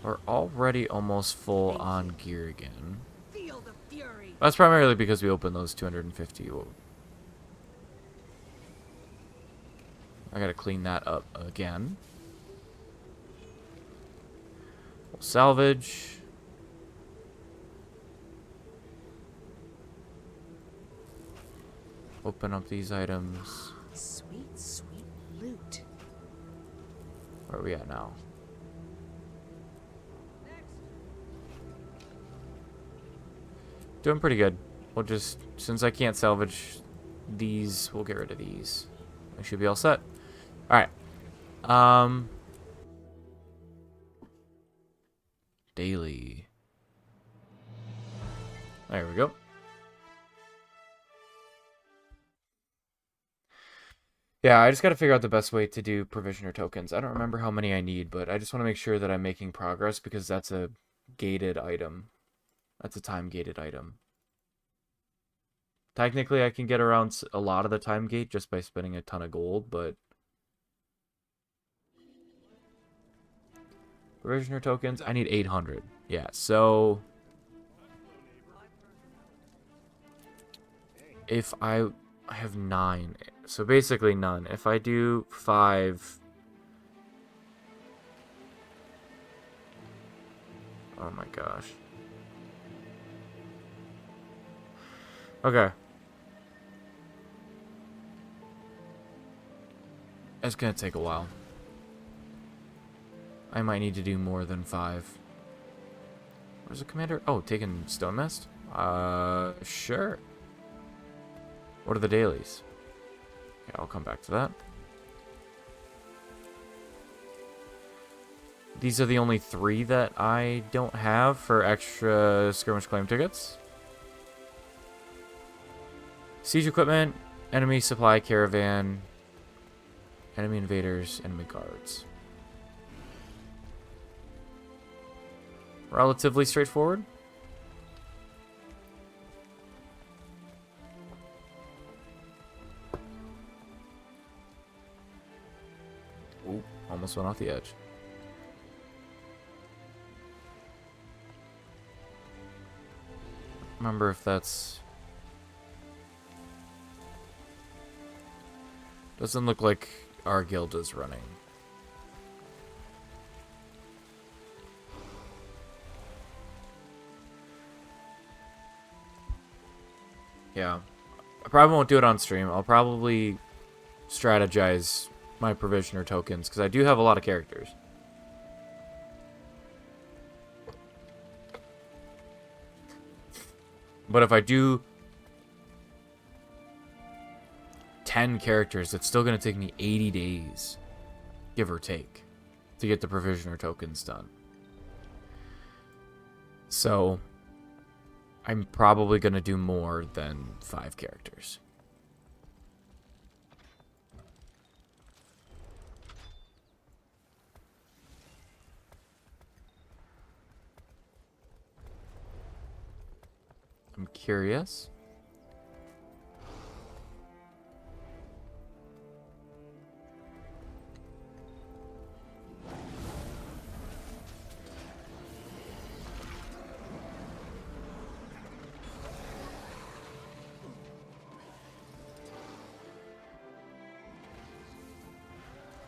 We're already almost full on gear again. Feel the fury. That's primarily because we opened those 250. I gotta clean that up again. We'll salvage. Open up these items. Sweet, sweet loot. Where are we at now? Doing pretty good. We'll just, since I can't salvage these, we'll get rid of these. I should be all set. Alright. Daily. There we go. Yeah, I just got to figure out the best way to do provisioner tokens. I don't remember how many I need, but I just want to make sure that I'm making progress because that's a gated item. That's a time-gated item. Technically, I can get around a lot of the time gate just by spending a ton of gold, but... Provisioner tokens, I need 800. Yeah, so... If I have 9... So basically none. If I do 5... Oh my gosh. Okay. It's gonna take a while. I might need to do more than 5. Where's the commander? Oh, taking stone mist? Sure. What are the dailies? Okay, I'll come back to that. These are the only 3 that I don't have for extra skirmish claim tickets. Siege equipment, enemy supply caravan, enemy invaders, enemy guards. Relatively straightforward. Ooh, almost went off the edge. Remember if that's... Doesn't look like our guild is running. Yeah. I probably won't do it on stream. I'll probably strategize my provisioner tokens, because I do have a lot of characters. But if I do 10 characters, it's still going to take me 80 days, give or take, to get the provisioner tokens done. So, I'm probably going to do more than 5 characters. I'm curious.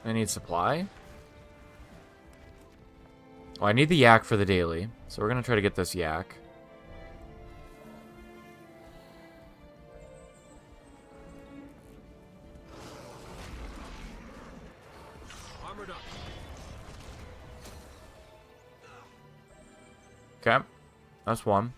I need supply. Oh, I need the yak for the daily. So we're going to try to get this yak. Armored up. Okay. That's one.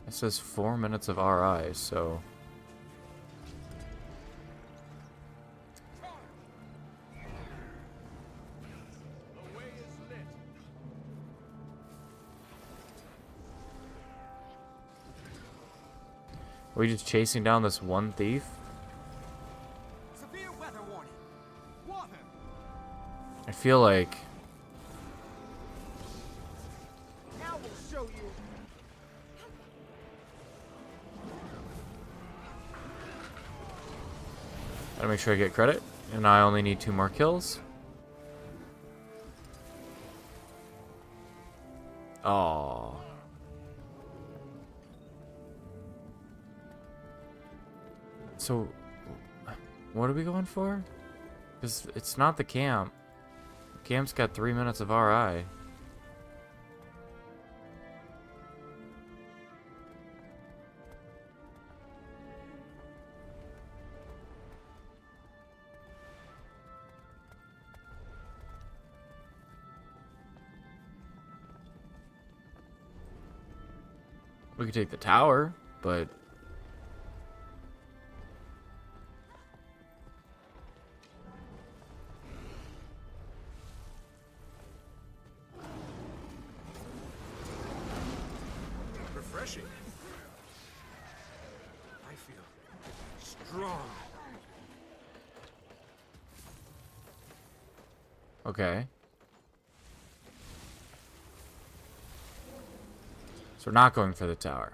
It says 4 minutes of RI, so... The way is lit. we just chasing down this one thief? Severe weather warning. Water. I feel like... Now we'll show you. Gotta make sure I get credit. And I only need 2 more kills. Oh. So, what are we going for? Because it's not the camp. Camp's got 3 minutes of RI. We could take the tower, but... Refreshing. I feel strong. Okay. So we're not going for the tower.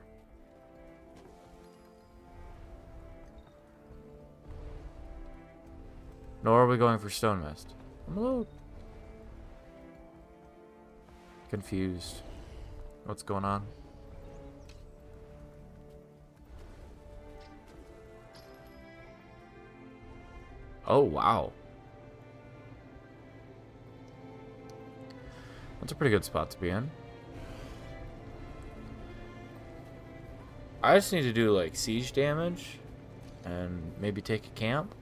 Nor are we going for Stone Mist. I'm a little confused. What's going on? Oh, wow. That's a pretty good spot to be in. I just need to do like siege damage and maybe take a camp.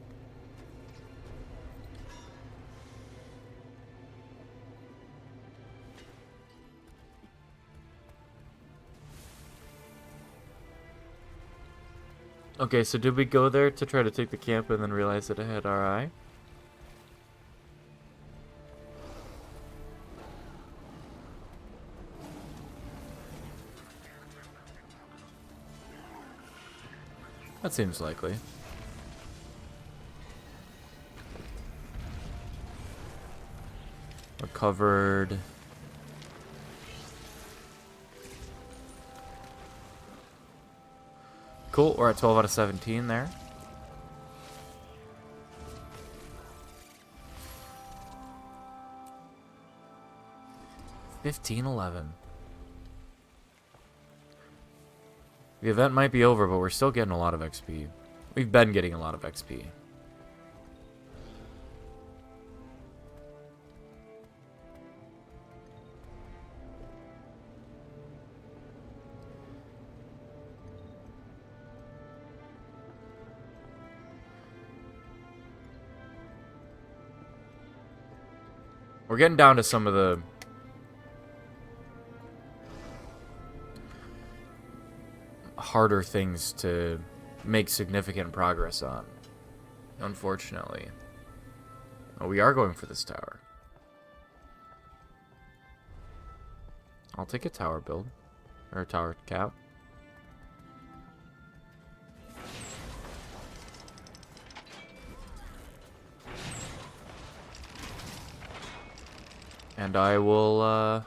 Okay, so did we go there to try to take the camp and then realize that it had RI? That seems likely. We're covered. Cool, we're at 12 out of 17 there. $15.11. The event might be over, but we're still getting a lot of XP. We've been getting a lot of XP. We're getting down to some of the harder things to make significant progress on, unfortunately. Oh, we are going for this tower. I'll take a tower build, or a tower cap. And I will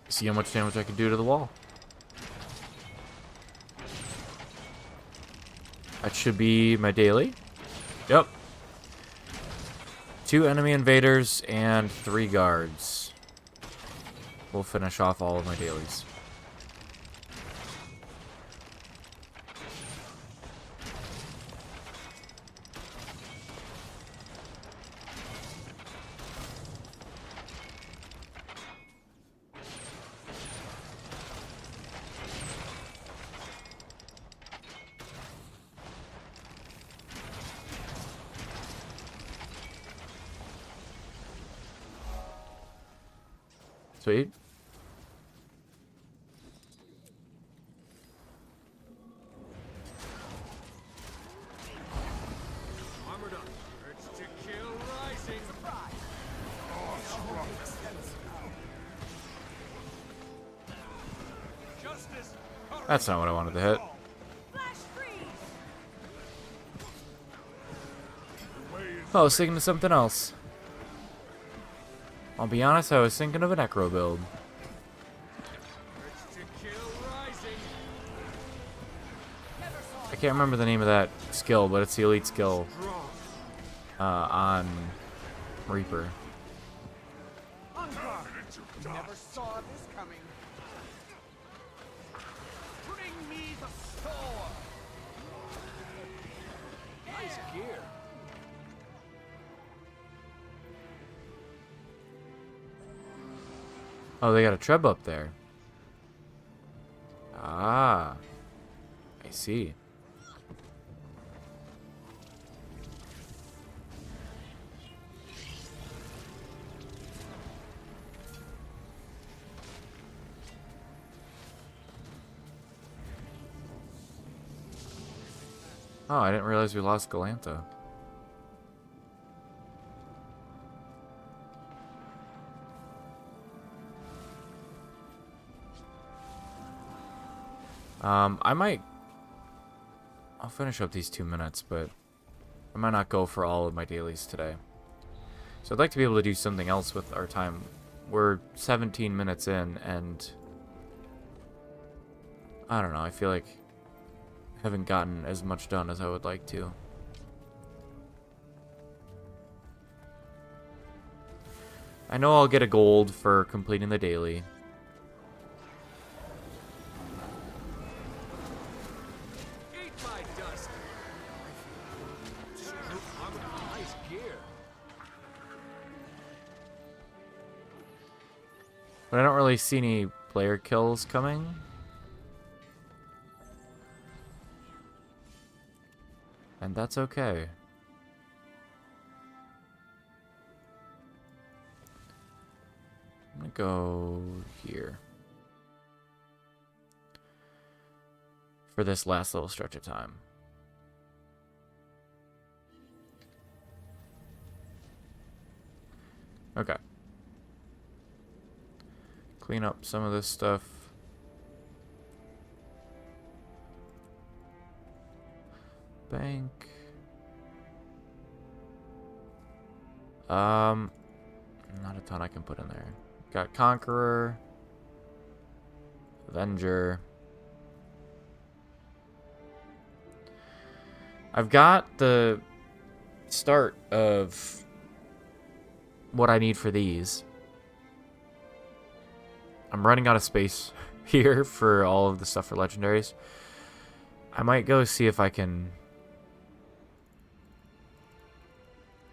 see how much damage I can do to the wall. That should be my daily. Yep. 2 enemy invaders and 3 guards. We'll finish off all of my dailies. Sweet. Armored up. Urge to kill rising. Surprise. Justice. That's not what I wanted to hit. Oh, I was thinking of something else. I'll be honest, I was thinking of a necro build. I can't remember the name of that skill, but it's the elite skill on Reaper. Never saw this coming. Bring me the store. Nice gear. Oh, they got a treb up there. Ah, I see. Oh, I didn't realize we lost Galantha. I'll finish up these 2 minutes, but I might not go for all of my dailies today. So I'd like to be able to do something else with our time. We're 17 minutes in, and I don't know, I feel like I haven't gotten as much done as I would like to. I know I'll get a gold for completing the daily. But I don't really see any player kills coming. And that's okay. I'm gonna go here. For this last little stretch of time. Okay. Clean up some of this stuff. Bank. Not a ton I can put in there. Got Conqueror. Avenger. I've got the start of what I need for these. I'm running out of space here for all of the stuff for legendaries. I might go see if I can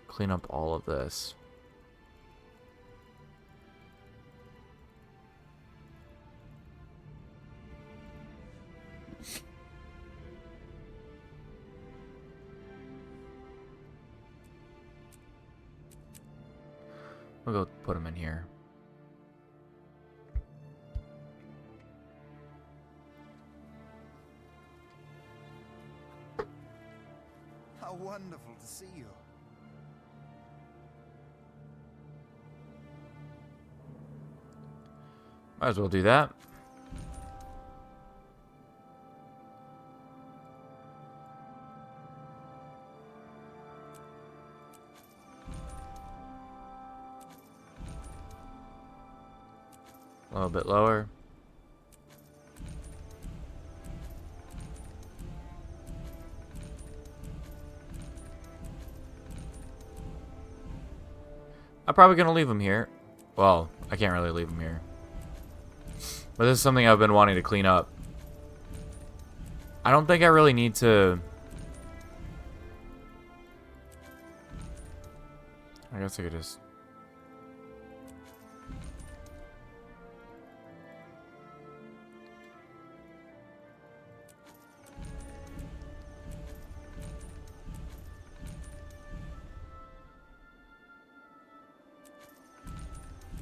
clean up all of this. We'll go put them in here. How wonderful to see you. Might as well do that. A little bit lower. I'm probably going to leave them here. Well, I can't really leave them here. But this is something I've been wanting to clean up. I don't think I really need to... I guess I could just...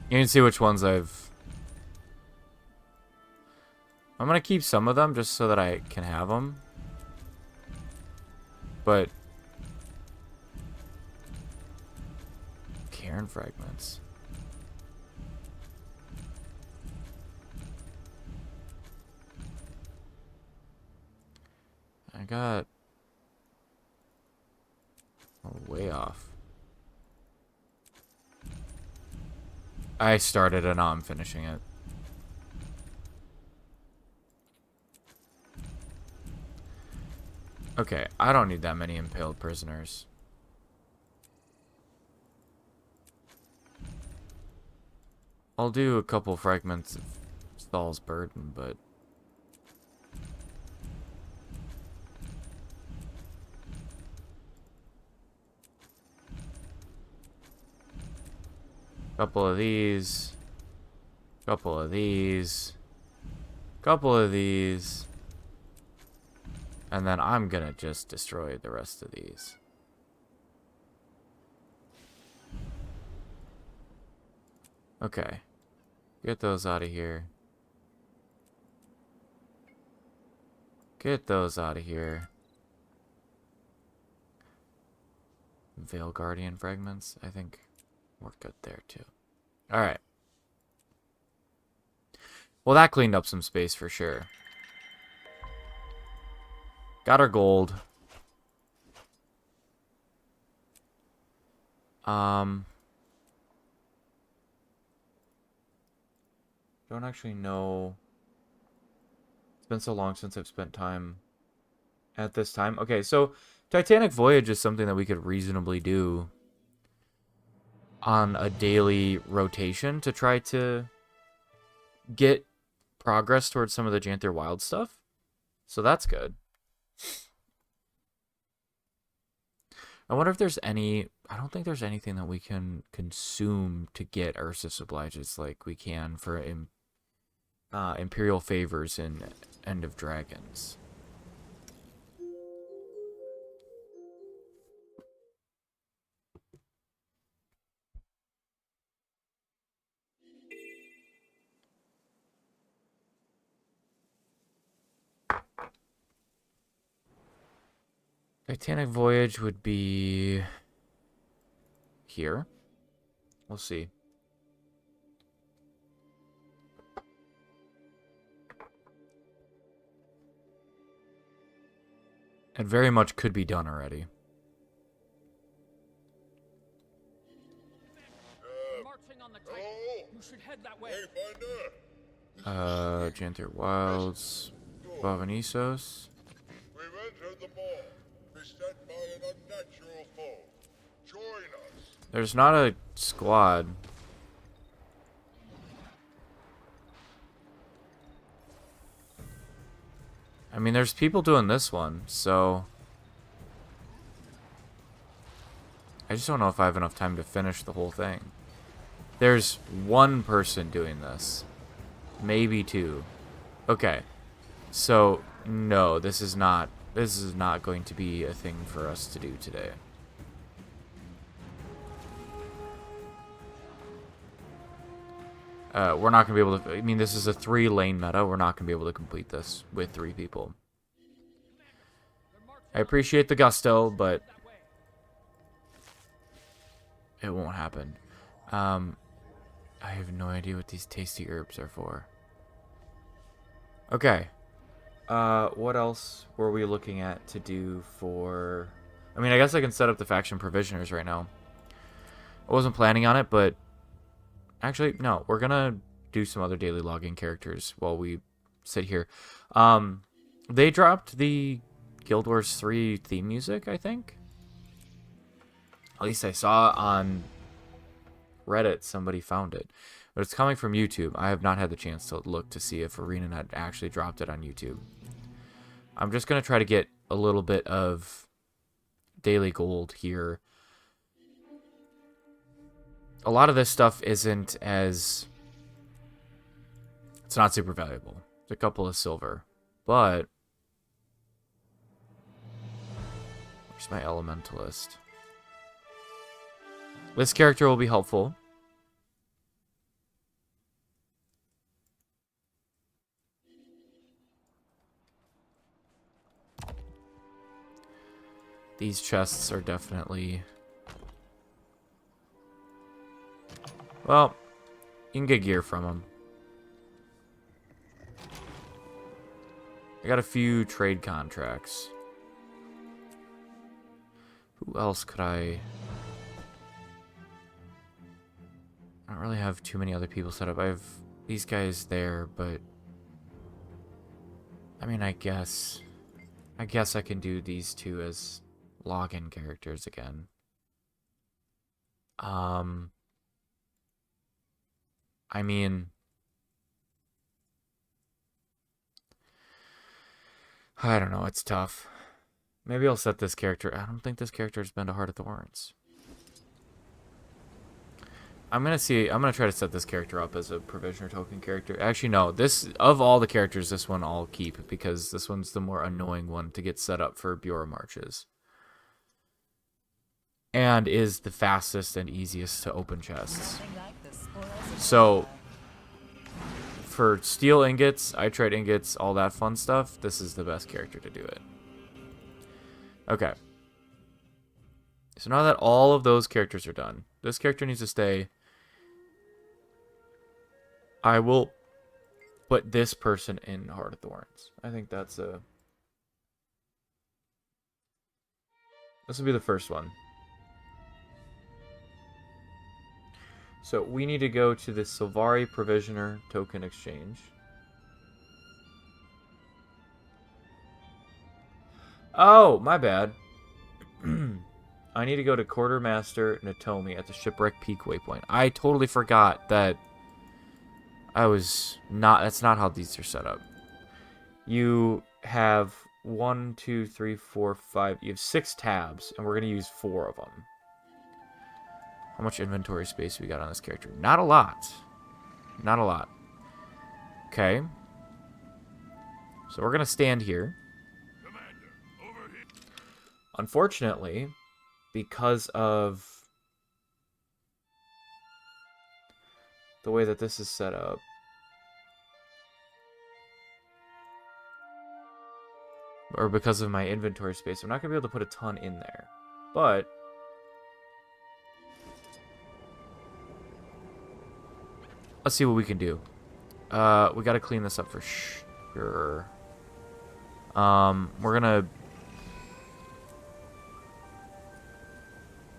You can see which ones I've... I'm going to keep some of them just so that I can have them. But... Cairn fragments. got... Oh, way off. I started and now I'm finishing it. Okay, I don't need that many impaled prisoners. I'll do a couple fragments of Thal's burden, but... Couple of these. Couple of these. Couple of these. And then I'm gonna just destroy the rest of these. Okay. Get those out of here. Get those out of here. Veil Guardian fragments, I think we're good there too. Alright. Well, that cleaned up some space for sure. Got our gold. Don't actually know. It's been so long since I've spent time at this time. Okay, so Titanic Voyage is something that we could reasonably do on a daily rotation to try to get progress towards some of the Janther Wild stuff. So that's good. I wonder if there's any... I don't think there's anything that we can consume to get Ursus Obliges like we can for Imperial Favors in End of Dragons. Titanic Voyage would be here. We'll see. It very much could be done already. Marching on the Titan. You should head that way. Janther Wilds, Bavanisos. We've entered the mall. Beset by an unnatural foe. Join us. There's not a squad. I mean, there's people doing this one, so... I just don't know if I have enough time to finish the whole thing. There's one person doing this. Maybe two. Okay. So, no, this is not going to be a thing for us to do today. We're not going to be able to... I mean, this is a 3-lane meta. We're not going to be able to complete this with 3 people. I appreciate the gusto, but... it won't happen. I have no idea what these tasty herbs are for. Okay. What else were we looking at to do for... I mean, I guess I can set up the faction provisioners right now. I wasn't planning on it, but... actually, no. We're gonna do some other daily logging characters while we sit here. They dropped the Guild Wars 3 theme music, I think. At least I saw on Reddit somebody found it. But it's coming from YouTube. I have not had the chance to look to see if ArenaNet actually dropped it on YouTube. I'm just going to try to get a little bit of daily gold here. A lot of this stuff isn't as... it's not super valuable. It's a couple of silver. But... where's my Elementalist? This character will be helpful. These chests are definitely... well, you can get gear from them. I got a few trade contracts. Who else could I don't really have too many other people set up. I have these guys there, but I mean, I guess I can do these two as login characters again. I mean, I don't know, it's tough. Maybe I'll set this character. I don't think this character has been to Heart of Thorns. I'm gonna try to set this character up as a provisioner token character. Actually, no. This, of all the characters, this one I'll keep because this one's the more annoying one to get set up for Bureau marches, and is the fastest and easiest to open chests. So, for steel ingots, Itrite ingots, all that fun stuff, this is the best character to do it. Okay. So now that all of those characters are done, this character needs to stay. I will put this person in Heart of Thorns. I think this will be the first one. So we need to go to the Sylvari Provisioner Token Exchange. Oh, my bad. I need to go to Quartermaster Natomi at the Shipwreck Peak waypoint. I totally forgot that that's not how these are set up. You have 1, 2, 3, 4, 5. You have 6 tabs, and we're going to use 4 of them. How much inventory space we got on this character? Not a lot. Not a lot. Okay. So we're going to stand here. Commander, over here. Unfortunately, because of the way that this is set up, or because of my inventory space, I'm not going to be able to put a ton in there. But let's see what we can do. We got to clean this up for sure. We're going to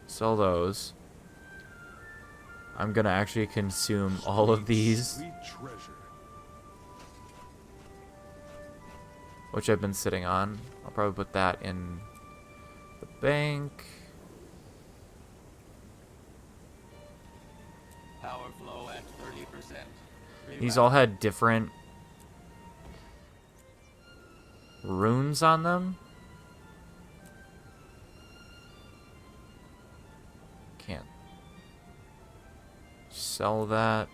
sell those. I'm going to actually consume all of these, Sweet treasure. which I've been sitting on. I'll probably put that in the bank. Power flow at 30%. These all had different runes on them. Can't sell that.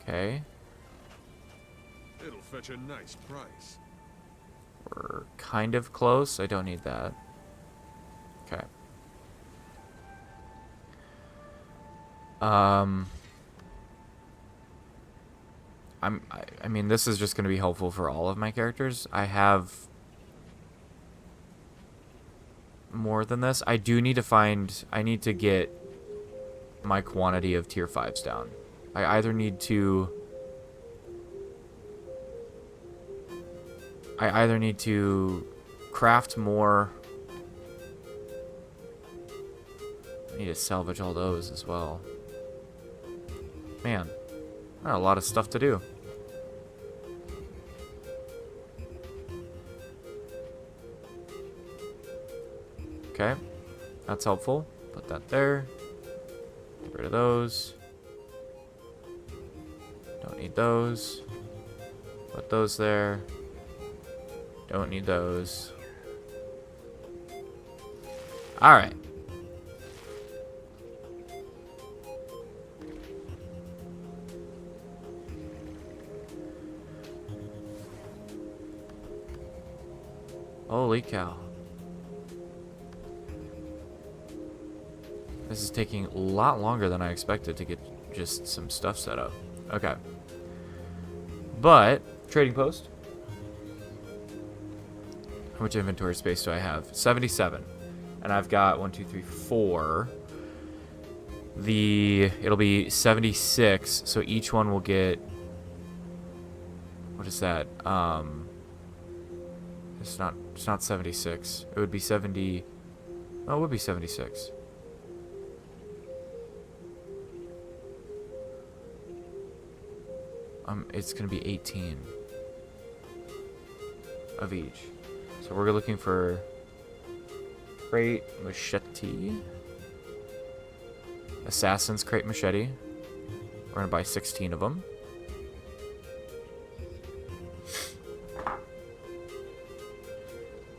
Okay. It'll fetch a nice price. We're kind of close. I don't need that. Okay. I mean, this is just going to be helpful for all of my characters. I have more than this. I do need to find... I need to get my quantity of tier 5s down. I either need to... craft more. I need to salvage all those as well. Man, a lot of stuff to do. Okay, that's helpful. Put that there. Get rid of those. Don't need those. Put those there. Don't need those. Alright. Holy cow. This is taking a lot longer than I expected to get just some stuff set up. Okay. But, trading post. How much inventory space do I have? 77. And I've got 1, 2, 3, 4. It'll be 76, so each one will get... What is that? It's not 76. It would be 70... Oh, it would be 76. It's gonna be 18 of each. So we're looking for crate machete, assassin's crate machete. We're gonna buy 16 of them.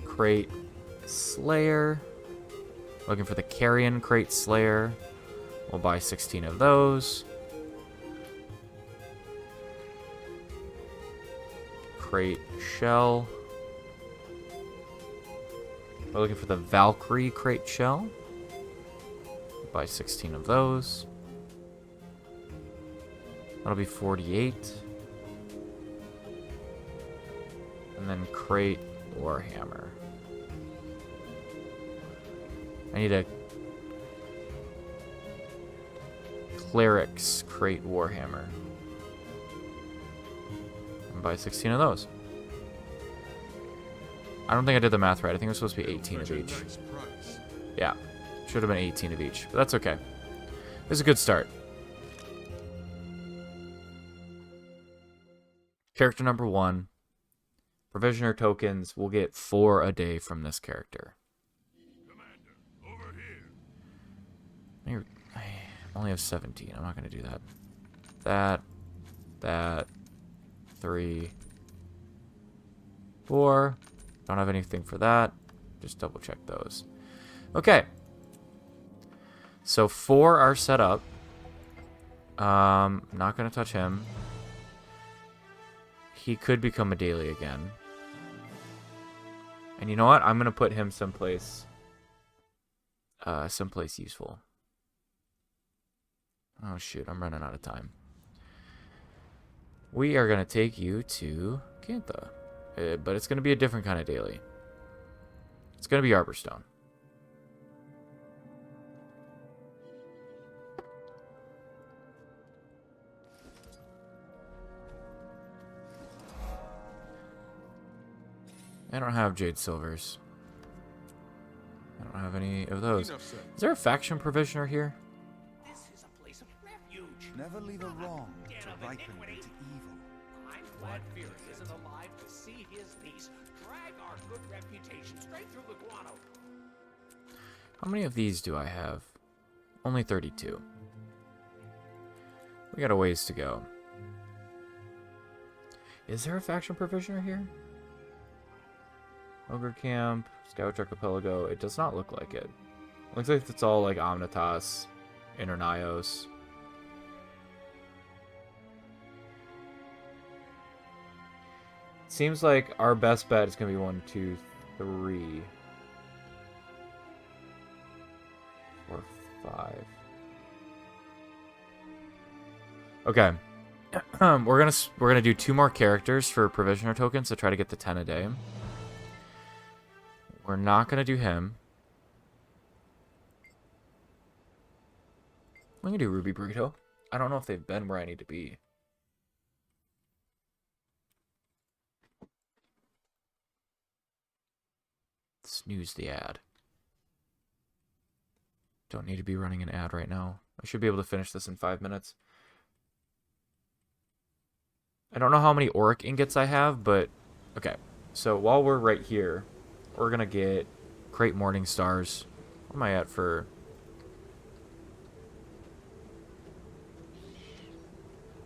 Crate slayer. Looking for the carrion crate slayer. We'll buy 16 of those. Crate shell. We're looking for the Valkyrie crate shell. We'll buy 16 of those. That'll be 48. And then crate warhammer. I need a cleric's crate warhammer. And buy 16 of those. I don't think I did the math right. I think it was supposed to be 18 of each. Nice price. Yeah. Should have been 18 of each. But that's okay. This is a good start. Character number 1. Provisioner tokens. We'll get 4 a day from this character. Commander, over here. I only have 17. I'm not going to do that. That. 3. 4. Don't have anything for that. Just double check those. Okay. So 4 are set up. Not going to touch him. He could become a daily again. And you know what? I'm going to put him someplace useful. Oh shoot, I'm running out of time. We are going to take you to Cantha. But it's going to be a different kind of daily. It's going to be Arborstone. I don't have Jade Silvers. I don't have any of those. Is there a faction provisioner here? This is a place of refuge. Never leave a wrong to ripen into evil. I'm glad Fury isn't alive to see his niece drag our good reputation straight through the guano. How many of these do I have? Only 32. We got a ways to go. Is there a faction provisioner here? Ogre Camp, Scout Archipelago. It does not look like it. Looks like it's all like Omnitas, Internios. Seems like our best bet is going to be 1, 2, 3, 4, 5. Okay. We're gonna do 2 more characters for provisioner tokens to try to get the 10 a day. We're not gonna do him. I'm gonna do Ruby Burrito. I don't know if they've been where I need to be. Snooze the ad. Don't need to be running an ad right now. I should be able to finish this in 5 minutes. I don't know how many auric ingots I have, but okay. So while we're right here, we're gonna get crate morning stars. What am I at for?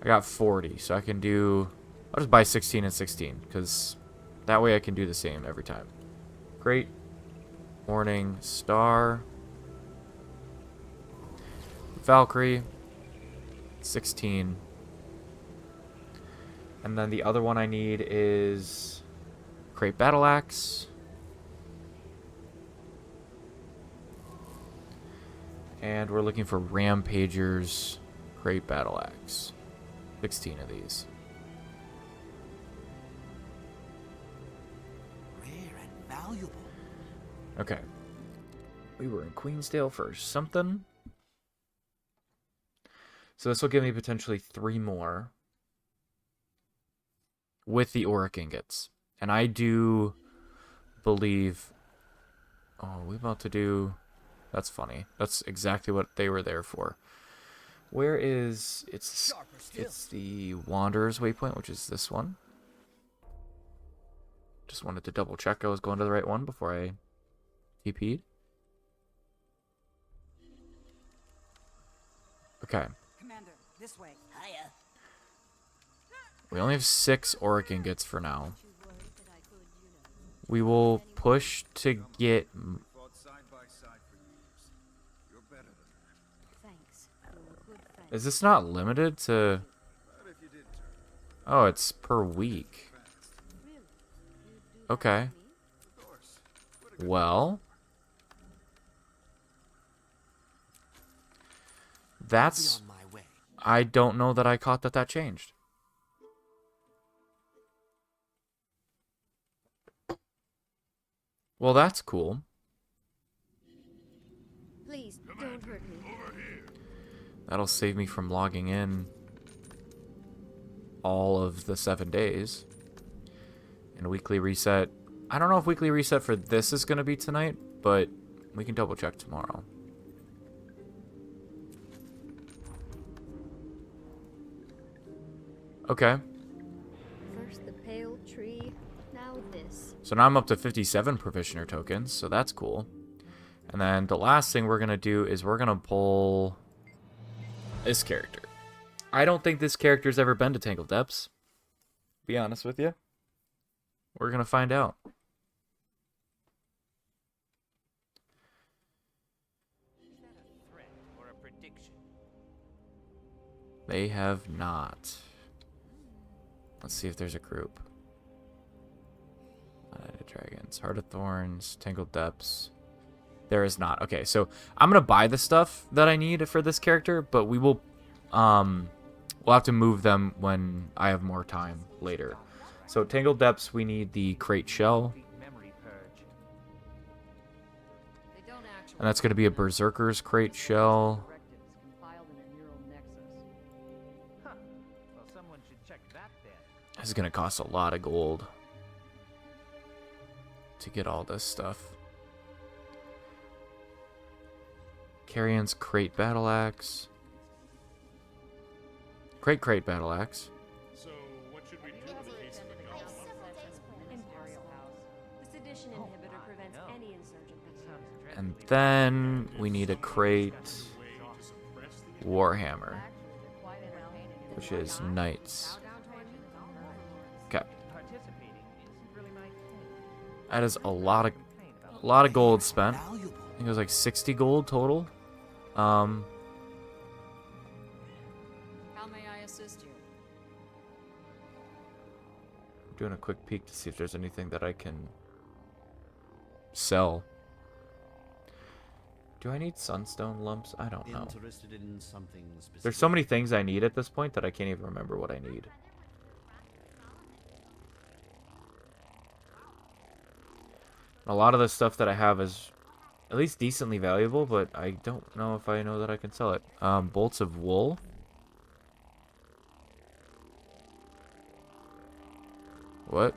I got 40, so I can do. I'll just buy 16 and 16 because that way I can do the same every time. Crate morning star. Valkyrie. 16. And then the other one I need is crate battle axe. And we're looking for Rampagers crate battle axe. 16 of these. Rare and valuable. Okay. We were in Queensdale for something. So this will give me potentially 3 more. With the auric ingots. And I do believe... Oh, are we about to do... That's funny. That's exactly what they were there for. Where is... It's the Wanderer's Waypoint, which is this one. Just wanted to double check I was going to the right one before I TP'd. Okay. Commander, this way. Hiya. We only have 6 auric ingots for now. We will push to get... Is this not limited to... Oh, it's per week. Okay. Well... That's... I don't know that I caught that changed. Well, that's cool. Please, don't hurt me. That'll save me from logging in all of the 7 days. And weekly reset. I don't know if weekly reset for this is going to be tonight, but we can double check tomorrow. Okay. First the pale tree, now this. So now I'm up to 57 provisioner tokens, so that's cool. And then the last thing we're going to do is we're going to pull this character. I don't think this character's ever been to Tangled Depths. Be honest with you. We're going to find out. Is that a threat or a prediction? They have not. Let's see if there's a group. Dragons, Heart of Thorns, Tangled Depths. There is not. Okay, so I'm gonna buy the stuff that I need for this character, but we will, we'll have to move them when I have more time later. So Tangled Depths, we need the crate shell, and that's gonna be a Berserker's crate shell. This is gonna cost a lot of gold to get all this stuff. Carrion's crate battle axe. Crate battle axe. So, what should we do in case of a golem? Imperial House. The sedition inhibitor prevents any insurgent. And then we need a crate warhammer, which is knights. Okay. That is a lot of gold spent. I think it was like 60 gold total. How may I assist you? I'm doing a quick peek to see if there's anything that I can sell. Do I need sunstone lumps? I don't know. There's so many things I need at this point that I can't even remember what I need. A lot of the stuff that I have is at least decently valuable, but I don't know if I know that I can sell it. Bolts of wool. What?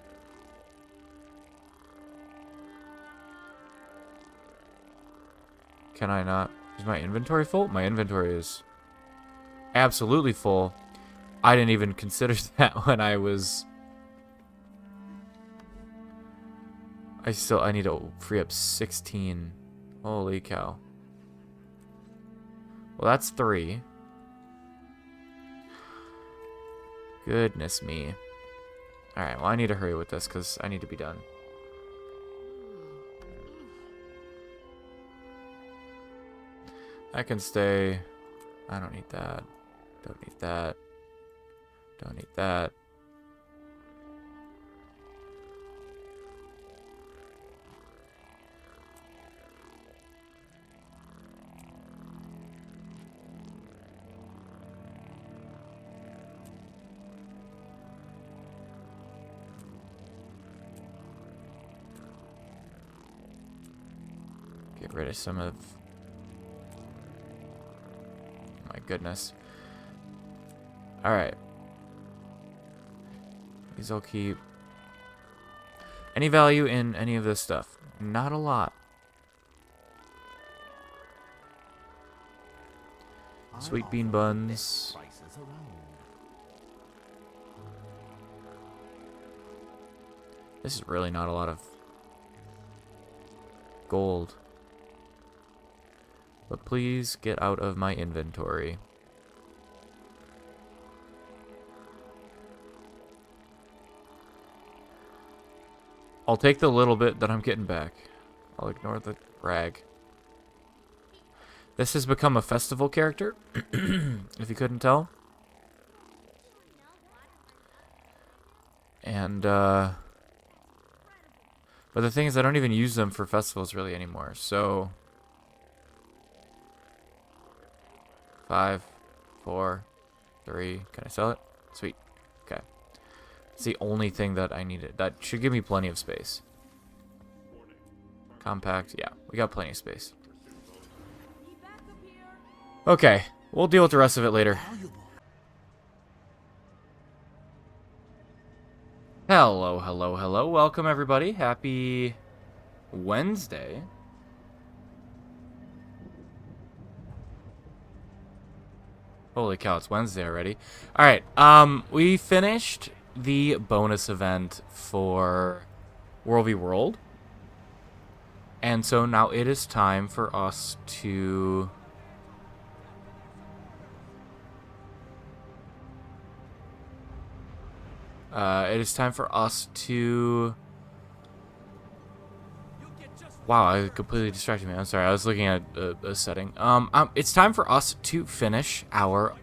Can I not? Is my inventory full? My inventory is absolutely full. I didn't even consider that when I was... I need to free up 16. Holy cow. Well, that's 3. Goodness me. Alright, well, I need to hurry with this because I need to be done. I can stay. I don't need that. Don't need that. Don't need that. Get rid of some of... My goodness. Alright. These I'll keep. Any value in any of this stuff? Not a lot. Sweet bean buns. This is really not a lot of gold. But please get out of my inventory. I'll take the little bit that I'm getting back. I'll ignore the rag. This has become a festival character, if you couldn't tell. And, but the thing is, I don't even use them for festivals really anymore, so... 5, 4, 3, can I sell it? Sweet. Okay. It's the only thing that I needed. That should give me plenty of space. Compact, yeah, we got plenty of space. Okay, we'll deal with the rest of it later. Hello, hello, hello. Welcome, everybody. Happy Wednesday. Holy cow, it's Wednesday already. Alright, we finished the bonus event for World v. World. And so now it is time for us to... it is time for us to... Wow, I completely distracted me. I'm sorry, I was looking at a setting. It's time for us to finish our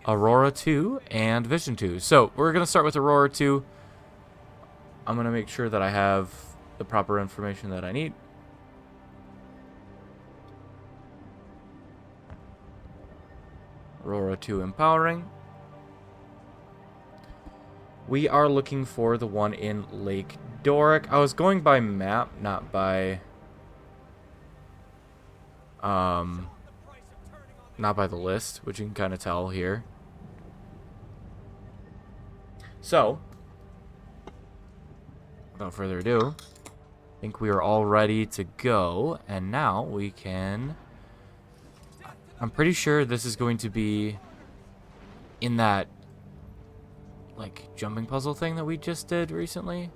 Aurora 2 and Vision 2. So, we're going to start with Aurora 2. I'm going to make sure that I have the proper information that I need. Aurora 2 empowering. We are looking for the one in Lake Doric. I was going by map, not by the list, which you can kind of tell here. So, without further ado, I think we are all ready to go, and now we can... I'm pretty sure this is going to be in that like jumping puzzle thing that we just did recently.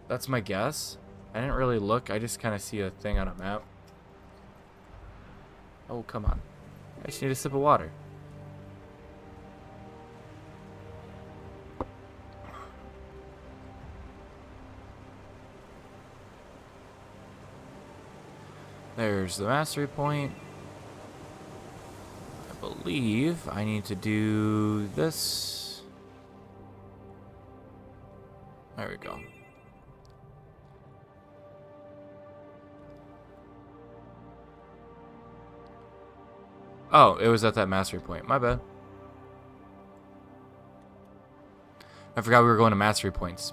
That's my guess. I didn't really look. I just kind of see a thing on a map. Oh, come on. I just need a sip of water. There's the mastery point. I believe I need to do this. There we go. Oh, it was at that mastery point. My bad. I forgot we were going to mastery points.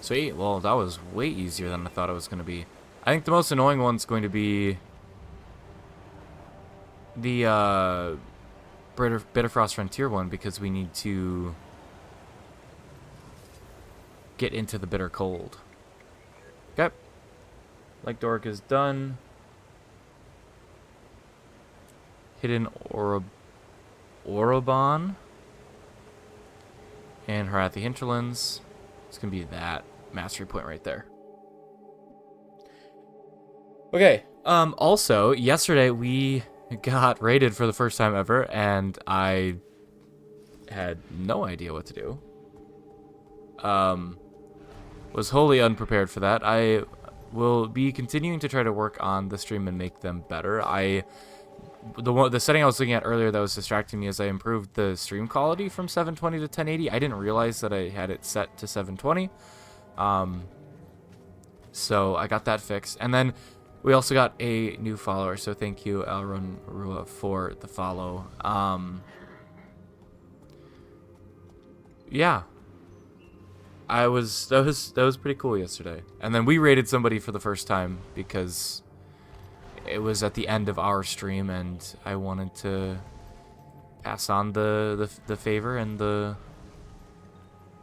Sweet. Well, that was way easier than I thought it was going to be. I think the most annoying one's going to be the Bitterfrost Frontier one, because we need to get into the bitter cold. Okay. Lake Doric is done. Hidden Orobon and Harathi Hinterlands. It's gonna be that mastery point right there. Okay. Also, yesterday we got raided for the first time ever, and I had no idea what to do. Was wholly unprepared for that. I will be continuing to try to work on the stream and make them better. The setting I was looking at earlier that was distracting me is I improved the stream quality from 720 to 1080. I didn't realize that I had it set to 720. So I got that fixed. And then we also got a new follower, so thank you, Elron Rua, for the follow. Yeah. That was pretty cool yesterday. And then we raided somebody for the first time because it was at the end of our stream, and I wanted to pass on the favor and the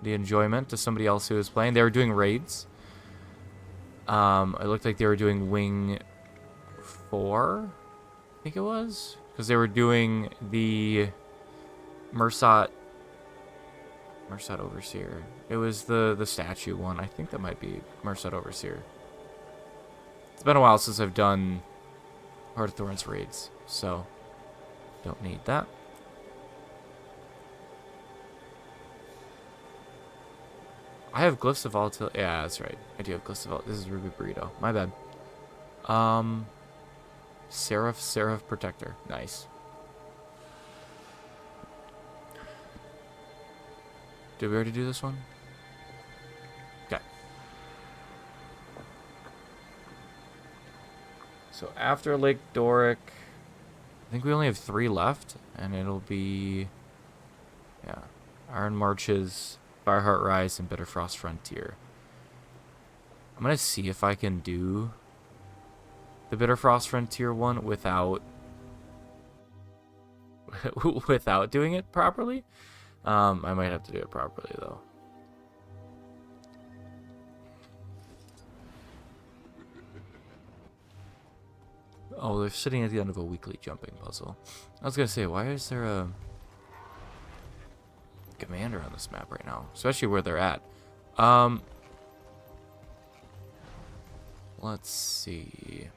the enjoyment to somebody else who was playing. They were doing raids. It looked like they were doing Wing 4, I think it was, because they were doing the Mersat Overseer. It was the statue one. I think that might be Mersat Overseer. It's been a while since I've done Heart of Thorns raids, so don't need that. I have Glyphs of Volatility. Yeah, that's right. I do have Glyphs of Volatility. This is Ruby Burrito. My bad. Seraph Protector. Nice. Did we already do this one? Okay. So after Lake Doric, I think we only have 3 left, and it'll be, yeah, Iron Marches, Fireheart Rise, and Bitterfrost Frontier. I'm gonna see if I can do the Bitterfrost Frontier one without without doing it properly. I might have to do it properly though. Oh, they're sitting at the end of a weekly jumping puzzle. I was gonna say, why is there a commander on this map right now? Especially where they're at. Let's see.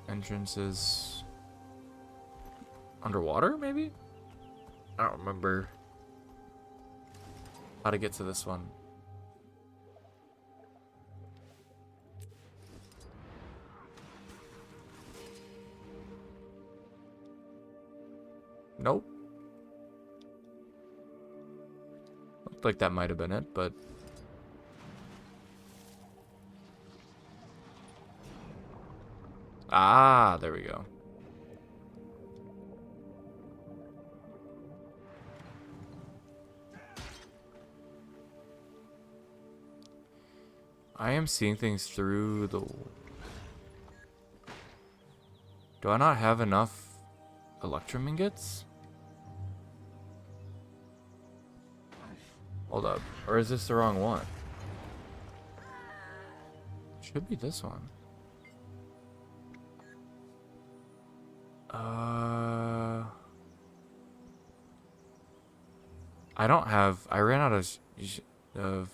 Entrances underwater, maybe? I don't remember how to get to this one. Nope. Looked like that might have been it, but ah, there we go. I am seeing things through the... Do I not have enough Electrum ingots? Hold up. Or is this the wrong one? Should be this one. I don't have... I ran out of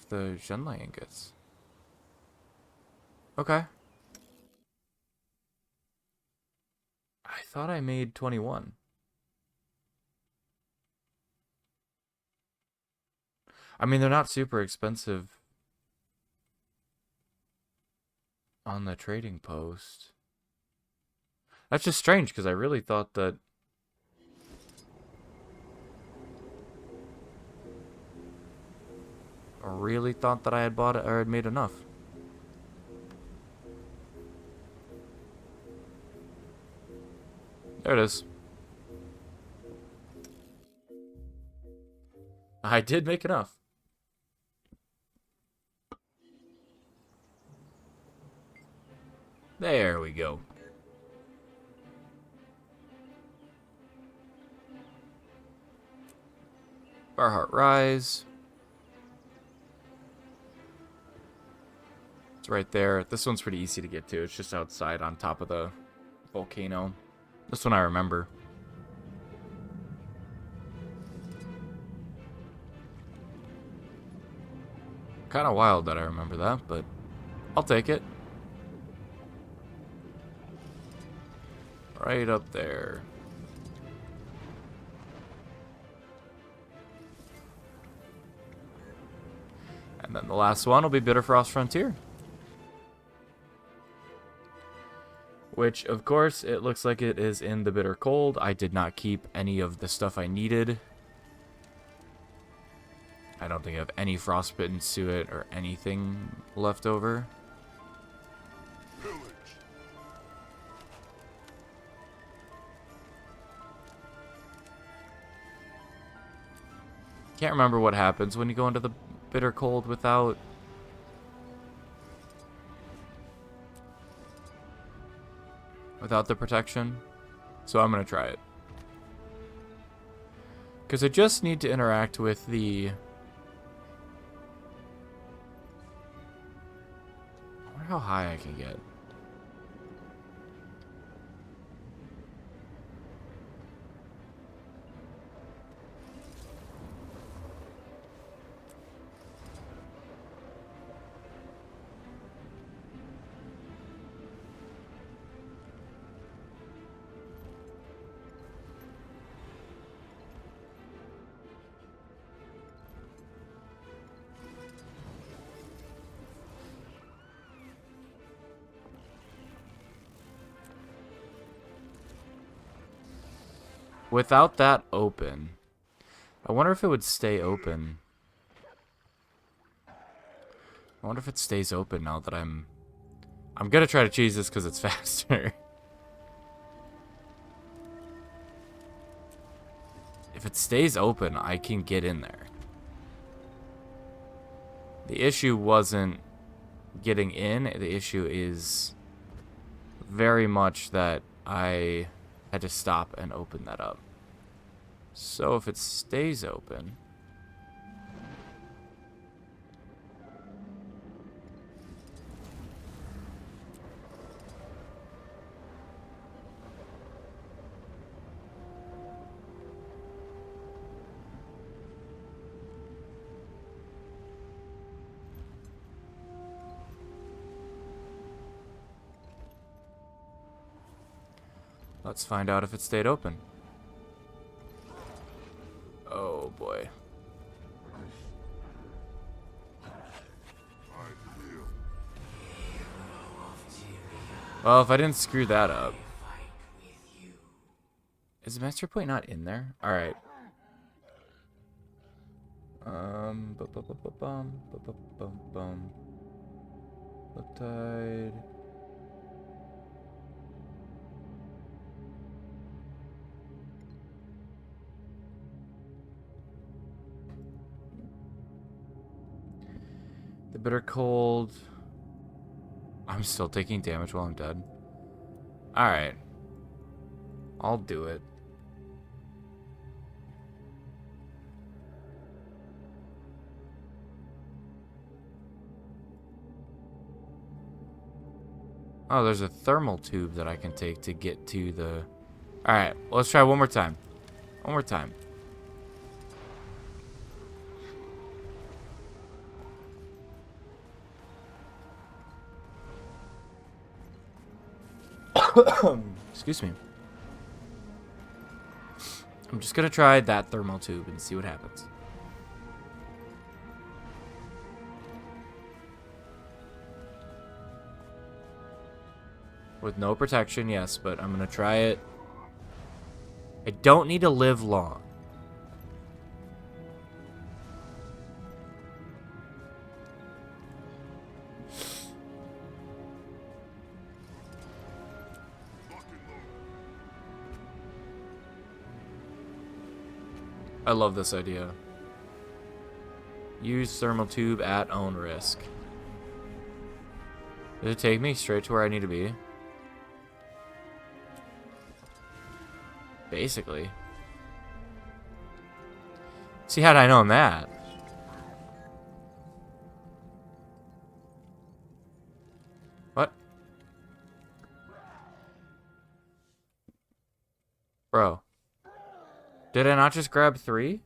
the Zhenlai ingots. Okay. I thought I made 21. I mean, they're not super expensive on the trading post. That's just strange, because I really thought that... I had bought it or had made enough. There it is. I did make enough. There we go. Fireheart Rise. It's right there. This one's pretty easy to get to. It's just outside on top of the volcano. This one I remember. Kind of wild that I remember that, but I'll take it. Right up there. And then the last one will be Bitterfrost Frontier. Which, of course, it looks like it is in the Bitter Cold. I did not keep any of the stuff I needed. I don't think I have any Frostbitten Suet or anything left over. Pillage. Can't remember what happens when you go into the Bitter Cold without... without the protection. So I'm going to try it. Because I just need to interact with the... I wonder how high I can get. Without that open, I wonder if it would stay open. I wonder if it stays open now that I'm gonna try to cheese this because it's faster. If it stays open, I can get in there. The issue wasn't getting in. The issue is very much that I had to stop and open that up. So if it stays open... Let's find out if it stayed open. Oh boy. Well, if I didn't screw that up. Is the master point not in there? Alright. Tide. The bitter cold. I'm still taking damage while I'm dead. Alright. I'll do it. Oh, there's a thermal tube that I can take to get to the... Alright, let's try one more time. One more time. Excuse me. I'm just gonna try that thermal tube and see what happens. With no protection, yes, but I'm gonna try it. I don't need to live long. I love this idea. Use thermal tube at own risk. Does it take me straight to where I need to be? Basically. See, had I known that. What? Bro. Did I not just grab 3?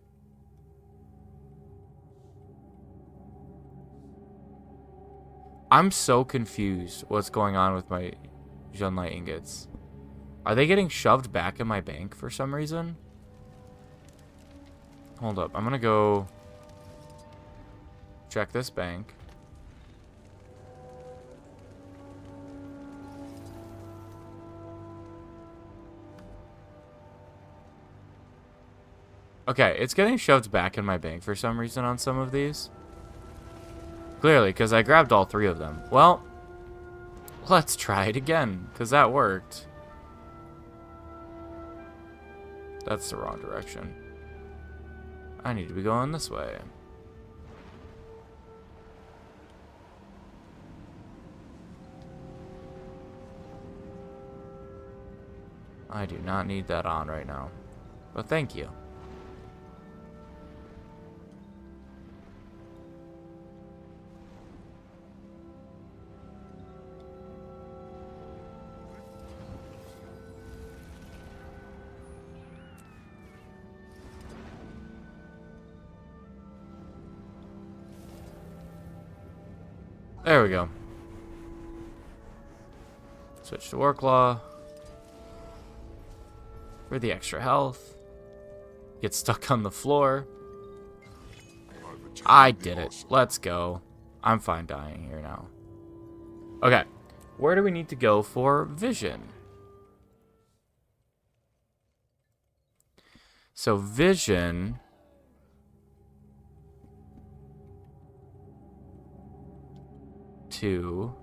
I'm so confused what's going on with my Junlight ingots. Are they getting shoved back in my bank for some reason? Hold up. I'm gonna go check this bank. Okay, it's getting shoved back in my bank for some reason on some of these. Clearly, because I grabbed all 3 of them. Well, let's try it again, because that worked. That's the wrong direction. I need to be going this way. I do not need that on right now. But thank you. There we go. Switch to Warclaw. For the extra health. Get stuck on the floor. I did it. Let's go. I'm fine dying here now. Okay. Where do we need to go for vision? So vision... to...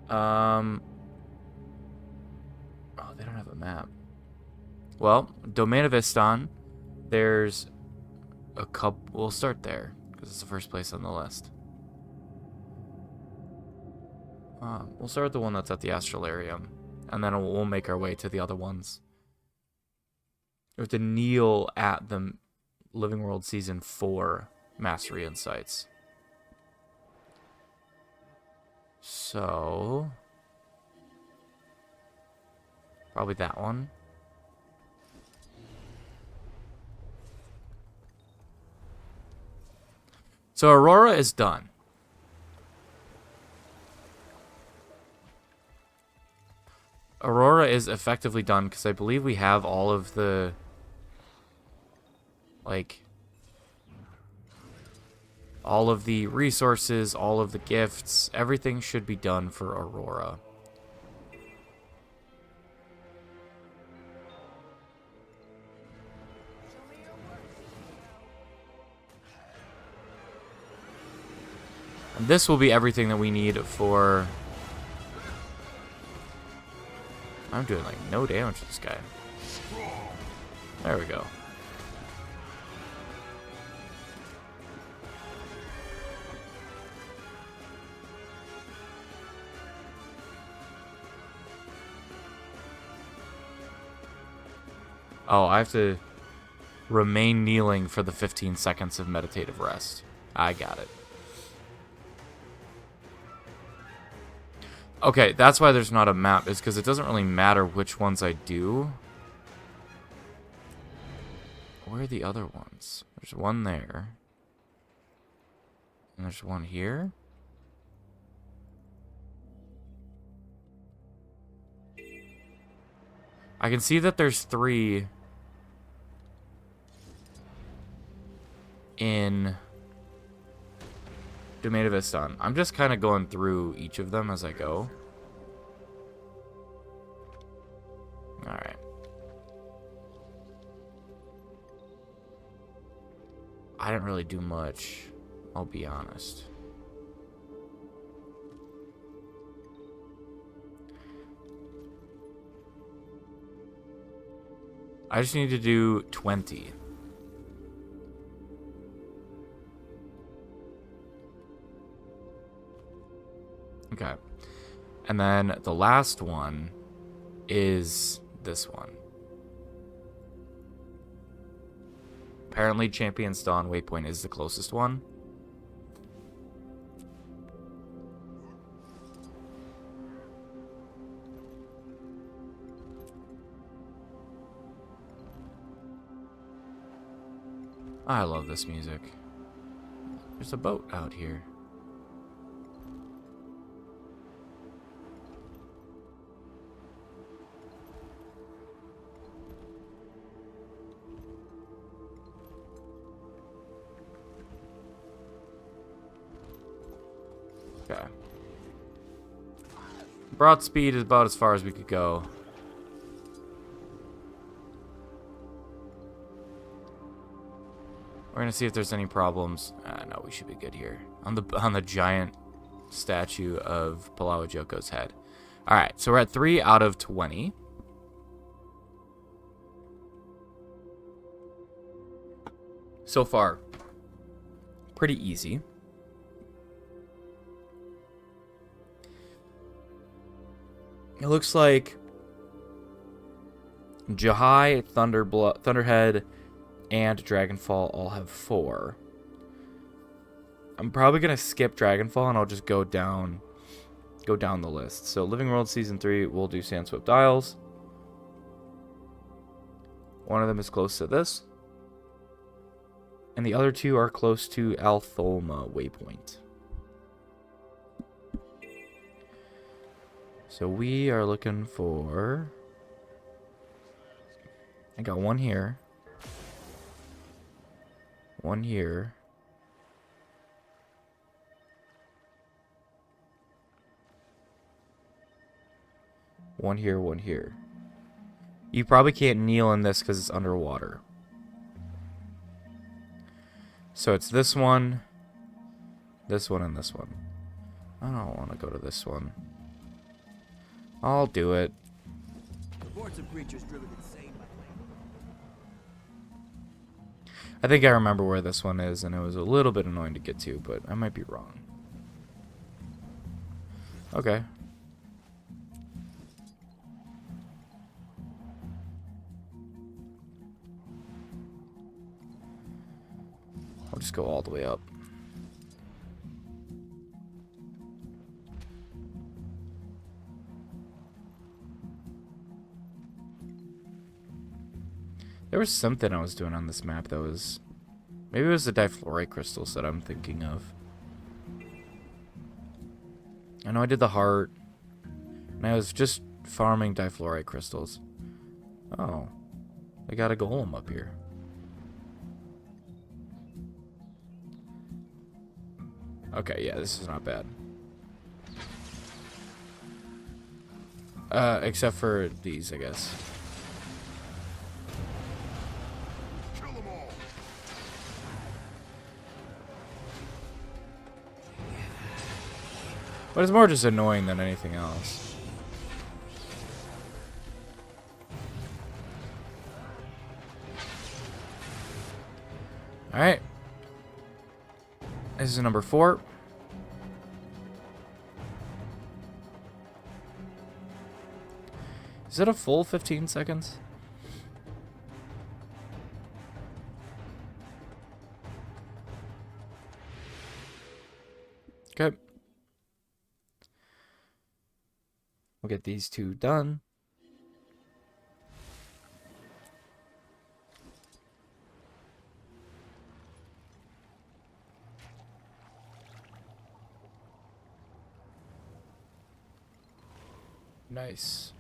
Oh, they don't have a map. Well, Domain of Istan. There's a couple. We'll start there because it's the first place on the list. We'll start with the one that's at the Astralarium, and then we'll make our way to the other ones. We have to kneel at the Living World Season 4 Mastery Insights. So... probably that one. So Aurora is done. Aurora is effectively done because I believe we have all of the, like, all of the resources, all of the gifts, everything should be done for Aurora. And this will be everything that we need for... I'm doing like no damage to this guy. There we go. Oh, I have to remain kneeling for the 15 seconds of meditative rest. I got it. Okay, that's why there's not a map, is because it doesn't really matter which ones I do. Where are the other ones? There's one there. And there's one here. I can see that there's 3 in Domain of Istan. I'm just kind of going through each of them as I go. Alright. I didn't really do much, I'll be honest. I just need to do 20. Okay. And then the last one is this one. Apparently Champion's Dawn Waypoint is the closest one. I love this music. There's a boat out here. Okay. Broad speed is about as far as we could go. We're gonna see if there's any problems. No, we should be good here. On the giant statue of Palawa Joko's head. Alright, so we're at 3 out of 20. So far, pretty easy. It looks like Jahai, Thunderhead, and Dragonfall all have 4. I'm probably gonna skip Dragonfall and I'll just go down the list. So Living World Season 3, we'll do Sandswept Isles. One of them is close to this. And the other two are close to Altholma waypoint. So we are looking for... I got one here. One here. One here, one here. You probably can't kneel in this because it's underwater. So it's this one, and this one. I don't want to go to this one. I'll do it. Reports of creatures driven insane by I think I remember where this one is, and it was a little bit annoying to get to, but I might be wrong. Okay. I'll just go all the way up. There was something I was doing on this map that was... Maybe it was the difluorite crystals that I'm thinking of. I know I did the heart. And I was just farming difluorite crystals. Oh. I got a golem up here. Okay, yeah, this is not bad. Except for these, I guess. But it's more just annoying than anything else. Alright. This is number 4. Is it a full 15 seconds? Okay. We'll get these two done. Nice.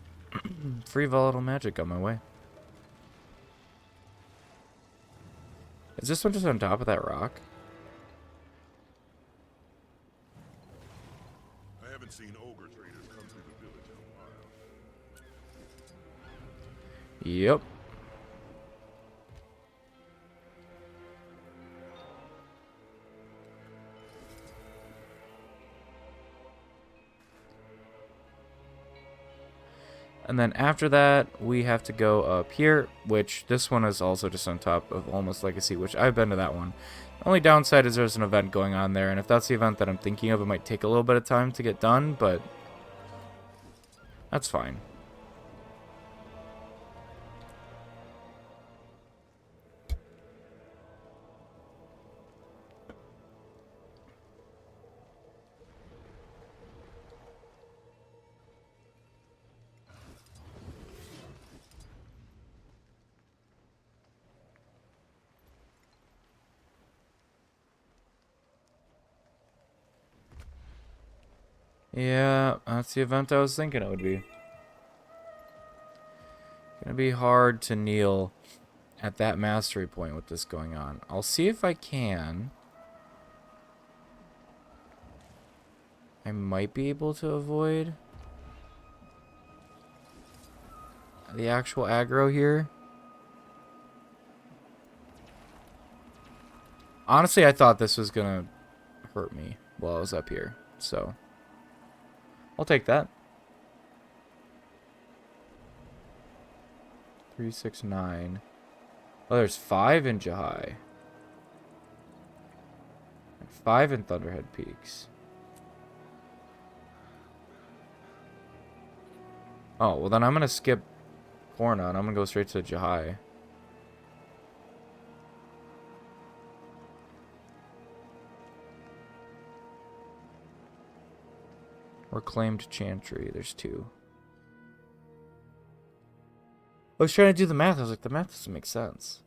Free volatile magic on my way. Is this one just on top of that rock? I haven't seen ogre traders come through the village in a while. Yep. And then after that, we have to go up here, which this one is also just on top of Almost Legacy, which I've been to that one. The only downside is there's an event going on there, and if that's the event that I'm thinking of, it might take a little bit of time to get done, but that's fine. Yeah, that's the event I was thinking it would be. Gonna be hard to kneel at that mastery point with this going on. I'll see if I can. I might be able to avoid the actual aggro here. Honestly, I thought this was gonna hurt me while I was up here, so I'll take that. 3, 6, 9. Oh, there's 5 in Jahai. And 5 in Thunderhead Peaks. Oh, well then I'm gonna skip Corna and I'm gonna go straight to Jahai. Or Claimed Chantry. There's 2. I was trying to do the math. I was like, the math doesn't make sense.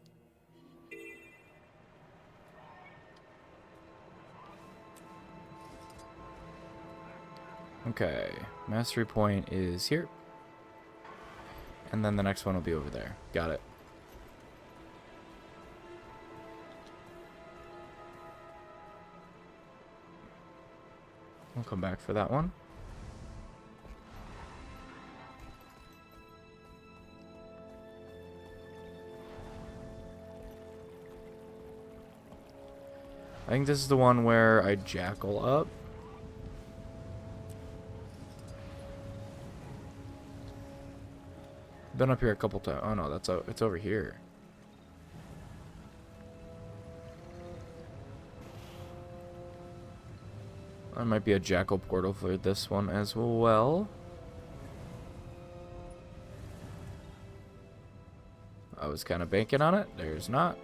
Okay, mastery point is here. And then the next one will be over there. Got it. We'll come back for that one. I think this is the one where I jackal up. Been up here a couple times. Oh no, it's over here. There might be a jackal portal for this one as well. I was kind of banking on it. There's not.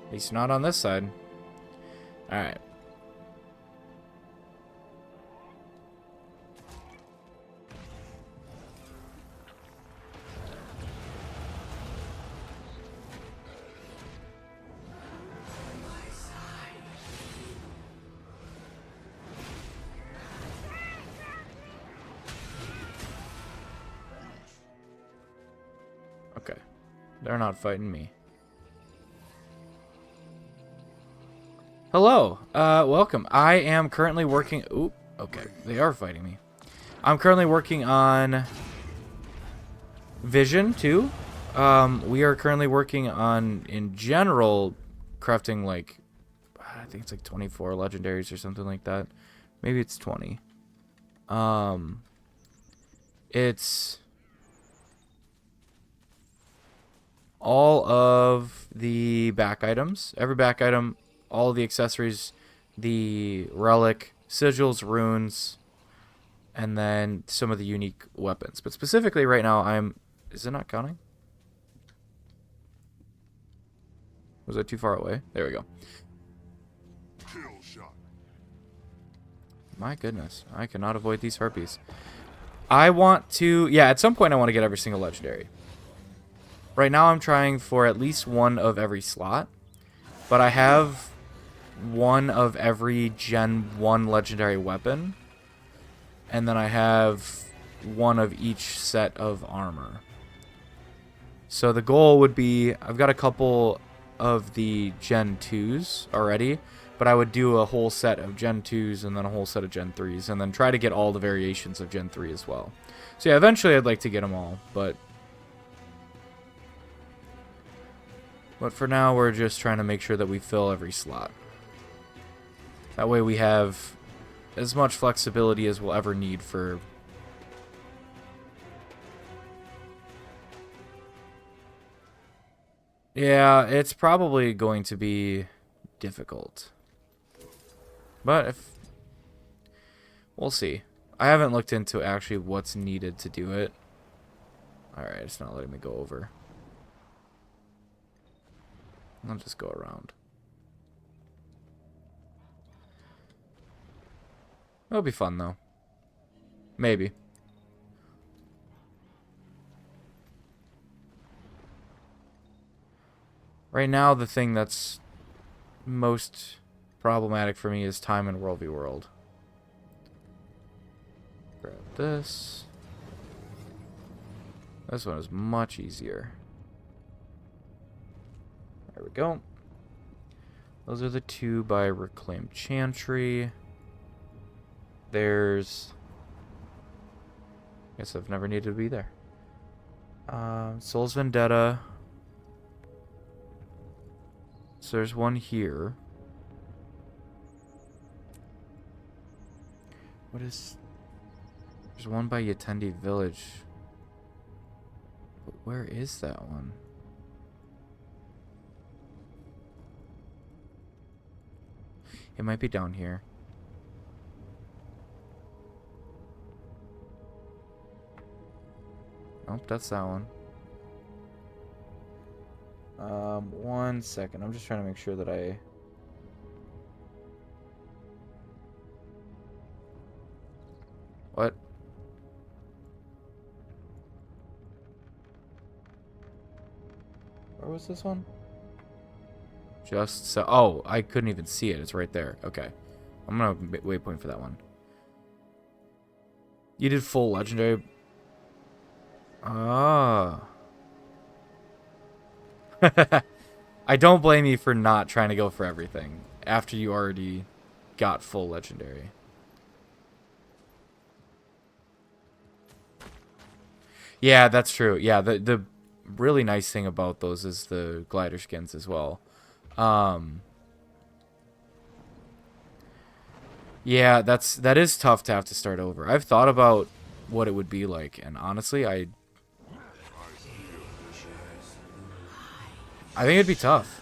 At least not on this side. Alright. Okay. They're not fighting me. Hello. Welcome. I am currently working... Oop. Okay. They are fighting me. I'm currently working on Vision, too. We are currently working on, in general, crafting, like... I think it's like 24 legendaries or something like that. Maybe it's 20. It's... all of the back items. Every back item, all of the accessories, the relic, sigils, runes, and then some of the unique weapons. But specifically right now, is it not counting? Was it too far away? There we go. Kill shot. My goodness. I cannot avoid these harpies. I want to... Yeah, at some point I want to get every single legendary. Right now I'm trying for at least one of every slot, but I have one of every Gen 1 legendary weapon, and then I have one of each set of armor. So the goal would be, I've got a couple of the Gen 2s already, but I would do a whole set of Gen 2s and then a whole set of Gen 3s, and then try to get all the variations of Gen 3 as well. So yeah, eventually I'd like to get them all, but for now, we're just trying to make sure that we fill every slot. That way we have as much flexibility as we'll ever need for... Yeah, it's probably going to be difficult. But if... we'll see. I haven't looked into actually what's needed to do it. Alright, it's not letting me go over. I'll just go around. It'll be fun, though. Maybe. Right now, the thing that's most problematic for me is time in World v. World. Grab this. This one is much easier. There we go. Those are the two by Reclaimed Chantry. There's... guess I've never needed to be there. Soul's Vendetta. So there's one here. What is... there's one by Yatendi Village. But where is that one? It might be down here. Nope, that's that one. 1 second. I'm just trying to make sure that I... what? Where was this one? Just so... Oh, I couldn't even see it. It's right there. Okay. I'm going to waypoint for that one. You did full legendary... Ah. I don't blame you for not trying to go for everything after you already got full legendary. Yeah, that's true. Yeah, the really nice thing about those is the glider skins as well. Yeah, that is tough to have to start over. I've thought about what it would be like, and honestly, I think it'd be tough.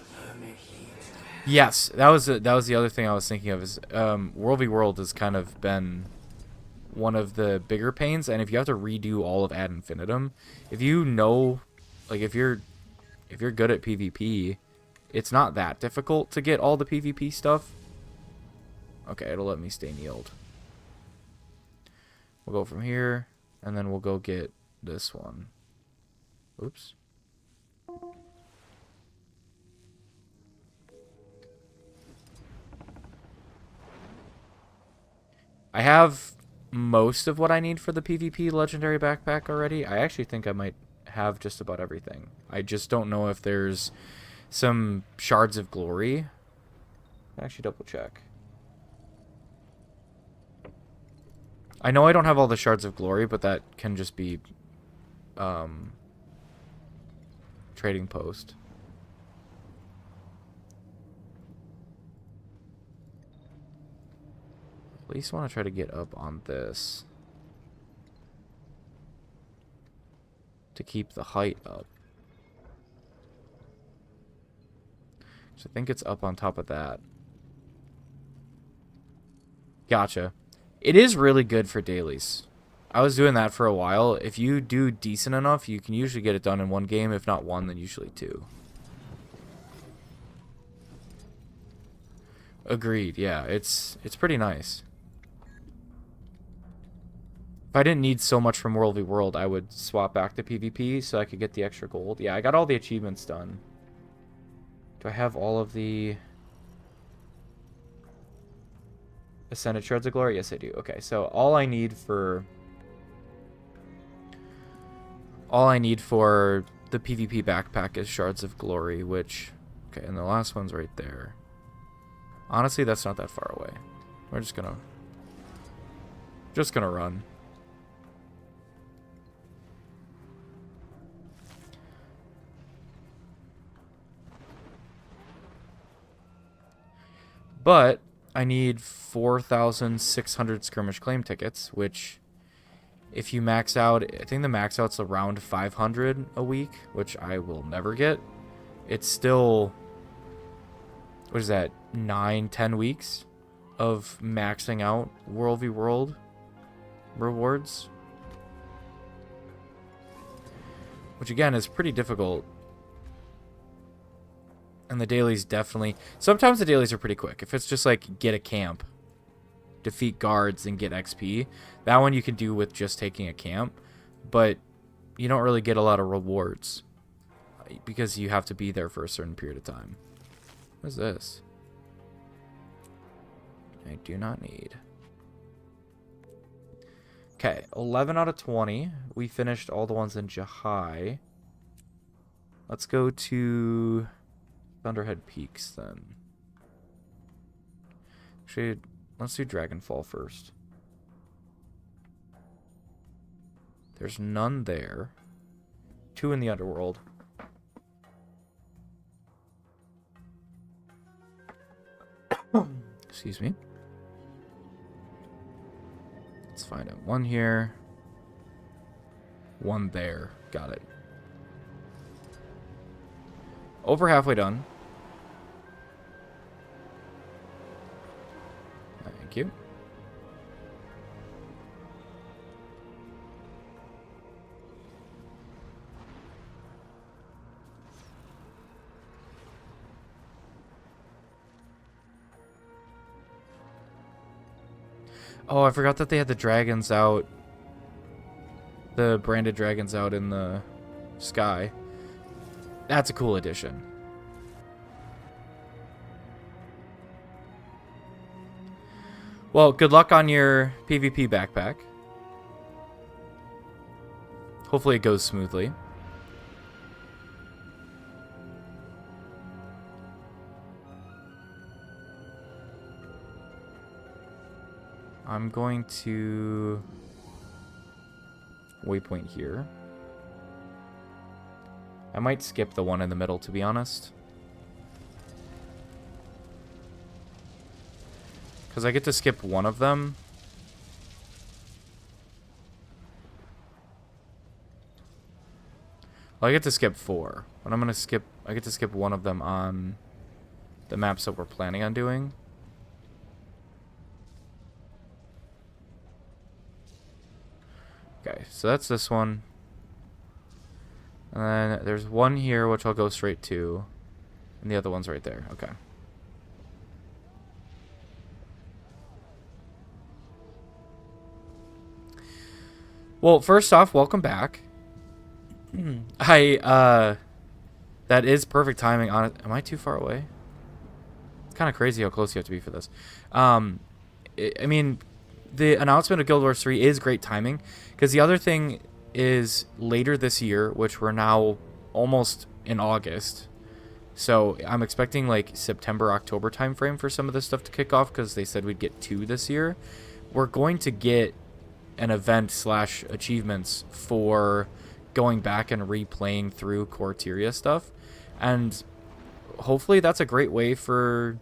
Yes, that was the other thing I was thinking of is World v World has kind of been one of the bigger pains, and if you have to redo all of Ad Infinitum, if you know, like if you're good at PvP, it's not that difficult to get all the PvP stuff. Okay, it'll let me stay kneeled. We'll go from here, and then we'll go get this one. Oops. I have most of what I need for the PvP legendary backpack already. I actually think I might have just about everything. I just don't know if there's some shards of glory. I'll actually double check. I know I don't have all the shards of glory, but that can just be trading post. At least want to try to get up on this to keep the height up. So I think it's up on top of that. Gotcha. It is really good for dailies. I was doing that for a while. If you do decent enough, you can usually get it done in one game. If not one, then usually two. Agreed. Yeah, it's pretty nice. If I didn't need so much from World v World, I would swap back to PvP so I could get the extra gold. Yeah, I got all the achievements done. Do I have all of the Ascended Shards of Glory? Yes, I do. Okay, so all I need for the PvP backpack is Shards of Glory, which... Okay, and the last one's right there. Honestly, that's not that far away. We're just gonna run. But I need 4,600 skirmish claim tickets, which if you max out, I think the max out's around 500 a week, which I will never get. It's still, what is that, 9-10 weeks of maxing out World v World rewards, which again is pretty difficult. And the dailies definitely... Sometimes the dailies are pretty quick. If it's just like, get a camp, defeat guards, and get XP, that one you can do with just taking a camp. But you don't really get a lot of rewards because you have to be there for a certain period of time. What is this? I do not need. Okay, 11 out of 20. We finished all the ones in Jahai. Let's go to Thunderhead Peaks then. Actually, let's do Dragonfall first. There's none there. 2 in the Underworld. Excuse me. Let's find out. 1 here. 1 there. Got it. Over halfway done. Thank you. Oh, I forgot that they had the dragons out. The branded dragons out in the sky. That's a cool addition. Well, good luck on your PvP backpack. Hopefully it goes smoothly. I'm going to waypoint here. I might skip the one in the middle, to be honest. Because I get to skip one of them. Well, I get to skip 4. But I'm going to skip... I get to skip one of them on the maps that we're planning on doing. Okay, so that's this one. And then there's one here, which I'll go straight to. And the other one's right there. Okay. Well, first off, welcome back. That is perfect timing on it. Am I too far away? It's kind of crazy how close you have to be for this. I mean, the announcement of Guild Wars 3 is great timing, because the other thing is later this year, which we're now almost in August. So I'm expecting like September, October timeframe for some of this stuff to kick off, because they said we'd get 2 this year. We're going to get an event / achievements for going back and replaying through Corteria stuff, and hopefully that's a great way for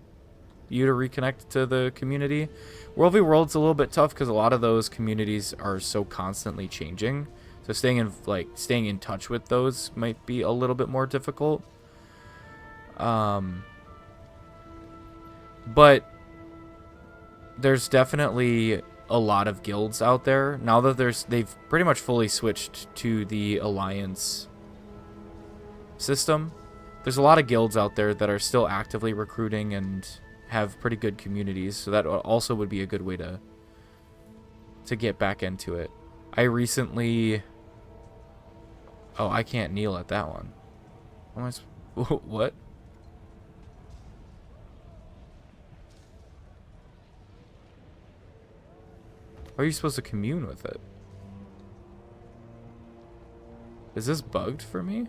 you to reconnect to the community. World v World's a little bit tough because a lot of those communities are so constantly changing, so staying in touch with those might be a little bit more difficult. But there's definitely a lot of guilds out there now that they've pretty much fully switched to the alliance system. There's a lot of guilds out there that are still actively recruiting and have pretty good communities, so that also would be a good way to get back into it. I recently... Oh, I can't kneel at that one. What? How are you supposed to commune with it? Is this bugged for me?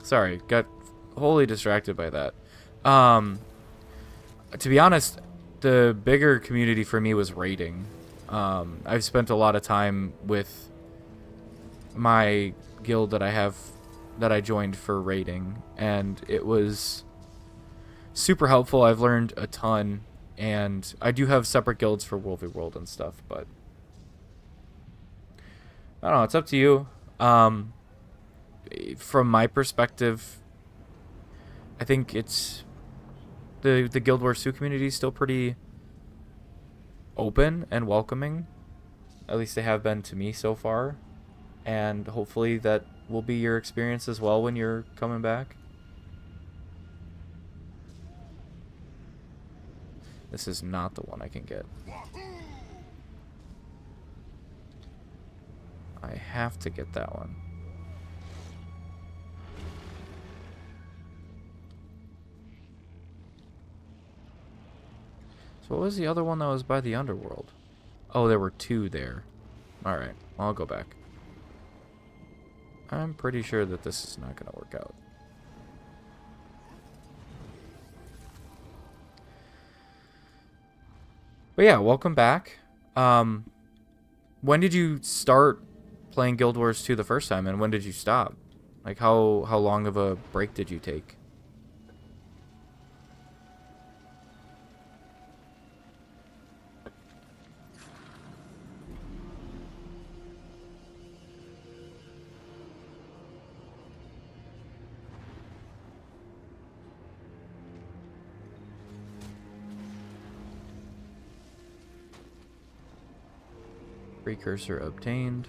Sorry, got wholly distracted by that. To be honest, the bigger community for me was raiding. I've spent a lot of time with my guild that I joined for raiding, and it was super helpful. I've learned a ton, and I do have separate guilds for World v World and stuff, but I don't know, it's up to you. From my perspective, I think it's the Guild Wars 2 community is still pretty open and welcoming. At least they have been to me so far, and hopefully that will be your experience as well when you're coming back. This is not the one I can get. I have to get that one. So what was the other one that was by the underworld? Oh, there were 2 there. Alright, I'll go back. I'm pretty sure that this is not going to work out. But yeah, welcome back. When did you start playing Guild Wars 2 the first time, and when did you stop? Like, how long of a break did you take? Precursor obtained.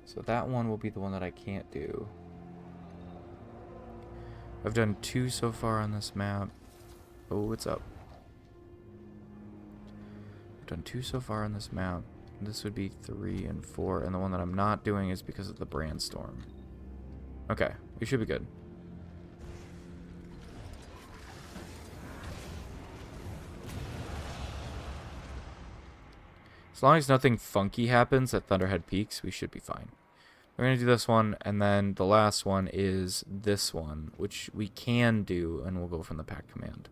So that one will be the one that I can't do. I've done 2 so far on this map. Oh, what's up? I've done 2 so far on this map. This would be 3 and 4, and the one that I'm not doing is because of the Brandstorm. Okay, we should be good. long as nothing funky happens at Thunderhead Peaks, we should be fine. We're going to do this one, and then the last one is this one, which we can do, and we'll go from the pack command.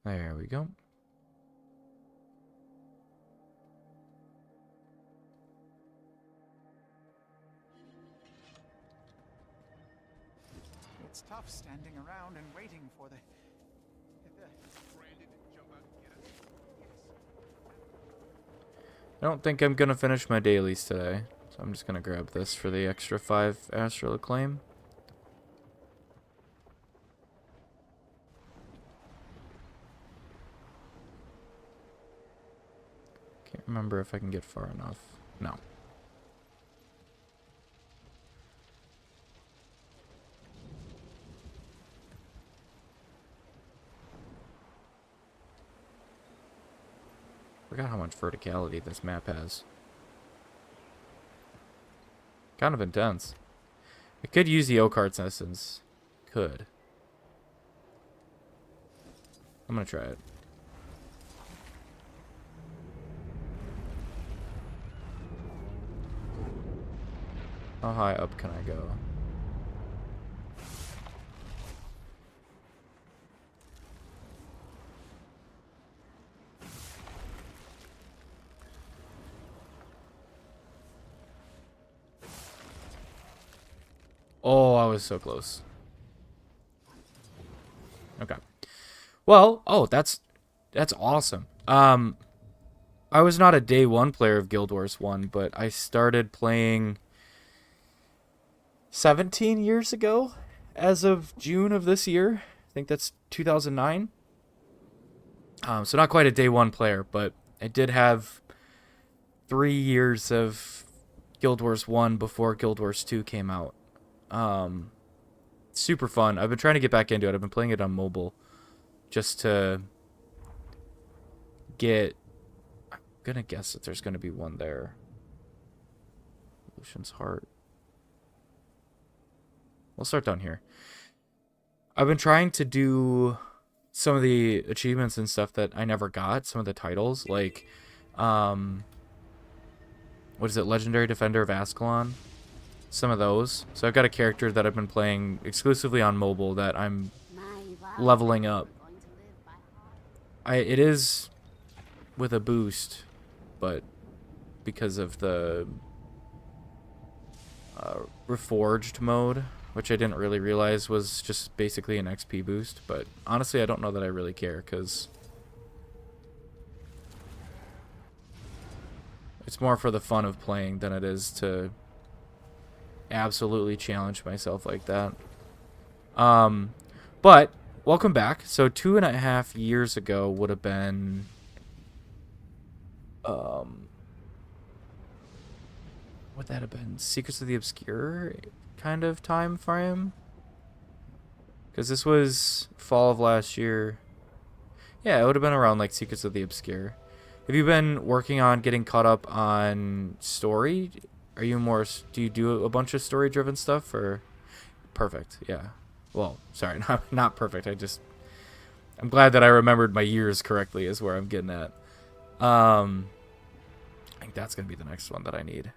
There we go. It's tough standing around and waiting for the... I don't think I'm going to finish my dailies today, so I'm just going to grab this for the extra 5 Astral Acclaim. Can't remember if I can get far enough. No. Forgot how much verticality this map has. Kind of intense. I could use the Oakheart's Essence. Could. I'm gonna try it. How high up can I go? Oh, I was so close. Okay. Well, oh, that's awesome. I was not a day one player of Guild Wars 1, but I started playing 17 years ago as of June of this year. I think that's 2009. So not quite a day one player, but I did have 3 years of Guild Wars 1 before Guild Wars 2 came out. Super fun. I've been trying to get back into it. I've been playing it on mobile just to get... I'm gonna guess that there's gonna be one there. Lucian's Heart. We'll start down here. I've been trying to do some of the achievements and stuff that I never got. Some of the titles, like, what is it? Legendary Defender of Ascalon. Some of those. So I've got a character that I've been playing exclusively on mobile that I'm leveling up. It is with a boost, but because of the Reforged mode, which I didn't really realize was just basically an XP boost. But honestly, I don't know that I really care, because it's more for the fun of playing than it is to absolutely challenge myself like that. But welcome back. So 2.5 years ago would have been would that have been Secrets of the Obscure kind of time frame? Because this was fall of last year. Yeah, it would have been around like Secrets of the Obscure. Have you been working on getting caught up on story? Are you more... Do you do a bunch of story-driven stuff, or... Perfect, yeah. Well, sorry, not perfect. I'm glad that I remembered my years correctly is where I'm getting at. I think that's going to be the next one that I need.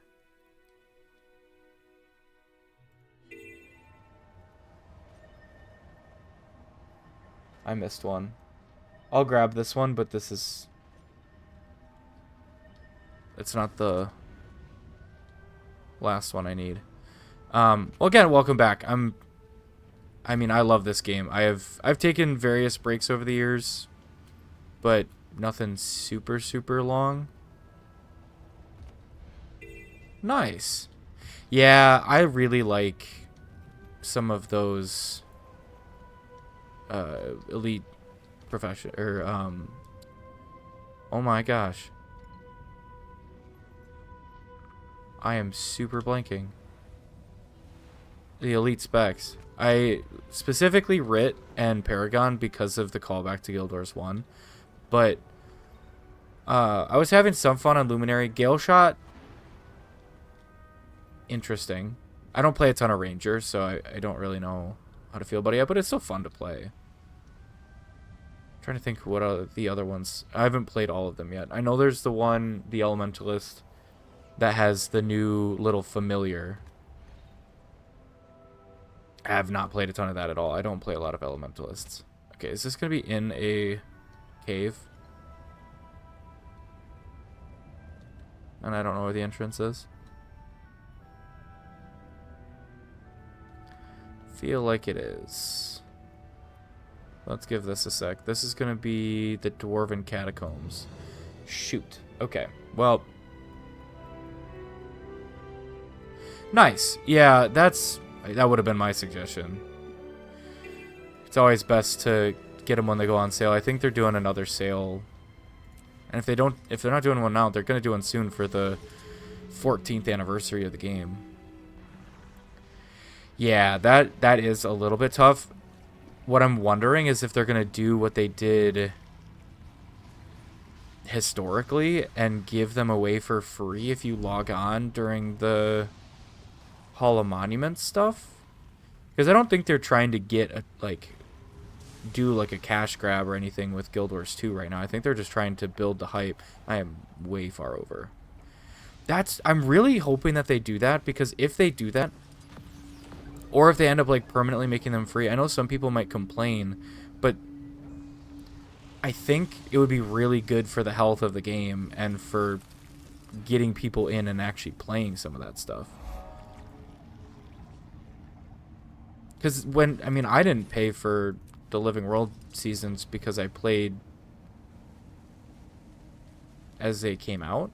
I missed one. I'll grab this one, but this is... It's not the last one I need. Well, again, welcome back. I mean, I love this game. I've taken various breaks over the years, but nothing super long. Nice. Yeah, I really like some of those elite profession or oh my gosh. I am super blanking. The elite specs. I specifically Writ and Paragon because of the callback to Guild Wars 1. But I was having some fun on Luminary. Gale Shot, interesting. I don't play a ton of Ranger, so I don't really know how to feel about it yet, but it's still fun to play. I'm trying to think what are the other ones. I haven't played all of them yet. I know there's the one, the Elementalist, that has the new little familiar. I have not played a ton of that at all. I don't play a lot of Elementalists. Okay, is this going to be in a cave? And I don't know where the entrance is. Feel like it is. Let's give this a sec. This is going to be the Dwarven Catacombs. Shoot. Okay. Well. Nice. Yeah, that would have been my suggestion. It's always best to get them when they go on sale. I think they're doing another sale. And if they're not doing one now, they're going to do one soon for the 14th anniversary of the game. Yeah, that is a little bit tough. What I'm wondering is if they're going to do what they did historically and give them away for free if you log on during the Hall of Monuments stuff. Because I don't think they're trying to get do a cash grab or anything with Guild Wars 2 right now. I think they're just trying to build the hype. I am way far over. I'm really hoping that they do that, because if they do that, or if they end up permanently making them free, I know some people might complain, but I think it would be really good for the health of the game and for getting people in and actually playing some of that stuff. Because I didn't pay for the Living World seasons because I played as they came out.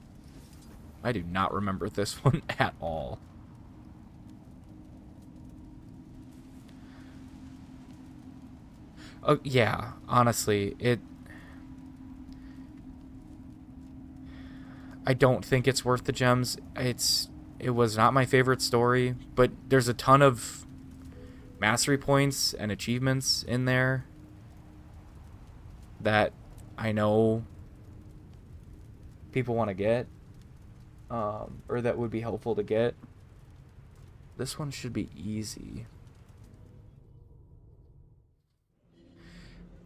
I do not remember this one at all. Oh, yeah, honestly, I don't think it's worth the gems. It was not my favorite story, but there's a ton of mastery points and achievements in there that I know people want to get, or that would be helpful to get. This one should be easy.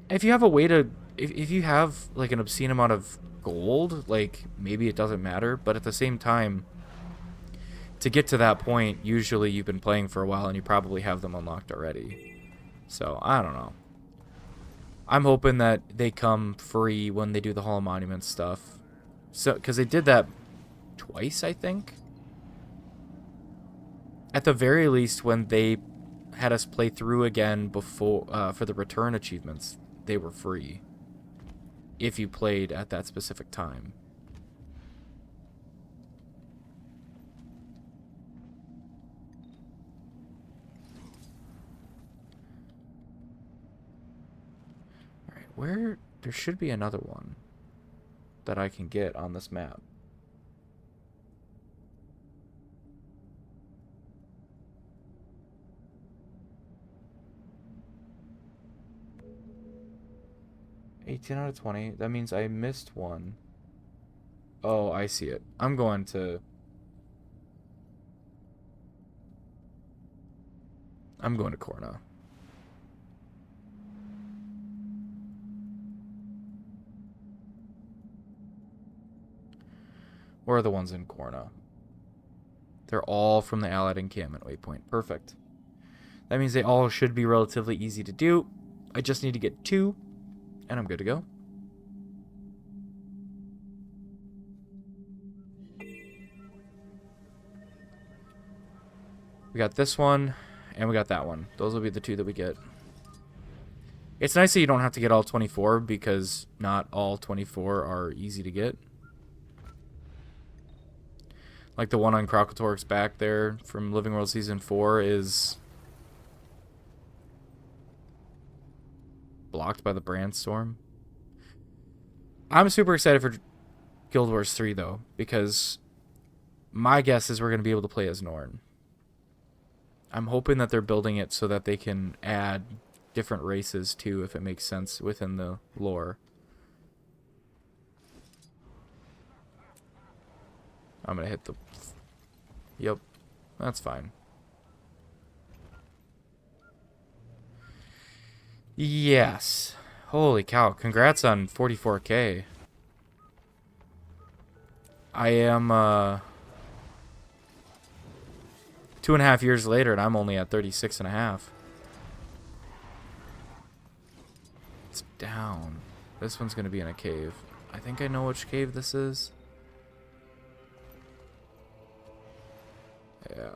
If you have a way to, if you have an obscene amount of gold, maybe it doesn't matter, but at the same time, to get to that point, usually you've been playing for a while and you probably have them unlocked already. So, I don't know. I'm hoping that they come free when they do the Hall of Monuments stuff. So, because they did that twice, I think. At the very least, when they had us play through again before for the return achievements, they were free if you played at that specific time. Where there should be another one that I can get on this map. $18 out of 20. That means I missed one. Oh, I see it. I'm going to Corna. Where are the ones in Corna? They're all from the Allied encampment waypoint. Perfect. That means they all should be relatively easy to do. I just need to get 2, and I'm good to go. We got this one, and we got that one. Those will be the 2 that we get. It's nice that you don't have to get all 24, because not all 24 are easy to get. Like the one on Krokotork's back there from Living World Season 4 is blocked by the Brandstorm. I'm super excited for Guild Wars 3, though, because my guess is we're going to be able to play as Norn. I'm hoping that they're building it so that they can add different races, too, if it makes sense within the lore. I'm going to hit the... Yep, that's fine. Yes. Holy cow. Congrats on 44K. I am, 2.5 years later, and I'm only at 36.5. It's down. This one's going to be in a cave. I think I know which cave this is. Yeah.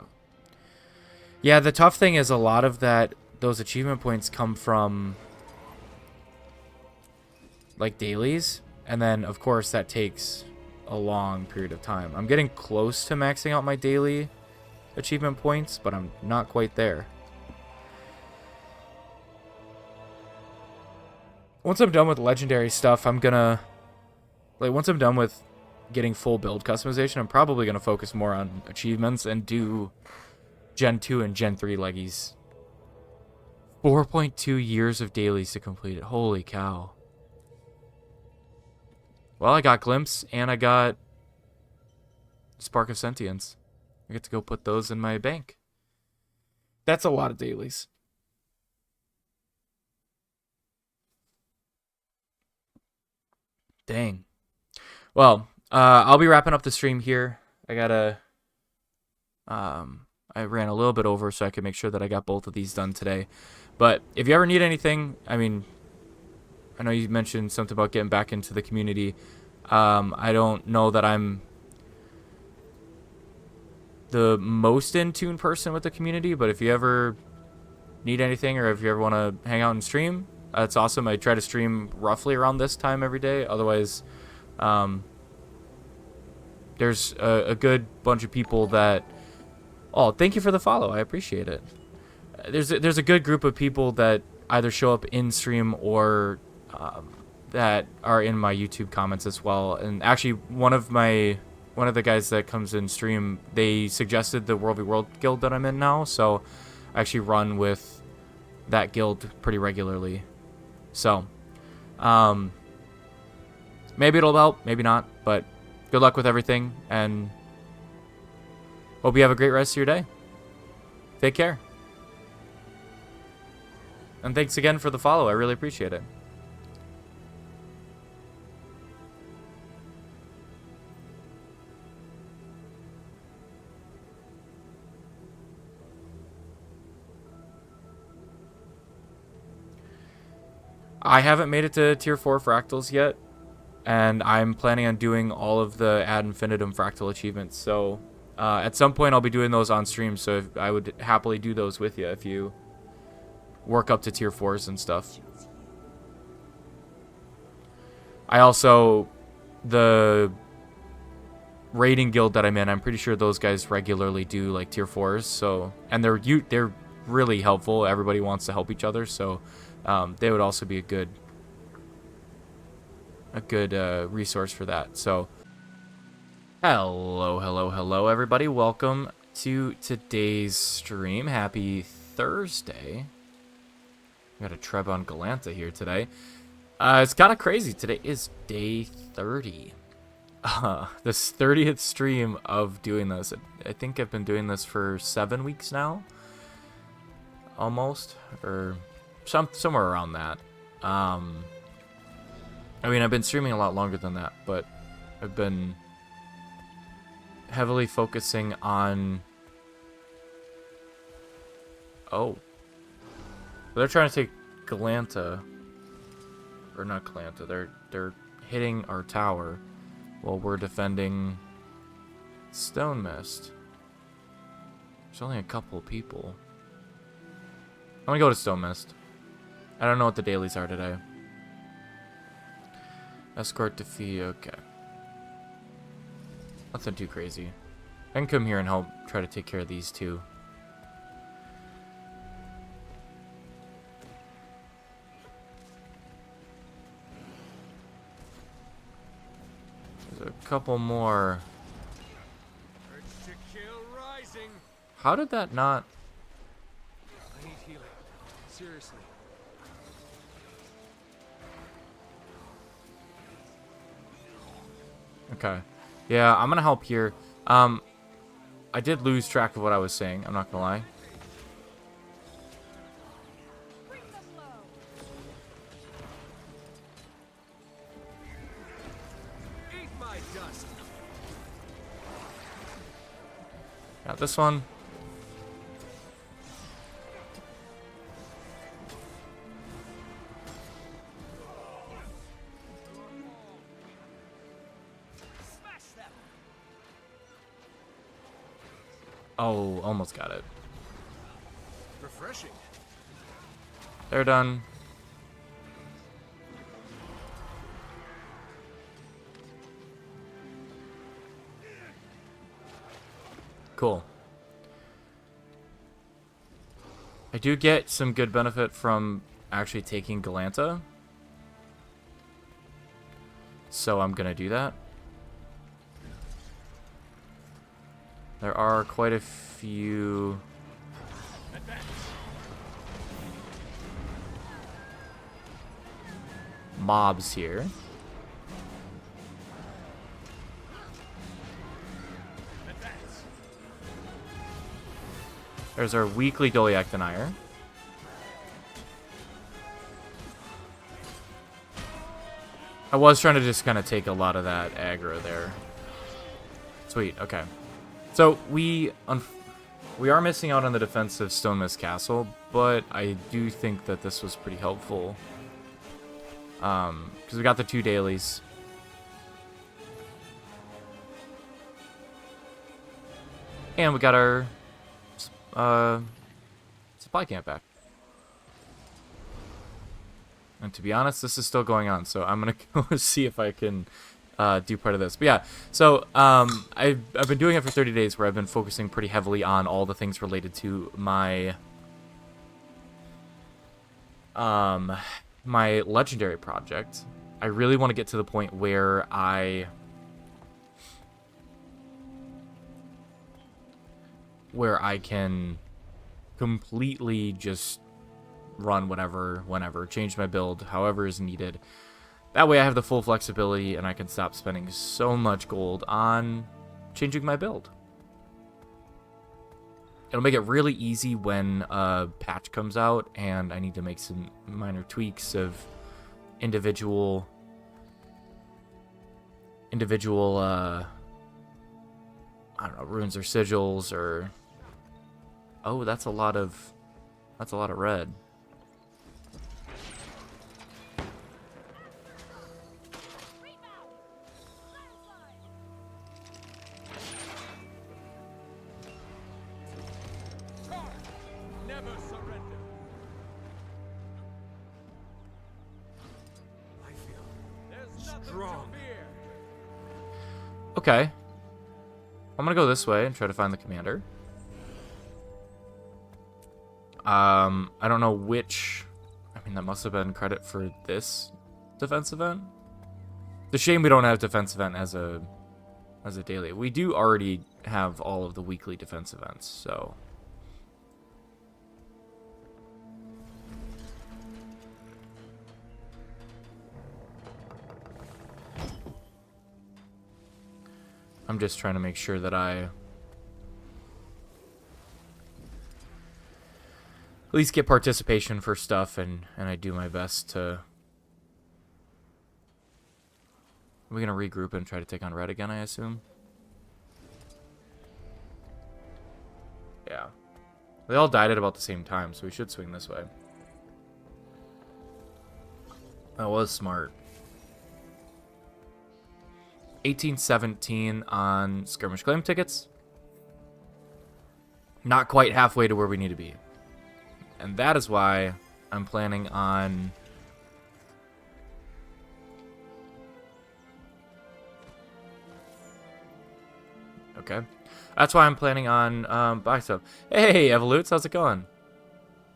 Yeah, the tough thing is a lot of those achievement points come from like dailies, and then of course that takes a long period of time. I'm getting close to maxing out my daily achievement points, but I'm not quite there. Once I'm done with legendary stuff, I'm gonna once I'm done with getting full build customization, I'm probably gonna focus more on achievements and do Gen 2 and Gen 3 leggies. 4.2 years of dailies to complete it. Holy cow. Well, I got Glimpse, and I got Spark of Sentience. I get to go put those in my bank. That's a lot of dailies. Dang. Well, I'll be wrapping up the stream here. I gotta... I ran a little bit over so I could make sure that I got both of these done today. But if you ever need anything, I mean, I know you mentioned something about getting back into the community. I don't know that I'm the most in tune person with the community, but if you ever need anything or if you ever want to hang out and stream, that's awesome. I try to stream roughly around this time every day. Otherwise, there's a good bunch of people that... Oh, thank you for the follow. I appreciate it. There's a good group of people that either show up in stream or that are in my YouTube comments as well. And actually, one of the guys that comes in stream, they suggested the World v World guild that I'm in now, so I actually run with that guild pretty regularly. So, maybe it'll help, maybe not, but good luck with everything, and hope you have a great rest of your day. Take care. And thanks again for the follow. I really appreciate it. I haven't made it to tier 4 fractals yet, and I'm planning on doing all of the ad infinitum fractal achievements. So at some point I'll be doing those on stream, so I would happily do those with you if you work up to tier 4s and stuff. I also, the raiding guild that I'm in, I'm pretty sure those guys regularly do like tier 4s, so, and they're really helpful. Everybody wants to help each other, so they would also be a good resource for that. So hello everybody, welcome to today's stream. Happy Thursday. We got a Treb on Galanta here today. It's kind of crazy. Today is day 30. This 30th stream of doing this. I think I've been doing this for 7 weeks now, almost, or somewhere around that. I mean, I've been streaming a lot longer than that, but I've been heavily focusing on... Oh. They're trying to take Galanta. Or not Galanta. They're hitting our tower while we're defending Stone Mist. There's only a couple of people. I'm gonna go to Stone Mist. I don't know what the dailies are today. Escort to Fee, okay. Nothing too crazy. I can come here and help try to take care of these two. There's a couple more. How did that not... I need healing. Seriously. Okay. Yeah, I'm gonna help here. I did lose track of what I was saying, I'm not gonna lie. my dust. Got this one. Oh, almost got it. Refreshing. They're done. Cool. I do get some good benefit from actually taking Galanta. So I'm gonna do that. There are quite a few mobs here. There's our weekly Doliac Denier. I was trying to just kind of take a lot of that aggro there. Sweet, okay. So we are missing out on the defense of Stonemist Castle, but I do think that this was pretty helpful. Because we got the 2 dailies. And we got our supply camp back. And to be honest, this is still going on, so I'm gonna go see if I can do part of this. But yeah, so I've been doing it for 30 days, where I've been focusing pretty heavily on all the things related to my my legendary project. I really want to get to the point where I can completely just run whatever, whenever, change my build however is needed. That way I have the full flexibility and I can stop spending so much gold on changing my build. It'll make it really easy when a patch comes out and I need to make some minor tweaks of individual I don't know, runes or sigils or... Oh, that's a lot of red. Never surrender. I feel there's nothing strong. To fear. Okay. I'm gonna go this way and try to find the commander. I don't know which... I mean, that must have been credit for this defense event. It's a shame we don't have defense event as a daily. We do already have all of the weekly defense events, so... I'm just trying to make sure that I at least get participation for stuff, and I do my best to... Are we going to regroup and try to take on red again, I assume? Yeah. They all died at about the same time, so we should swing this way. That was smart. 1817 on skirmish claim tickets. Not quite halfway to where we need to be. And that is why I'm planning on... Okay. That's why I'm planning on buying stuff. Hey, Evolutes, how's it going?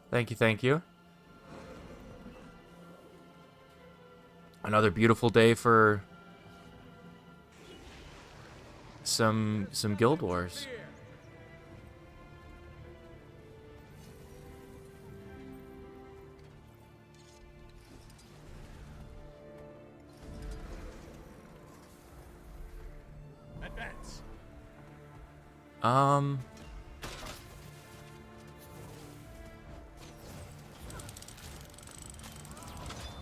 Thank you, thank you. Another beautiful day for some Guild Wars. Advance.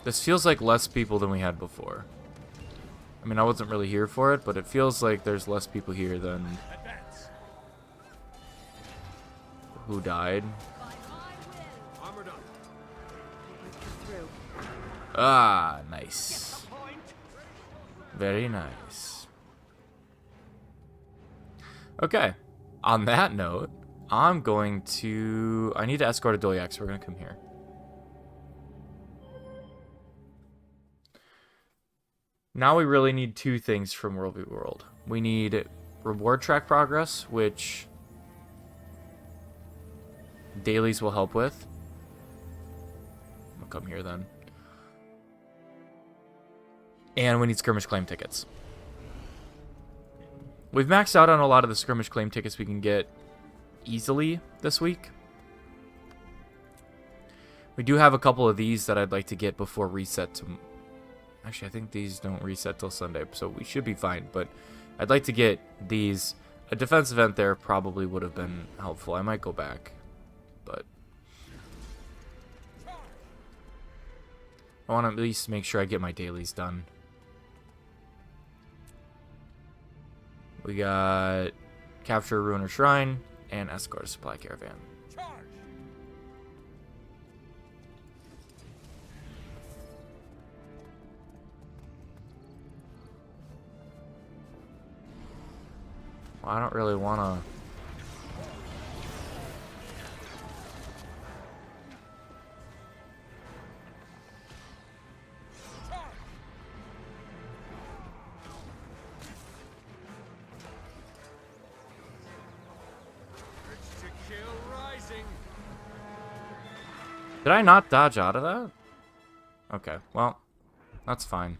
This feels like less people than we had before. I mean, I wasn't really here for it, but it feels like there's less people here than who died. Armored up. Ah, nice. Very nice. Okay. On that note, I'm going to... I need to escort a Dolyak, so we're going to come here. Now we really need two things from World v. World. We need reward track progress, which dailies will help with. I'll come here then. And we need skirmish claim tickets. We've maxed out on a lot of the skirmish claim tickets we can get easily this week. We do have a couple of these that I'd like to get before reset to... Actually, I think these don't reset till Sunday, so we should be fine. But I'd like to get these. A defense event there probably would have been helpful. I might go back, but I want to at least make sure I get my dailies done. We got capture a ruin or shrine and escort a supply caravan. Well, I don't really want to... Did I not dodge out of that? Okay, well, that's fine.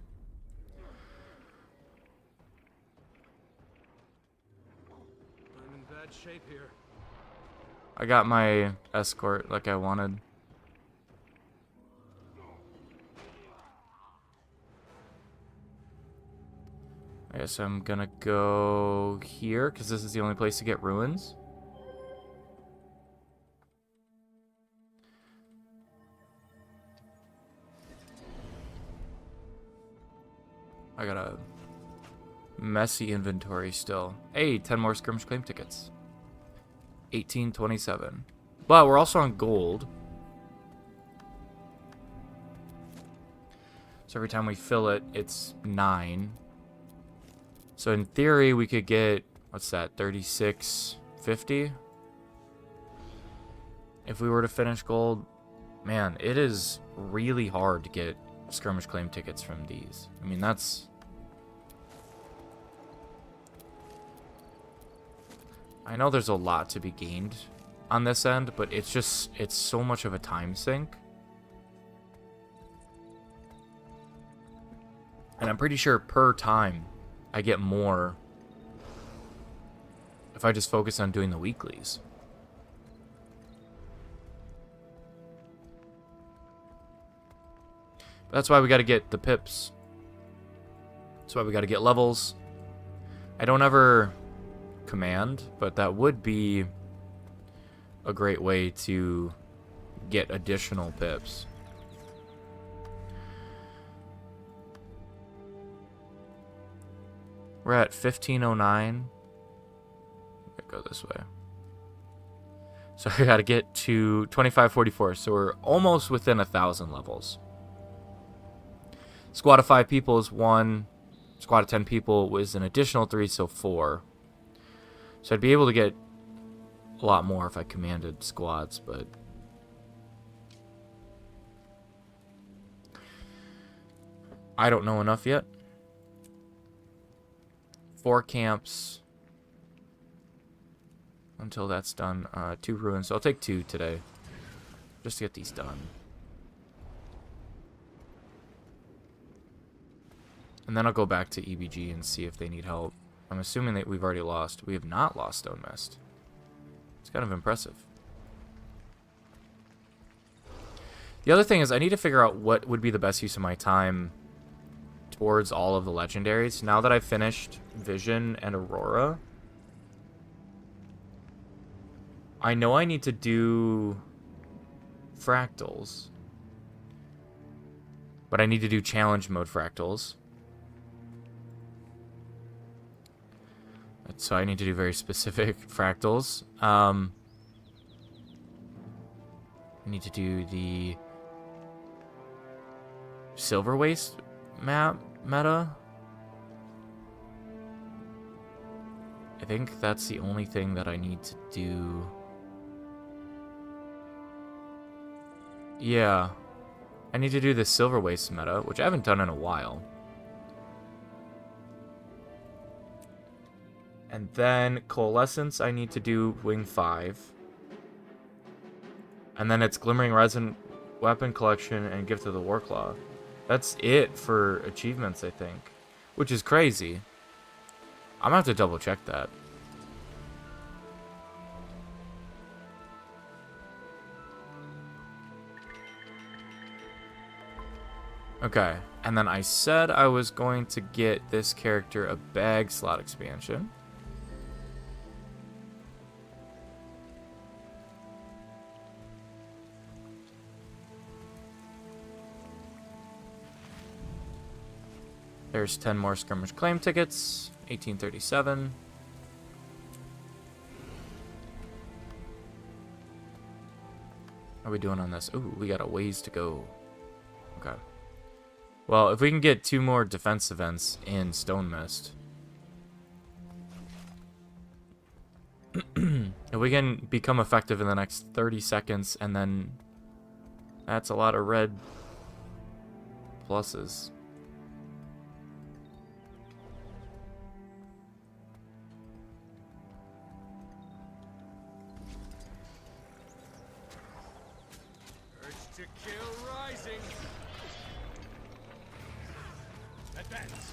I'm in bad shape here. I got my escort like I wanted. I guess I'm gonna go here because this is the only place to get ruins. I got a messy inventory still. Hey, 10 more skirmish claim tickets. 1827. But we're also on gold. So every time we fill it, it's 9. So in theory, we could get, what's that, 3650? If we were to finish gold. Man, it is really hard to get skirmish claim tickets from these. I mean, that's... I know there's a lot to be gained on this end, but it's just, it's so much of a time sink. And I'm pretty sure per time I get more if I just focus on doing the weeklies. But that's why we got to get the pips. That's why we got to get levels. I don't ever command, but that would be a great way to get additional pips. We're at 1509. Go this way. So I gotta get to 2544, so we're almost within 1,000 levels. Squad of 5 people is 1. Squad of 10 people was an additional 3, so 4. So I'd be able to get a lot more if I commanded squads, but... I don't know enough yet. 4 camps until that's done. 2 ruins. So I'll take 2 today just to get these done. And then I'll go back to EBG and see if they need help. I'm assuming that we've already lost. We have not lost Stone Mist. It's kind of impressive. The other thing is I need to figure out what would be the best use of my time towards all of the legendaries. Now that I've finished Vision and Aurora, I know I need to do fractals, but I need to do challenge mode fractals. So I need to do very specific fractals. I need to do the silver waste map meta. I think that's the only thing that I need to do. Yeah. I need to do the silver waste meta, which I haven't done in a while. And then Coalescence, I need to do Wing 5. And then it's Glimmering Resin, Weapon Collection, and Gift of the Warclaw. That's it for achievements, I think. Which is crazy. I'm gonna have to double check that. Okay, and then I said I was going to get this character a bag slot expansion. There's 10 more skirmish claim tickets, 1837. How are we doing on this? Ooh, we got a ways to go. Okay. Well, if we can get 2 more defense events in Stone Mist. If we can become effective in the next 30 seconds, and then that's a lot of red pluses. Urge to kill rising. Advance.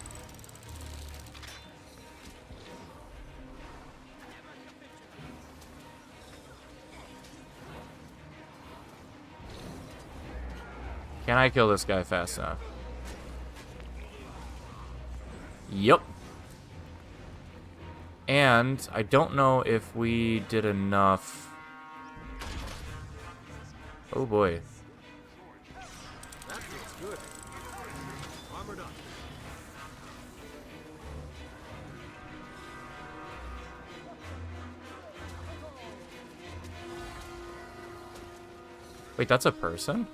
Can I kill this guy fast enough? Yup. And I don't know if we did enough. Oh boy. That feels good. Armored up. Wait, that's a person?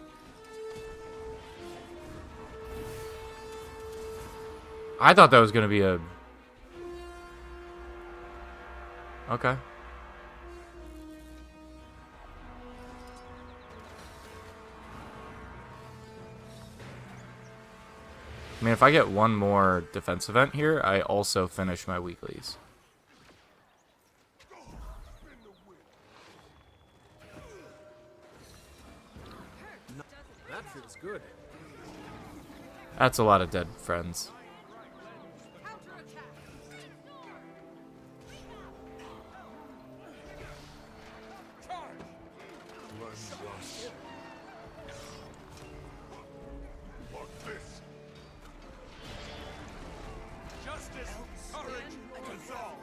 I thought that was gonna be a... Okay. I mean, if I get one more defense event here, I also finish my weeklies. That feels good. That's a lot of dead friends. Justice, courage, resolve.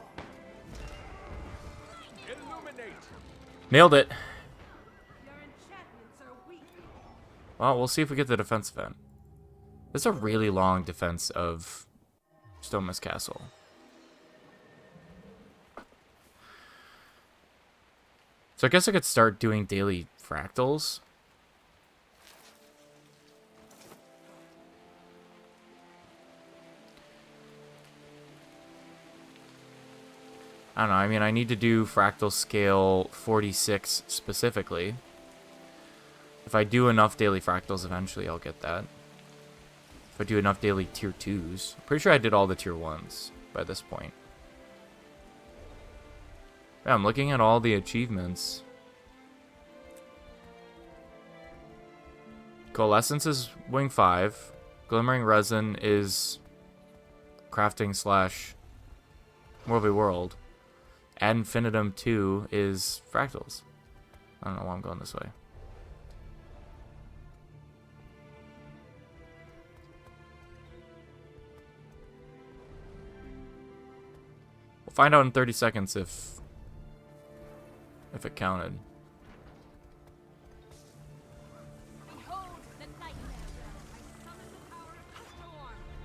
Illuminate. Nailed it. Well, we'll see if we get the defense event. This is a really long defense of Stone Mist Castle. So I guess I could start doing daily fractals. I don't know, I mean, I need to do fractal scale 46 specifically. If I do enough daily fractals, eventually I'll get that. If I do enough daily tier 2s. I'm pretty sure I did all the tier 1s by this point. Yeah, I'm looking at all the achievements. Coalescence is Wing 5. Glimmering Resin is crafting slash Worldly World. Ad Infinitum 2 is fractals. I don't know why I'm going this way. We'll find out in 30 seconds if it counted.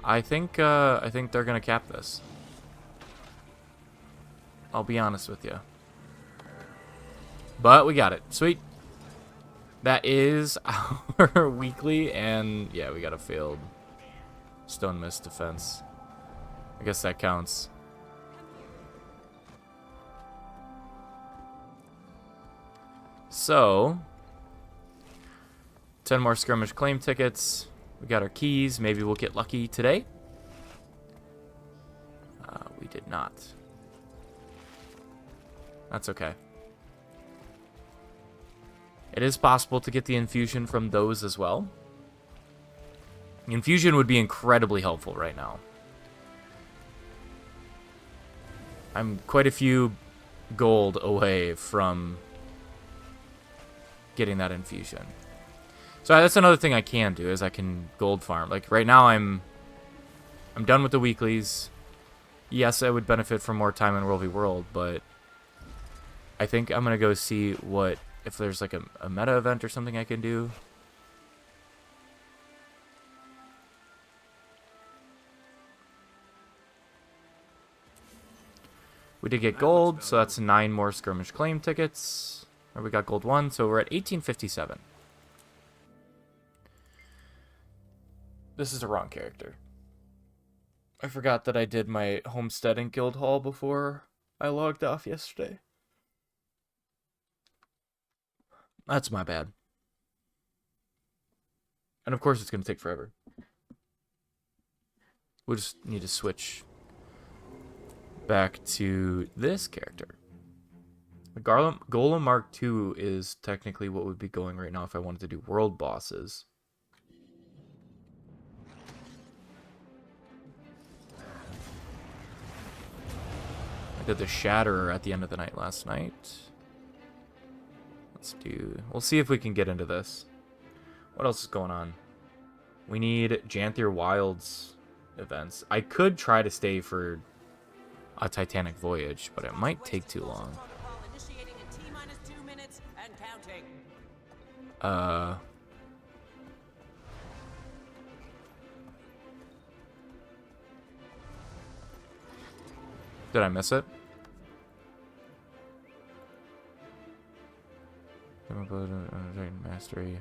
I think they're gonna cap this. I'll be honest with you. But we got it. Sweet. That is our weekly, and yeah, we got a failed stone mist defense. I guess that counts. So, 10 more skirmish claim tickets. We got our keys. Maybe we'll get lucky today. We did not. That's okay. It is possible to get the infusion from those as well. The infusion would be incredibly helpful right now. I'm quite a few gold away from getting that infusion. So that's another thing I can do, is I can gold farm. Like right now I'm done with the weeklies. Yes, I would benefit from more time in World v World, but I think I'm going to go see what, if there's like a meta event or something I can do. We did get gold, so that's 9 more skirmish claim tickets. Or we got gold 1, so we're at 1857. This is the wrong character. I forgot that I did my homestead and guild hall before I logged off yesterday. That's my bad. And of course it's going to take forever. We'll just need to switch back to this character. The Golem Mark II is technically what would be going right now if I wanted to do world bosses. I did the Shatterer at the end of the night last night. We'll see if we can get into this. What else is going on? We need Janthier Wilds events. I could try to stay for a Titanic Voyage, but it might take too long. Did I miss it? Mastery,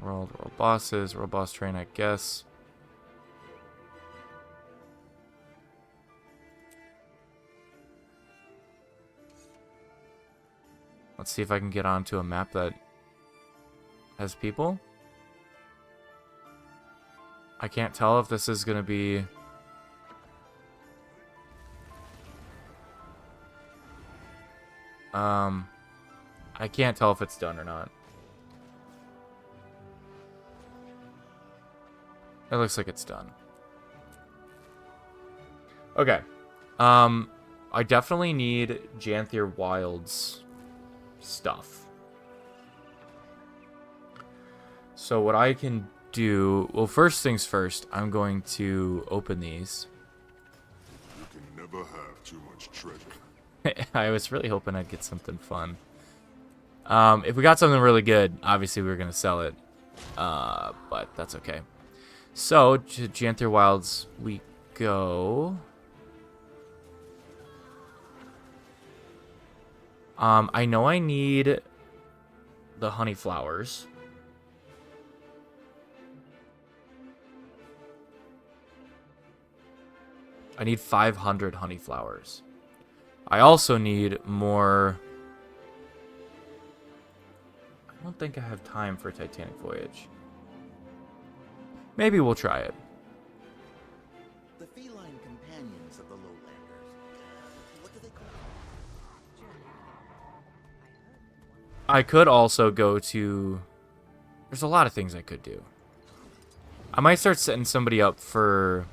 world bosses, world boss train, I guess. Let's see if I can get onto a map that has people. I can't tell if this is gonna be... I can't tell if it's done or not. It looks like it's done. Okay. I definitely need Janthier Wilds stuff. So what I can do... Well, first things first, I'm going to open these. You can never have too much treasure. I was really hoping I'd get something fun. If we got something really good, obviously we were going to sell it. But that's okay. So, to Janthier Wilds we go. I know I need the honey flowers. I need 500 honey flowers. I also need more... I don't think I have time for Titanic Voyage. Maybe we'll try it. The feline companions of the lowlanders. What do they call them? I could also go to... There's a lot of things I could do. I might start setting somebody up for...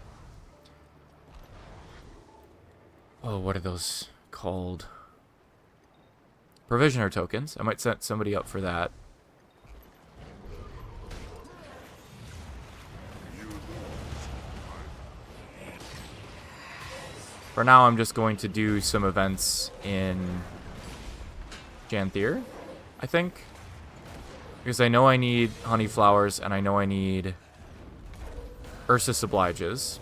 Oh, what are those called? Provisioner tokens. I might set somebody up for that. For now, I'm just going to do some events in Janthier, I think. Because I know I need honey flowers, and I know I need Ursus Obliges.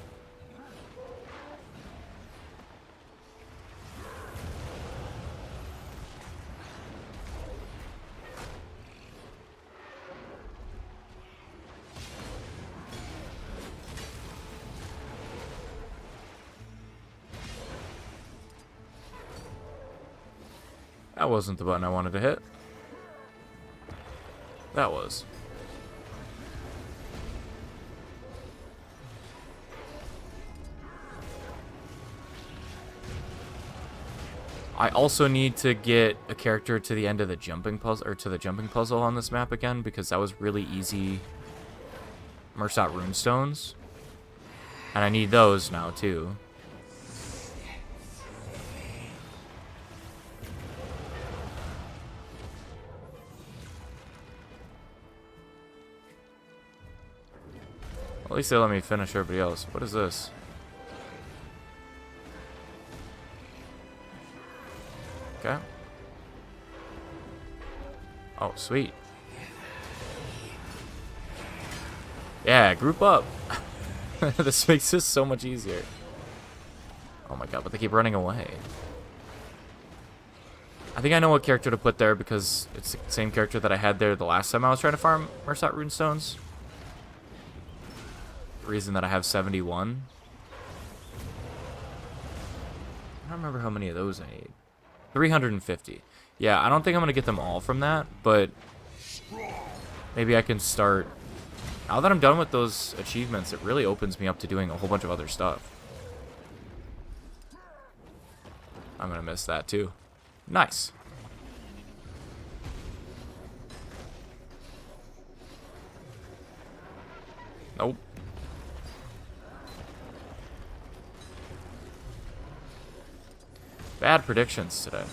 That wasn't the button I wanted to hit. That was. I also need to get a character to the end of the jumping puzzle, or to the jumping puzzle on this map again, because that was really easy. Mersat runestones. And I need those now too. At least they let me finish everybody else. What is this? Okay. Oh, sweet. Yeah, group up. This makes this so much easier. Oh my god, but they keep running away. I think I know what character to put there because it's the same character that I had there the last time I was trying to farm Mersat runestones. The reason that I have 71. I don't remember how many of those I need. 350. Yeah, I don't think I'm going to get them all from that, but maybe I can start. Now that I'm done with those achievements, it really opens me up to doing a whole bunch of other stuff. I'm going to miss that too. Nice. Nope. Bad predictions today.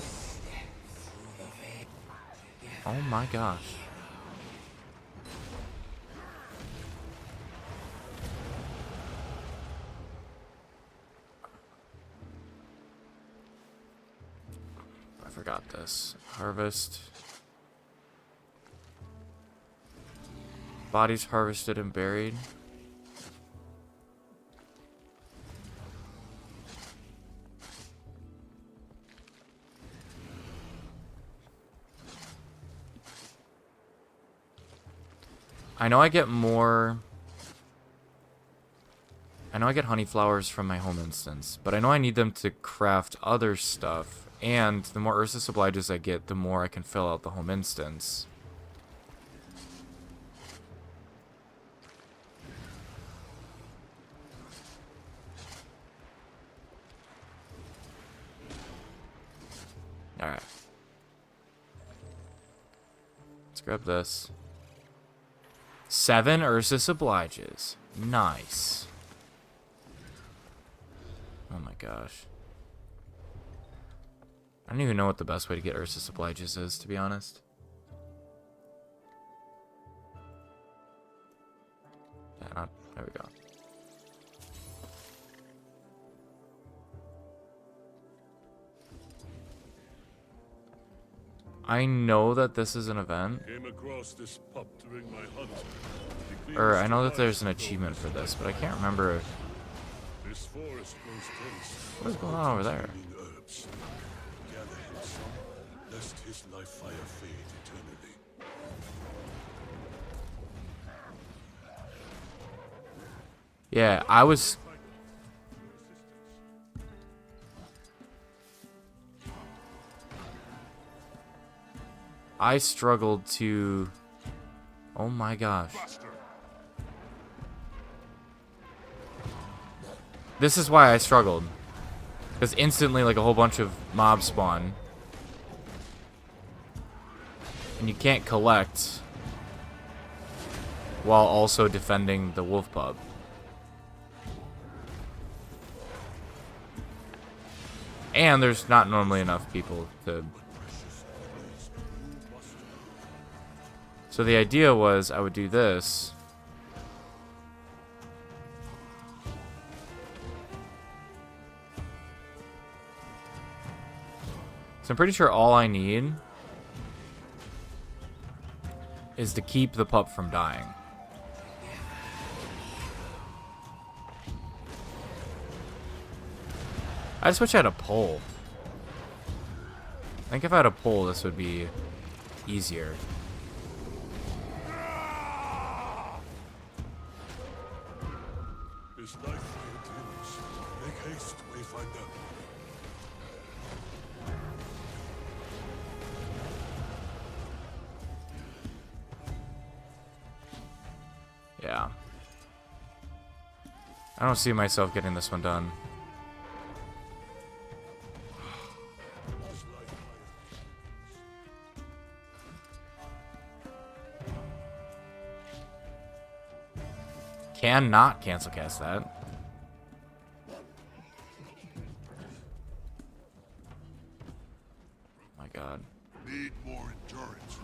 Oh my gosh. I forgot this. Harvest. Bodies harvested and buried. I know I get more. I know I get honey flowers from my home instance, but I know I need them to craft other stuff. And the more Ursus obliges I get, the more I can fill out the home instance. Alright. Let's grab this. 7 Ursus obliges. Nice. Oh my gosh. I don't even know what the best way to get Ursus obliges is, to be honest. Yeah, there we go. I know that this is an event. Came across this pup during my hunt. Or I know that there's an achievement for this, but I can't remember. This forest grows tense. What is going on over there? Herbs. Gather him some, lest his life fire fade eternally. Yeah, I struggled to. Oh my gosh. This is why I struggled. Because instantly, like, a whole bunch of mobs spawn. And you can't collect while also defending the wolf pub. And there's not normally enough people to. So the idea was I would do this. So I'm pretty sure all I need is to keep the pup from dying. I just wish I had a pole. I think if I had a pole, this would be easier. His life continues. Make haste, Wayfinder. I don't see myself getting this one done. Cannot cancel cast that. My God. Need more endurance.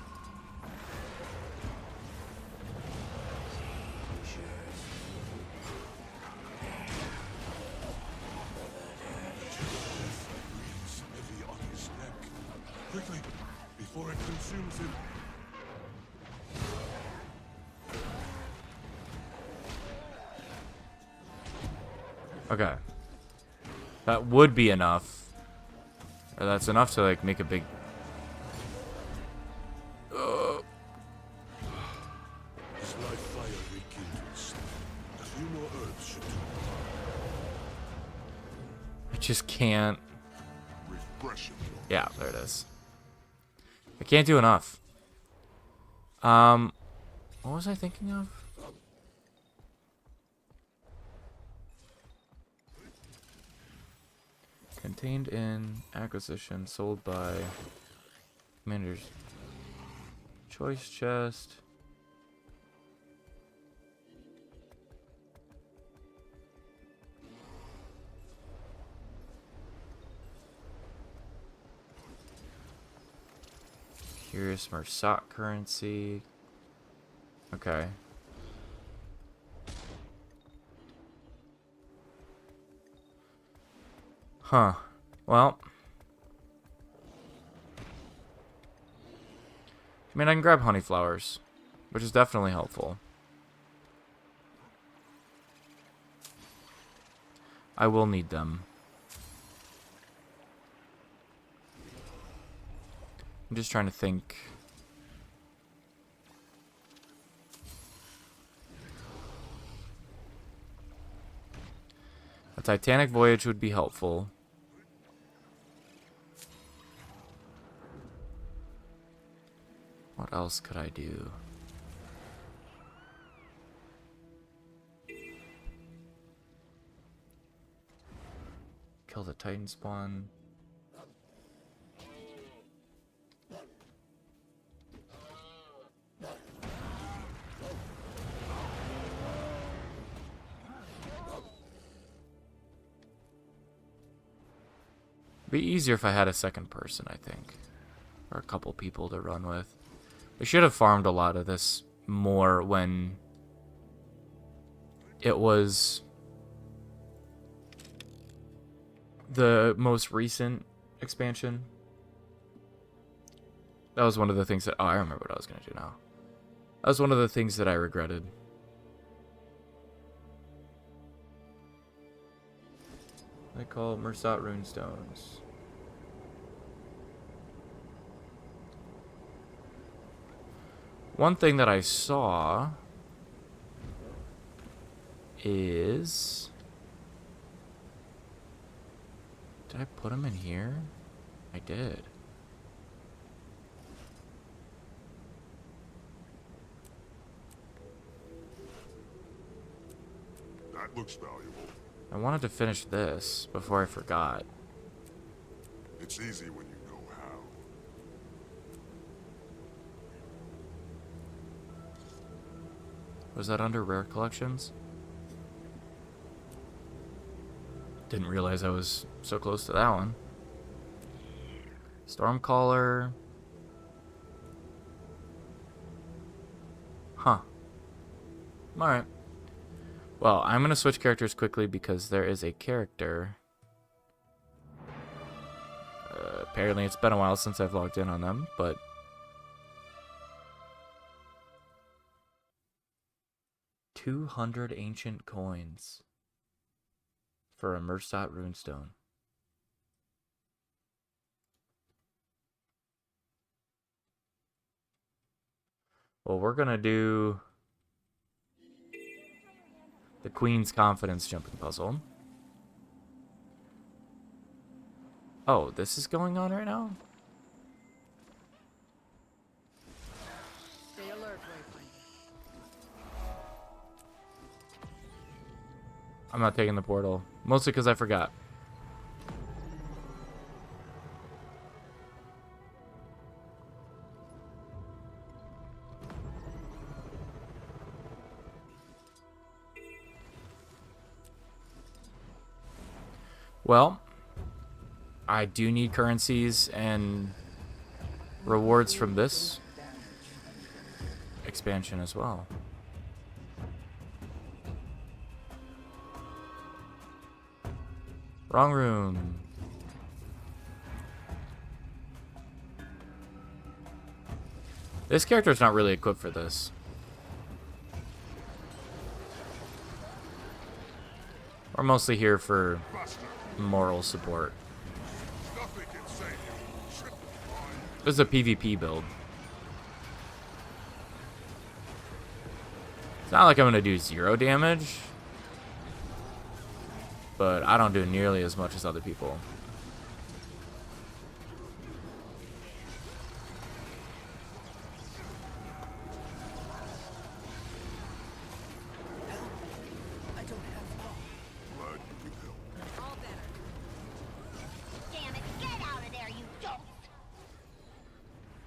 Heavy on his neck. Quickly, before it consumes him. Okay. That would be enough. Or that's enough to, like, make a big... His life fire rekindles. A few more herbs should do. I just can't... Refreshing. Yeah, there it is. I can't do enough. What was I thinking of? Contained in acquisition, sold by Commander's Choice Chest. Curious Mersat currency. Okay. Huh. Well. I mean, I can grab honey flowers, which is definitely helpful. I will need them. I'm just trying to think. A Titanic voyage would be helpful. What else could I do? Kill the Titan spawn. It'd be easier if I had a second person, I think. Or a couple people to run with. I should have farmed a lot of this more when it was the most recent expansion. That was one of the things that... Oh, I remember what I was going to do now. That was one of the things that I regretted. They call it Mersat runestones. One thing that I saw is... Did I put them in here? I did. That looks valuable. I wanted to finish this before I forgot. It's easy when you know how. Was that under rare collections? Didn't realize I was so close to that one. Stormcaller. Huh. Alright. Well, I'm going to switch characters quickly because there is a character. Apparently it's been a while since I've logged in on them, but... 200 ancient coins for a Mersat runestone. Well, we're gonna do the Queen's Confidence jumping puzzle. Oh, this is going on right now? Stay alert, Wayfinder. I'm not taking the portal. Mostly because I forgot. Well, I do need currencies and rewards from this expansion as well. Wrong room. This character's not really equipped for this. We're mostly here for moral support. This is a PvP build. It's not like I'm going to do 0 damage, but I don't do nearly as much as other people.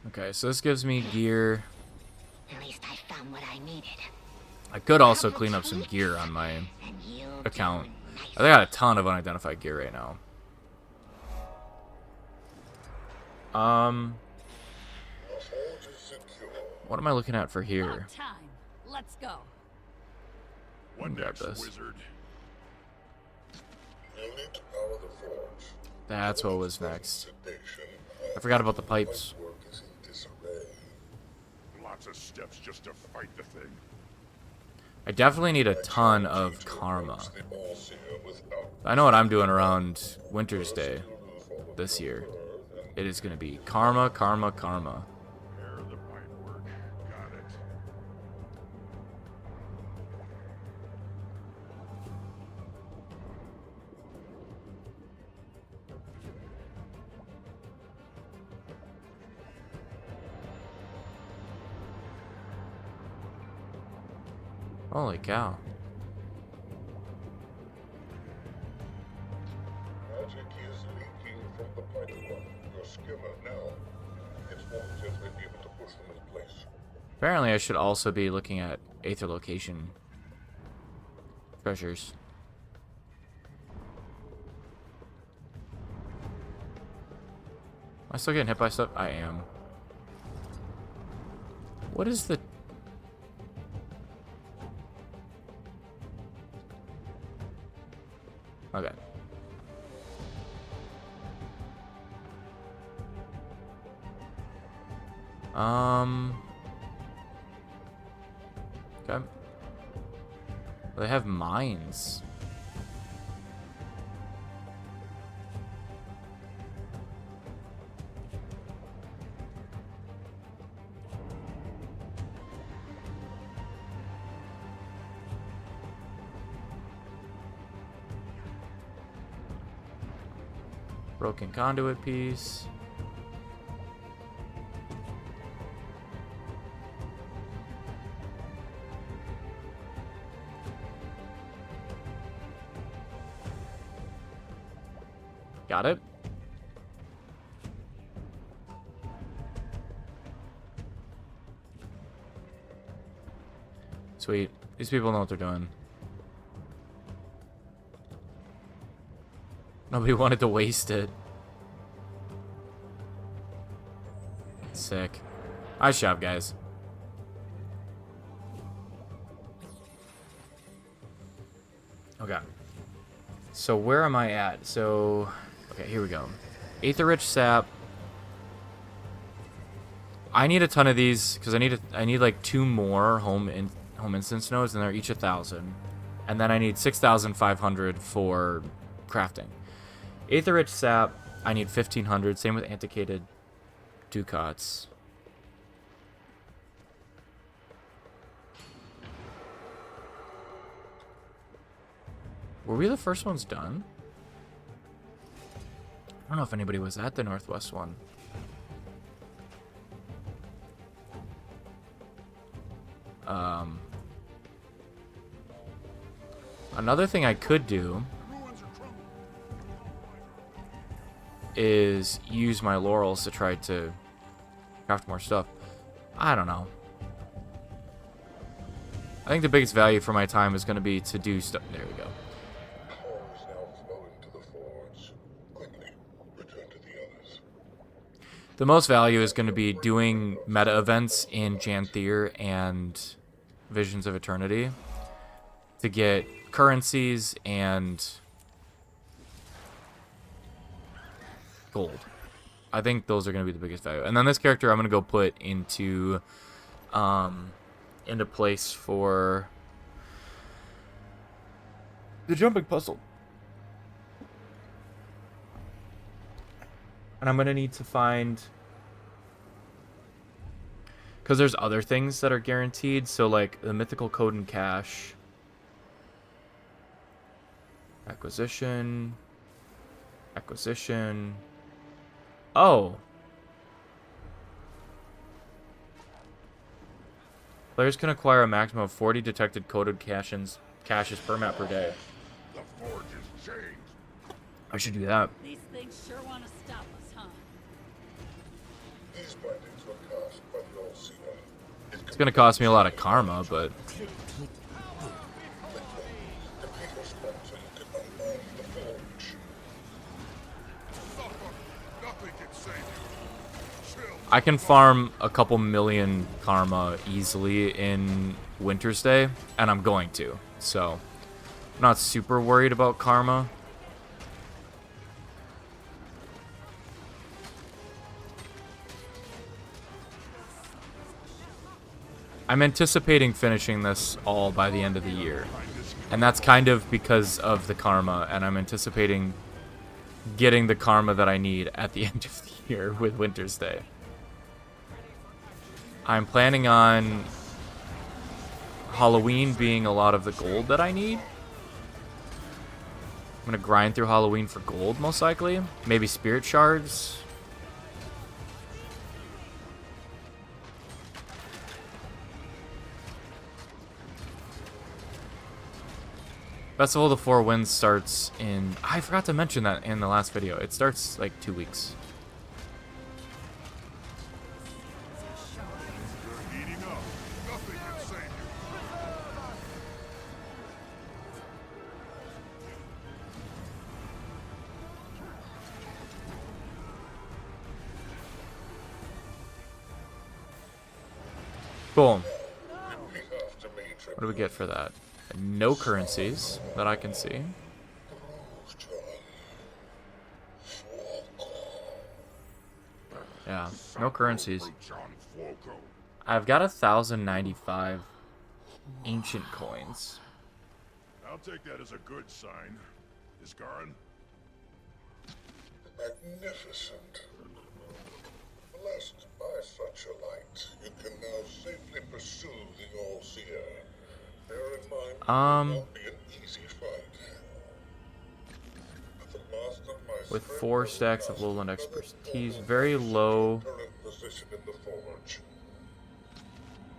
Okay, so this gives me gear. At least I found what I needed. I could also clean up some gear on my account. I got a ton of unidentified gear right now. What am I looking at for here? Time. Let's go. One Grab next, this. wizard. That's what was next. I forgot about the pipes. Lots of steps just to fight the thing. I definitely need a ton of karma. I know what I'm doing around Winter's Day this year. It is going to be karma, karma, karma. Repair the pipework. Got it. Holy cow. Magic is leaking from the pipework. Your skimmer now. It won't gently be able to push them in place. Apparently I should also be looking at Aether location treasures. Am I still getting hit by stuff? I am. What is the... Okay. Okay. They have mines. Broken conduit piece. Got it. Sweet. These people know what they're doing. Nobody wanted to waste it. Sick. Nice job, guys. Okay. So where am I at? So, okay, here we go. Aether-rich sap. I need a ton of these because I need like 2 more home instance nodes, and they're each 1,000. And then I need 6,500 for crafting. Aether-rich sap, I need 1,500. Same with antiquated ducats. Were we the first ones done? I don't know if anybody was at the Northwest one. Another thing I could do is use my laurels to try to craft more stuff. I don't know. I think the biggest value for my time is going to be to do stuff. There we go. The most value is going to be doing meta events in Janthier and Visions of Eternity to get currencies and gold. I think those are going to be the biggest value. And then this character I'm going to go put into place for the jumping puzzle. And I'm going to need to find, because there's other things that are guaranteed. So like the mythical code and cache, acquisition. Oh. Players can acquire a maximum of 40 detected coded caches per map per day. The forge is changed. I should do that. These things sure want to stop us, huh? These bindings were cast by the All-Seer. It's going to cost me a lot of karma, but... I can farm a couple million karma easily in Winter's Day, and I'm going to. So, I'm not super worried about karma. I'm anticipating finishing this all by the end of the year. And that's kind of because of the karma, and I'm anticipating getting the karma that I need at the end of the year with Winter's Day. I'm planning on Halloween being a lot of the gold that I need. I'm going to grind through Halloween for gold, most likely. Maybe spirit shards. Festival of the Four Winds starts in... I forgot to mention that in the last video. It starts like 2 weeks. Boom. What do we get for that? No currencies that I can see. Yeah, no currencies. I've got 1,095 ancient coins. I'll take that as a good sign. Isgarin? Magnificent. Blessed by such a light, you can now safely pursue the All-Seer. Bear in mind, it will not be an easy fight. But the last of my with 4 stacks of lowland expertise, very low. position in the forge.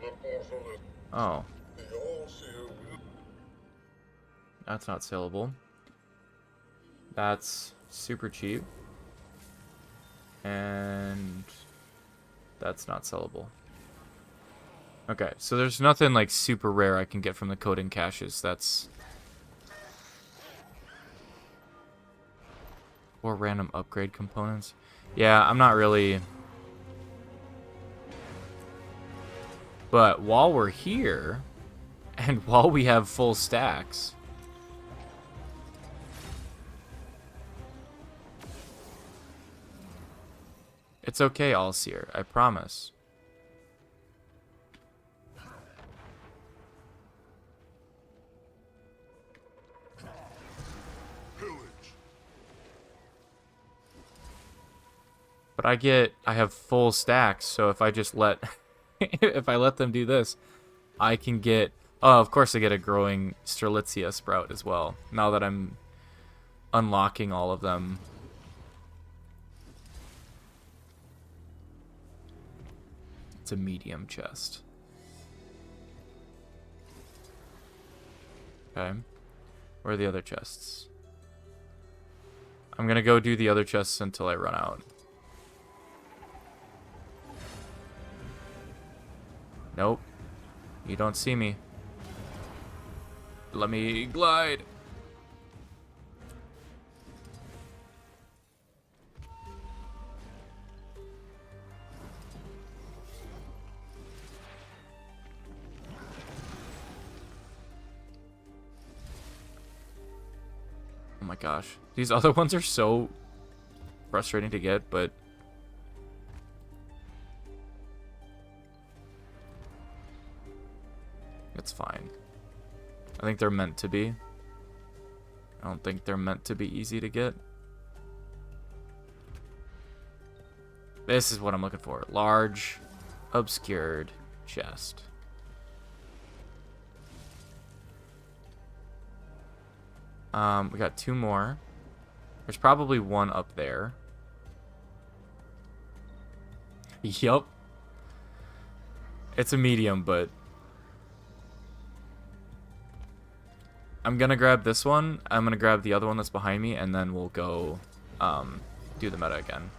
The portal is Oh, the All-Seer will... that's not saleable. That's super cheap. And that's not sellable. Okay, so there's nothing like super rare I can get from the coding caches. That's... or random upgrade components. Yeah, I'm not really... But while we're here, and while we have full stacks... It's okay, All-Seer, I promise. But I have full stacks, so if I just let, if I let them do this, I can get, oh, of course I get a growing Strelitzia sprout as well, now that I'm unlocking all of them. It's a medium chest. Okay. Where are the other chests? I'm gonna go do the other chests until I run out. Nope. You don't see me. Let me glide. Oh my gosh. These other ones are so frustrating to get, but it's fine. I think they're meant to be. I don't think they're meant to be easy to get. This is what I'm looking for. Large, obscured chest. We got 2 more. There's probably one up there. Yup. It's a medium, but I'm gonna grab this one. I'm gonna grab the other one that's behind me, and then we'll go do the meta again.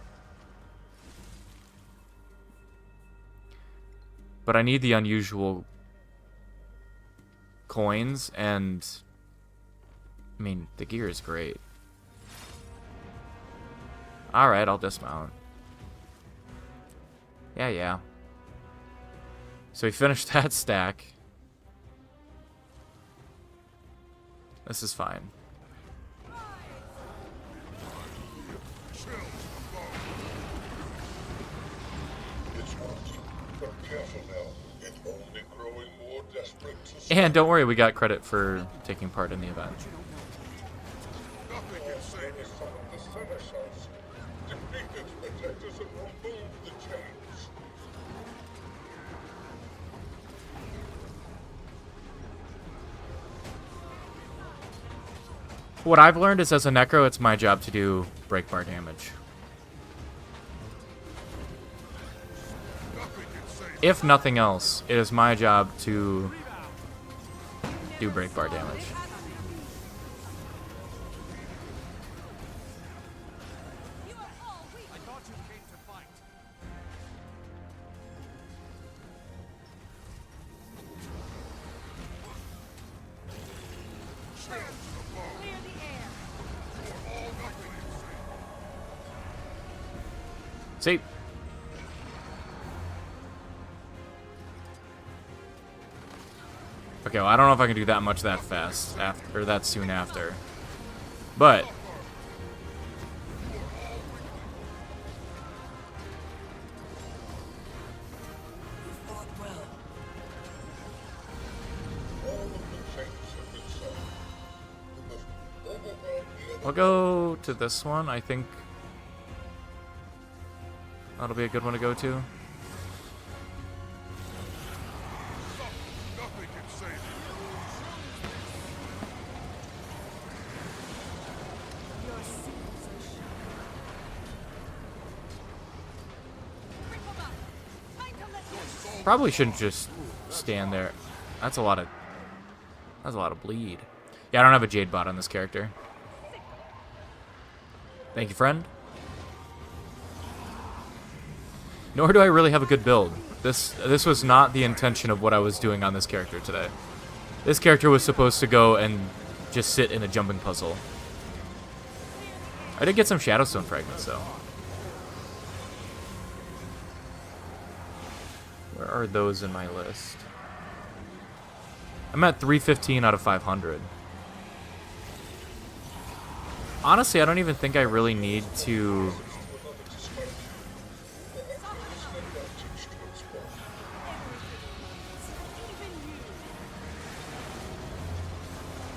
But I need the unusual coins, and I mean, the gear is great. Alright, I'll dismount. Yeah. So we finished that stack. This is fine. And don't worry, we got credit for taking part in the event. What I've learned is as a Necro, it's my job to do break bar damage. If nothing else, it is my job to do break bar damage. See? Okay, well, I don't know if I can do that much that fast after, or that soon after. But I'll go to this one. I think that'll be a good one to go to. Probably shouldn't just stand there. That's a lot of bleed. Yeah, I don't have a Jade bot on this character. Thank you, friend. Nor do I really have a good build. This was not the intention of what I was doing on this character today. This character was supposed to go and just sit in a jumping puzzle. I did get some Shadowstone fragments, though. Where are those in my list? I'm at 315 out of 500. Honestly, I don't even think I really need to...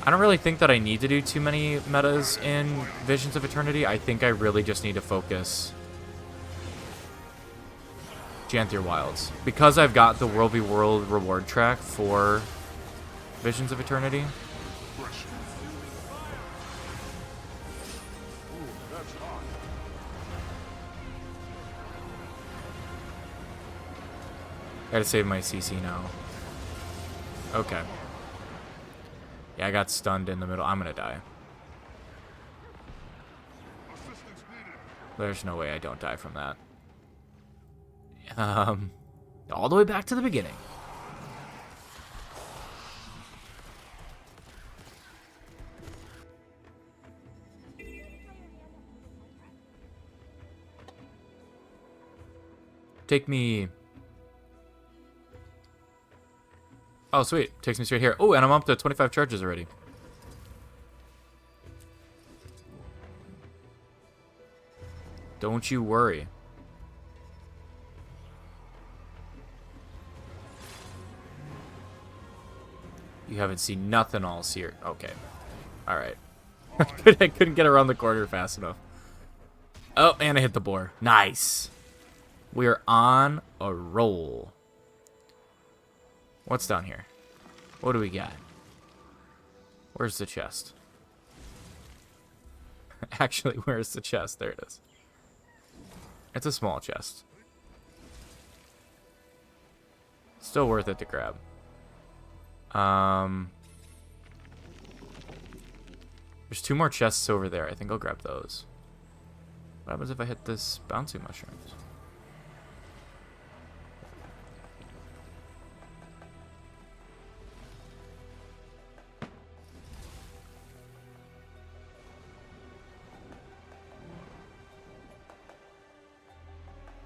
I don't really think that I need to do too many metas in Visions of Eternity. I think I really just need to focus Janthier Wilds. Because I've got the World v World reward track for Visions of Eternity. Gotta save my CC now. Okay. Yeah, I got stunned in the middle. I'm gonna die. There's no way I don't die from that. All the way back to the beginning. Take me... Oh, sweet. Takes me straight here. Oh, and I'm up to 25 charges already. Don't you worry. You haven't seen nothing all seer. Okay. Alright. I couldn't get around the corner fast enough. Oh, and I hit the boar. Nice. We are on a roll. What's down here? What do we got? Where's the chest? Actually, where's the chest? There it is. It's a small chest. Still worth it to grab. There's 2 more chests over there. I think I'll grab those. What happens if I hit this bouncy mushrooms?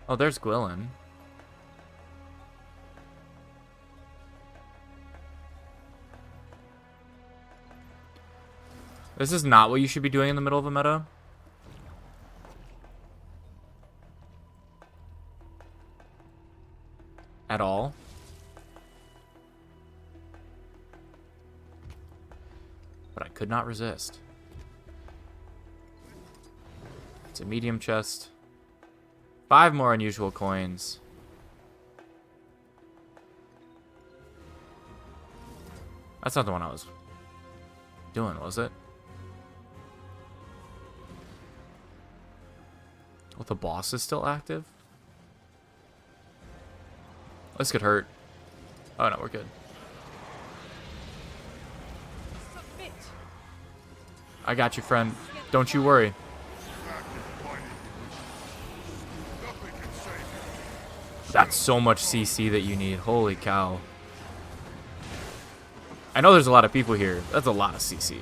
Oh, there's Gwillin. This is not what you should be doing in the middle of a meta. At all. But I could not resist. It's a medium chest. 5 more unusual coins. That's not the one I was doing, was it? Well, the boss is still active? This could hurt. Oh no, we're good. I got you, friend. Don't you worry. That's so much CC that you need. Holy cow. I know there's a lot of people here. That's a lot of CC.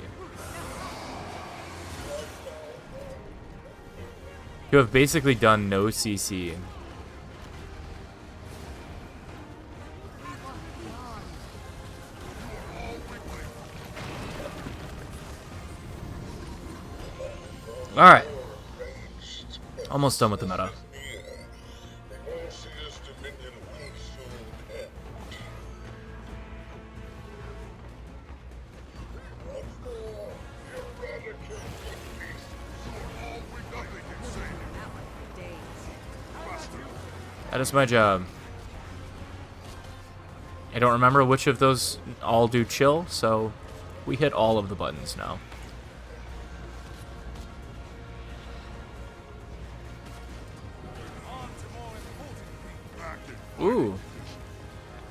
You have basically done no CC. Alright. Almost done with the meta. That is my job. I don't remember which of those all do chill, so we hit all of the buttons now. Ooh.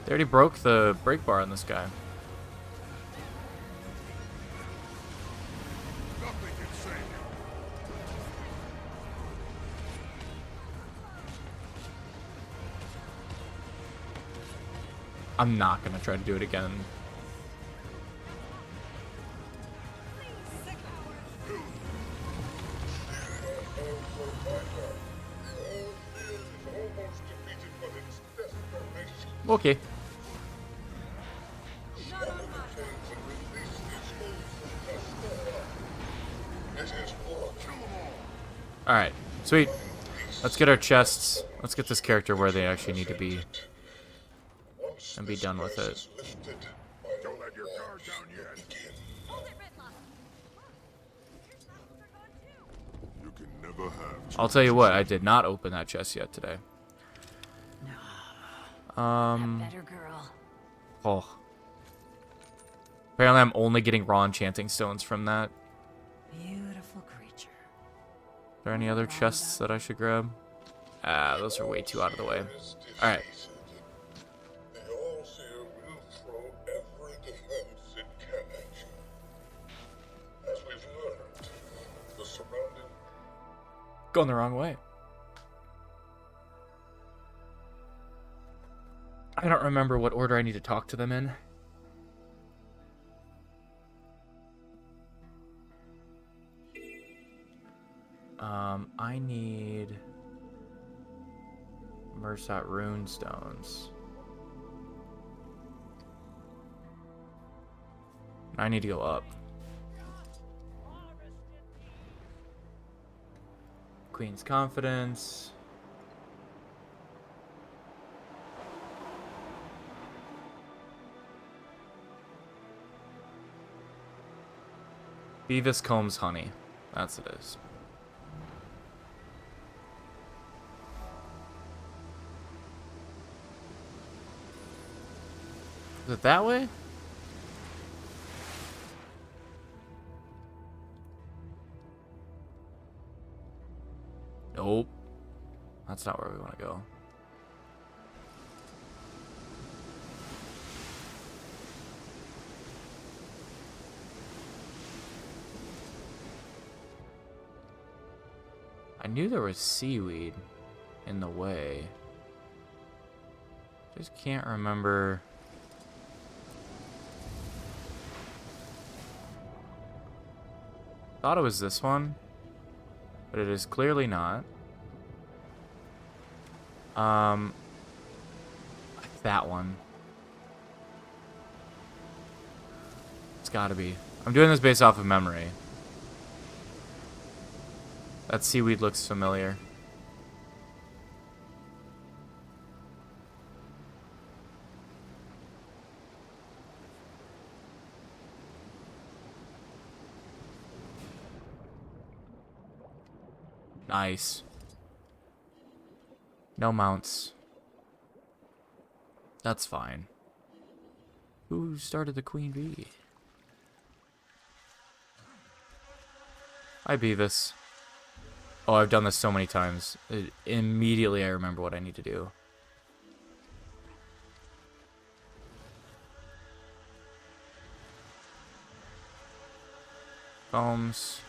They already broke the break bar on this guy. I'm not gonna try to do it again. Okay. Alright, sweet. Let's get our chests. Let's get this character where they actually need to be. And be done with it. Don't let your guard down yet. You can never have. I'll tell you what, I did not open that chest yet today. Better girl. Oh. Apparently I'm only getting raw enchanting stones from that. Beautiful creature. Are there any other chests that I should grab? Ah, those are way too out of the way. Alright. Going the wrong way. I don't remember what order I need to talk to them in. I need Mersat rune stones. I need to go up. Queen's confidence. Beavis Combs honey. That's what it is. Is it that way? Nope. That's not where we want to go. I knew there was seaweed in the way. Just can't remember. Thought it was this one, but it is clearly not. That one. It's gotta be. I'm doing this based off of memory. That seaweed looks familiar. Nice. No mounts. That's fine. Who started the queen bee? Hi, Beavis. Oh, I've done this so many times. Immediately I remember what I need to do. Combs.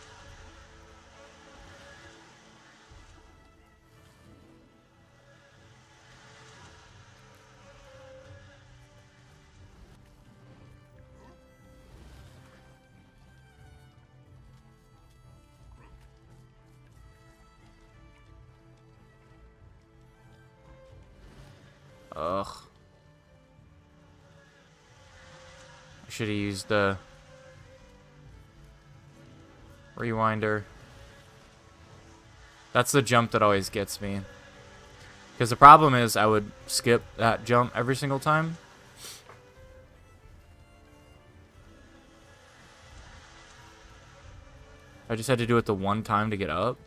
Ugh. I should have used the rewinder. That's the jump that always gets me. Because the problem is I would skip that jump every single time. I just had to do it the one time to get up.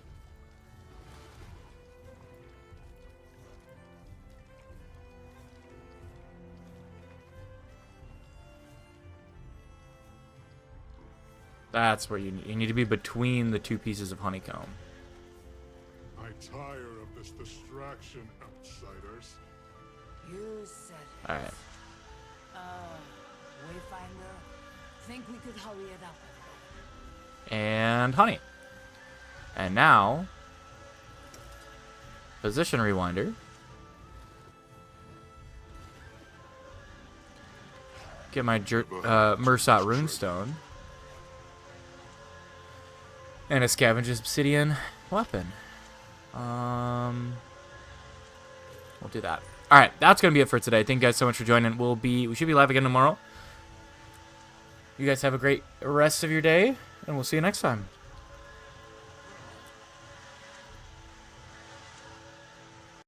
That's where you need to be between the two pieces of honeycomb. I tire of this distraction, outsiders. You said it. All right. Wayfinder, think we could hurry it up? And honey. And now, position rewinder. Get my Mersat runestone. And a scavenge obsidian weapon. We'll do that. All right, that's gonna be it for today. Thank you guys so much for joining. We should be live again tomorrow. You guys have a great rest of your day, and we'll see you next time.